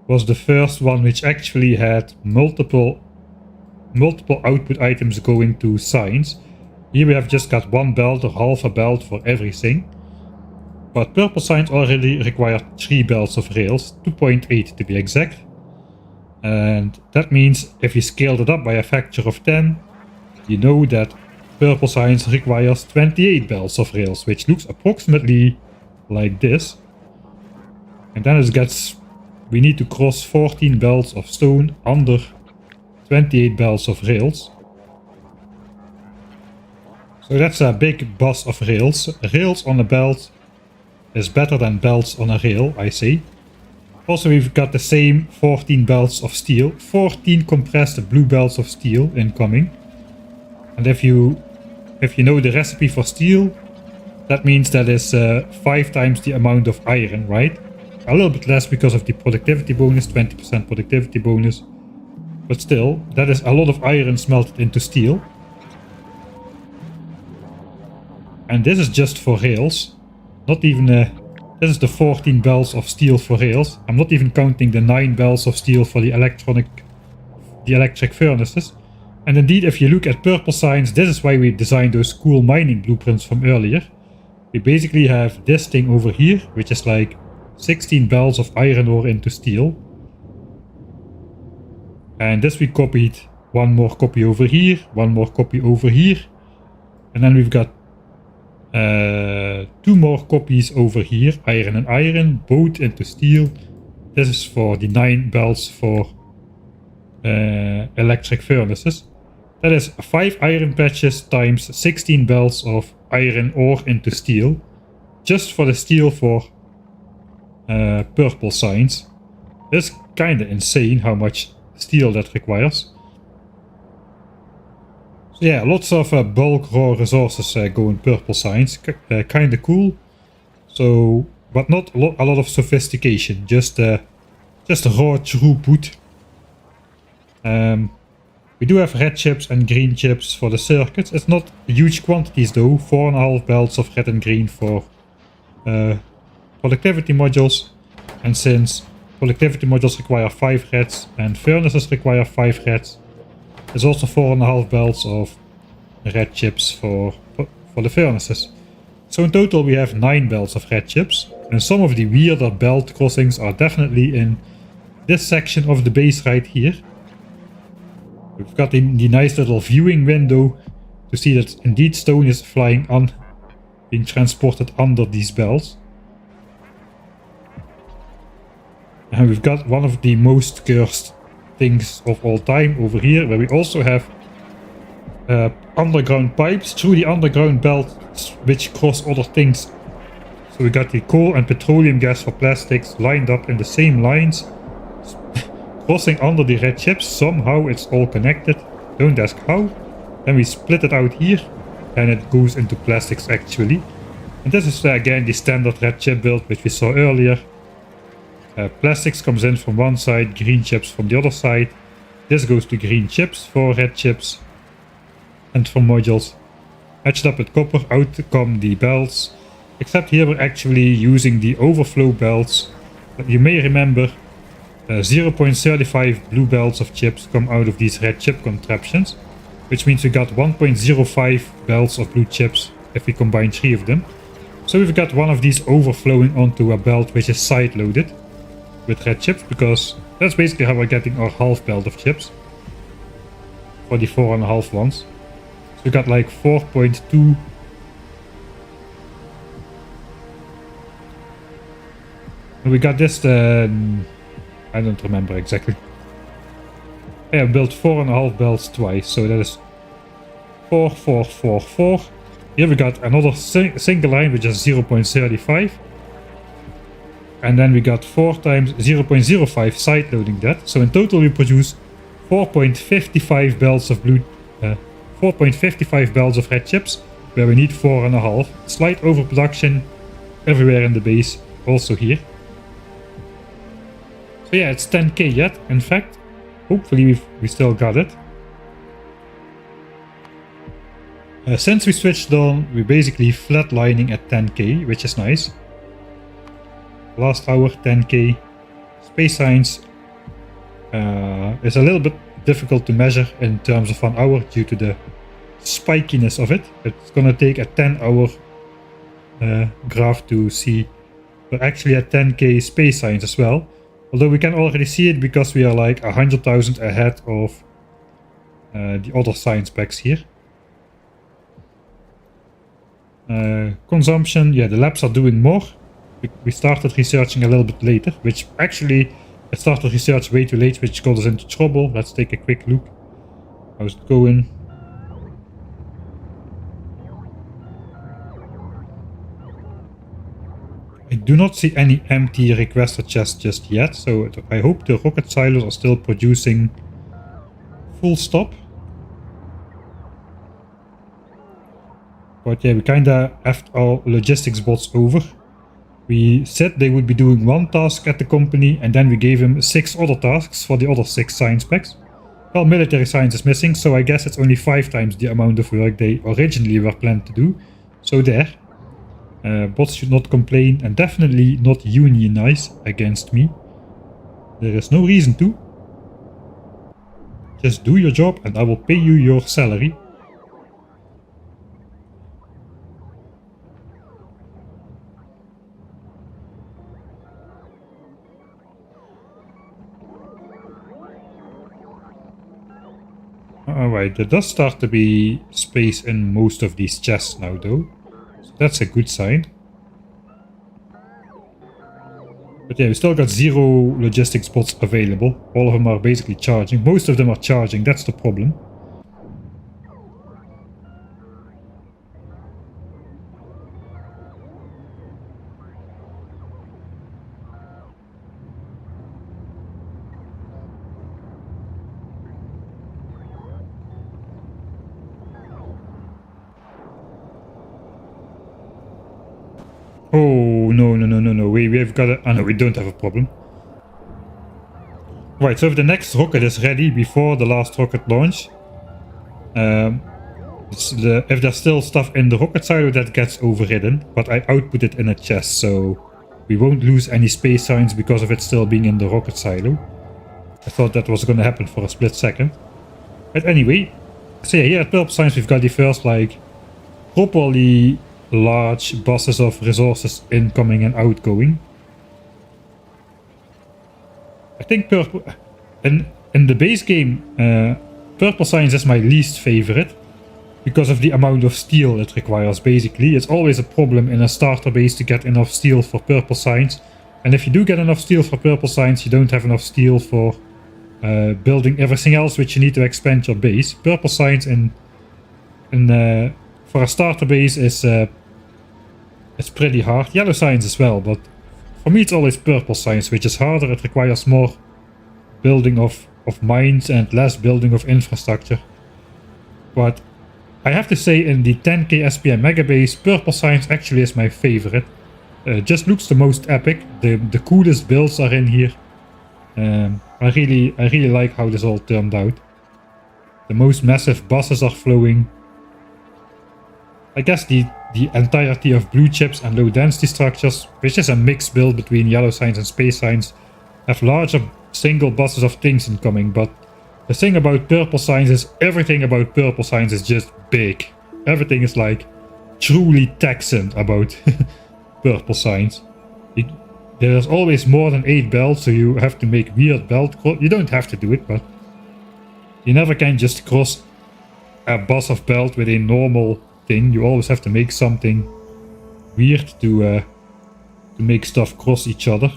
was the first one which actually had multiple output items going to science. Here we have just got one belt or half a belt for everything. But purple signs already require 3 belts of rails, 2.8 to be exact. And that means if you scaled it up by a factor of 10, you know that purple signs requires 28 belts of rails, which looks approximately like this. And then it gets, we need to cross 14 belts of stone under 28 belts of rails. So that's a big bus of rails. Rails on a belt is better than belts on a rail, I say. Also, we've got the same 14 belts of steel, 14 compressed blue belts of steel incoming. And if you know the recipe for steel, that means that is 5 times the amount of iron, right? A little bit less because of the productivity bonus, 20% productivity bonus. But still, that is a lot of iron smelted into steel. And this is just for rails. Not even, this is the 14 belts of steel for rails. I'm not even counting the 9 belts of steel for the electric furnaces. And indeed, if you look at purple signs, this is why we designed those cool mining blueprints from earlier. We basically have this thing over here, which is like 16 belts of iron ore into steel. And this we copied, one more copy over here, one more copy over here. And then we've got 2 more copies over here, iron and iron, both into steel. This is for the 9 belts for electric furnaces. That is 5 iron patches times 16 belts of iron ore into steel. Just for the steel for purple signs. It's kinda insane how much steel that requires. So yeah, lots of bulk raw resources go in purple signs. Kinda cool. So, but not a lot of sophistication. Just raw throughput. We do have red chips and green chips for the circuits. It's not huge quantities though. 4.5 belts of red and green for productivity modules. And since productivity modules require 5 reds and furnaces require 5 reds, there's also 4.5 belts of red chips for the furnaces. So in total we have 9 belts of red chips. And some of the weirder belt crossings are definitely in this section of the base right here. We've got the nice little viewing window to see that indeed stone is flying on, being transported under these belts. And we've got one of the most cursed things of all time over here, where we also have underground pipes through the underground belts which cross other things. So we got the coal and petroleum gas for plastics lined up in the same lines, crossing under the red chips. Somehow it's all connected, don't ask how. Then we split it out here and it goes into plastics actually. And this is again the standard red chip build which we saw earlier. Plastics comes in from one side, green chips from the other side. This goes to green chips for red chips and for modules. Matched up with copper, out come the belts. Except here we're actually using the overflow belts. You may remember 0.35 blue belts of chips come out of these red chip contraptions, which means we got 1.05 belts of blue chips if we combine 3 of them. So we've got one of these overflowing onto a belt which is side loaded with red chips, because that's basically how we're getting our half belt of chips for the 4.5 ones. So we got like 4.2. And we got this, I don't remember exactly. I built 4.5 belts twice, so that is 4, 4, 4, 4. Here we got another single line which is 0.35. And then we got 4 times 0.05 side loading that. So in total we produce 4.55 belts of blue, 4.55 belts of red chips, where we need 4.5. Slight overproduction everywhere in the base, also here. So yeah, it's 10k yet, in fact. Hopefully we still got it. Since we switched on, we're basically flatlining at 10k, which is nice. Last hour 10k. Space science is a little bit difficult to measure in terms of an hour due to the spikiness of it. It's gonna take a 10 hour graph to see we're actually at 10k space science as well. Although we can already see it because we are like 100,000 ahead of the other science packs here. Consumption, yeah, the labs are doing more. We started researching a little bit later, which actually I started research way too late, which got us into trouble. Let's take a quick look. How's it going? I do not see any empty requester chests just yet, so I hope the rocket silos are still producing full stop. But yeah, we kinda effed our logistics bots over. We said they would be doing one task at the company, and then we gave them 6 other tasks for the other 6 science packs. Well, military science is missing, so I guess it's only 5 times the amount of work they originally were planned to do. So there. Bots should not complain and definitely not unionize against me. There is no reason to. Just do your job and I will pay you your salary. Alright, there does start to be space in most of these chests now though. So that's a good sign. But yeah, we still got 0 logistics spots available. All of them are basically charging. Most of them are charging, that's the problem. Oh, no. We've got a... Oh, no, we don't have a problem. Right, so if the next rocket is ready before the last rocket launch, if there's still stuff in the rocket silo, that gets overridden, but I output it in a chest, so we won't lose any space science because of it still being in the rocket silo. I thought that was going to happen for a split second. But anyway, so yeah, here at Purple Science we've got the first, like, properly large buses of resources incoming and outgoing. I think Purple... In the base game, Purple Science is my least favorite because of the amount of steel it requires, basically. It's always a problem in a starter base to get enough steel for Purple Science. And if you do get enough steel for Purple Science, you don't have enough steel for building everything else which you need to expand your base. Purple Science for a starter base is it's pretty hard. Yellow Science as well, but for me it's always Purple Science which is harder. It requires more building of mines and less building of infrastructure. But I have to say, in the 10k SPM mega base, Purple Science actually is my favorite. Just looks the most epic. The coolest builds are in here. I really like how this all turned out. The most massive buses are flowing. I guess the entirety of blue chips and low density structures, which is a mixed build between Yellow Science and Space Science, have larger single buses of things incoming, but the thing about Purple Science is everything about Purple Science is just big. Everything is like truly Texan about Purple Science. There's always more than 8 belts, so you have to make weird belt you don't have to do it, but you never can just cross a bus of belt with a normal thing. You always have to make something weird to make stuff cross each other.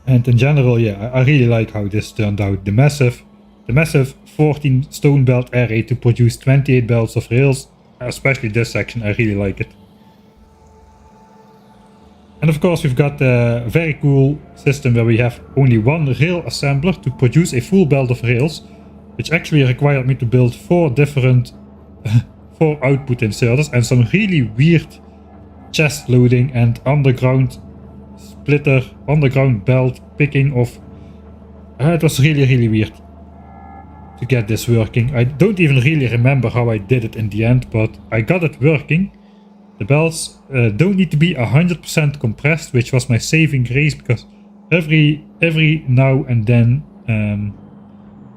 And in general, yeah, I really like how this turned out. The massive 14 stone belt array to produce 28 belts of rails, especially this section, I really like it. And of course we've got a very cool system where we have only one rail assembler to produce a full belt of rails, which actually required me to build 4 different 4 output inserters and some really weird chest loading and underground splitter, underground belt picking of... it was really weird to get this working. I don't even really remember how I did it in the end, but I got it working. The belts don't need to be 100% compressed, which was my saving grace, because every now and then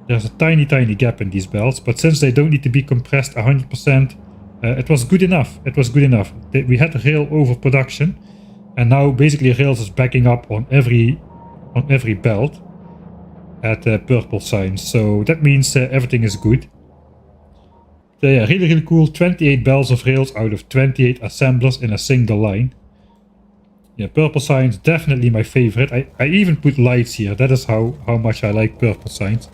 there's a tiny gap in these belts, but since they don't need to be compressed 100%, it was good enough. It was good enough. We had rail overproduction, and now basically rails is backing up on every belt at purple signs. So that means everything is good. So yeah, really cool. 28 belts of rails out of 28 assemblers in a single line. Yeah, purple signs definitely my favorite. I even put lights here. That is how much I like purple signs.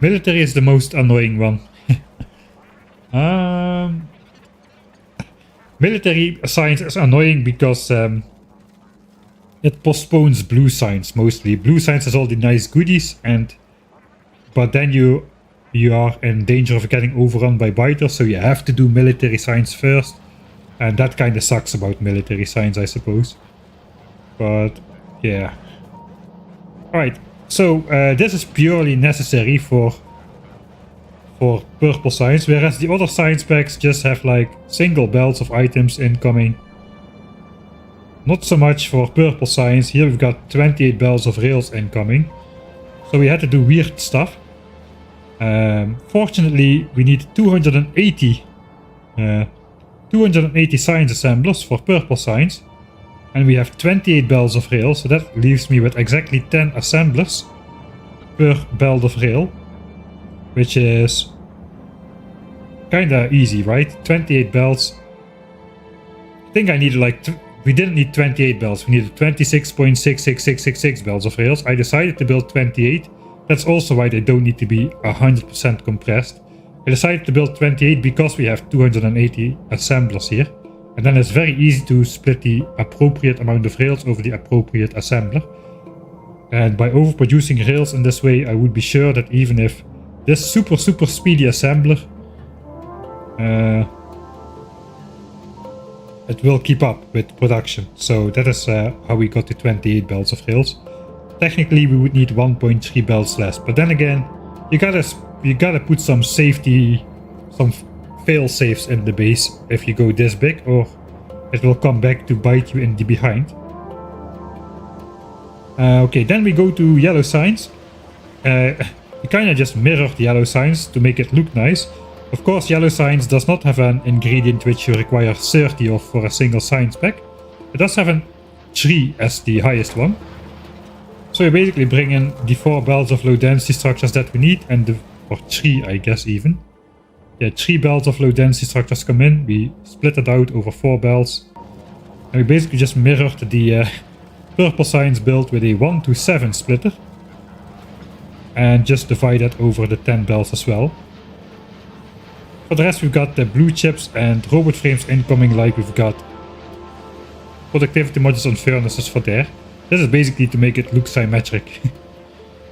Military is the most annoying one. Military signs is annoying because it postpones blue signs mostly. Blue signs has all the nice goodies, but then you are in danger of getting overrun by biters, so you have to do military signs first, and that kind of sucks about military signs, I suppose. But yeah. Alright, so this is purely necessary for purple signs, whereas the other signs packs just have like single belts of items incoming. Not so much for purple signs. Here we've got 28 belts of rails incoming, so we had to do weird stuff. Fortunately, we need 280 signs assemblers for purple signs, and we have 28 belts of rail, so that leaves me with exactly 10 assemblers per belt of rail, which is kinda easy, right? 28 belts. I think I needed like we didn't need 28 belts, we needed 26.66666 belts of rails. I decided to build 28. That's also why they don't need to be 100% compressed. I decided to build 28 because we have 280 assemblers here, and then it's very easy to split the appropriate amount of rails over the appropriate assembler. And by overproducing rails in this way, I would be sure that even if this super speedy assembler, it will keep up with production. So that is how we got to 28 belts of rails. Technically we would need 1.3 belts less, but then again, you gotta put some safety, some fail safes in the base if you go this big, or it will come back to bite you in the behind. Okay, then we go to yellow signs. You kinda just mirror the yellow signs to make it look nice. Of course, yellow signs does not have an ingredient which you require 30 of for a single signs pack. It does have a 3 as the highest one. So you basically bring in the 4 belts of low density structures that we need, or 3 I guess even. Yeah, 3 belts of low density structures come in, we split it out over 4 belts. And we basically just mirrored the purple signs build with a 1-to-7 splitter. And just divide that over the 10 belts as well. For the rest we've got the blue chips and robot frames incoming, like we've got productivity modules and furnaces for there. This is basically to make it look symmetric.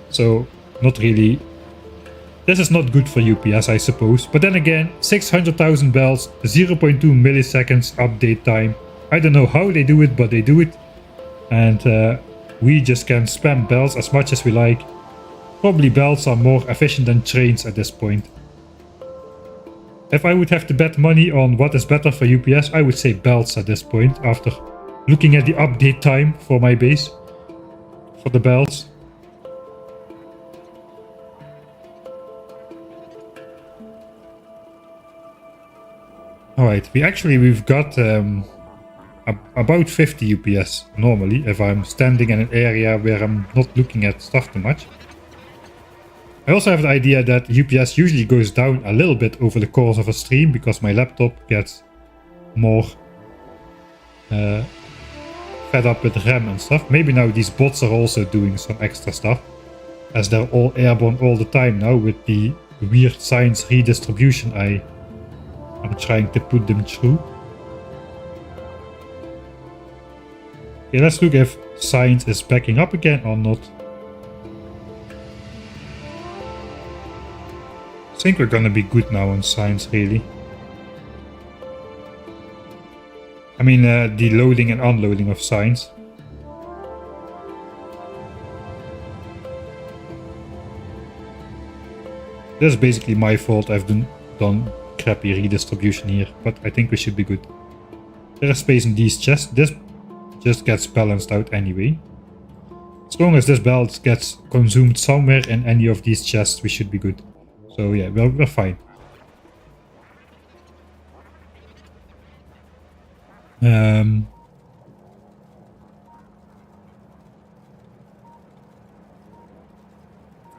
So not really. This is not good for UPS, I suppose. But then again, 600,000 belts, 0.2 milliseconds update time. I don't know how they do it, but they do it. And we just can spam belts as much as we like. Probably belts are more efficient than trains at this point. If I would have to bet money on what is better for UPS, I would say belts at this point, after looking at the update time for my base, for the belts. Alright, we've got about 50 UPS normally, if I'm standing in an area where I'm not looking at stuff too much. I also have the idea that UPS usually goes down a little bit over the course of a stream, because my laptop gets more fed up with RAM and stuff. Maybe now these bots are also doing some extra stuff, as they're all airborne all the time now with the weird science redistribution I'm trying to put them through. Okay, let's look if science is backing up again or not. I think we're gonna be good now on science, really. I mean, the loading and unloading of science. This is basically my fault. I've done crappy redistribution here, but I think we should be good. There is space in these chests. This just gets balanced out anyway. As long as this belt gets consumed somewhere in any of these chests, we should be good. So yeah, we're fine.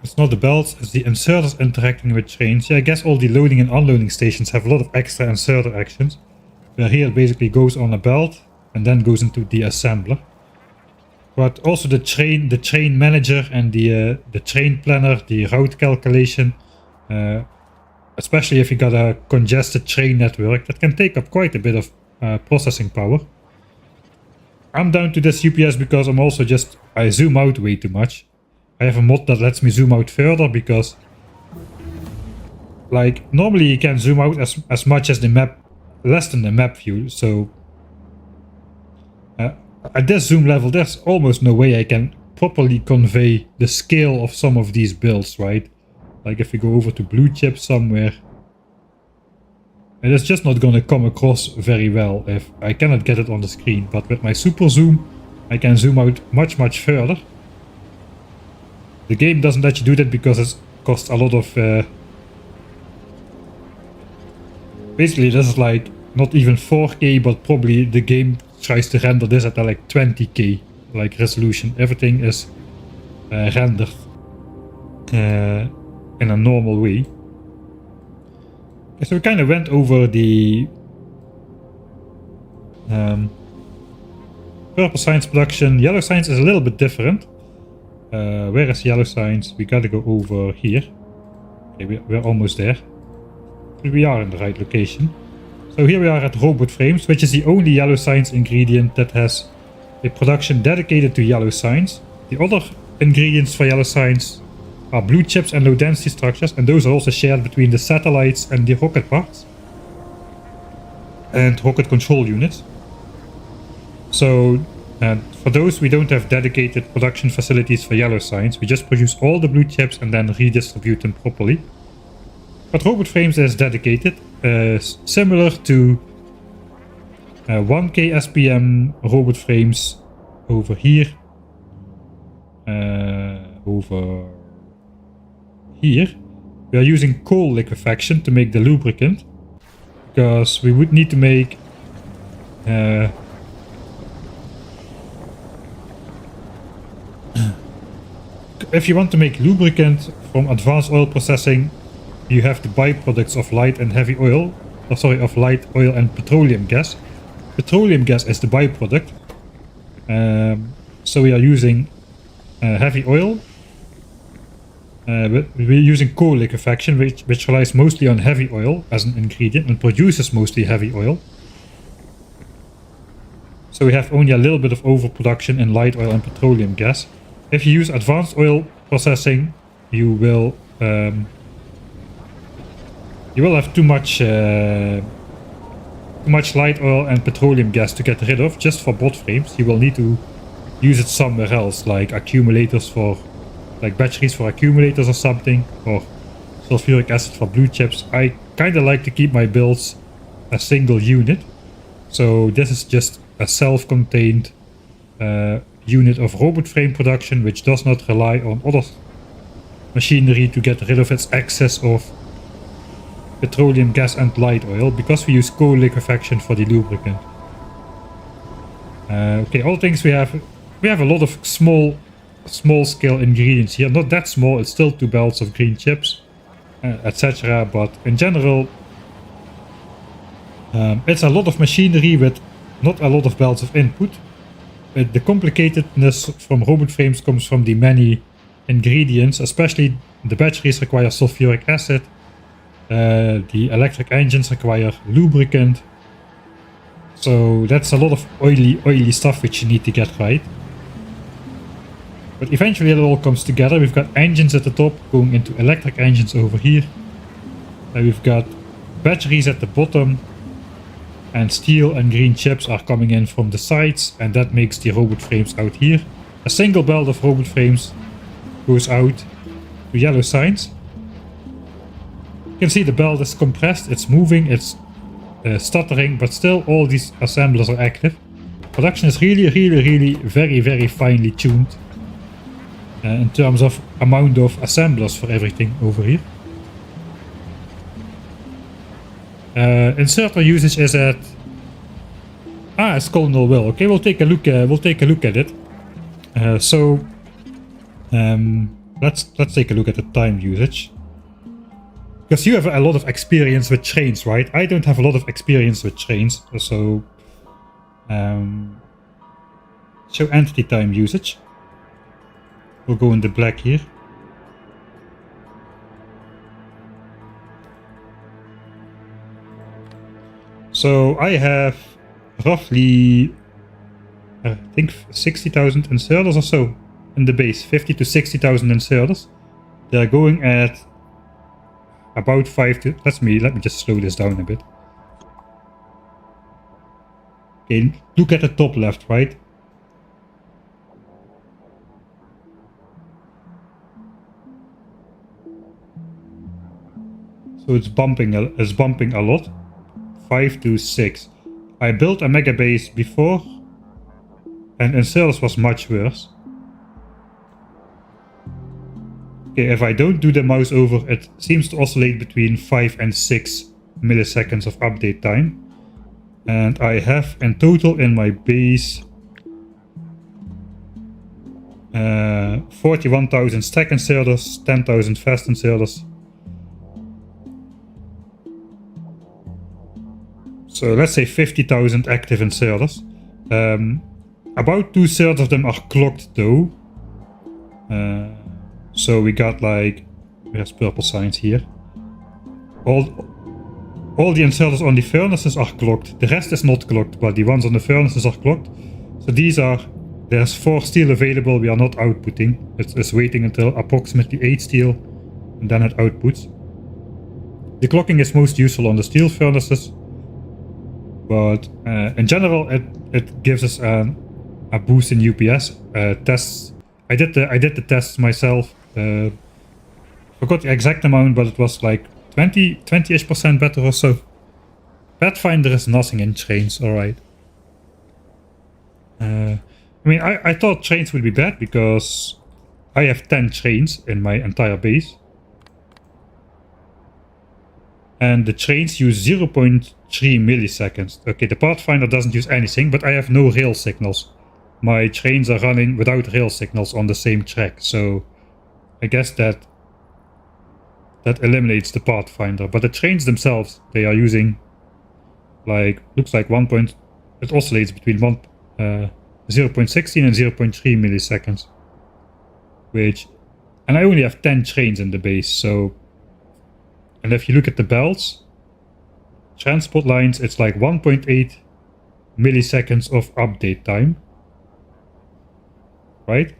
It's not the belts, it's the inserters interacting with trains. Yeah, I guess all the loading and unloading stations have a lot of extra inserter actions. Where here it basically goes on a belt and then goes into the assembler. But also the train manager and the train planner, the route calculation, especially if you got a congested train network, that can take up quite a bit of processing power. I'm down to this UPS because I zoom out way too much. I have a mod that lets me zoom out further because, like, normally you can zoom out as much as the map, less than the map view, so at this zoom level there's almost no way I can properly convey the scale of some of these builds, right? Like if we go over to blue chip somewhere, it is just not gonna come across very well if I cannot get it on the screen, but with my super zoom I can zoom out much further. The game doesn't let you do that because it costs a lot of... Basically this is like not even 4K, but probably the game tries to render this at like 20K like resolution. Everything is rendered in a normal way. Okay, so we kind of went over the purple science production. Yellow science is a little bit different. Where is yellow science? We gotta go over here. Okay, we're almost there. We are in the right location. So here we are at robot frames, which is the only yellow science ingredient that has a production dedicated to yellow science. The other ingredients for yellow science are blue chips and low density structures, and those are also shared between the satellites and the rocket parts and rocket control units. So for those we don't have dedicated production facilities for yellow science. We just produce all the blue chips and then redistribute them properly. But robot frames is dedicated, similar to 1K SPM robot frames over here. Over here. We are using coal liquefaction to make the lubricant, because we would need to make if you want to make lubricant from advanced oil processing, you have the byproducts of light and heavy oil, of light oil and petroleum gas. Petroleum gas is the byproduct. So we are using heavy oil. We're using coal liquefaction, which relies mostly on heavy oil as an ingredient and produces mostly heavy oil. So we have only a little bit of overproduction in light oil and petroleum gas. If you use advanced oil processing, you will have too much light oil and petroleum gas to get rid of just for bot frames. You will need to use it somewhere else, like accumulators for, like batteries for accumulators or something, or sulfuric acid for blue chips. I kind of like to keep my builds a single unit, so this is just a self-contained unit of robot frame production, which does not rely on other machinery to get rid of its excess of petroleum gas and light oil, because we use coal liquefaction for the lubricant. Okay, all things we have a lot of small scale ingredients here. Not that small, it's still 2 belts of green chips, etc. But in general, it's a lot of machinery with not a lot of belts of input. The complicatedness from robot frames comes from the many ingredients, especially the batteries require sulfuric acid. The electric engines require lubricant, so that's a lot of oily stuff which you need to get right. But eventually it all comes together. We've got engines at the top going into electric engines over here. We've got batteries at the bottom, and steel and green chips are coming in from the sides, and that makes the robot frames out here. A single belt of robot frames goes out to yellow signs. You can see the belt is compressed, it's moving, it's stuttering, but still all these assemblers are active. Production is really very finely tuned. in terms of amount of assemblers for everything over here. Inserter usage is at it's colonel will. Okay, we'll take a look. We'll take a look at it. Let's take a look at the time usage. Because you have a lot of experience with trains, right? I don't have a lot of experience with trains, so show entity time usage. We'll go in the black here. So I have roughly, I think 60,000 inserters or so in the base, 50 to 60,000 inserters. They're going at about 5 to, let me just slow this down a bit. Okay, look at the top left, right? So it's bumping a lot. 5 to 6. I built a mega base before, and inserters was much worse. Okay, if I don't do the mouse over, it seems to oscillate between 5 and 6 milliseconds of update time. And I have in total in my base 41,000 stack inserters, 10,000 fast inserters. So let's say 50,000 active inserters. About 2/3 of them are clocked though. So we got like, there's purple signs here. All the inserters on the furnaces are clocked. The rest is not clocked, but the ones on the furnaces are clocked. So there's 4 steel available, we are not outputting. It's waiting until approximately 8 steel, and then it outputs. The clocking is most useful on the steel furnaces. But in general, it gives us a boost in UPS. Tests. I did the tests myself. Forgot the exact amount, but it was like 20-ish% better or so. Pathfinder is nothing in trains. All right. I mean, I thought trains would be bad because I have 10 trains in my entire base. And the trains use 0.3 milliseconds. Okay, the Pathfinder doesn't use anything, but I have no rail signals. My trains are running without rail signals on the same track, so I guess that eliminates the Pathfinder. But the trains themselves, they are using, like, looks like it oscillates between 0.16 and 0.3 milliseconds. And I only have 10 trains in the base, so... And if you look at the belts, transport lines, it's like 1.8 milliseconds of update time. Right?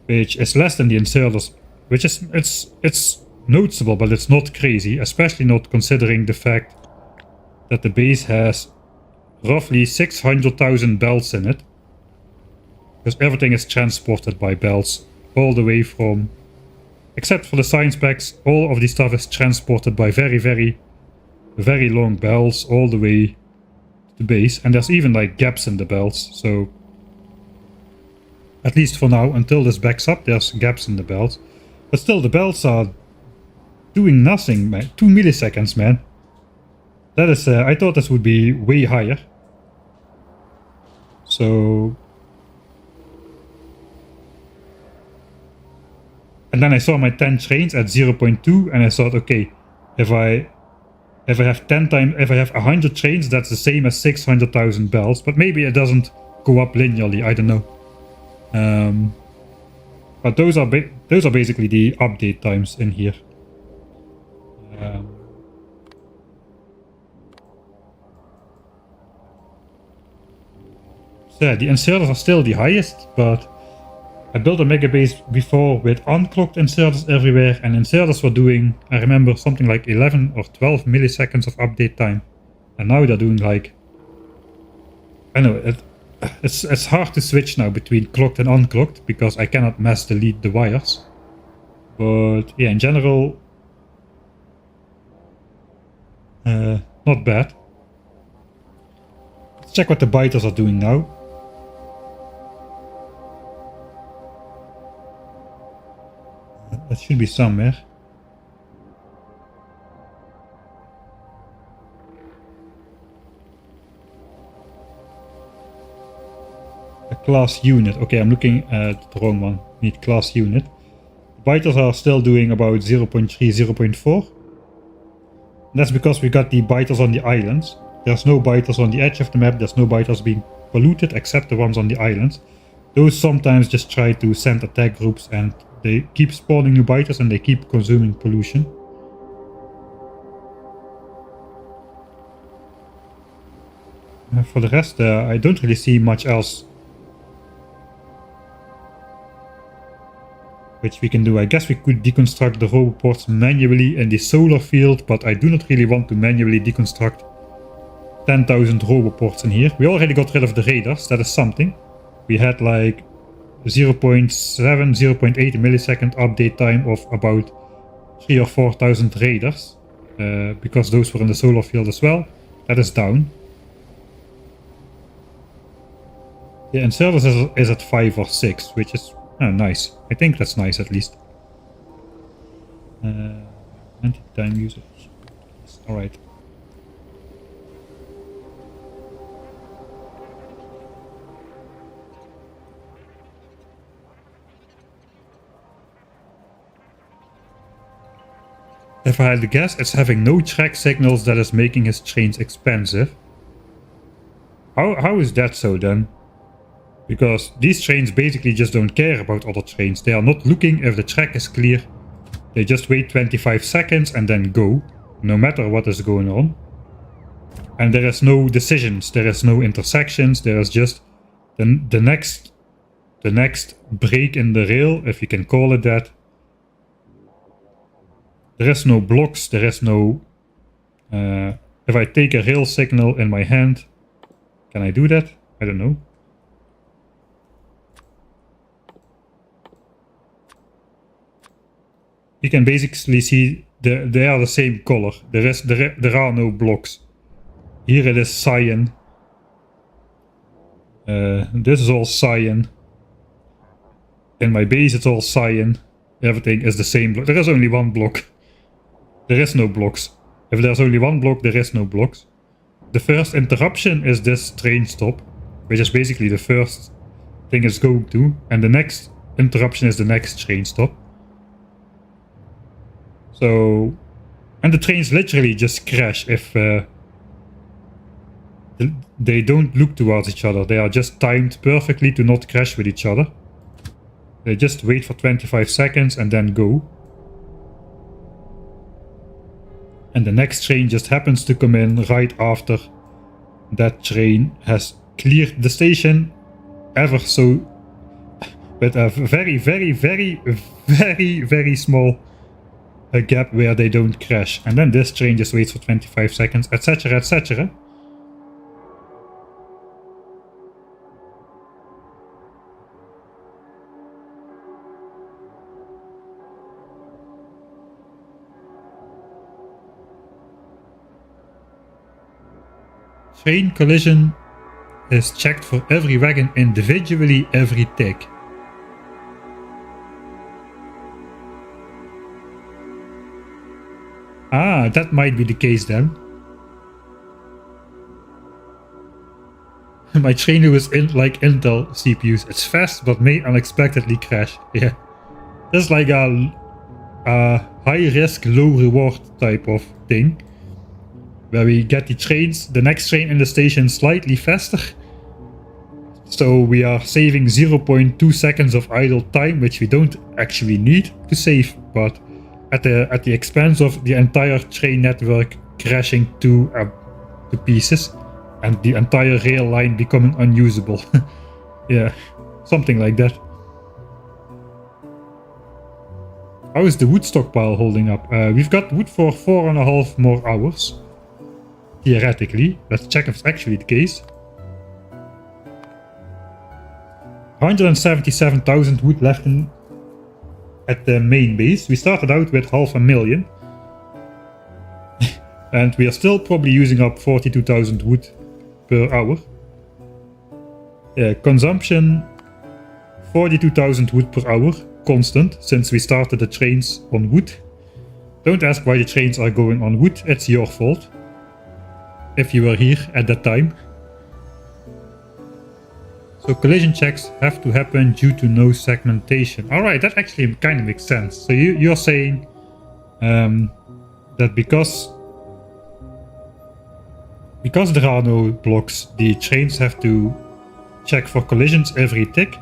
Which is less than the inserters, which is, it's noticeable, but it's not crazy, especially not considering the fact that the base has roughly 600,000 belts in it. Because everything is transported by belts all the way from... Except for the science packs, all of this stuff is transported by very, very, very long belts all the way to the base. And there's even like gaps in the belts, so... At least for now, until this backs up, there's gaps in the belts. But still, the belts are doing nothing, man. 2 milliseconds, man. That is, I thought this would be way higher. So... And then I saw my 10 trains at 0.2, and I thought, okay, if I have 100 trains, that's the same as 600,000 bells. But maybe it doesn't go up linearly. I don't know. But those are basically the update times in here. So yeah, the inserters are still the highest, but I built a mega base before with unclocked inserters everywhere, and inserters were doing, I remember, something like 11 or 12 milliseconds of update time. And now they're doing like... I know, it's hard to switch now between clocked and unclocked, because I cannot mass delete the wires. But yeah, in general... not bad. Let's check what the biters are doing now. Should be somewhere. A class unit. Okay, I'm looking at the wrong one. Need class unit. Biters are still doing about 0.3, 0.4. That's because we got the biters on the islands. There's no biters on the edge of the map. There's no biters being polluted except the ones on the islands. Those sometimes just try to send attack groups and they keep spawning new biters and they keep consuming pollution. For the rest, I don't really see much else which we can do. I guess we could deconstruct the roboports manually in the solar field, but I do not really want to manually deconstruct 10,000 roboports in here. We already got rid of the radars, that is something. We had like 0.7, 0.8 millisecond update time of about 3,000 or 4,000 radars, because those were in the solar field as well. That is down. Yeah, and service is at 5 or 6, which is nice. I think that's nice at least. Anti-time usage. Alright. If I had to guess, it's having no track signals that is making his trains expensive. How is that so then? Because these trains basically just don't care about other trains. They are not looking if the track is clear. They just wait 25 seconds and then go, no matter what is going on. And there is no decisions, there is no intersections, there is just the next break in the rail, if you can call it that. There is no blocks, there is no... if I take a rail signal in my hand, can I do that? I don't know. You can basically see they are the same color. There are no blocks. Here it is cyan. This is all cyan. In my base it's all cyan. Everything is the same block. There is only one block. There is no blocks. If there's only one block, there is no blocks. The first interruption is this train stop, which is basically the first thing it's going to, and the next interruption is the next train stop. So, and the trains literally just crash if they don't look towards each other. They are just timed perfectly to not crash with each other. They just wait for 25 seconds and then go. And the next train just happens to come in right after that train has cleared the station ever so with a very, very, very, very, very small a gap where they don't crash. And then this train just waits for 25 seconds, etc, etc. Train collision is checked for every wagon individually every tick. Ah, that might be the case then. My train is like Intel CPUs. It's fast but may unexpectedly crash. Yeah. That's like a high risk, low reward type of thing. Where we get the next train in the station slightly faster. So we are saving 0.2 seconds of idle time, which we don't actually need to save, but at the expense of the entire train network crashing to pieces and the entire rail line becoming unusable. Yeah, something like that. How is the wood stockpile holding up? We've got wood for 4.5 more hours. Theoretically. Let's check if it's actually the case. 177,000 wood left at the main base. We started out with 500,000. And we are still probably using up 42,000 wood per hour. Consumption 42,000 wood per hour. constant since we started the trains on wood. Don't ask why the trains are going on wood, it's your fault. If you were here at that time. So collision checks have to happen due to no segmentation. Alright, that actually kind of makes sense. So you're saying that because there are no blocks, the trains have to check for collisions every tick.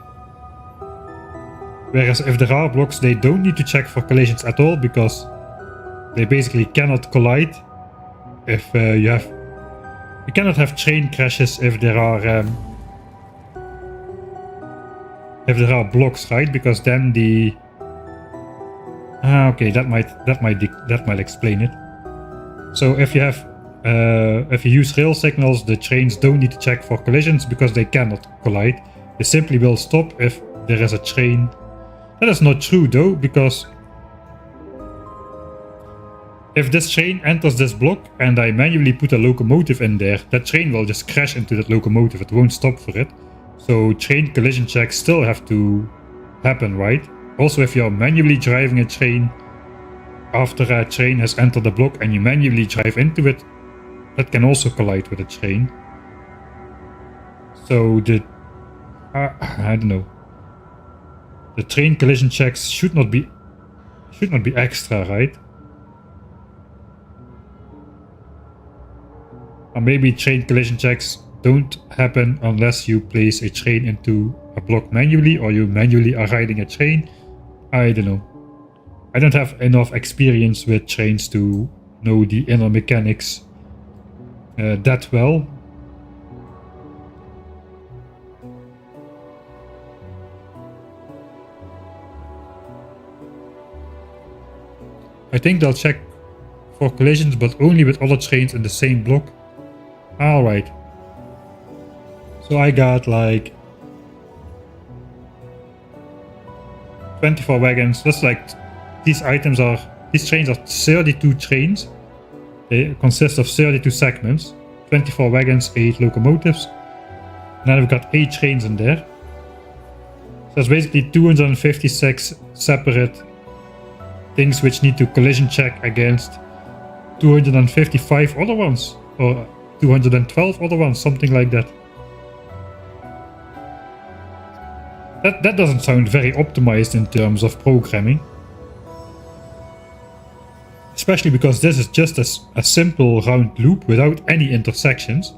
Whereas if there are blocks, they don't need to check for collisions at all because they basically cannot collide. If you cannot have train crashes if there are blocks, right? Because then the okay, that might explain it. So if you use rail signals, the trains don't need to check for collisions because they cannot collide. They simply will stop if there is a train. That is not true though, because if this train enters this block and I manually put a locomotive in there, that train will just crash into that locomotive. It won't stop for it. So train collision checks still have to happen, right? Also, if you're manually driving a train after a train has entered the block and you manually drive into it, that can also collide with a train. So I don't know. The train collision checks should not be extra, right? Or maybe train collision checks don't happen unless you place a train into a block manually or you manually are riding a train. I don't know. I don't have enough experience with trains to know the inner mechanics that well. I think they'll check for collisions, but only with other trains in the same block. Alright. So I got like 24 wagons. That's like these trains are 32 trains. They consist of 32 segments, 24 wagons, 8 locomotives. And then we've got 8 trains in there. So that's basically 256 separate things which need to collision check against 255 other ones, or 212 other ones, something like that. That doesn't sound very optimized in terms of programming. Especially because this is just a simple round loop without any intersections.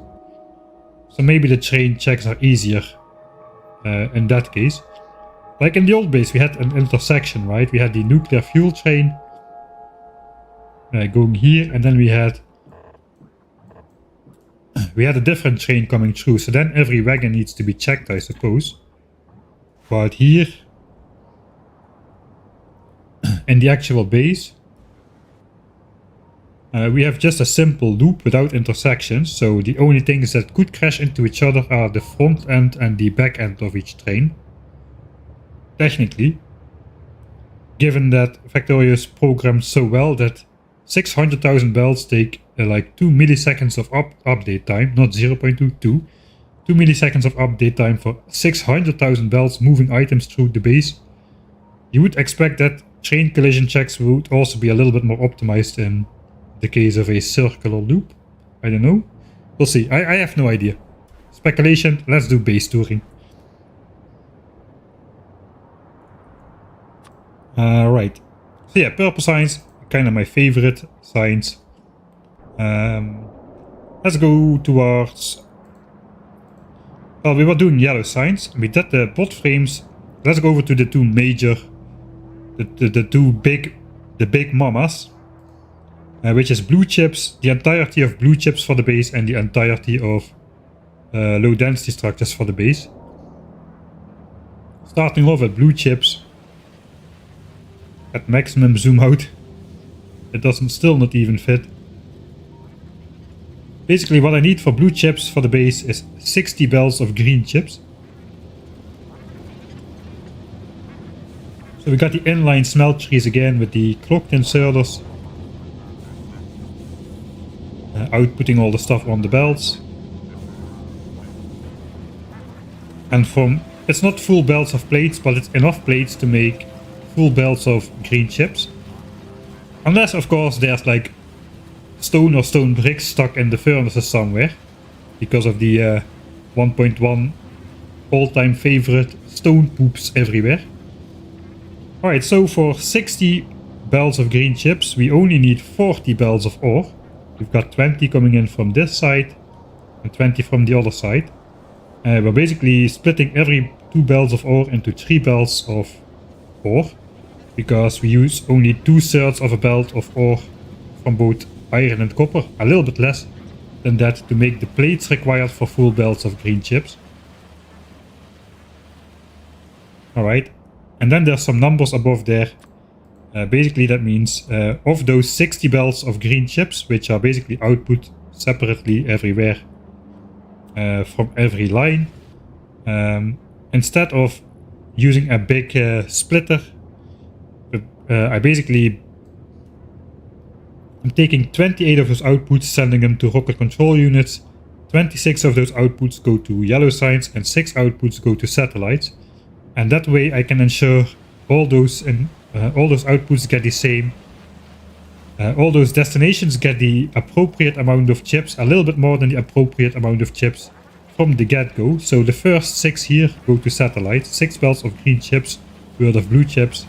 So maybe the train checks are easier in that case. Like in the old base we had an intersection, right? We had the nuclear fuel train going here, and then we had a different train coming through. So then every wagon needs to be checked, I suppose. But here, in the actual base, we have just a simple loop without intersections. So the only things that could crash into each other are the front end and the back end of each train. Technically, given that Factorio is programmed so well that 600,000 belts take like 2 milliseconds of update time, not 0.22, 2 milliseconds of update time for 600,000 belts moving items through the base, you would expect that train collision checks would also be a little bit more optimized in the case of a circular loop. I don't know. We'll see. I have no idea. Speculation. Let's do base touring. Right. So yeah, purple signs, kind of my favorite signs. Let's go towards... Well, we were doing yellow signs. We did the bot frames. Let's go over to the two major... The two big mamas. Which is blue chips, the entirety of blue chips for the base and the entirety of low density structures for the base. Starting off with blue chips. At maximum zoom out. It doesn't still not even fit. Basically what I need for blue chips for the base is 60 belts of green chips. So we got the inline smelteries again with the clocked inserters. Outputting all the stuff on the belts. And it's not full belts of plates, but it's enough plates to make full belts of green chips. Unless, of course, there's like stone or stone bricks stuck in the furnaces somewhere. Because of the 1.1 all-time favorite stone poops everywhere. Alright, so for 60 belts of green chips, we only need 40 belts of ore. We've got 20 coming in from this side and 20 from the other side. We're basically splitting every 2 belts of ore into 3 belts of ore, because we use only 2/3 of a belt of ore from both iron and copper, a little bit less than that to make the plates required for full belts of green chips. Alright, and then there's some numbers above there. Basically that means of those 60 belts of green chips, which are basically output separately everywhere from every line, instead of using a big splitter, I'm taking 28 of those outputs, sending them to rocket control units. 26 of those outputs go to yellow signs and 6 outputs go to satellites. And that way I can ensure all those outputs get the same. All those destinations get the appropriate amount of chips, a little bit more than the appropriate amount of chips from the get-go. So the first 6 here go to satellites. 6 belts of green chips worth of blue chips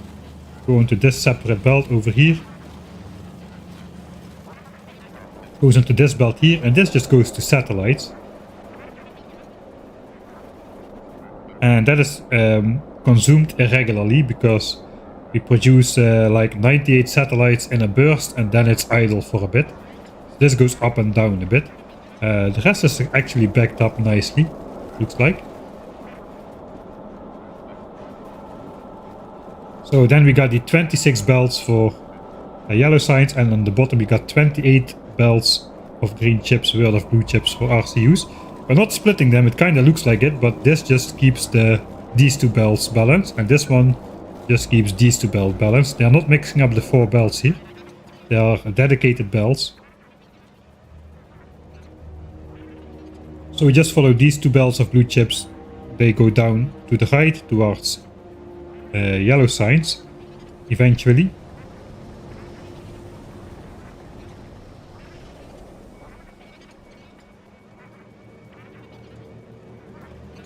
go into this separate belt over here. Goes into this belt here, and this just goes to satellites. And that is consumed irregularly, because we produce like 98 satellites in a burst, and then it's idle for a bit. So this goes up and down a bit. The rest is actually backed up nicely, looks like. So then we got the 26 belts for yellow signs, and on the bottom we got 28 belts of green chips worth of blue chips for RCUs. We're not splitting them, it kind of looks like it, but this just keeps these 2 belts balanced, and this one just keeps these 2 belts balanced. They are not mixing up the 4 belts here. They are dedicated belts. So we just follow these 2 belts of blue chips. They go down to the right towards yellow signs eventually.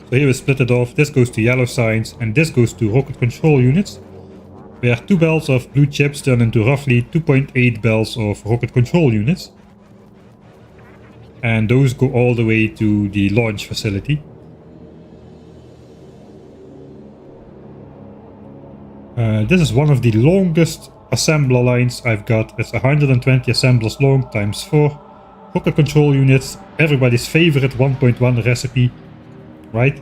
So here we split it off. This goes to yellow signs and this goes to rocket control units, where 2 belts of blue chips turn into roughly 2.8 belts of rocket control units. And those go all the way to the launch facility. This is one of the longest assembler lines I've got. It's 120 assemblers long times 4. Rocket control units, everybody's favorite 1.1 recipe, right?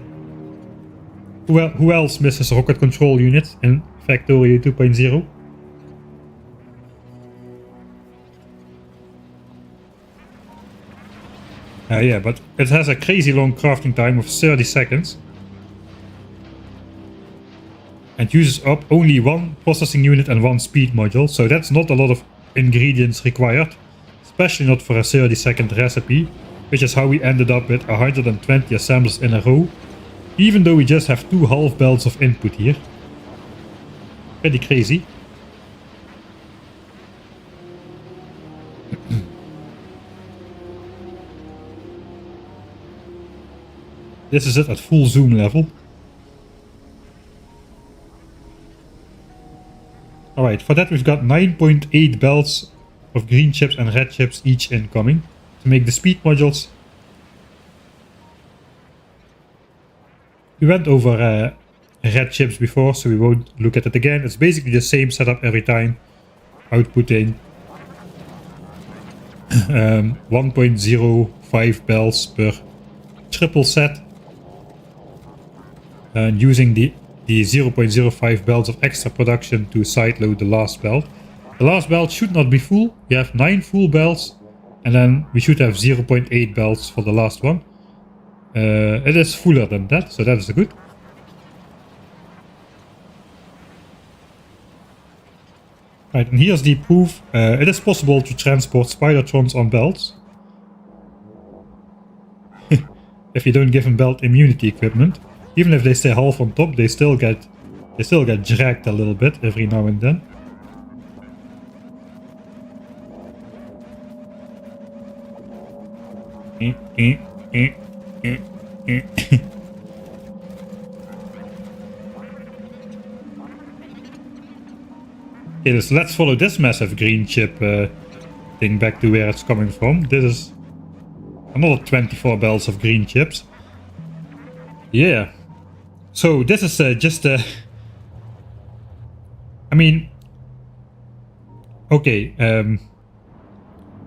Who else misses rocket control units in Factorio 2.0? Yeah, but it has a crazy long crafting time of 30 seconds. And uses up only 1 processing unit and 1 speed module, so that's not a lot of ingredients required. Especially not for a 30-second recipe, which is how we ended up with 120 assemblers in a row. Even though we just have 2 half belts of input here. Pretty crazy. This is it at full zoom level. Alright, for that we've got 9.8 belts of green chips and red chips each incoming to make the speed modules. We went over red chips before, so we won't look at it again. It's basically the same setup every time, outputting 1.05 belts per triple set, and using the 0.05 belts of extra production to sideload the last belt. The last belt should not be full. We have 9 full belts, and then we should have 0.8 belts for the last one. It is fuller than that, so that is good. Right, and here's the proof. It is possible to transport Spidertrons on belts. If you don't give them belt immunity equipment. Even if they stay half on top, they still get They still get dragged a little bit every now and then. Okay, so let's follow this massive green chip thing back to where it's coming from. This is another 24 bells of green chips. Yeah. So this is just I mean, okay,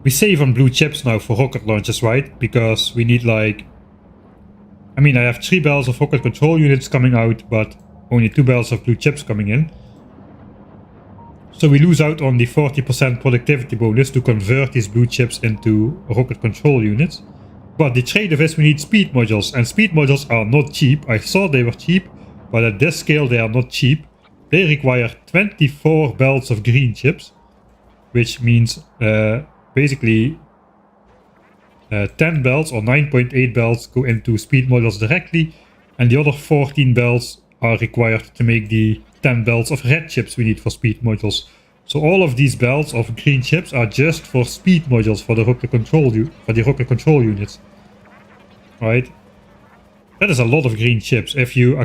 we save on blue chips now for rocket launches, right? Because we need like, I mean, I have 3 bells of rocket control units coming out, but only 2 bells of blue chips coming in. So we lose out on the 40% productivity bonus to convert these blue chips into rocket control units. But the trade-off is we need speed modules, and speed modules are not cheap. I thought they were cheap, but at this scale they are not cheap. They require 24 belts of green chips, which means basically 10 belts or 9.8 belts go into speed modules directly, and the other 14 belts are required to make the 10 belts of red chips we need for speed modules. So all of these belts of green chips are just for speed modules for the rocket control units. Right? That is a lot of green chips. If you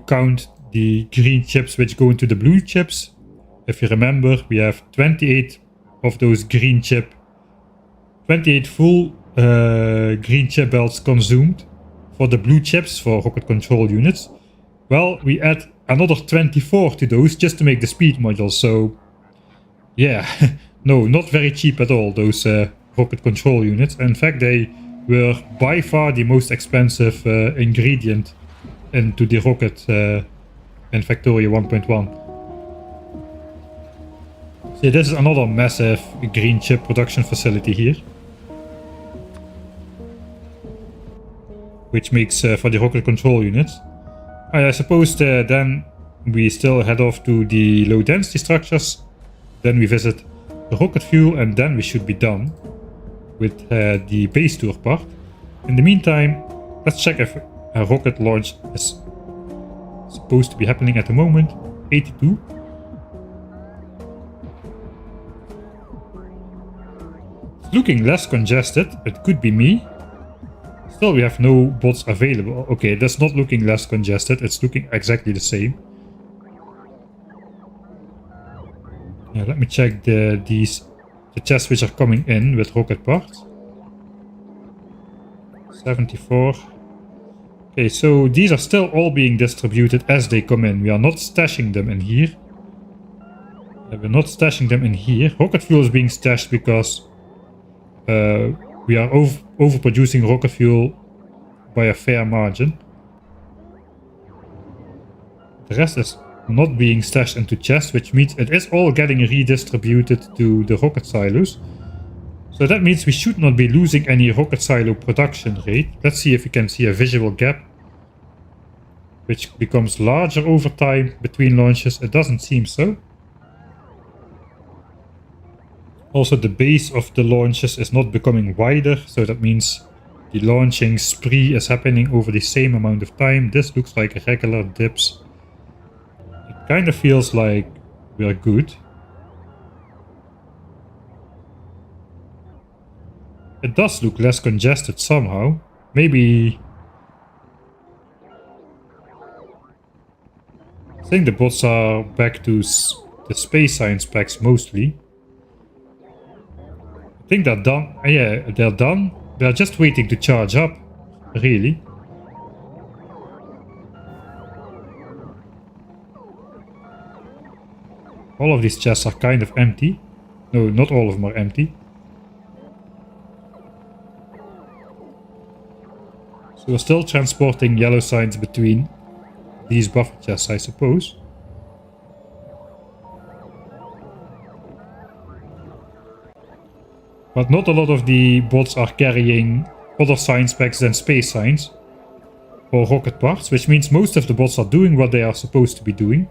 count the green chips which go into the blue chips, if you remember, we have 28 of those green chip, 28 full green chip belts consumed for the blue chips for rocket control units. Well, we add another 24 to those just to make the speed modules. So yeah, no, not very cheap at all, those rocket control units. In fact, they were by far the most expensive ingredient into the rocket in Factorio 1.1. So this is another massive green chip production facility here, which makes for the rocket control units. I suppose then we still head off to the low density structures, then we visit the rocket fuel, and then we should be done with the base tour part. In the meantime, let's check if a rocket launch is supposed to be happening at the moment. 82. It's looking less congested. It could be me. Still, we have no bots available. Okay, that's not looking less congested. It's looking exactly the same. Yeah, let me check the chests which are coming in with rocket parts. 74. Okay, so these are still all being distributed as they come in. We are not stashing them in here. We're not stashing them in here. Rocket fuel is being stashed because we are overproducing rocket fuel by a fair margin. The rest is not being stashed into chests, which means it is all getting redistributed to the rocket silos. So that means we should not be losing any rocket silo production rate. Let's see if we can see a visual gap which becomes larger over time between launches. It doesn't seem so. Also, the base of the launches is not becoming wider, so that means the launching spree is happening over the same amount of time. This looks like regular dips. It kind of feels like we are good. It does look less congested somehow. Maybe... I think the bots are back to the space science packs mostly. I think they're done. Yeah, they're done. They're just waiting to charge up, really. All of these chests are kind of empty. No, not all of them are empty. So we're still transporting yellow signs between these buffer chests, I suppose. But not a lot of the bots are carrying other science packs than space science or rocket parts, which means most of the bots are doing what they are supposed to be doing.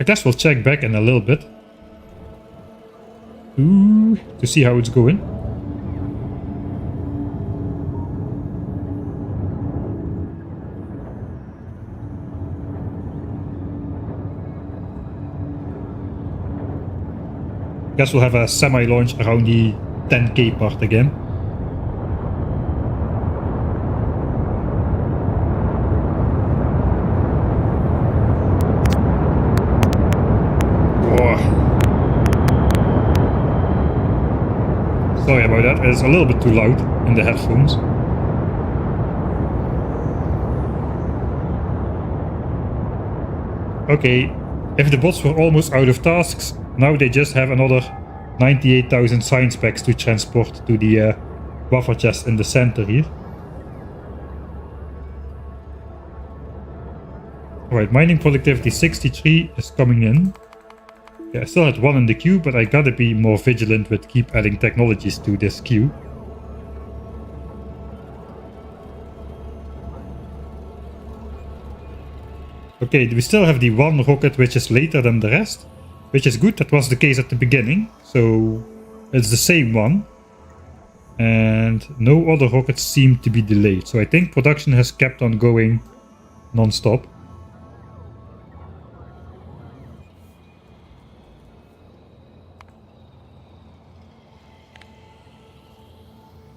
I guess we'll check back in a little bit. To see how it's going. Guess we'll have a semi-launch around the 10k part again. Sorry about that, it's a little bit too loud in the headphones. Okay, if the bots were almost out of tasks, now they just have another 98,000 science packs to transport to the buffer chest in the center here. Alright, mining productivity 63 is coming in. Yeah, I still had one in the queue, but I gotta be more vigilant with keep adding technologies to this queue. Okay, we still have the one rocket which is later than the rest, which is good. That was the case at the beginning, so it's the same one. And no other rockets seem to be delayed, so I think production has kept on going non-stop.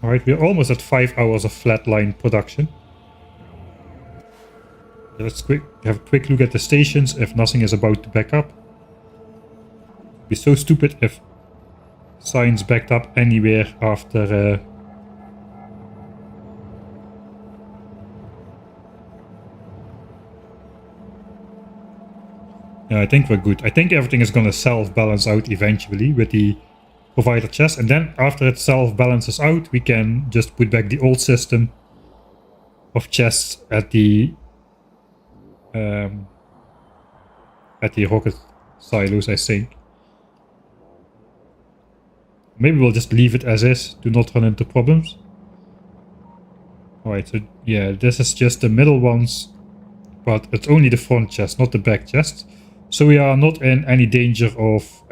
Alright, we're almost at 5 hours of flatline production. Let's have a quick look at the stations if nothing is about to back up. It'd be so stupid if science backed up anywhere after... Yeah, I think we're good. I think everything is going to self-balance out eventually with the provider chest, and then after it self-balances out, we can just put back the old system of chests at the rocket silos, I think. Maybe we'll just leave it as is to not run into problems. Alright, so yeah, this is just the middle ones, but it's only the front chest, not the back chest. So we are not in any danger of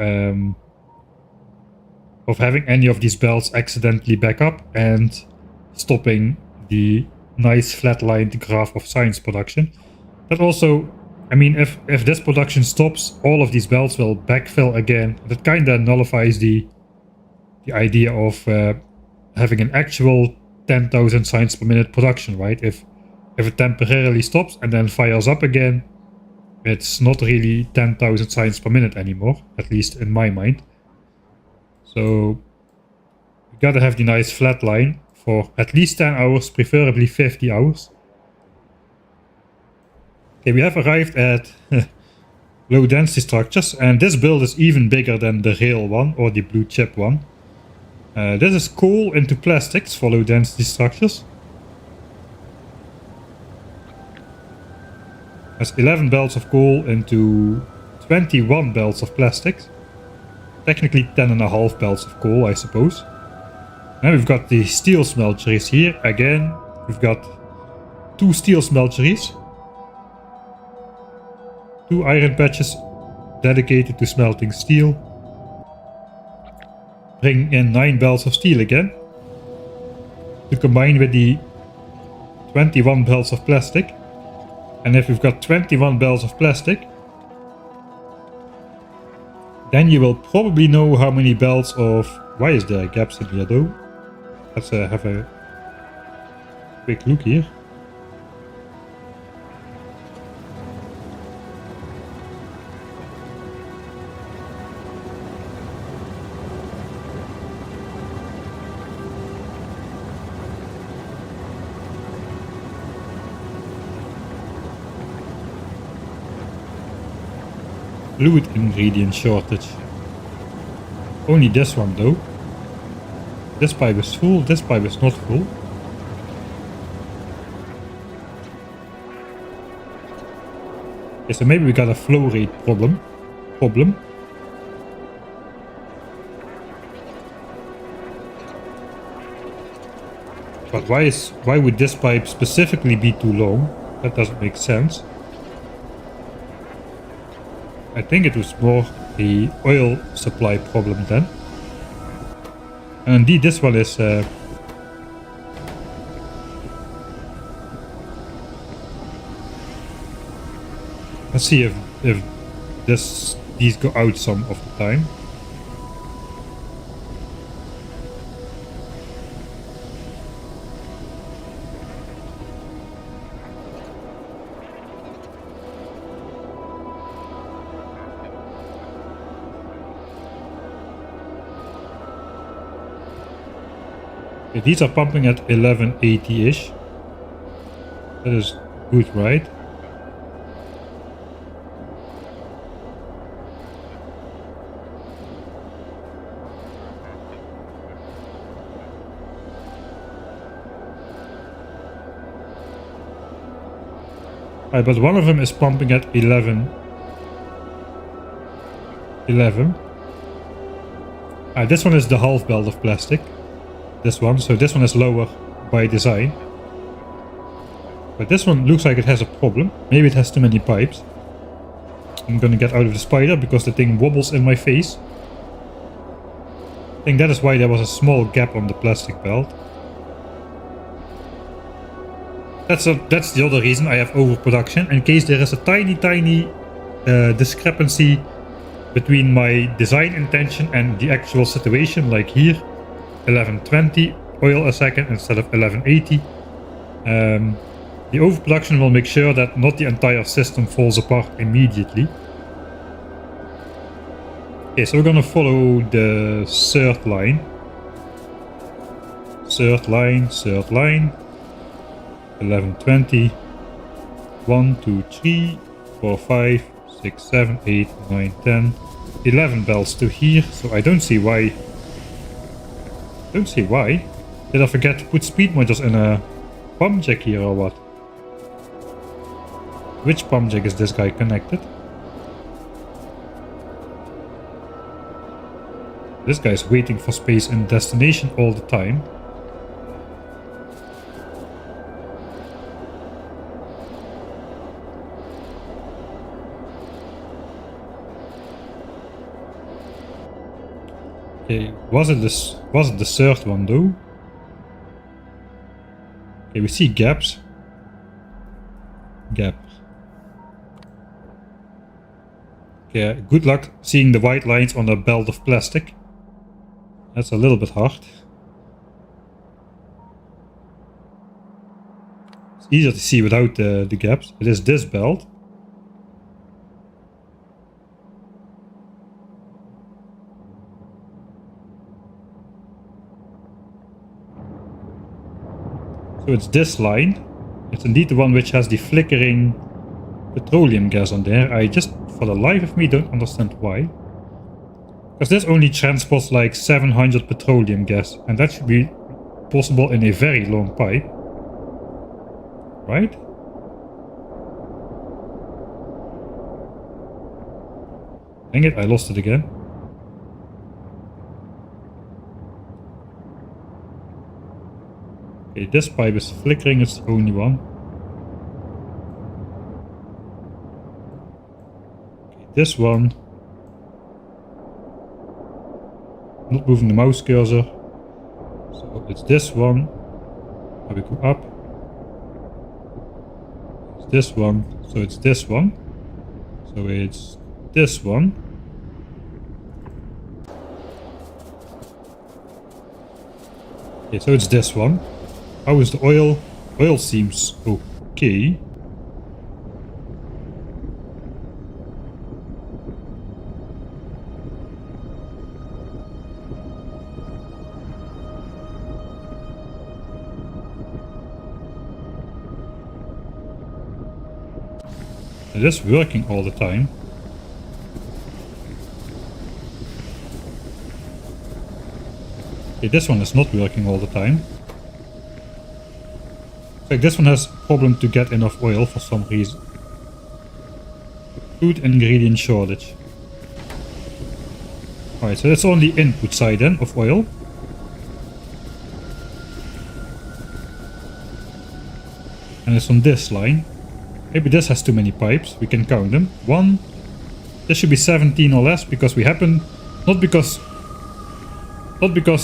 having any of these belts accidentally back up and stopping the nice flatlined graph of science production. That also, I mean, if this production stops, all of these belts will backfill again. That kind of nullifies the idea of having an actual 10,000 science per minute production, right? If it temporarily stops and then fires up again, it's not really 10,000 science per minute anymore, at least in my mind. So we gotta have the nice flat line for at least 10 hours, preferably 50 hours. Okay, we have arrived at low density structures, and this build is even bigger than the rail one or the blue chip one. This is coal into plastics for low density structures. There's 11 belts of coal into 21 belts of plastics. Technically 10.5 belts of coal, I suppose. And we've got the steel smelteries here. Again, we've got 2 steel smelteries. 2 iron patches dedicated to smelting steel. Bring in 9 belts of steel again. To combine with the 21 belts of plastic. And if we've got 21 belts of plastic, then you will probably know how many belts of... Why is there gaps in here though? Let's have a quick look here. Fluid ingredient shortage. Only this one though. This pipe is full, this pipe is not full. Okay, so maybe we got a flow rate problem. But why would this pipe specifically be too long? That doesn't make sense. I think it was more the oil supply problem then. And indeed this one is let's see if these go out some of the time. Okay, these are pumping at 1180-ish. That is good, right? Right, but one of them is pumping at 11. This one is the half belt of plastic. This one, so this one is lower by design. But this one looks like it has a problem. Maybe it has too many pipes. I'm gonna get out of the spider because the thing wobbles in my face. I think that is why there was a small gap on the plastic belt. That's the other reason I have overproduction, in case there is a tiny discrepancy between my design intention and the actual situation, like here 1120 oil a second instead of 1180. The overproduction will make sure that not the entire system falls apart immediately. Okay, so we're gonna follow the third line. Third line. 1120. 1, 2, 3, 4, 5, 6, 7, 8, 9, 10. 11 belts to here, so I don't see why. Did I forget to put speed modules in a pump jack here or what? Which pump jack is this guy connected? This guy is waiting for space in destination all the time. Okay, was it the third one though? Okay, we see gaps. Gap. Okay, good luck seeing the white lines on a belt of plastic. That's a little bit hard. It's easier to see without the gaps. It is this belt. So it's this line. It's indeed the one which has the flickering petroleum gas on there. I just, for the life of me, don't understand why. Because this only transports like 700 petroleum gas, and that should be possible in a very long pipe. Right? Dang it, I lost it again. Okay, this pipe is flickering, it's the only one. Okay, this one. Not moving the mouse cursor. So it's this one. Now we go up. It's this one. So it's this one. So it's this one. Okay, so it's this one. How is the oil? Oil seems okay. It is working all the time. Okay, this one is not working all the time. Like this one has a problem to get enough oil for some reason. Food ingredient shortage. Alright, so that's on the input side then of oil. And it's on this line. Maybe this has too many pipes. We can count them. 1, This should be 17 or less because we happen, not because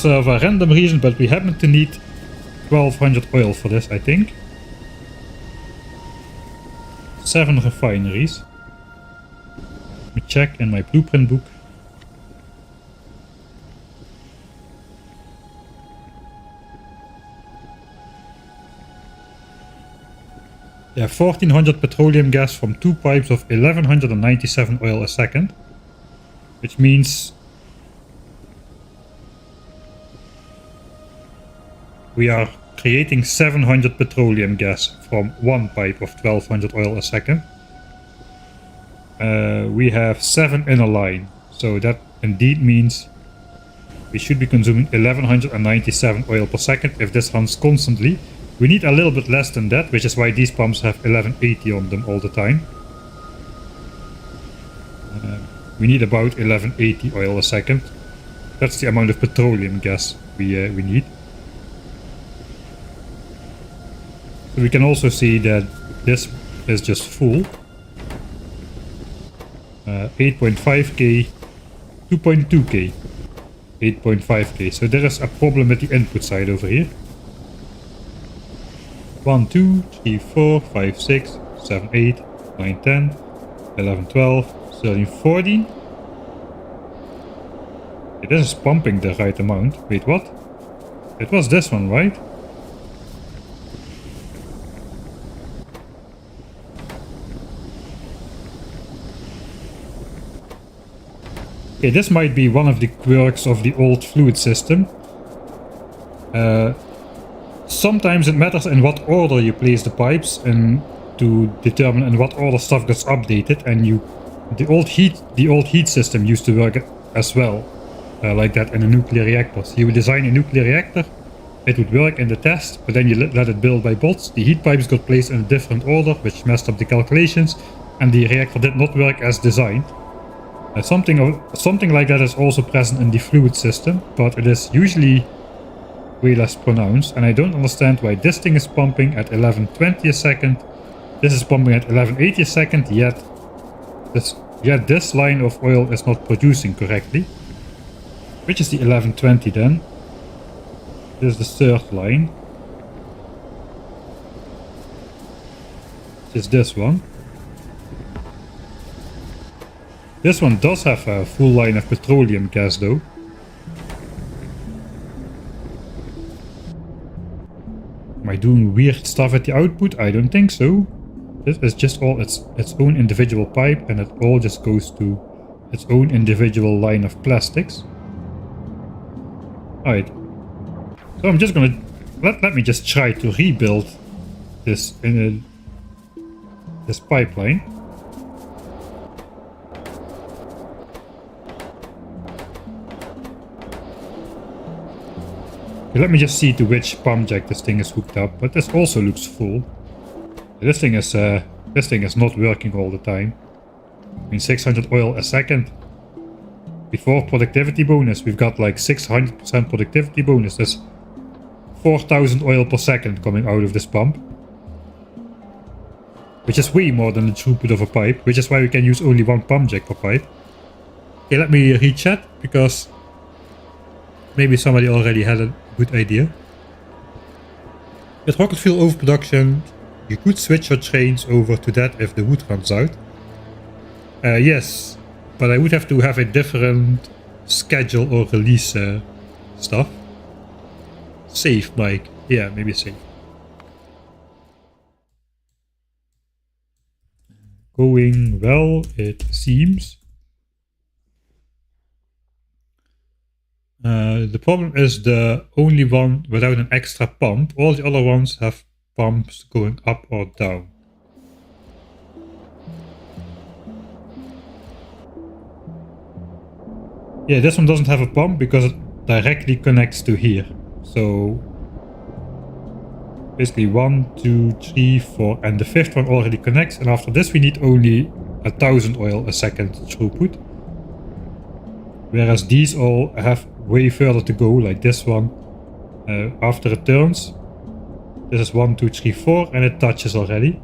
of a random reason, but we happen to need 1200 oil for this, I think. 7 refineries. Let me check in my blueprint book. Yeah, 1400 petroleum gas from 2 pipes of 1197 oil a second. Which means we are creating 700 petroleum gas from 1 pipe of 1200 oil a second. We have 7 in a line, so that indeed means we should be consuming 1197 oil per second if this runs constantly. We need a little bit less than that, which is why these pumps have 1180 on them all the time. We need about 1180 oil a second. That's the amount of petroleum gas we need. So we can also see that this is just full. 8.5k, 2.2k, 8.5k. So there is a problem with the input side over here. 1, 2, 3, 4, 5, 6, 7, 8, 9, 10, 11, 12, 13, 14. Okay, this is pumping the right amount. Wait, what? It was this one, right? Okay, this might be one of the quirks of the old fluid system. Sometimes it matters in what order you place the pipes and to determine in what order stuff gets updated, and the old heat system used to work as well like that in a nuclear reactor. So you would design a nuclear reactor, it would work in the test, but then you let it build by bots. The heat pipes got placed in a different order, which messed up the calculations, and the reactor did not work as designed. Something like that is also present in the fluid system, but it is usually way less pronounced, and I don't understand why this thing is pumping at 1120 a second, this is pumping at 1180 a second, yet this line of oil is not producing correctly. Which is the 1120 then? This is the third line. Which is this one. This one does have a full line of petroleum gas though. Am I doing weird stuff at the output? I don't think so. This is just all its own individual pipe, and it all just goes to its own individual line of plastics. Alright. So I'm just gonna let me just try to rebuild this this pipeline. Okay, let me just see to which pump jack this thing is hooked up, but this also looks full. This thing is not working all the time. I mean, 600 oil a second. Before productivity bonus, we've got like 600% productivity bonus. There's 4000 oil per second coming out of this pump. Which is way more than the throughput of a pipe, which is why we can use only one pump jack per pipe. Okay, let me rechat, because maybe somebody already had a good idea. With rocket fuel overproduction, you could switch your trains over to that if the wood runs out. Yes, but I would have to have a different schedule or release stuff. Save, Mike. Yeah, maybe save. Going well, it seems. The problem is the only one without an extra pump. All the other ones have pumps going up or down. Yeah, this one doesn't have a pump because it directly connects to here. So basically 1, 2, 3, 4, and the fifth one already connects, and after this we need only 1000 oil a second throughput. Whereas these all have way further to go, like this one. After it turns, this is 1, 2, 3, 4, and it touches already.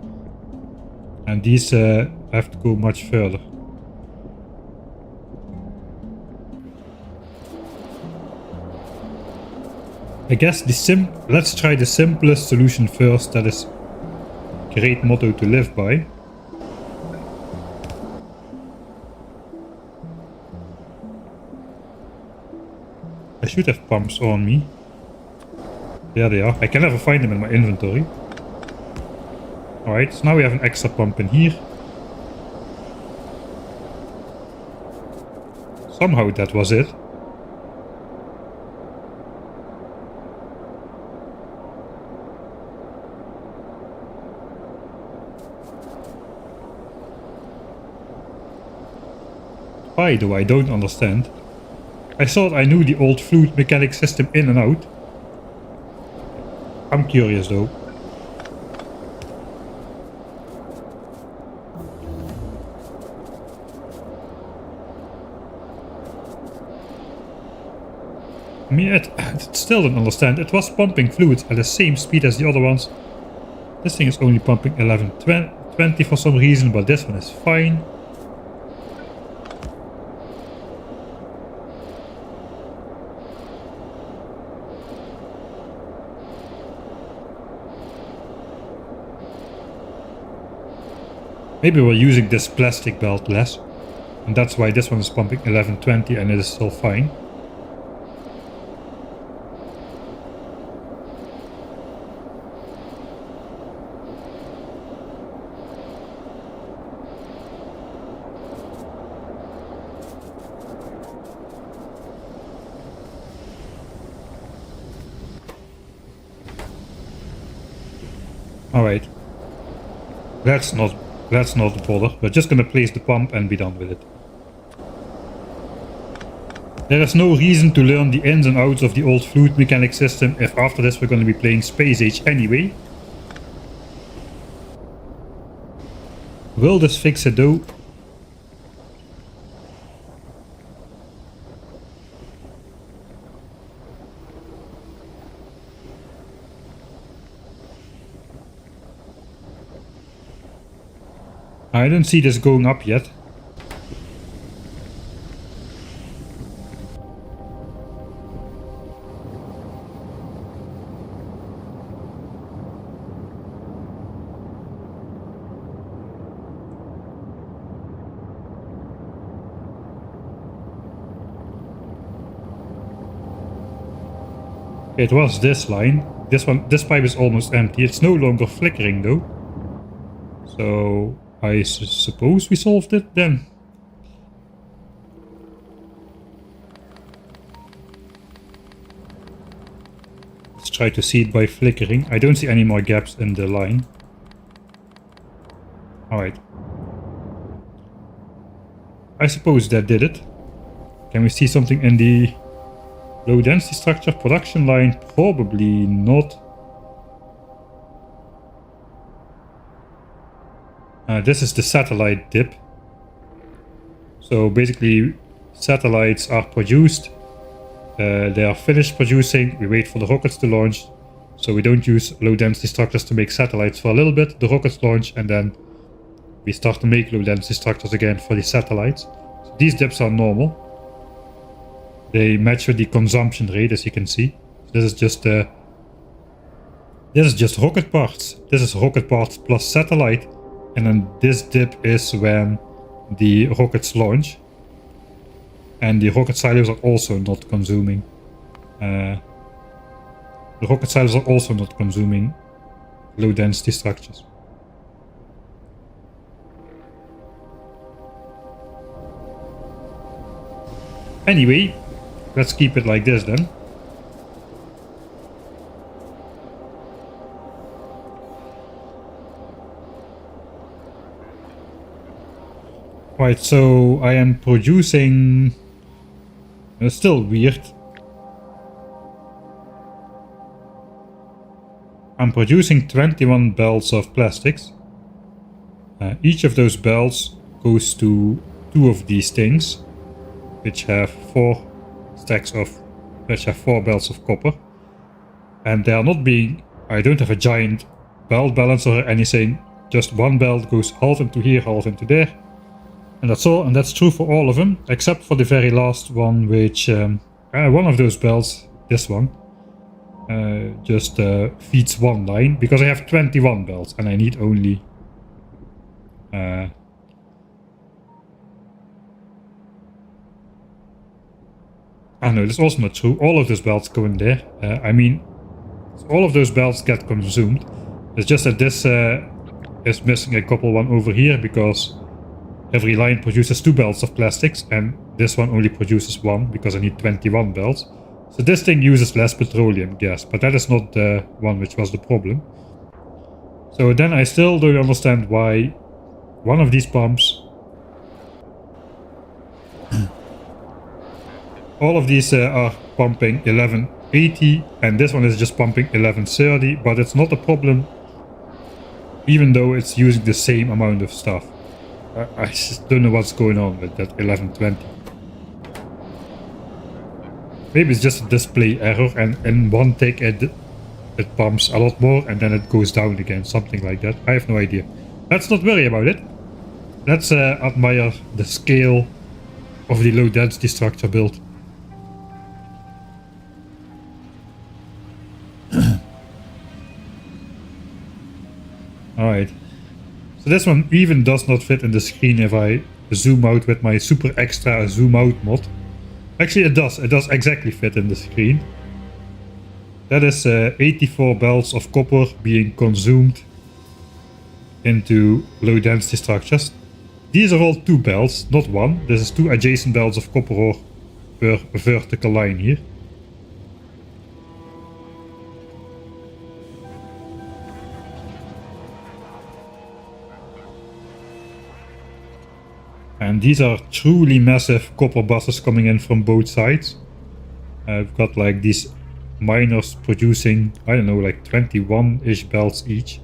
And these have to go much further. I guess let's try the simplest solution first. That is great motto to live by. I should have pumps on me. There they are. I can never find them in my inventory. Alright, so now we have an extra pump in here. Somehow that was it. Why though? I don't understand. I thought I knew the old fluid mechanic system in and out. I'm curious though. I mean, I still don't understand. It was pumping fluids at the same speed as the other ones. This thing is only pumping 1120 for some reason, but this one is fine. Maybe we're using this plastic belt less, and that's why this one is pumping 1120 and it is still fine. Alright. Let's not bother. We're just gonna place the pump and be done with it. There is no reason to learn the ins and outs of the old fluid mechanic system if after this we're gonna be playing Space Age anyway. Will this fix it though? I don't see this going up yet. It was this line. This pipe is almost empty. It's no longer flickering though. So I suppose we solved it then. Let's try to see it by flickering. I don't see any more gaps in the line. Alright. I suppose that did it. Can we see something in the low density structure production line? Probably not. This is the satellite dip. So basically satellites are produced, they are finished producing, we wait for the rockets to launch. So we don't use low density structures to make satellites for a little bit, the rockets launch and then we start to make low density structures again for the satellites. So these dips are normal. They match with the consumption rate, as you can see. This is just rocket parts. This is rocket parts plus satellite. And then this dip is when the rockets launch. And the rocket silos are also not consuming. The rocket silos are also not consuming low density structures. Anyway, let's keep it like this then. Right, so I am producing... It's still weird. I'm producing 21 belts of plastics. Each of those belts goes to 2 of these things, which have 4 belts of copper. And they are not being... I don't have a giant belt balancer or anything. Just one belt goes half into here, half into there. And that's all, and that's true for all of them, except for the very last one, which one of those belts, this one, just feeds one line, because I have 21 belts and I need only no, that's also not true. All of those belts go in there. I mean, all of those belts get consumed. It's just that this is missing a couple one over here, because every line produces 2 belts of plastics, and this one only produces 1 because I need 21 belts. So this thing uses less petroleum gas, but that is not the one which was the problem. So then I still don't understand why one of these pumps, all of these are pumping 1180, and this one is just pumping 1130, but it's not a problem even though it's using the same amount of stuff. I just don't know what's going on with that 1120. Maybe it's just a display error, and in one take it pumps a lot more and then it goes down again, something like that. I have no idea. Let's not worry about it. Let's admire the scale of the low density structure build. Alright. So this one even does not fit in the screen if I zoom out with my super extra zoom out mod. Actually it does exactly fit in the screen. That is 84 belts of copper being consumed into low density structures. These are all 2 belts, not 1. This is 2 adjacent belts of copper ore per vertical line here. And these are truly massive copper buses coming in from both sides. I've got like these miners producing, I don't know, like 21-ish belts each.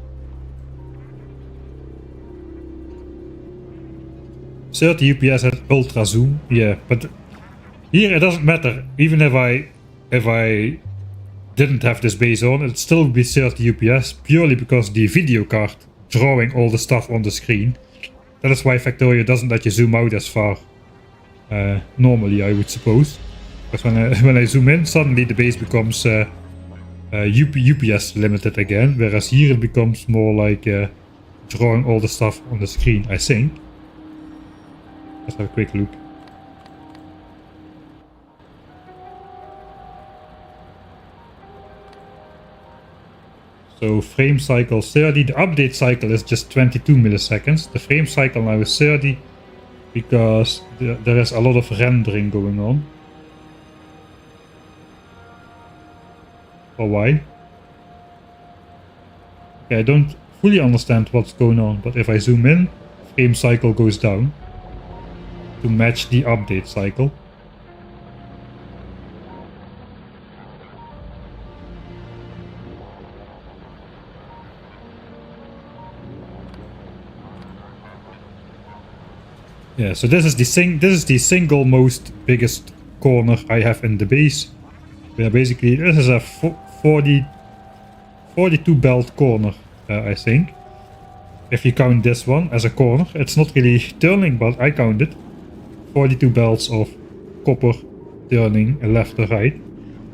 30 UPS at ultra zoom, yeah, but here it doesn't matter. Even if I didn't have this base on, it'd still be 30 UPS, purely because the video card drawing all the stuff on the screen. That is why Factorio doesn't let you zoom out as far. Normally, I would suppose. Because when I zoom in, suddenly the base becomes UPS limited again. Whereas here it becomes more like drawing all the stuff on the screen, I think. Let's have a quick look. So frame cycle 30, the update cycle is just 22 milliseconds. The frame cycle now is 30 because there is a lot of rendering going on. Or why? Okay, I don't fully understand what's going on, but if I zoom in, frame cycle goes down to match the update cycle. Yeah, so this is the single most biggest corner I have in the base. Where basically this is a 42 belt corner, I think. If you count this one as a corner, it's not really turning, but I count it. 42 belts of copper turning left to right.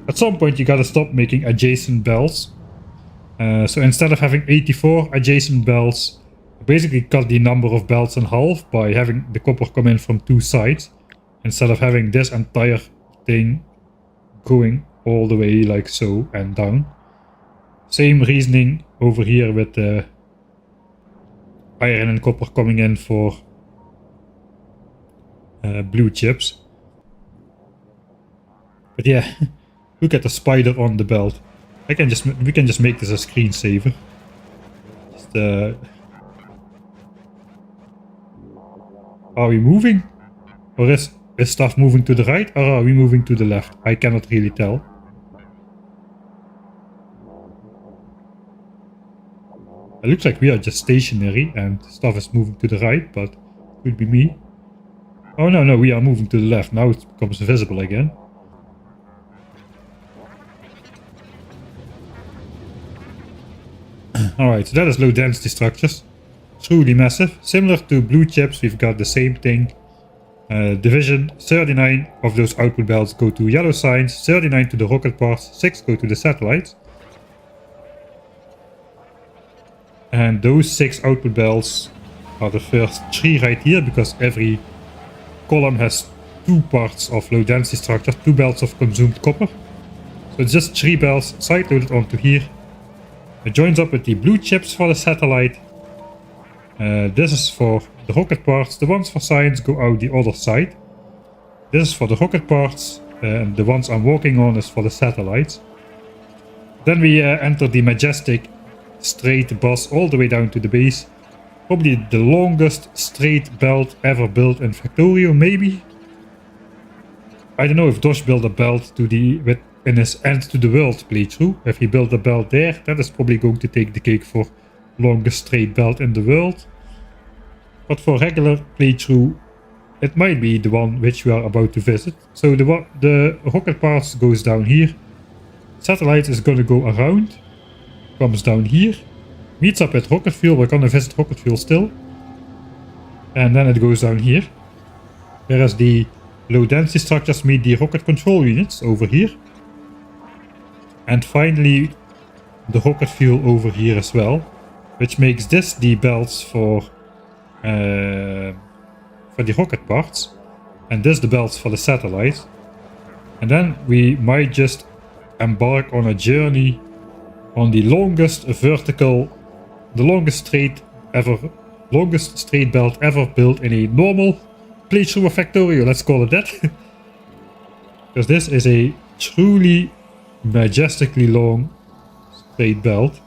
At some point you gotta stop making adjacent belts. So instead of having 84 adjacent belts, basically cut the number of belts in half by having the copper come in from 2 sides, instead of having this entire thing going all the way like so and down. Same reasoning over here with the iron and copper coming in for blue chips. But yeah, look at the spider on the belt. We can just make this a screensaver. Just are we moving? Or is stuff moving to the right, or are we moving to the left? I cannot really tell. It looks like we are just stationary and stuff is moving to the right, but could be me. Oh no, we are moving to the left. Now it becomes visible again. Alright, so that is low density structures. Truly massive. Similar to blue chips, we've got the same thing. Division, 39 of those output belts go to yellow signs, 39 to the rocket parts, 6 go to the satellites. And those 6 output belts are the first 3 right here, because every column has 2 parts of low density structure, 2 belts of consumed copper. So it's just 3 belts side loaded onto here. It joins up with the blue chips for the satellite. This is for the rocket parts. The ones for science go out the other side. This is for the rocket parts, and the ones I'm walking on is for the satellites. Then we enter the majestic straight bus all the way down to the base. Probably the longest straight belt ever built in Factorio, maybe? I don't know if Dosh built a belt in his End to the World playthrough. If he built a belt there, that is probably going to take the cake for longest straight belt in the world. But for regular playthrough, it might be the one which we are about to visit. So the rocket parts goes down here. Satellite is gonna go around, comes down here, meets up at rocket fuel. We're gonna visit rocket fuel still. And then it goes down here. Whereas the low density structures meet the rocket control units over here. And finally the rocket fuel over here as well, which makes this the belts for the rocket parts, and this the belts for the satellite. And then we might just embark on a journey on the longest straight belt ever built in a normal playthrough of Factorio, let's call it that. Because this is a truly majestically long straight belt.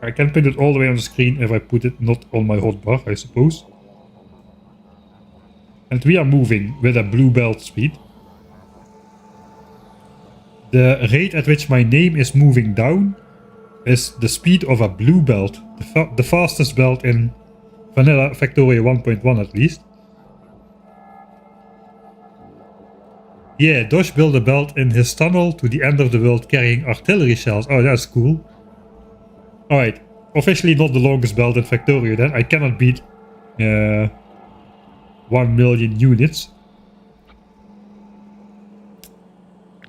I can put it all the way on the screen if I put it not on my hotbar, I suppose. And we are moving with a blue belt speed. The rate at which my name is moving down is the speed of a blue belt. The fastest belt in Vanilla Factorio 1.1 at least. Yeah, Dosh built a belt in his tunnel to the end of the world carrying artillery shells. Oh, that's cool. Alright, officially not the longest belt in Factorio then. I cannot beat 1 million units.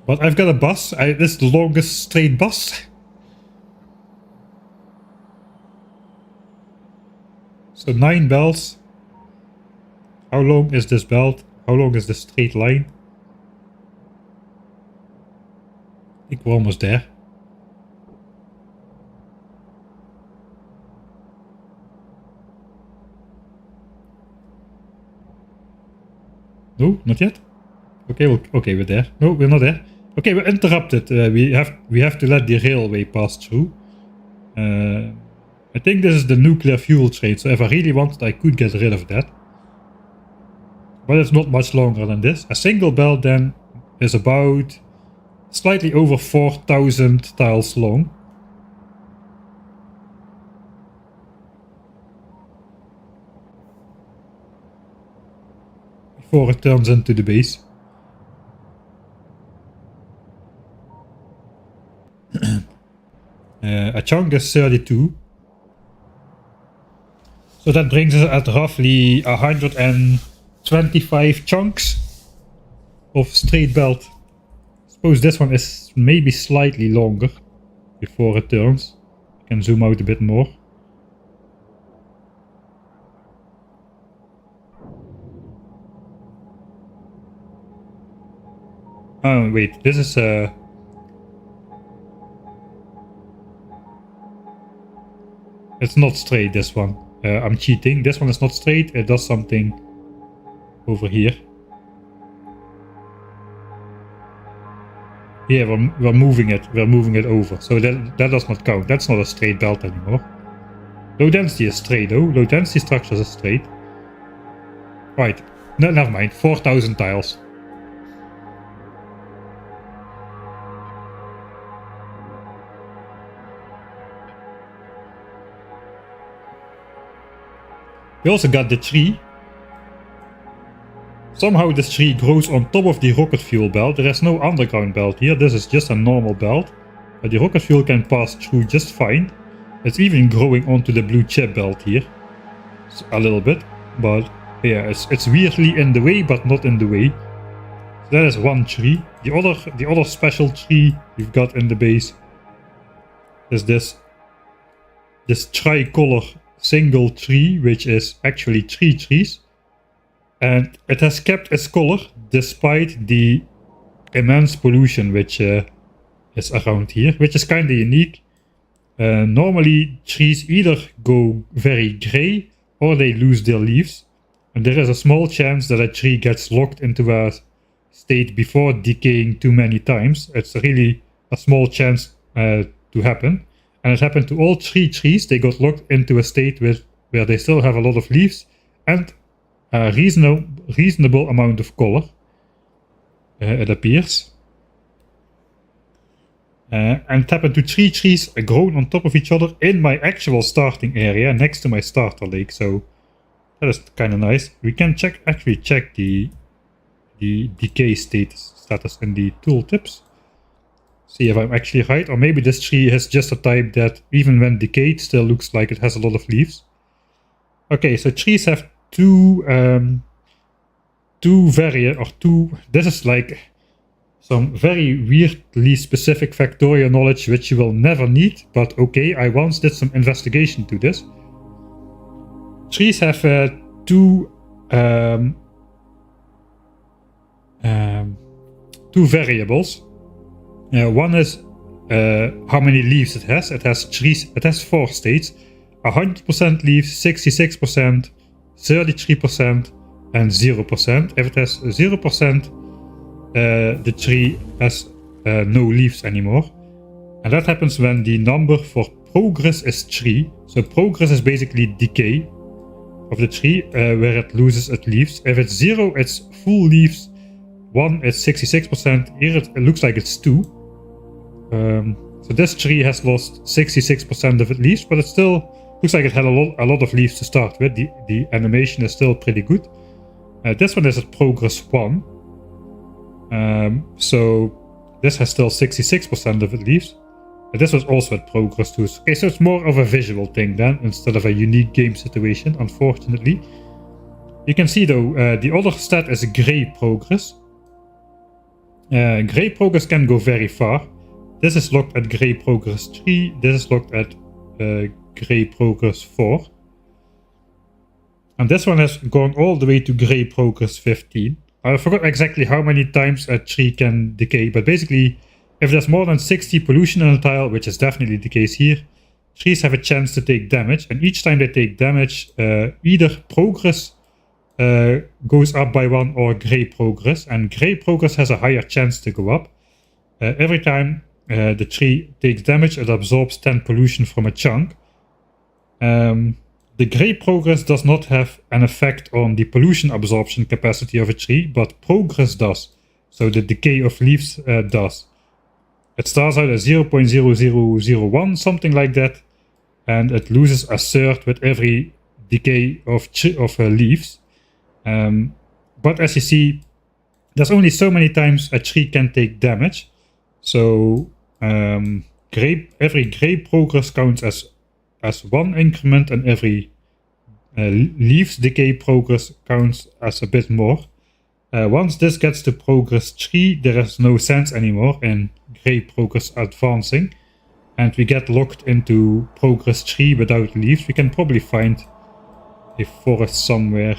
But I've got a bus. This is the longest straight bus. So 9 belts. How long is this belt? How long is the straight line? I think we're almost there. No, not yet. Okay, we're there. No, we're not there. Okay, we're interrupted. We have to let the railway pass through. I think this is the nuclear fuel train, so if I really wanted, I could get rid of that. But it's not much longer than this. A single belt then is about slightly over 4,000 tiles long. Before it turns into the base. A chunk is 32. So that brings us at roughly 125 chunks of straight belt. I suppose this one is maybe slightly longer before it turns. I can zoom out a bit more. Oh wait, this is it's not straight, this one. I'm cheating. This one is not straight. It does something over here. Yeah, we're moving it. We're moving it over. So that does not count. That's not a straight belt anymore. Low density is straight though. Low density structures are straight. Right. No, never mind. 4,000 tiles. We also got the tree. Somehow this tree grows on top of the rocket fuel belt. There is no underground belt here. This is just a normal belt. The rocket fuel can pass through just fine. It's even growing onto the blue chip belt here. It's a little bit, but yeah, it's weirdly in the way, but not in the way. So that is one tree. The other special tree you've got in the base is this tricolor single tree, which is actually 3 trees. And it has kept its color despite the immense pollution which is around here, which is kind of unique. Normally trees either go very gray or they lose their leaves, and there is a small chance that a tree gets locked into a state before decaying too many times. It's really a small chance to happen, and it happened to all 3 trees. They got locked into a state where they still have a lot of leaves and a reasonable amount of color, it appears. And it happened to 3 trees grown on top of each other in my actual starting area next to my starter lake, so that is kind of nice. We can actually check the decay status in the tooltips. See if I'm actually right, or maybe this tree is just a type that even when decayed still looks like it has a lot of leaves. Okay, so trees have two this is like some very weirdly specific factorial knowledge which you will never need, but okay, I once did some investigation to this. Trees have two variables. One is how many leaves it has. It has 4 states: 100% leaves, 66%, 33%, and 0%. If it has 0%, the tree has no leaves anymore. And that happens when the number for progress is 3. So progress is basically decay of the tree, where it loses its leaves. If it's 0, it's full leaves. 1 is 66%. Here it looks like it's 2. So this tree has lost 66% of its leaves, but it still looks like it had a lot of leaves to start with. The animation is still pretty good. This one is at progress 1. So this has still 66% of its leaves. This was also at progress 2. Okay, so it's more of a visual thing then, instead of a unique game situation, unfortunately. You can see though, the other stat is gray progress. Gray progress can go very far. This is locked at gray progress 3. This is locked at gray progress 4. And this one has gone all the way to gray progress 15. I forgot exactly how many times a tree can decay, but basically, if there's more than 60 pollution in a tile, which is definitely the case here, trees have a chance to take damage, and each time they take damage, either progress goes up by 1 or gray progress, and gray progress has a higher chance to go up. Every time the tree takes damage, it absorbs 10 pollution from a chunk. The gray progress does not have an effect on the pollution absorption capacity of a tree, but progress does. So the decay of leaves does. It starts out at 0.0001, something like that, and it loses a third with every decay of leaves. But as you see, there's only so many times a tree can take damage. So every gray progress counts as 1 increment, and every leaves decay progress counts as a bit more. Once this gets to progress 3, there is no sense anymore in gray progress advancing, and we get locked into progress 3 without leaves. We can probably find a forest somewhere.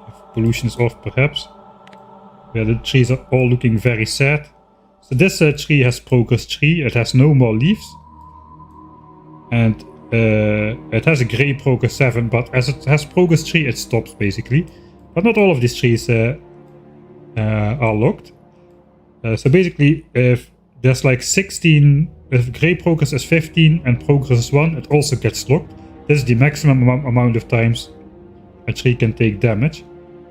If pollution is off, perhaps. Where the trees are all looking very sad. So this tree has progress 3, it has no more leaves. And it has a gray progress 7, but as it has progress 3, it stops basically. But not all of these trees are locked. So basically, if there's like 16, if gray progress is 15 and progress is 1, it also gets locked. This is the maximum amount of times a tree can take damage.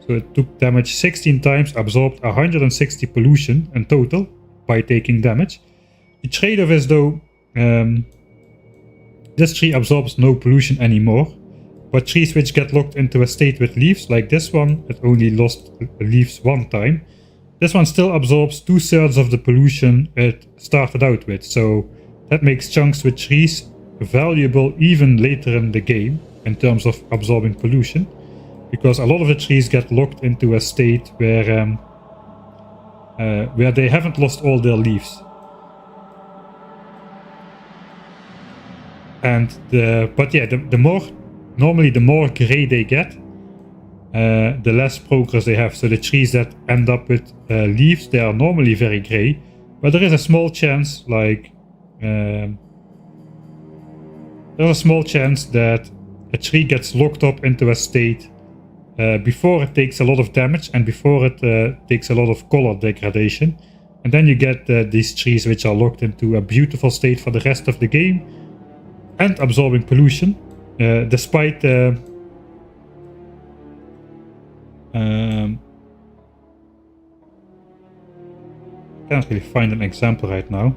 So it took damage 16 times, absorbed 160 pollution in total by taking damage. The trade-off is though, this tree absorbs no pollution anymore, but trees which get locked into a state with leaves, like this one, it only lost leaves 1 time. this one still absorbs 2/3 of the pollution it started out with, so that makes chunks with trees valuable even later in the game in terms of absorbing pollution, because a lot of the trees get locked into a state where they haven't lost all their leaves. And normally the more gray they get, the less progress they have. So the trees that end up with leaves, they are normally very gray, but there is a small chance, that a tree gets locked up into a state before it takes a lot of damage and before it takes a lot of color degradation, and then you get these trees which are locked into a beautiful state for the rest of the game and absorbing pollution, despite can't really find an example right now.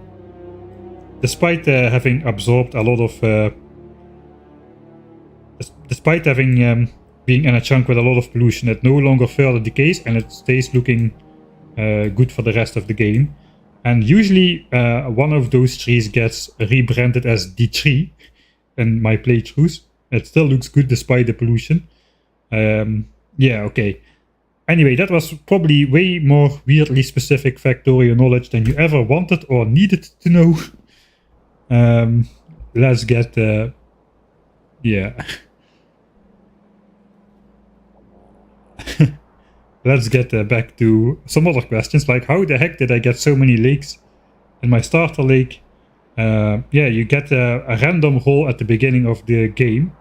Despite having absorbed a lot of despite having being in a chunk with a lot of pollution, it no longer further decays and it stays looking good for the rest of the game. And usually one of those trees gets rebranded as the tree in my playthroughs. It still looks good despite the pollution. Yeah, okay. Anyway, that was probably way more weirdly specific factorial knowledge than you ever wanted or needed to know. Let's get yeah. Let's get back to some other questions, like how the heck did I get so many lakes in my starter lake? Yeah, you get a random roll at the beginning of the game,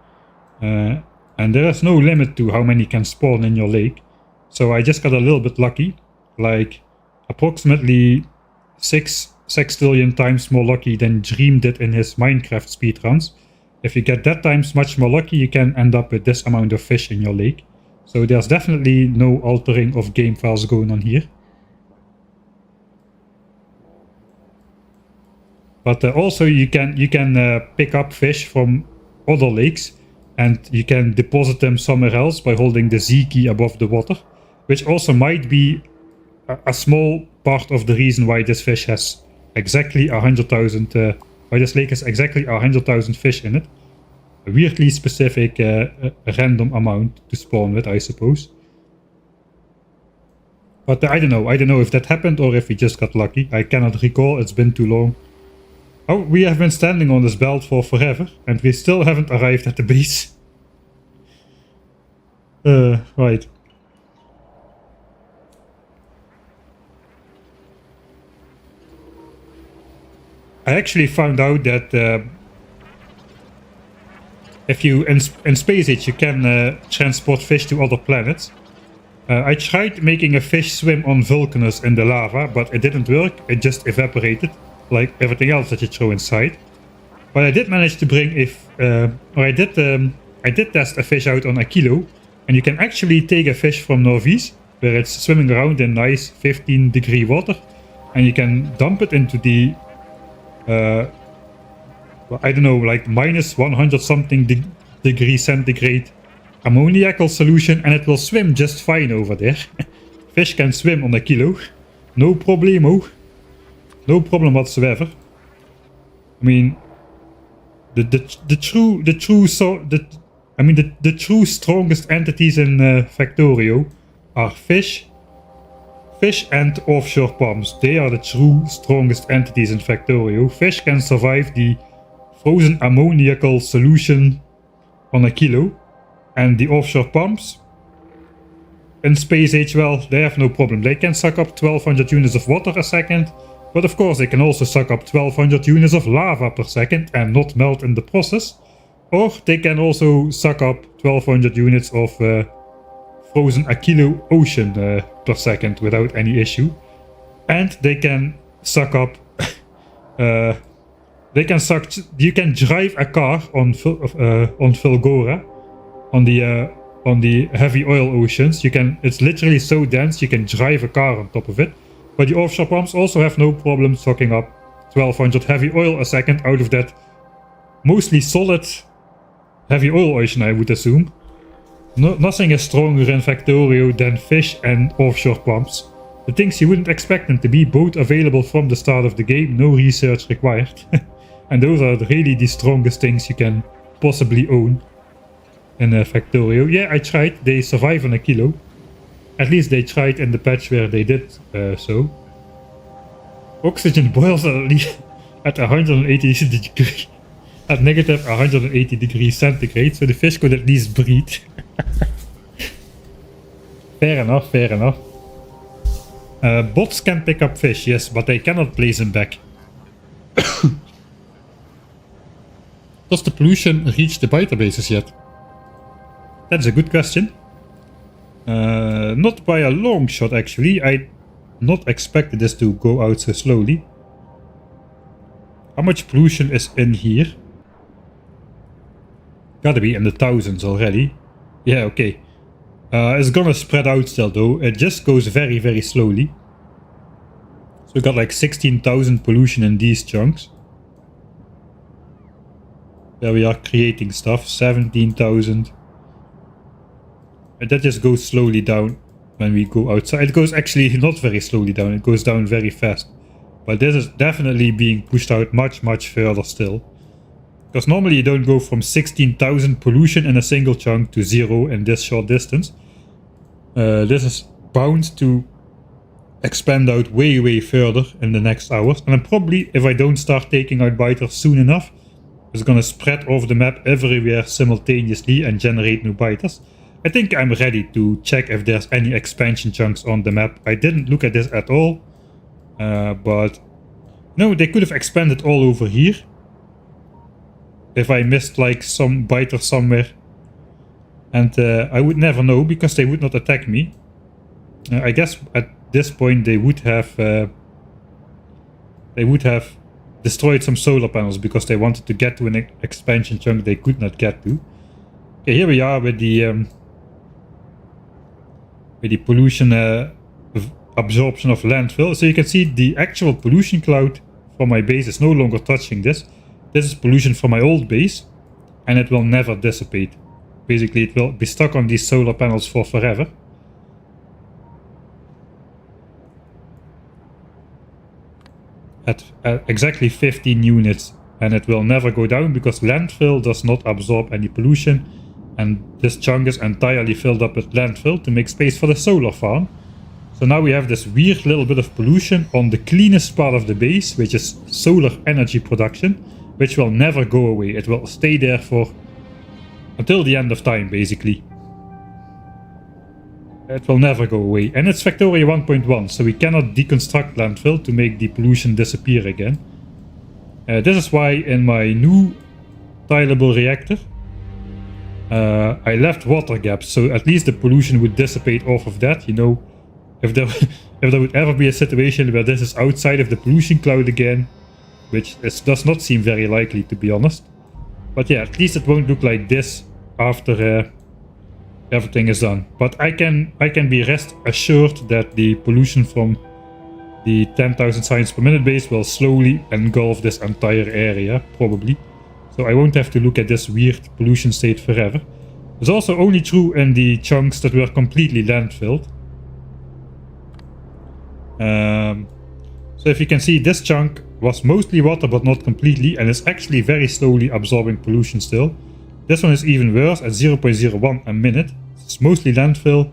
and there is no limit to how many can spawn in your lake. So I just got a little bit lucky, like approximately 6 sextillion times more lucky than Dream did in his Minecraft speedruns. If you get that times much more lucky, you can end up with this amount of fish in your lake. So there's definitely no altering of game files going on here. But also you can pick up fish from other lakes, and you can deposit them somewhere else by holding the Z key above the water, which also might be a small part of the reason why this fish has exactly 100,000. Why this lake has exactly 100,000 fish in it. A weirdly specific random amount to spawn with, I suppose. But I don't know if that happened or if we just got lucky. I cannot recall, it's been too long. Oh, we have been standing on this belt for forever and we still haven't arrived at the base. Right. I actually found out that if you, in Space Age, you can transport fish to other planets. I tried making a fish swim on Vulcanus in the lava, but it didn't work. It just evaporated, like everything else that you throw inside. But I did manage to bring I did test a fish out on Aquilo, and you can actually take a fish from Norvis, where it's swimming around in nice 15-degree water, and you can dump it into the I don't know, like minus 100 something degree centigrade ammoniacal solution, and it will swim just fine over there. Fish can swim on Aquilo, no problemo, no problem whatsoever. I mean, the true strongest entities in Factorio are fish and offshore palms. They are the true strongest entities in Factorio. Fish can survive the frozen ammoniacal solution on Aquilo, and the offshore pumps in Space Age, well, they have no problem. They can suck up 1200 units of water a second, but of course they can also suck up 1200 units of lava per second and not melt in the process. Or they can also suck up 1200 units of frozen Aquilo ocean per second without any issue. And they can suck up you can drive a car on Fulgora, on the heavy oil oceans. It's literally so dense you can drive a car on top of it. But the offshore pumps also have no problem sucking up 1200 heavy oil a second out of that mostly solid heavy oil ocean, I would assume. Nothing is stronger in Factorio than fish and offshore pumps. the things you wouldn't expect them to be, both available from the start of the game, no research required. And those are really the strongest things you can possibly own in a Factorio. Yeah, I tried. They survive on a kilo. At least they tried in the patch where they did so. Oxygen boils at 180 degrees. At negative 180 degrees centigrade, so the fish could at least breathe. Fair enough, fair enough. Bots can pick up fish, yes, but they cannot place them back. Does the pollution reach the biter bases yet? That's a good question. Not by a long shot, actually. I not expected this to go out so slowly. How much pollution is in here? Gotta be in the thousands already. Yeah, okay. It's gonna spread out still though. It just goes very, very slowly. So we got like 16,000 pollution in these chunks. There we are creating stuff. 17,000. And that just goes slowly down when we go outside. It goes actually not very slowly down. It goes down very fast. But this is definitely being pushed out much, much further still. Because normally you don't go from 16,000 pollution in a single chunk to 0 in this short distance. This is bound to expand out way, way further in the next hours. And then probably, if I don't start taking out biters soon enough, it's gonna spread over the map everywhere simultaneously and generate new biters. I think I'm ready to check if there's any expansion chunks on the map. I didn't look at this at all. But no, they could have expanded all over here. If I missed like some biter somewhere. And I would never know because they would not attack me. I guess at this point they would have destroyed some solar panels because they wanted to get to an expansion chunk they could not get to. Okay, here we are with the pollution absorption of landfill. So you can see the actual pollution cloud from my base is no longer touching this. This is pollution from my old base, and it will never dissipate. Basically, it will be stuck on these solar panels for forever. At exactly 15 units, and it will never go down because landfill does not absorb any pollution, and this chunk is entirely filled up with landfill to make space for the solar farm. So now we have this weird little bit of pollution on the cleanest part of the base, which is solar energy production, which will never go away. It will stay there for until the end of time, basically. It will never go away. And it's Factorio 1.1, so we cannot deconstruct landfill to make the pollution disappear again. This is why in my new tileable reactor, I left water gaps, so at least the pollution would dissipate off of that, you know. If there would ever be a situation where this is outside of the pollution cloud again, which does not seem very likely, to be honest. But yeah, at least it won't look like this after everything is done. But I can be rest assured that the pollution from the 10,000 science per minute base will slowly engulf this entire area, probably. So I won't have to look at this weird pollution state forever. It's also only true in the chunks that were completely landfilled. So if you can see, this chunk was mostly water but not completely, and it's actually very slowly absorbing pollution still. This one is even worse at 0.01 a minute. It's mostly landfill,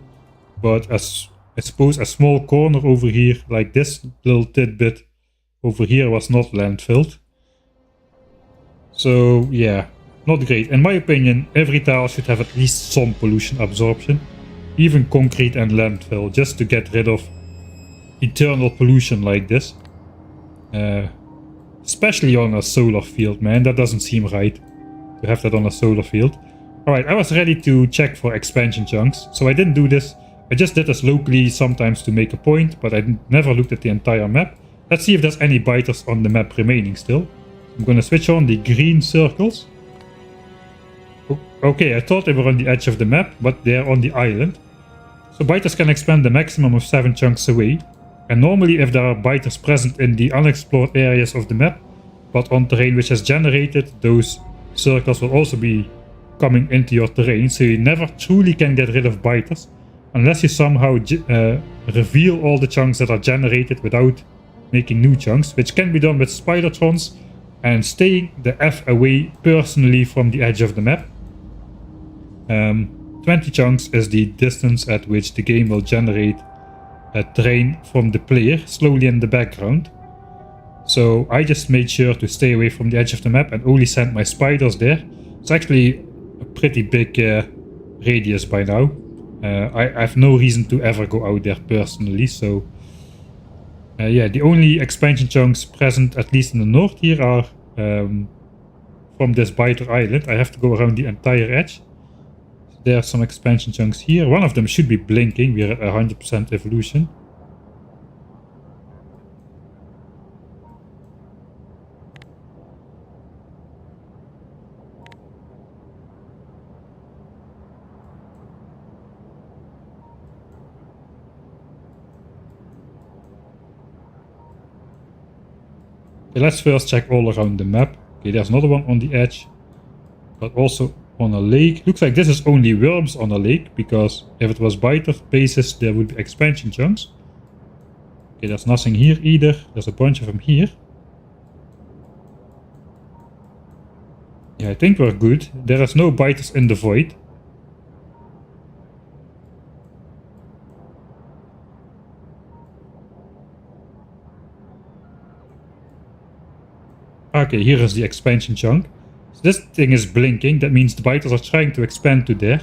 but as I suppose a small corner over here, like this little tidbit over here, was not landfilled. So yeah, not great. In my opinion, every tile should have at least some pollution absorption, even concrete and landfill, just to get rid of eternal pollution like this. Especially on a solar field, man. That doesn't seem right to have that on a solar field. Alright, I was ready to check for expansion chunks, so I didn't do this. I just did this locally sometimes to make a point, but I never looked at the entire map. Let's see if there's any biters on the map remaining still. I'm gonna switch on the green circles. Okay, I thought they were on the edge of the map, but they're on the island. So biters can expand the maximum of 7 chunks away. And normally if there are biters present in the unexplored areas of the map, but on terrain which has generated, those circles will also be coming into your terrain, so you never truly can get rid of biters unless you somehow reveal all the chunks that are generated without making new chunks, which can be done with spidertrons and staying the F away personally from the edge of the map. 20 chunks is the distance at which the game will generate a terrain from the player slowly in the background. So I just made sure to stay away from the edge of the map and only send my spiders there. It's actually a pretty big radius by now. I have no reason to ever go out there personally, so yeah, the only expansion chunks present, at least in the north here, are from this biter island. I have to go around the entire edge. There are some expansion chunks here. One of them should be blinking. We're at 100% evolution. Okay, let's first check all around the map. Okay, there's another one on the edge, but also on a lake. Looks like this is only worms on a lake, because if it was biter bases, there would be expansion chunks. Okay, there's nothing here either. There's a bunch of them here. Yeah, I think we're good. There is no biters in the void. Okay, here is the expansion chunk. So this thing is blinking. That means the biters are trying to expand to there.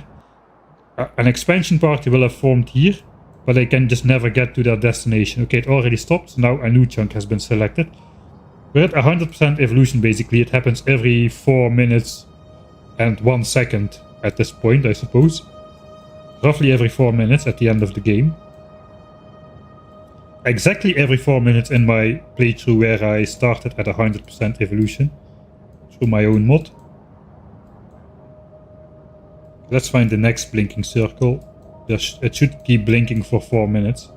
An expansion party will have formed here, but they can just never get to their destination. Okay, it already stopped. So now a new chunk has been selected. We're at 100% evolution basically. It happens every 4 minutes and 1 second at this point, I suppose. Roughly every 4 minutes at the end of the game. Exactly every 4 minutes in my playthrough where I started at 100% evolution through my own mod. Let's find the next blinking circle. It should keep blinking for 4 minutes.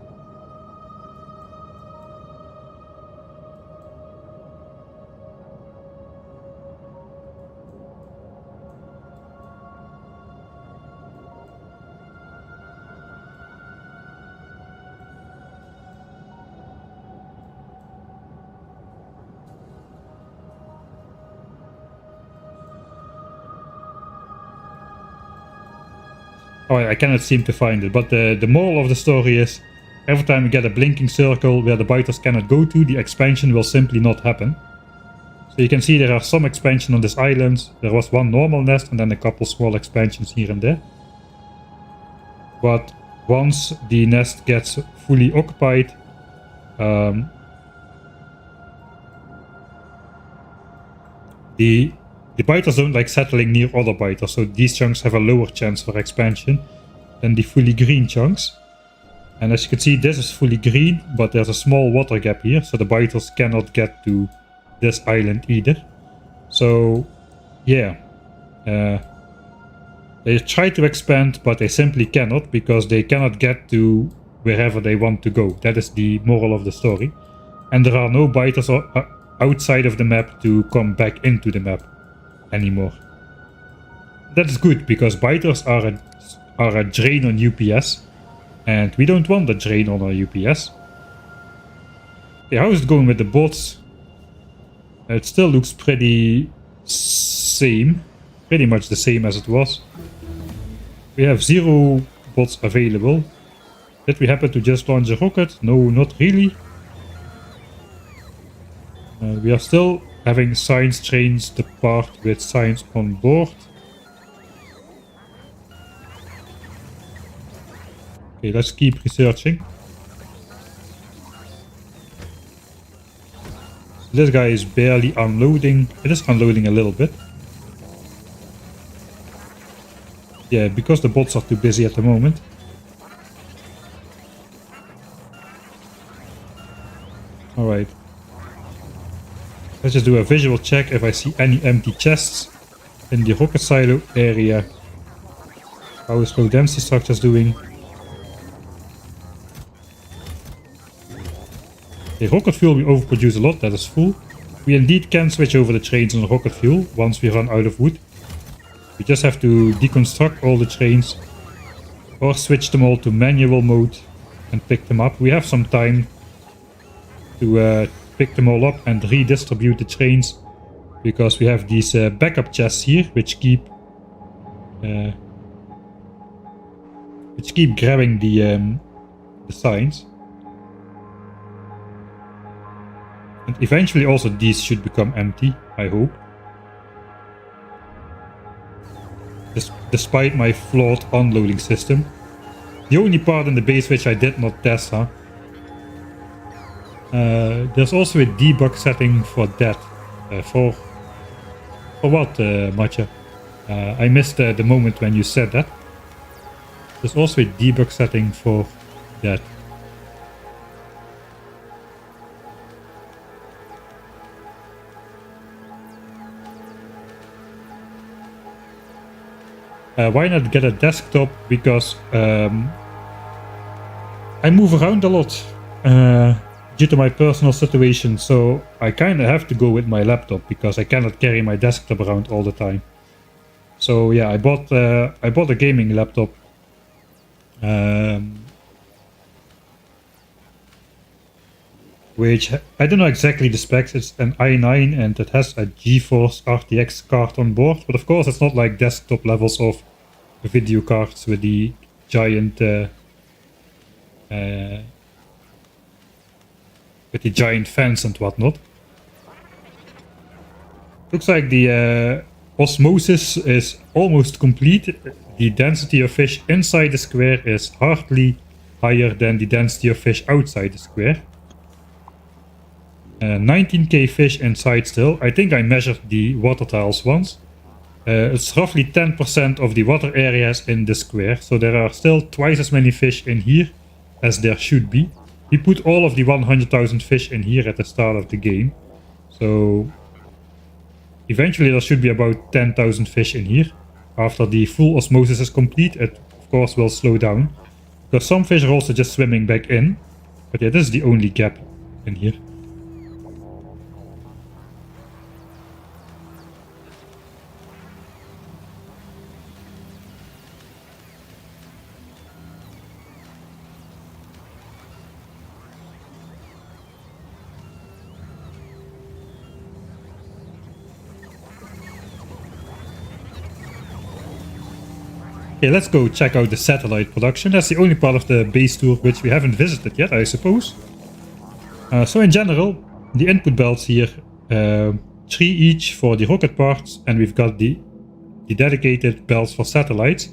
Oh, I cannot seem to find it, but the moral of the story is, every time you get a blinking circle where the biters cannot go to, the expansion will simply not happen. So you can see there are some expansion on this island. There was one normal nest and then a couple small expansions here and there. But once the nest gets fully occupied, the biters don't like settling near other biters, so these chunks have a lower chance for expansion than the fully green chunks. And as you can see, this is fully green, but there's a small water gap here, so the biters cannot get to this island either. So yeah, they try to expand, but they simply cannot, because they cannot get to wherever they want to go. That is the moral of the story. And there are no biters outside of the map to come back into the map anymore. That's good, because biters are a drain on UPS, and we don't want a drain on our UPS. Okay, how is it going with the bots? It still looks pretty much the same as it was. We have 0 bots available. Did we happen to just launch a rocket? No, not really. We are still having science trains depart with science on board. Okay, let's keep researching. This guy is barely unloading. It is unloading a little bit. Yeah, because the bots are too busy at the moment. Alright. Let's just do a visual check if I see any empty chests in the rocket silo area. How is low density structures doing? The rocket fuel we overproduce a lot, that is full. We indeed can switch over the trains on rocket fuel once we run out of wood. We just have to deconstruct all the trains or switch them all to manual mode and pick them up. We have some time to pick them all up and redistribute the trains, because we have these backup chests here which keep grabbing the signs. And eventually also these should become empty, I hope. Despite my flawed unloading system. The only part in the base which I did not test, huh? There's also a debug setting for that. For what, Matja? I missed the moment when you said that. There's also a debug setting for that. Why not get a desktop? Because I move around a lot due to my personal situation, so I kind of have to go with my laptop because I cannot carry my desktop around all the time. So yeah, I bought a gaming laptop. Which I don't know exactly the specs. It's an i9 and it has a GeForce RTX card on board, but of course it's not like desktop levels of video cards with the giant fans and whatnot. Looks like the osmosis is almost complete. The density of fish inside the square is hardly higher than the density of fish outside the square. 19k fish inside still. I think I measured the water tiles once. It's roughly 10% of the water areas in the square, so there are still twice as many fish in here as there should be. We put all of the 100,000 fish in here at the start of the game, so eventually there should be about 10,000 fish in here. After the full osmosis is complete, it of course will slow down, because some fish are also just swimming back in. But yeah, this is the only gap in here. Okay, let's go check out the satellite production. That's the only part of the base tour which we haven't visited yet, I suppose. So in general, the input belts here, 3 each for the rocket parts, and we've got the dedicated belts for satellites,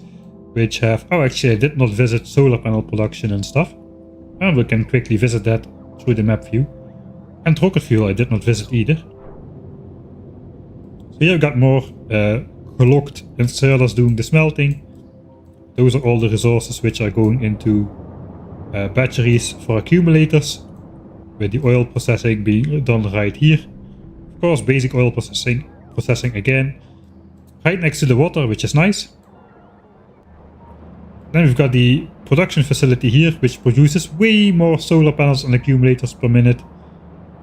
which have... Oh, actually I did not visit solar panel production and stuff. And we can quickly visit that through the map view. And rocket fuel I did not visit either. So here we've got more gelocked inserters doing the smelting. Those are all the resources which are going into batteries for accumulators, with the oil processing being done right here. Of course, basic oil processing again, right next to the water, which is nice. Then we've got the production facility here, which produces way more solar panels and accumulators per minute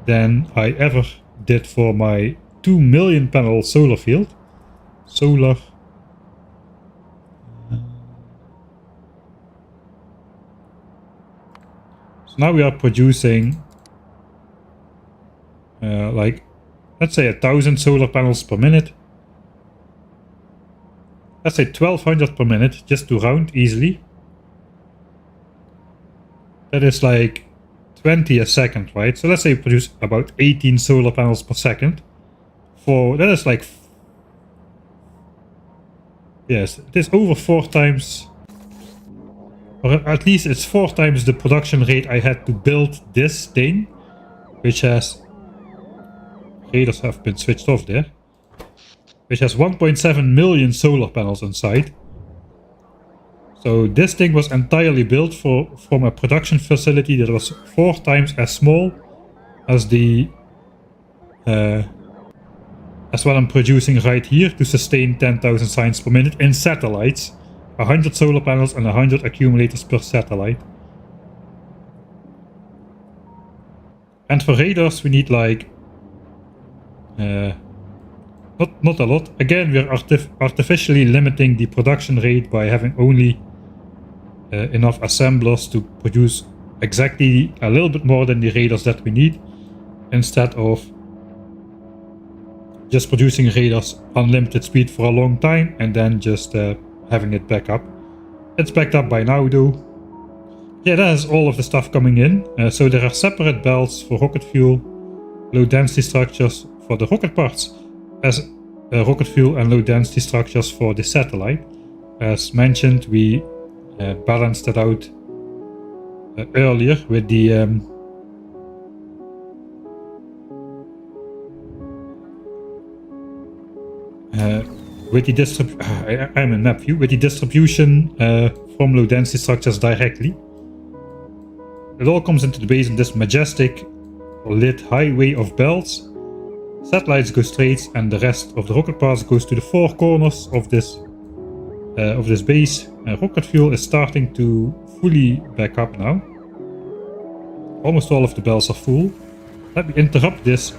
than I ever did for my 2 million panel solar field. So now we are producing like, let's say 1,000 solar panels per minute. Let's say 1,200 per minute, just to round easily. That is like 20 a second, right? So let's say we produce about 18 solar panels per second. That is like... Yes, it is over 4 times... Or at least it's 4 times the production rate I had to build this thing, which has... Radars have been switched off there. Which has 1.7 million solar panels inside. So this thing was entirely built from a production facility that was 4 times as small as the... as what I'm producing right here to sustain 10,000 signs per minute in satellites. 100 solar panels and 100 accumulators per satellite. And for radars we need like... not a lot. Again, we're artificially limiting the production rate by having only enough assemblers to produce exactly a little bit more than the radars that we need, instead of just producing radars unlimited speed for a long time and then just having it back up. It's backed up by now though. Yeah, that is all of the stuff coming in. So there are separate belts for rocket fuel, low density structures for the rocket parts, as rocket fuel and low density structures for the satellite. As mentioned, we balanced it out earlier with the I'm in map view, with the distribution from low density structures directly. It all comes into the base in this majestic lit highway of belts. Satellites go straight and the rest of the rocket parts goes to the four corners of this base. Rocket fuel is starting to fully back up now. Almost all of the belts are full. Let me interrupt this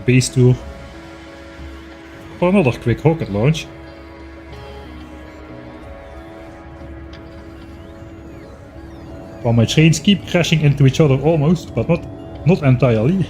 base tour for another quick rocket launch. While my trains keep crashing into each other almost, but not entirely.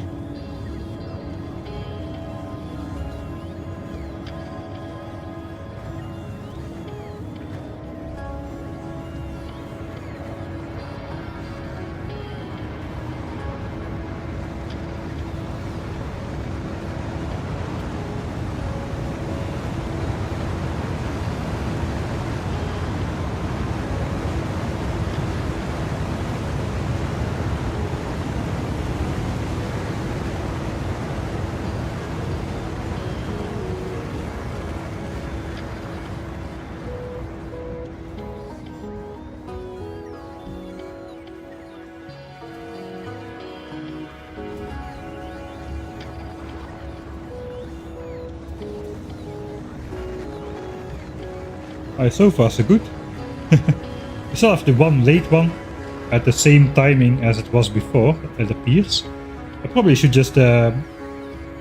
So far so good. We still have the one late one at the same timing as it was before, it appears. I probably should just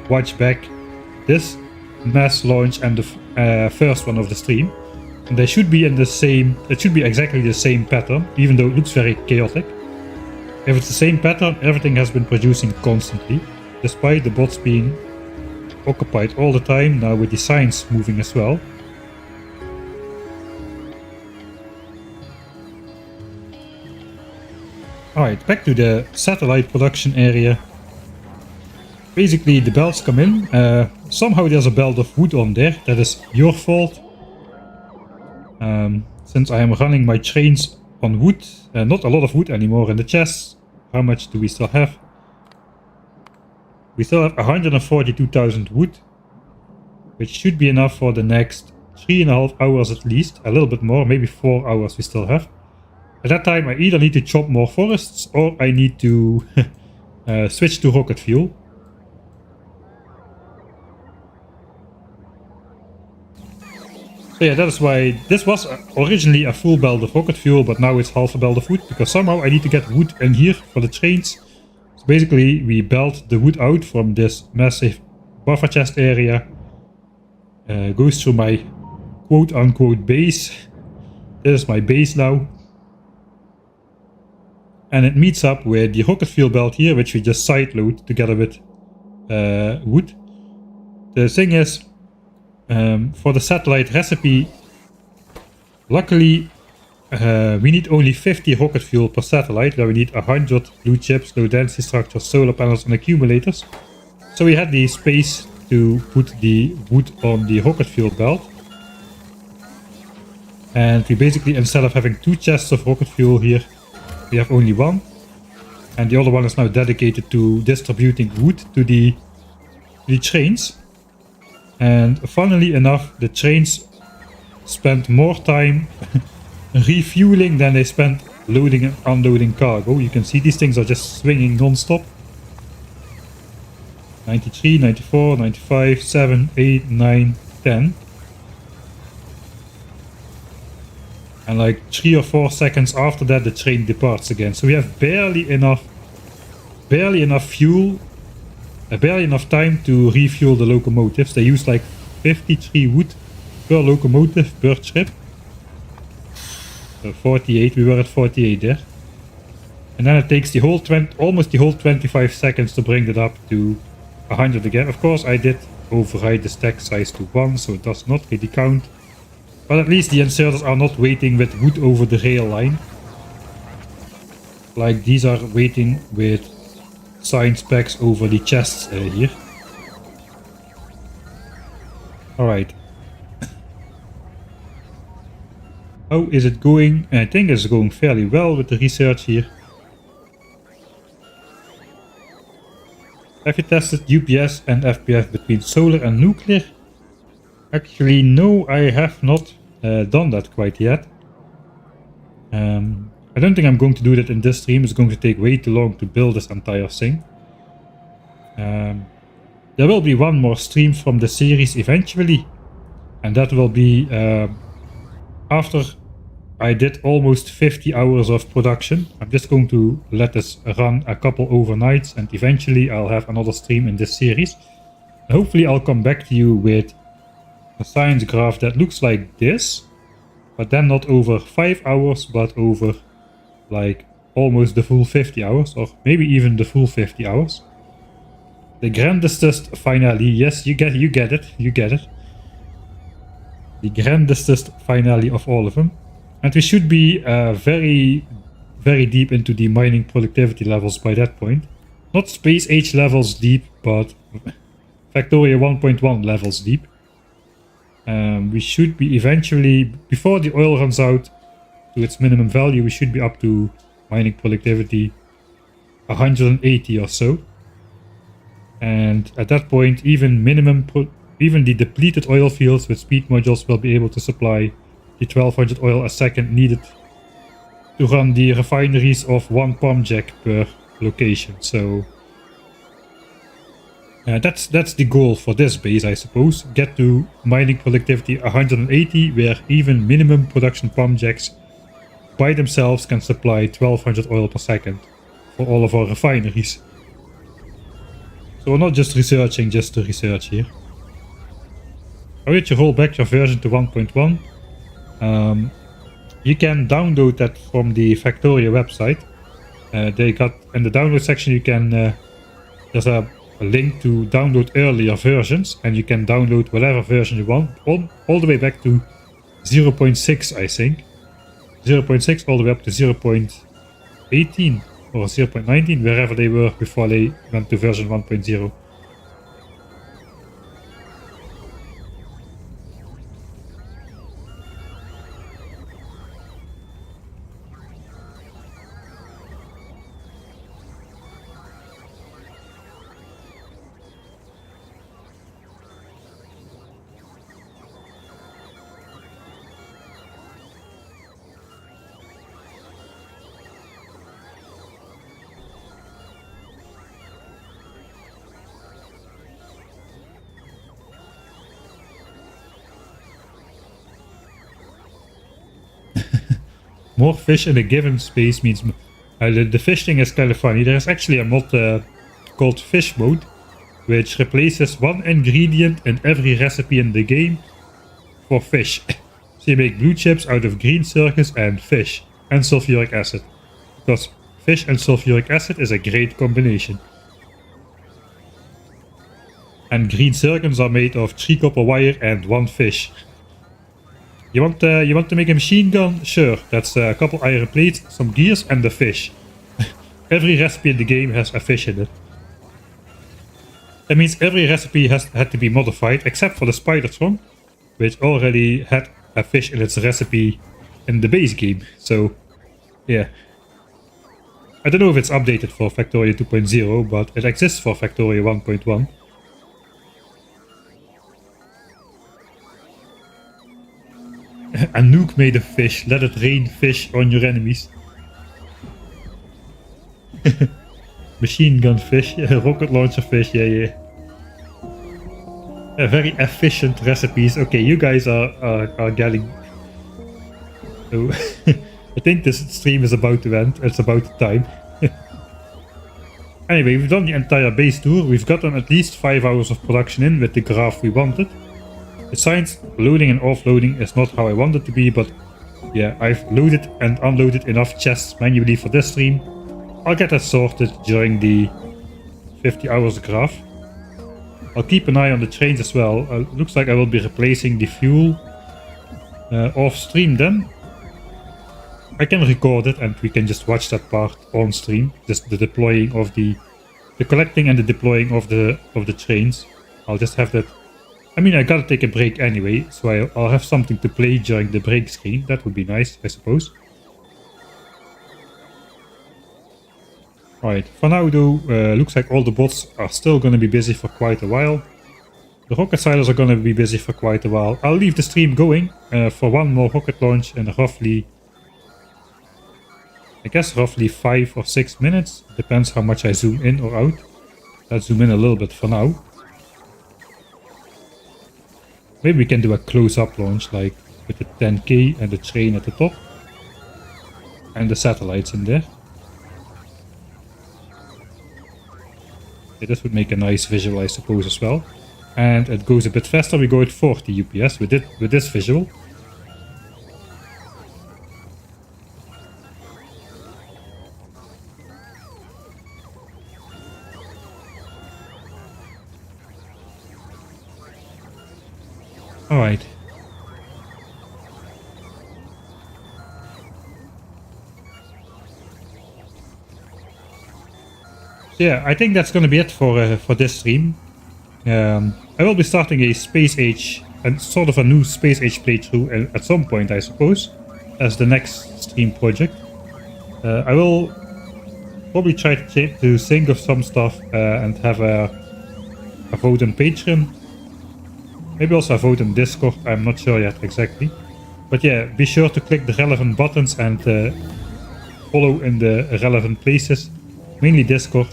watch back this mass launch and the first one of the stream. And they should be in the same, it should be exactly the same pattern, even though it looks very chaotic. If it's the same pattern, everything has been producing constantly, despite the bots being occupied all the time, now with the signs moving as well. Alright, back to the satellite production area. Basically the belts come in. Somehow there's a belt of wood on there. That is your fault. Since I am running my trains on wood. Not a lot of wood anymore in the chests. How much do we still have? We still have 142,000 wood. Which should be enough for the next 3.5 hours at least. A little bit more, maybe 4 hours we still have. At that time I either need to chop more forests or I need to switch to rocket fuel. So yeah, that is why this was originally a full belt of rocket fuel, but now it's half a belt of wood, because somehow I need to get wood in here for the trains. So basically we belt the wood out from this massive buffer chest area. Goes through my quote-unquote base. This is my base now. And it meets up with the rocket fuel belt here, which we just sideload together with wood. The thing is, for the satellite recipe, luckily we need only 50 rocket fuel per satellite, where we need 100 blue chips, low density structures, solar panels and accumulators. So we had the space to put the wood on the rocket fuel belt. And we basically, instead of having 2 chests of rocket fuel here, we have only one, and the other one is now dedicated to distributing wood to the trains. And funnily enough, the trains spend more time refueling than they spend loading and unloading cargo. You can see these things are just swinging non-stop. 93, 94, 95, 7, 8, 9, 10. And like 3 or 4 seconds after that, the train departs again. So we have barely enough fuel, barely enough time to refuel the locomotives. They use like 53 wood per locomotive per trip. So So 48, we were at 48 there. And then it takes the whole almost the whole 25 seconds to bring it up to 100 again. Of course, I did override the stack size to 1, so it does not really count. But at least the inserters are not waiting with wood over the rail line. Like these are waiting with science packs over the chests here. Alright. How is it going? I think it's going fairly well with the research here. Have you tested UPS and FPF between solar and nuclear? Actually, no, I have not done that quite yet. I don't think I'm going to do that in this stream. It's going to take way too long to build this entire thing. There will be one more stream from the series eventually. And that will be after I did almost 50 hours of production. I'm just going to let this run a couple overnights and eventually I'll have another stream in this series. And hopefully I'll come back to you with a science graph that looks like this, but then not over 5 hours, but over like almost the full 50 hours, or maybe even the full 50 hours. The GrandestER finale, yes, you get it. The GrandestER finale of all of them. And we should be very, very deep into the mining productivity levels by that point. Not space age levels deep, but Factorio 1.1 levels deep. We should be eventually, before the oil runs out to its minimum value, we should be up to mining productivity 180 or so. And at that point, even the depleted oil fields with speed modules will be able to supply the 1200 oil a second needed to run the refineries of 1 pump jack per location. So that's the goal for this base, I suppose. Get to mining productivity 180, where even minimum production pump jacks by themselves can supply 1200 oil per second for all of our refineries. So we're not just researching just to research here. How did you roll back your version to 1.1? You can download that from the Factorio website. They got in the download section, you can there's a link to download earlier versions, and you can download whatever version you want, all the way back to 0.6, I think. 0.6 all the way up to 0.18 or 0.19, wherever they were before they went to version 1.0. More fish in a given space means... the fish thing is kind of funny. There's actually a mod called fish mode, which replaces one ingredient in every recipe in the game for fish. So you make blue chips out of green circus and fish and sulfuric acid. Because fish and sulfuric acid is a great combination. And green circles are made of 3 copper wire and 1 fish. You want to make a machine gun? Sure, that's a couple iron plates, some gears and a fish. Every recipe in the game has a fish in it. That means every recipe had to be modified, except for the spider one, which already had a fish in its recipe in the base game. So, yeah. I don't know if it's updated for Factorio 2.0, but it exists for Factorio 1.1. A nuke made of fish. Let it rain fish on your enemies. Machine gun fish. Rocket launcher fish. Yeah. Very efficient recipes. Okay, you guys are getting... So, I think this stream is about to end. It's about time. Anyway, we've done the entire base tour. We've gotten at least 5 hours of production in with the graph we wanted. The science loading and offloading is not how I want it to be, but Yeah, I've loaded and unloaded enough chests manually for this stream. I'll get that sorted during the 50 hours graph. I'll keep an eye on the trains as well. Looks like I will be replacing the fuel off stream then. I can record it and we can just watch that part on stream. Just the deploying of the collecting and the deploying of the trains. I'll just have that. I mean, I gotta take a break anyway, so I'll have something to play during the break screen. That would be nice, I suppose. Alright, for now though, looks like all the bots are still gonna be busy for quite a while. The rocket silos are gonna be busy for quite a while. I'll leave the stream going for one more rocket launch in roughly, I guess roughly 5 or 6 minutes. Depends how much I zoom in or out. Let's zoom in a little bit for now. Maybe we can do a close-up launch, like with the 10K and the train at the top. And the satellites in there. Yeah, this would make a nice visual, I suppose, as well. And it goes a bit faster, we go at 40 UPS with this visual. Alright. So yeah, I think that's gonna be it for this stream. I will be starting a Space Age, and sort of a new Space Age playthrough at some point, I suppose, as the next stream project. I will probably try to think of some stuff and have a vote on Patreon. Maybe also a vote on Discord, I'm not sure yet exactly. But yeah, be sure to click the relevant buttons and follow in the relevant places, mainly Discord.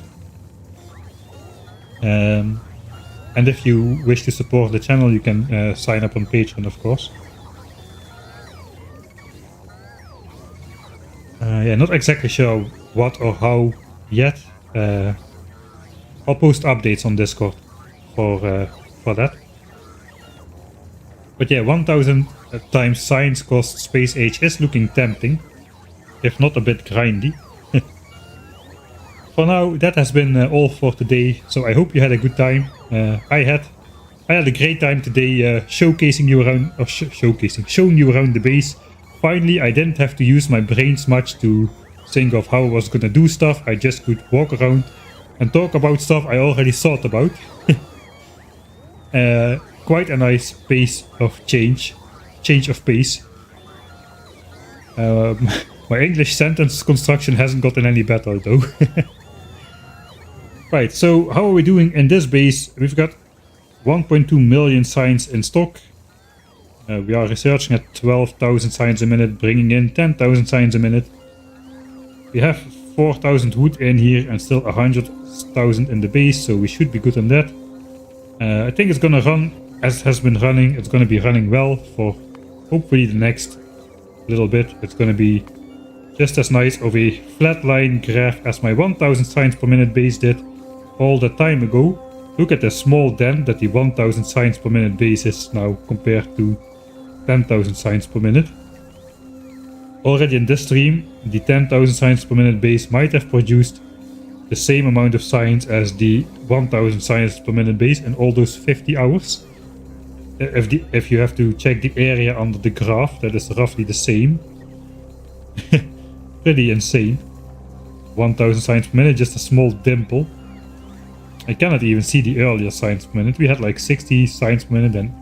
And if you wish to support the channel, you can sign up on Patreon, of course. Yeah, not exactly sure what or how yet. I'll post updates on Discord for that. But yeah, 1000 times science cost Space Age is looking tempting, if not a bit grindy. For now, that has been all for today, so I hope you had a good time. I had a great time today showcasing you around, or showing you around the base. Finally, I didn't have to use my brains much to think of how I was gonna do stuff. I just could walk around and talk about stuff I already thought about. Quite a nice pace of change of pace. My English sentence construction hasn't gotten any better though. Right, so how are we doing in this base? We've got 1.2 million signs in stock. We are researching at 12,000 signs a minute, bringing in 10,000 signs a minute. We have 4,000 wood in here and still 100,000 in the base, so we should be good on that. I think it's gonna run as it has been running. It's gonna be running well for hopefully the next little bit. It's gonna be just as nice of a flatline graph as my 1000 signs per minute base did all that time ago. Look at the small dent that the 1000 signs per minute base is now compared to 10,000 signs per minute. Already in this stream, the 10,000 signs per minute base might have produced the same amount of signs as the 1000 signs per minute base in all those 50 hours. If you have to check the area under the graph, that is roughly the same. Pretty insane. 1000 signs per minute, just a small dimple. I cannot even see the earlier signs per minute. We had like 60 signs per minute, then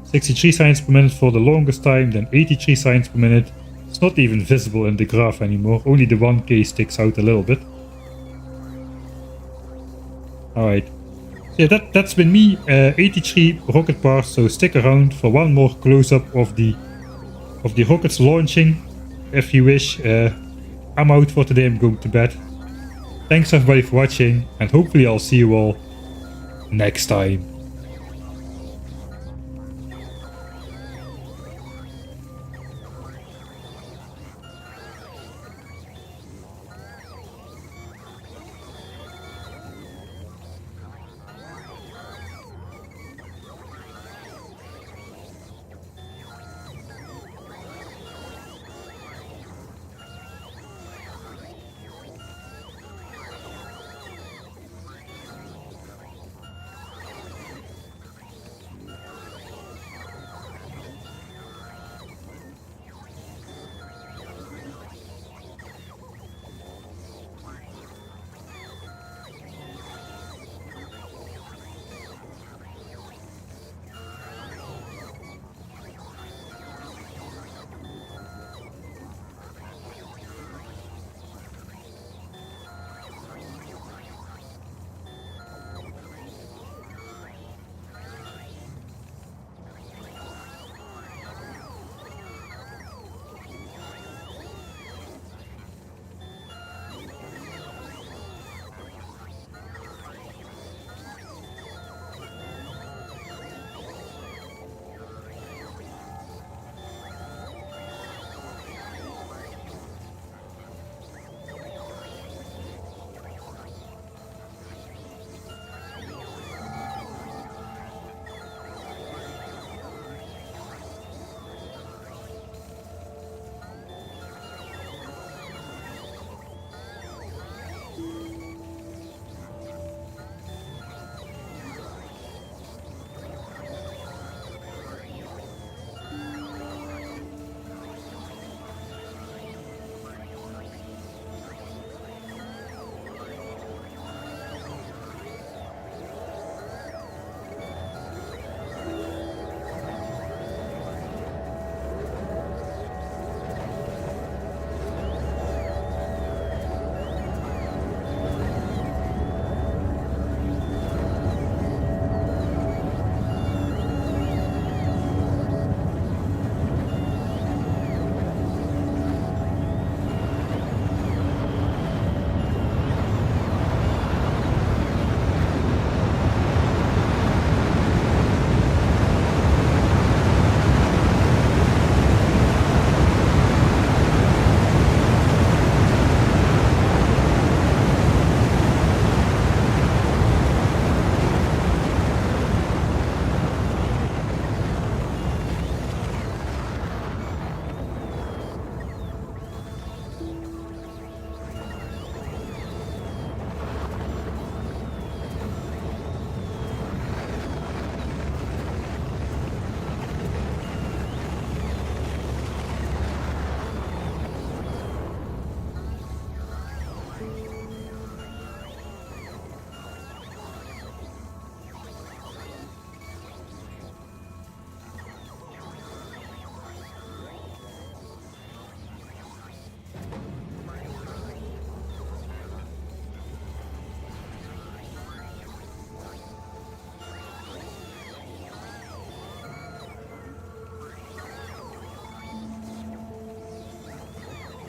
63 signs per minute for the longest time, then 83 signs per minute. It's not even visible in the graph anymore, only the 1K sticks out a little bit. Alright, so yeah, that's been me, 83 rocket parts, so stick around for one more close-up of the rockets launching, if you wish. I'm out for today, I'm going to bed. Thanks everybody for watching, and hopefully I'll see you all next time.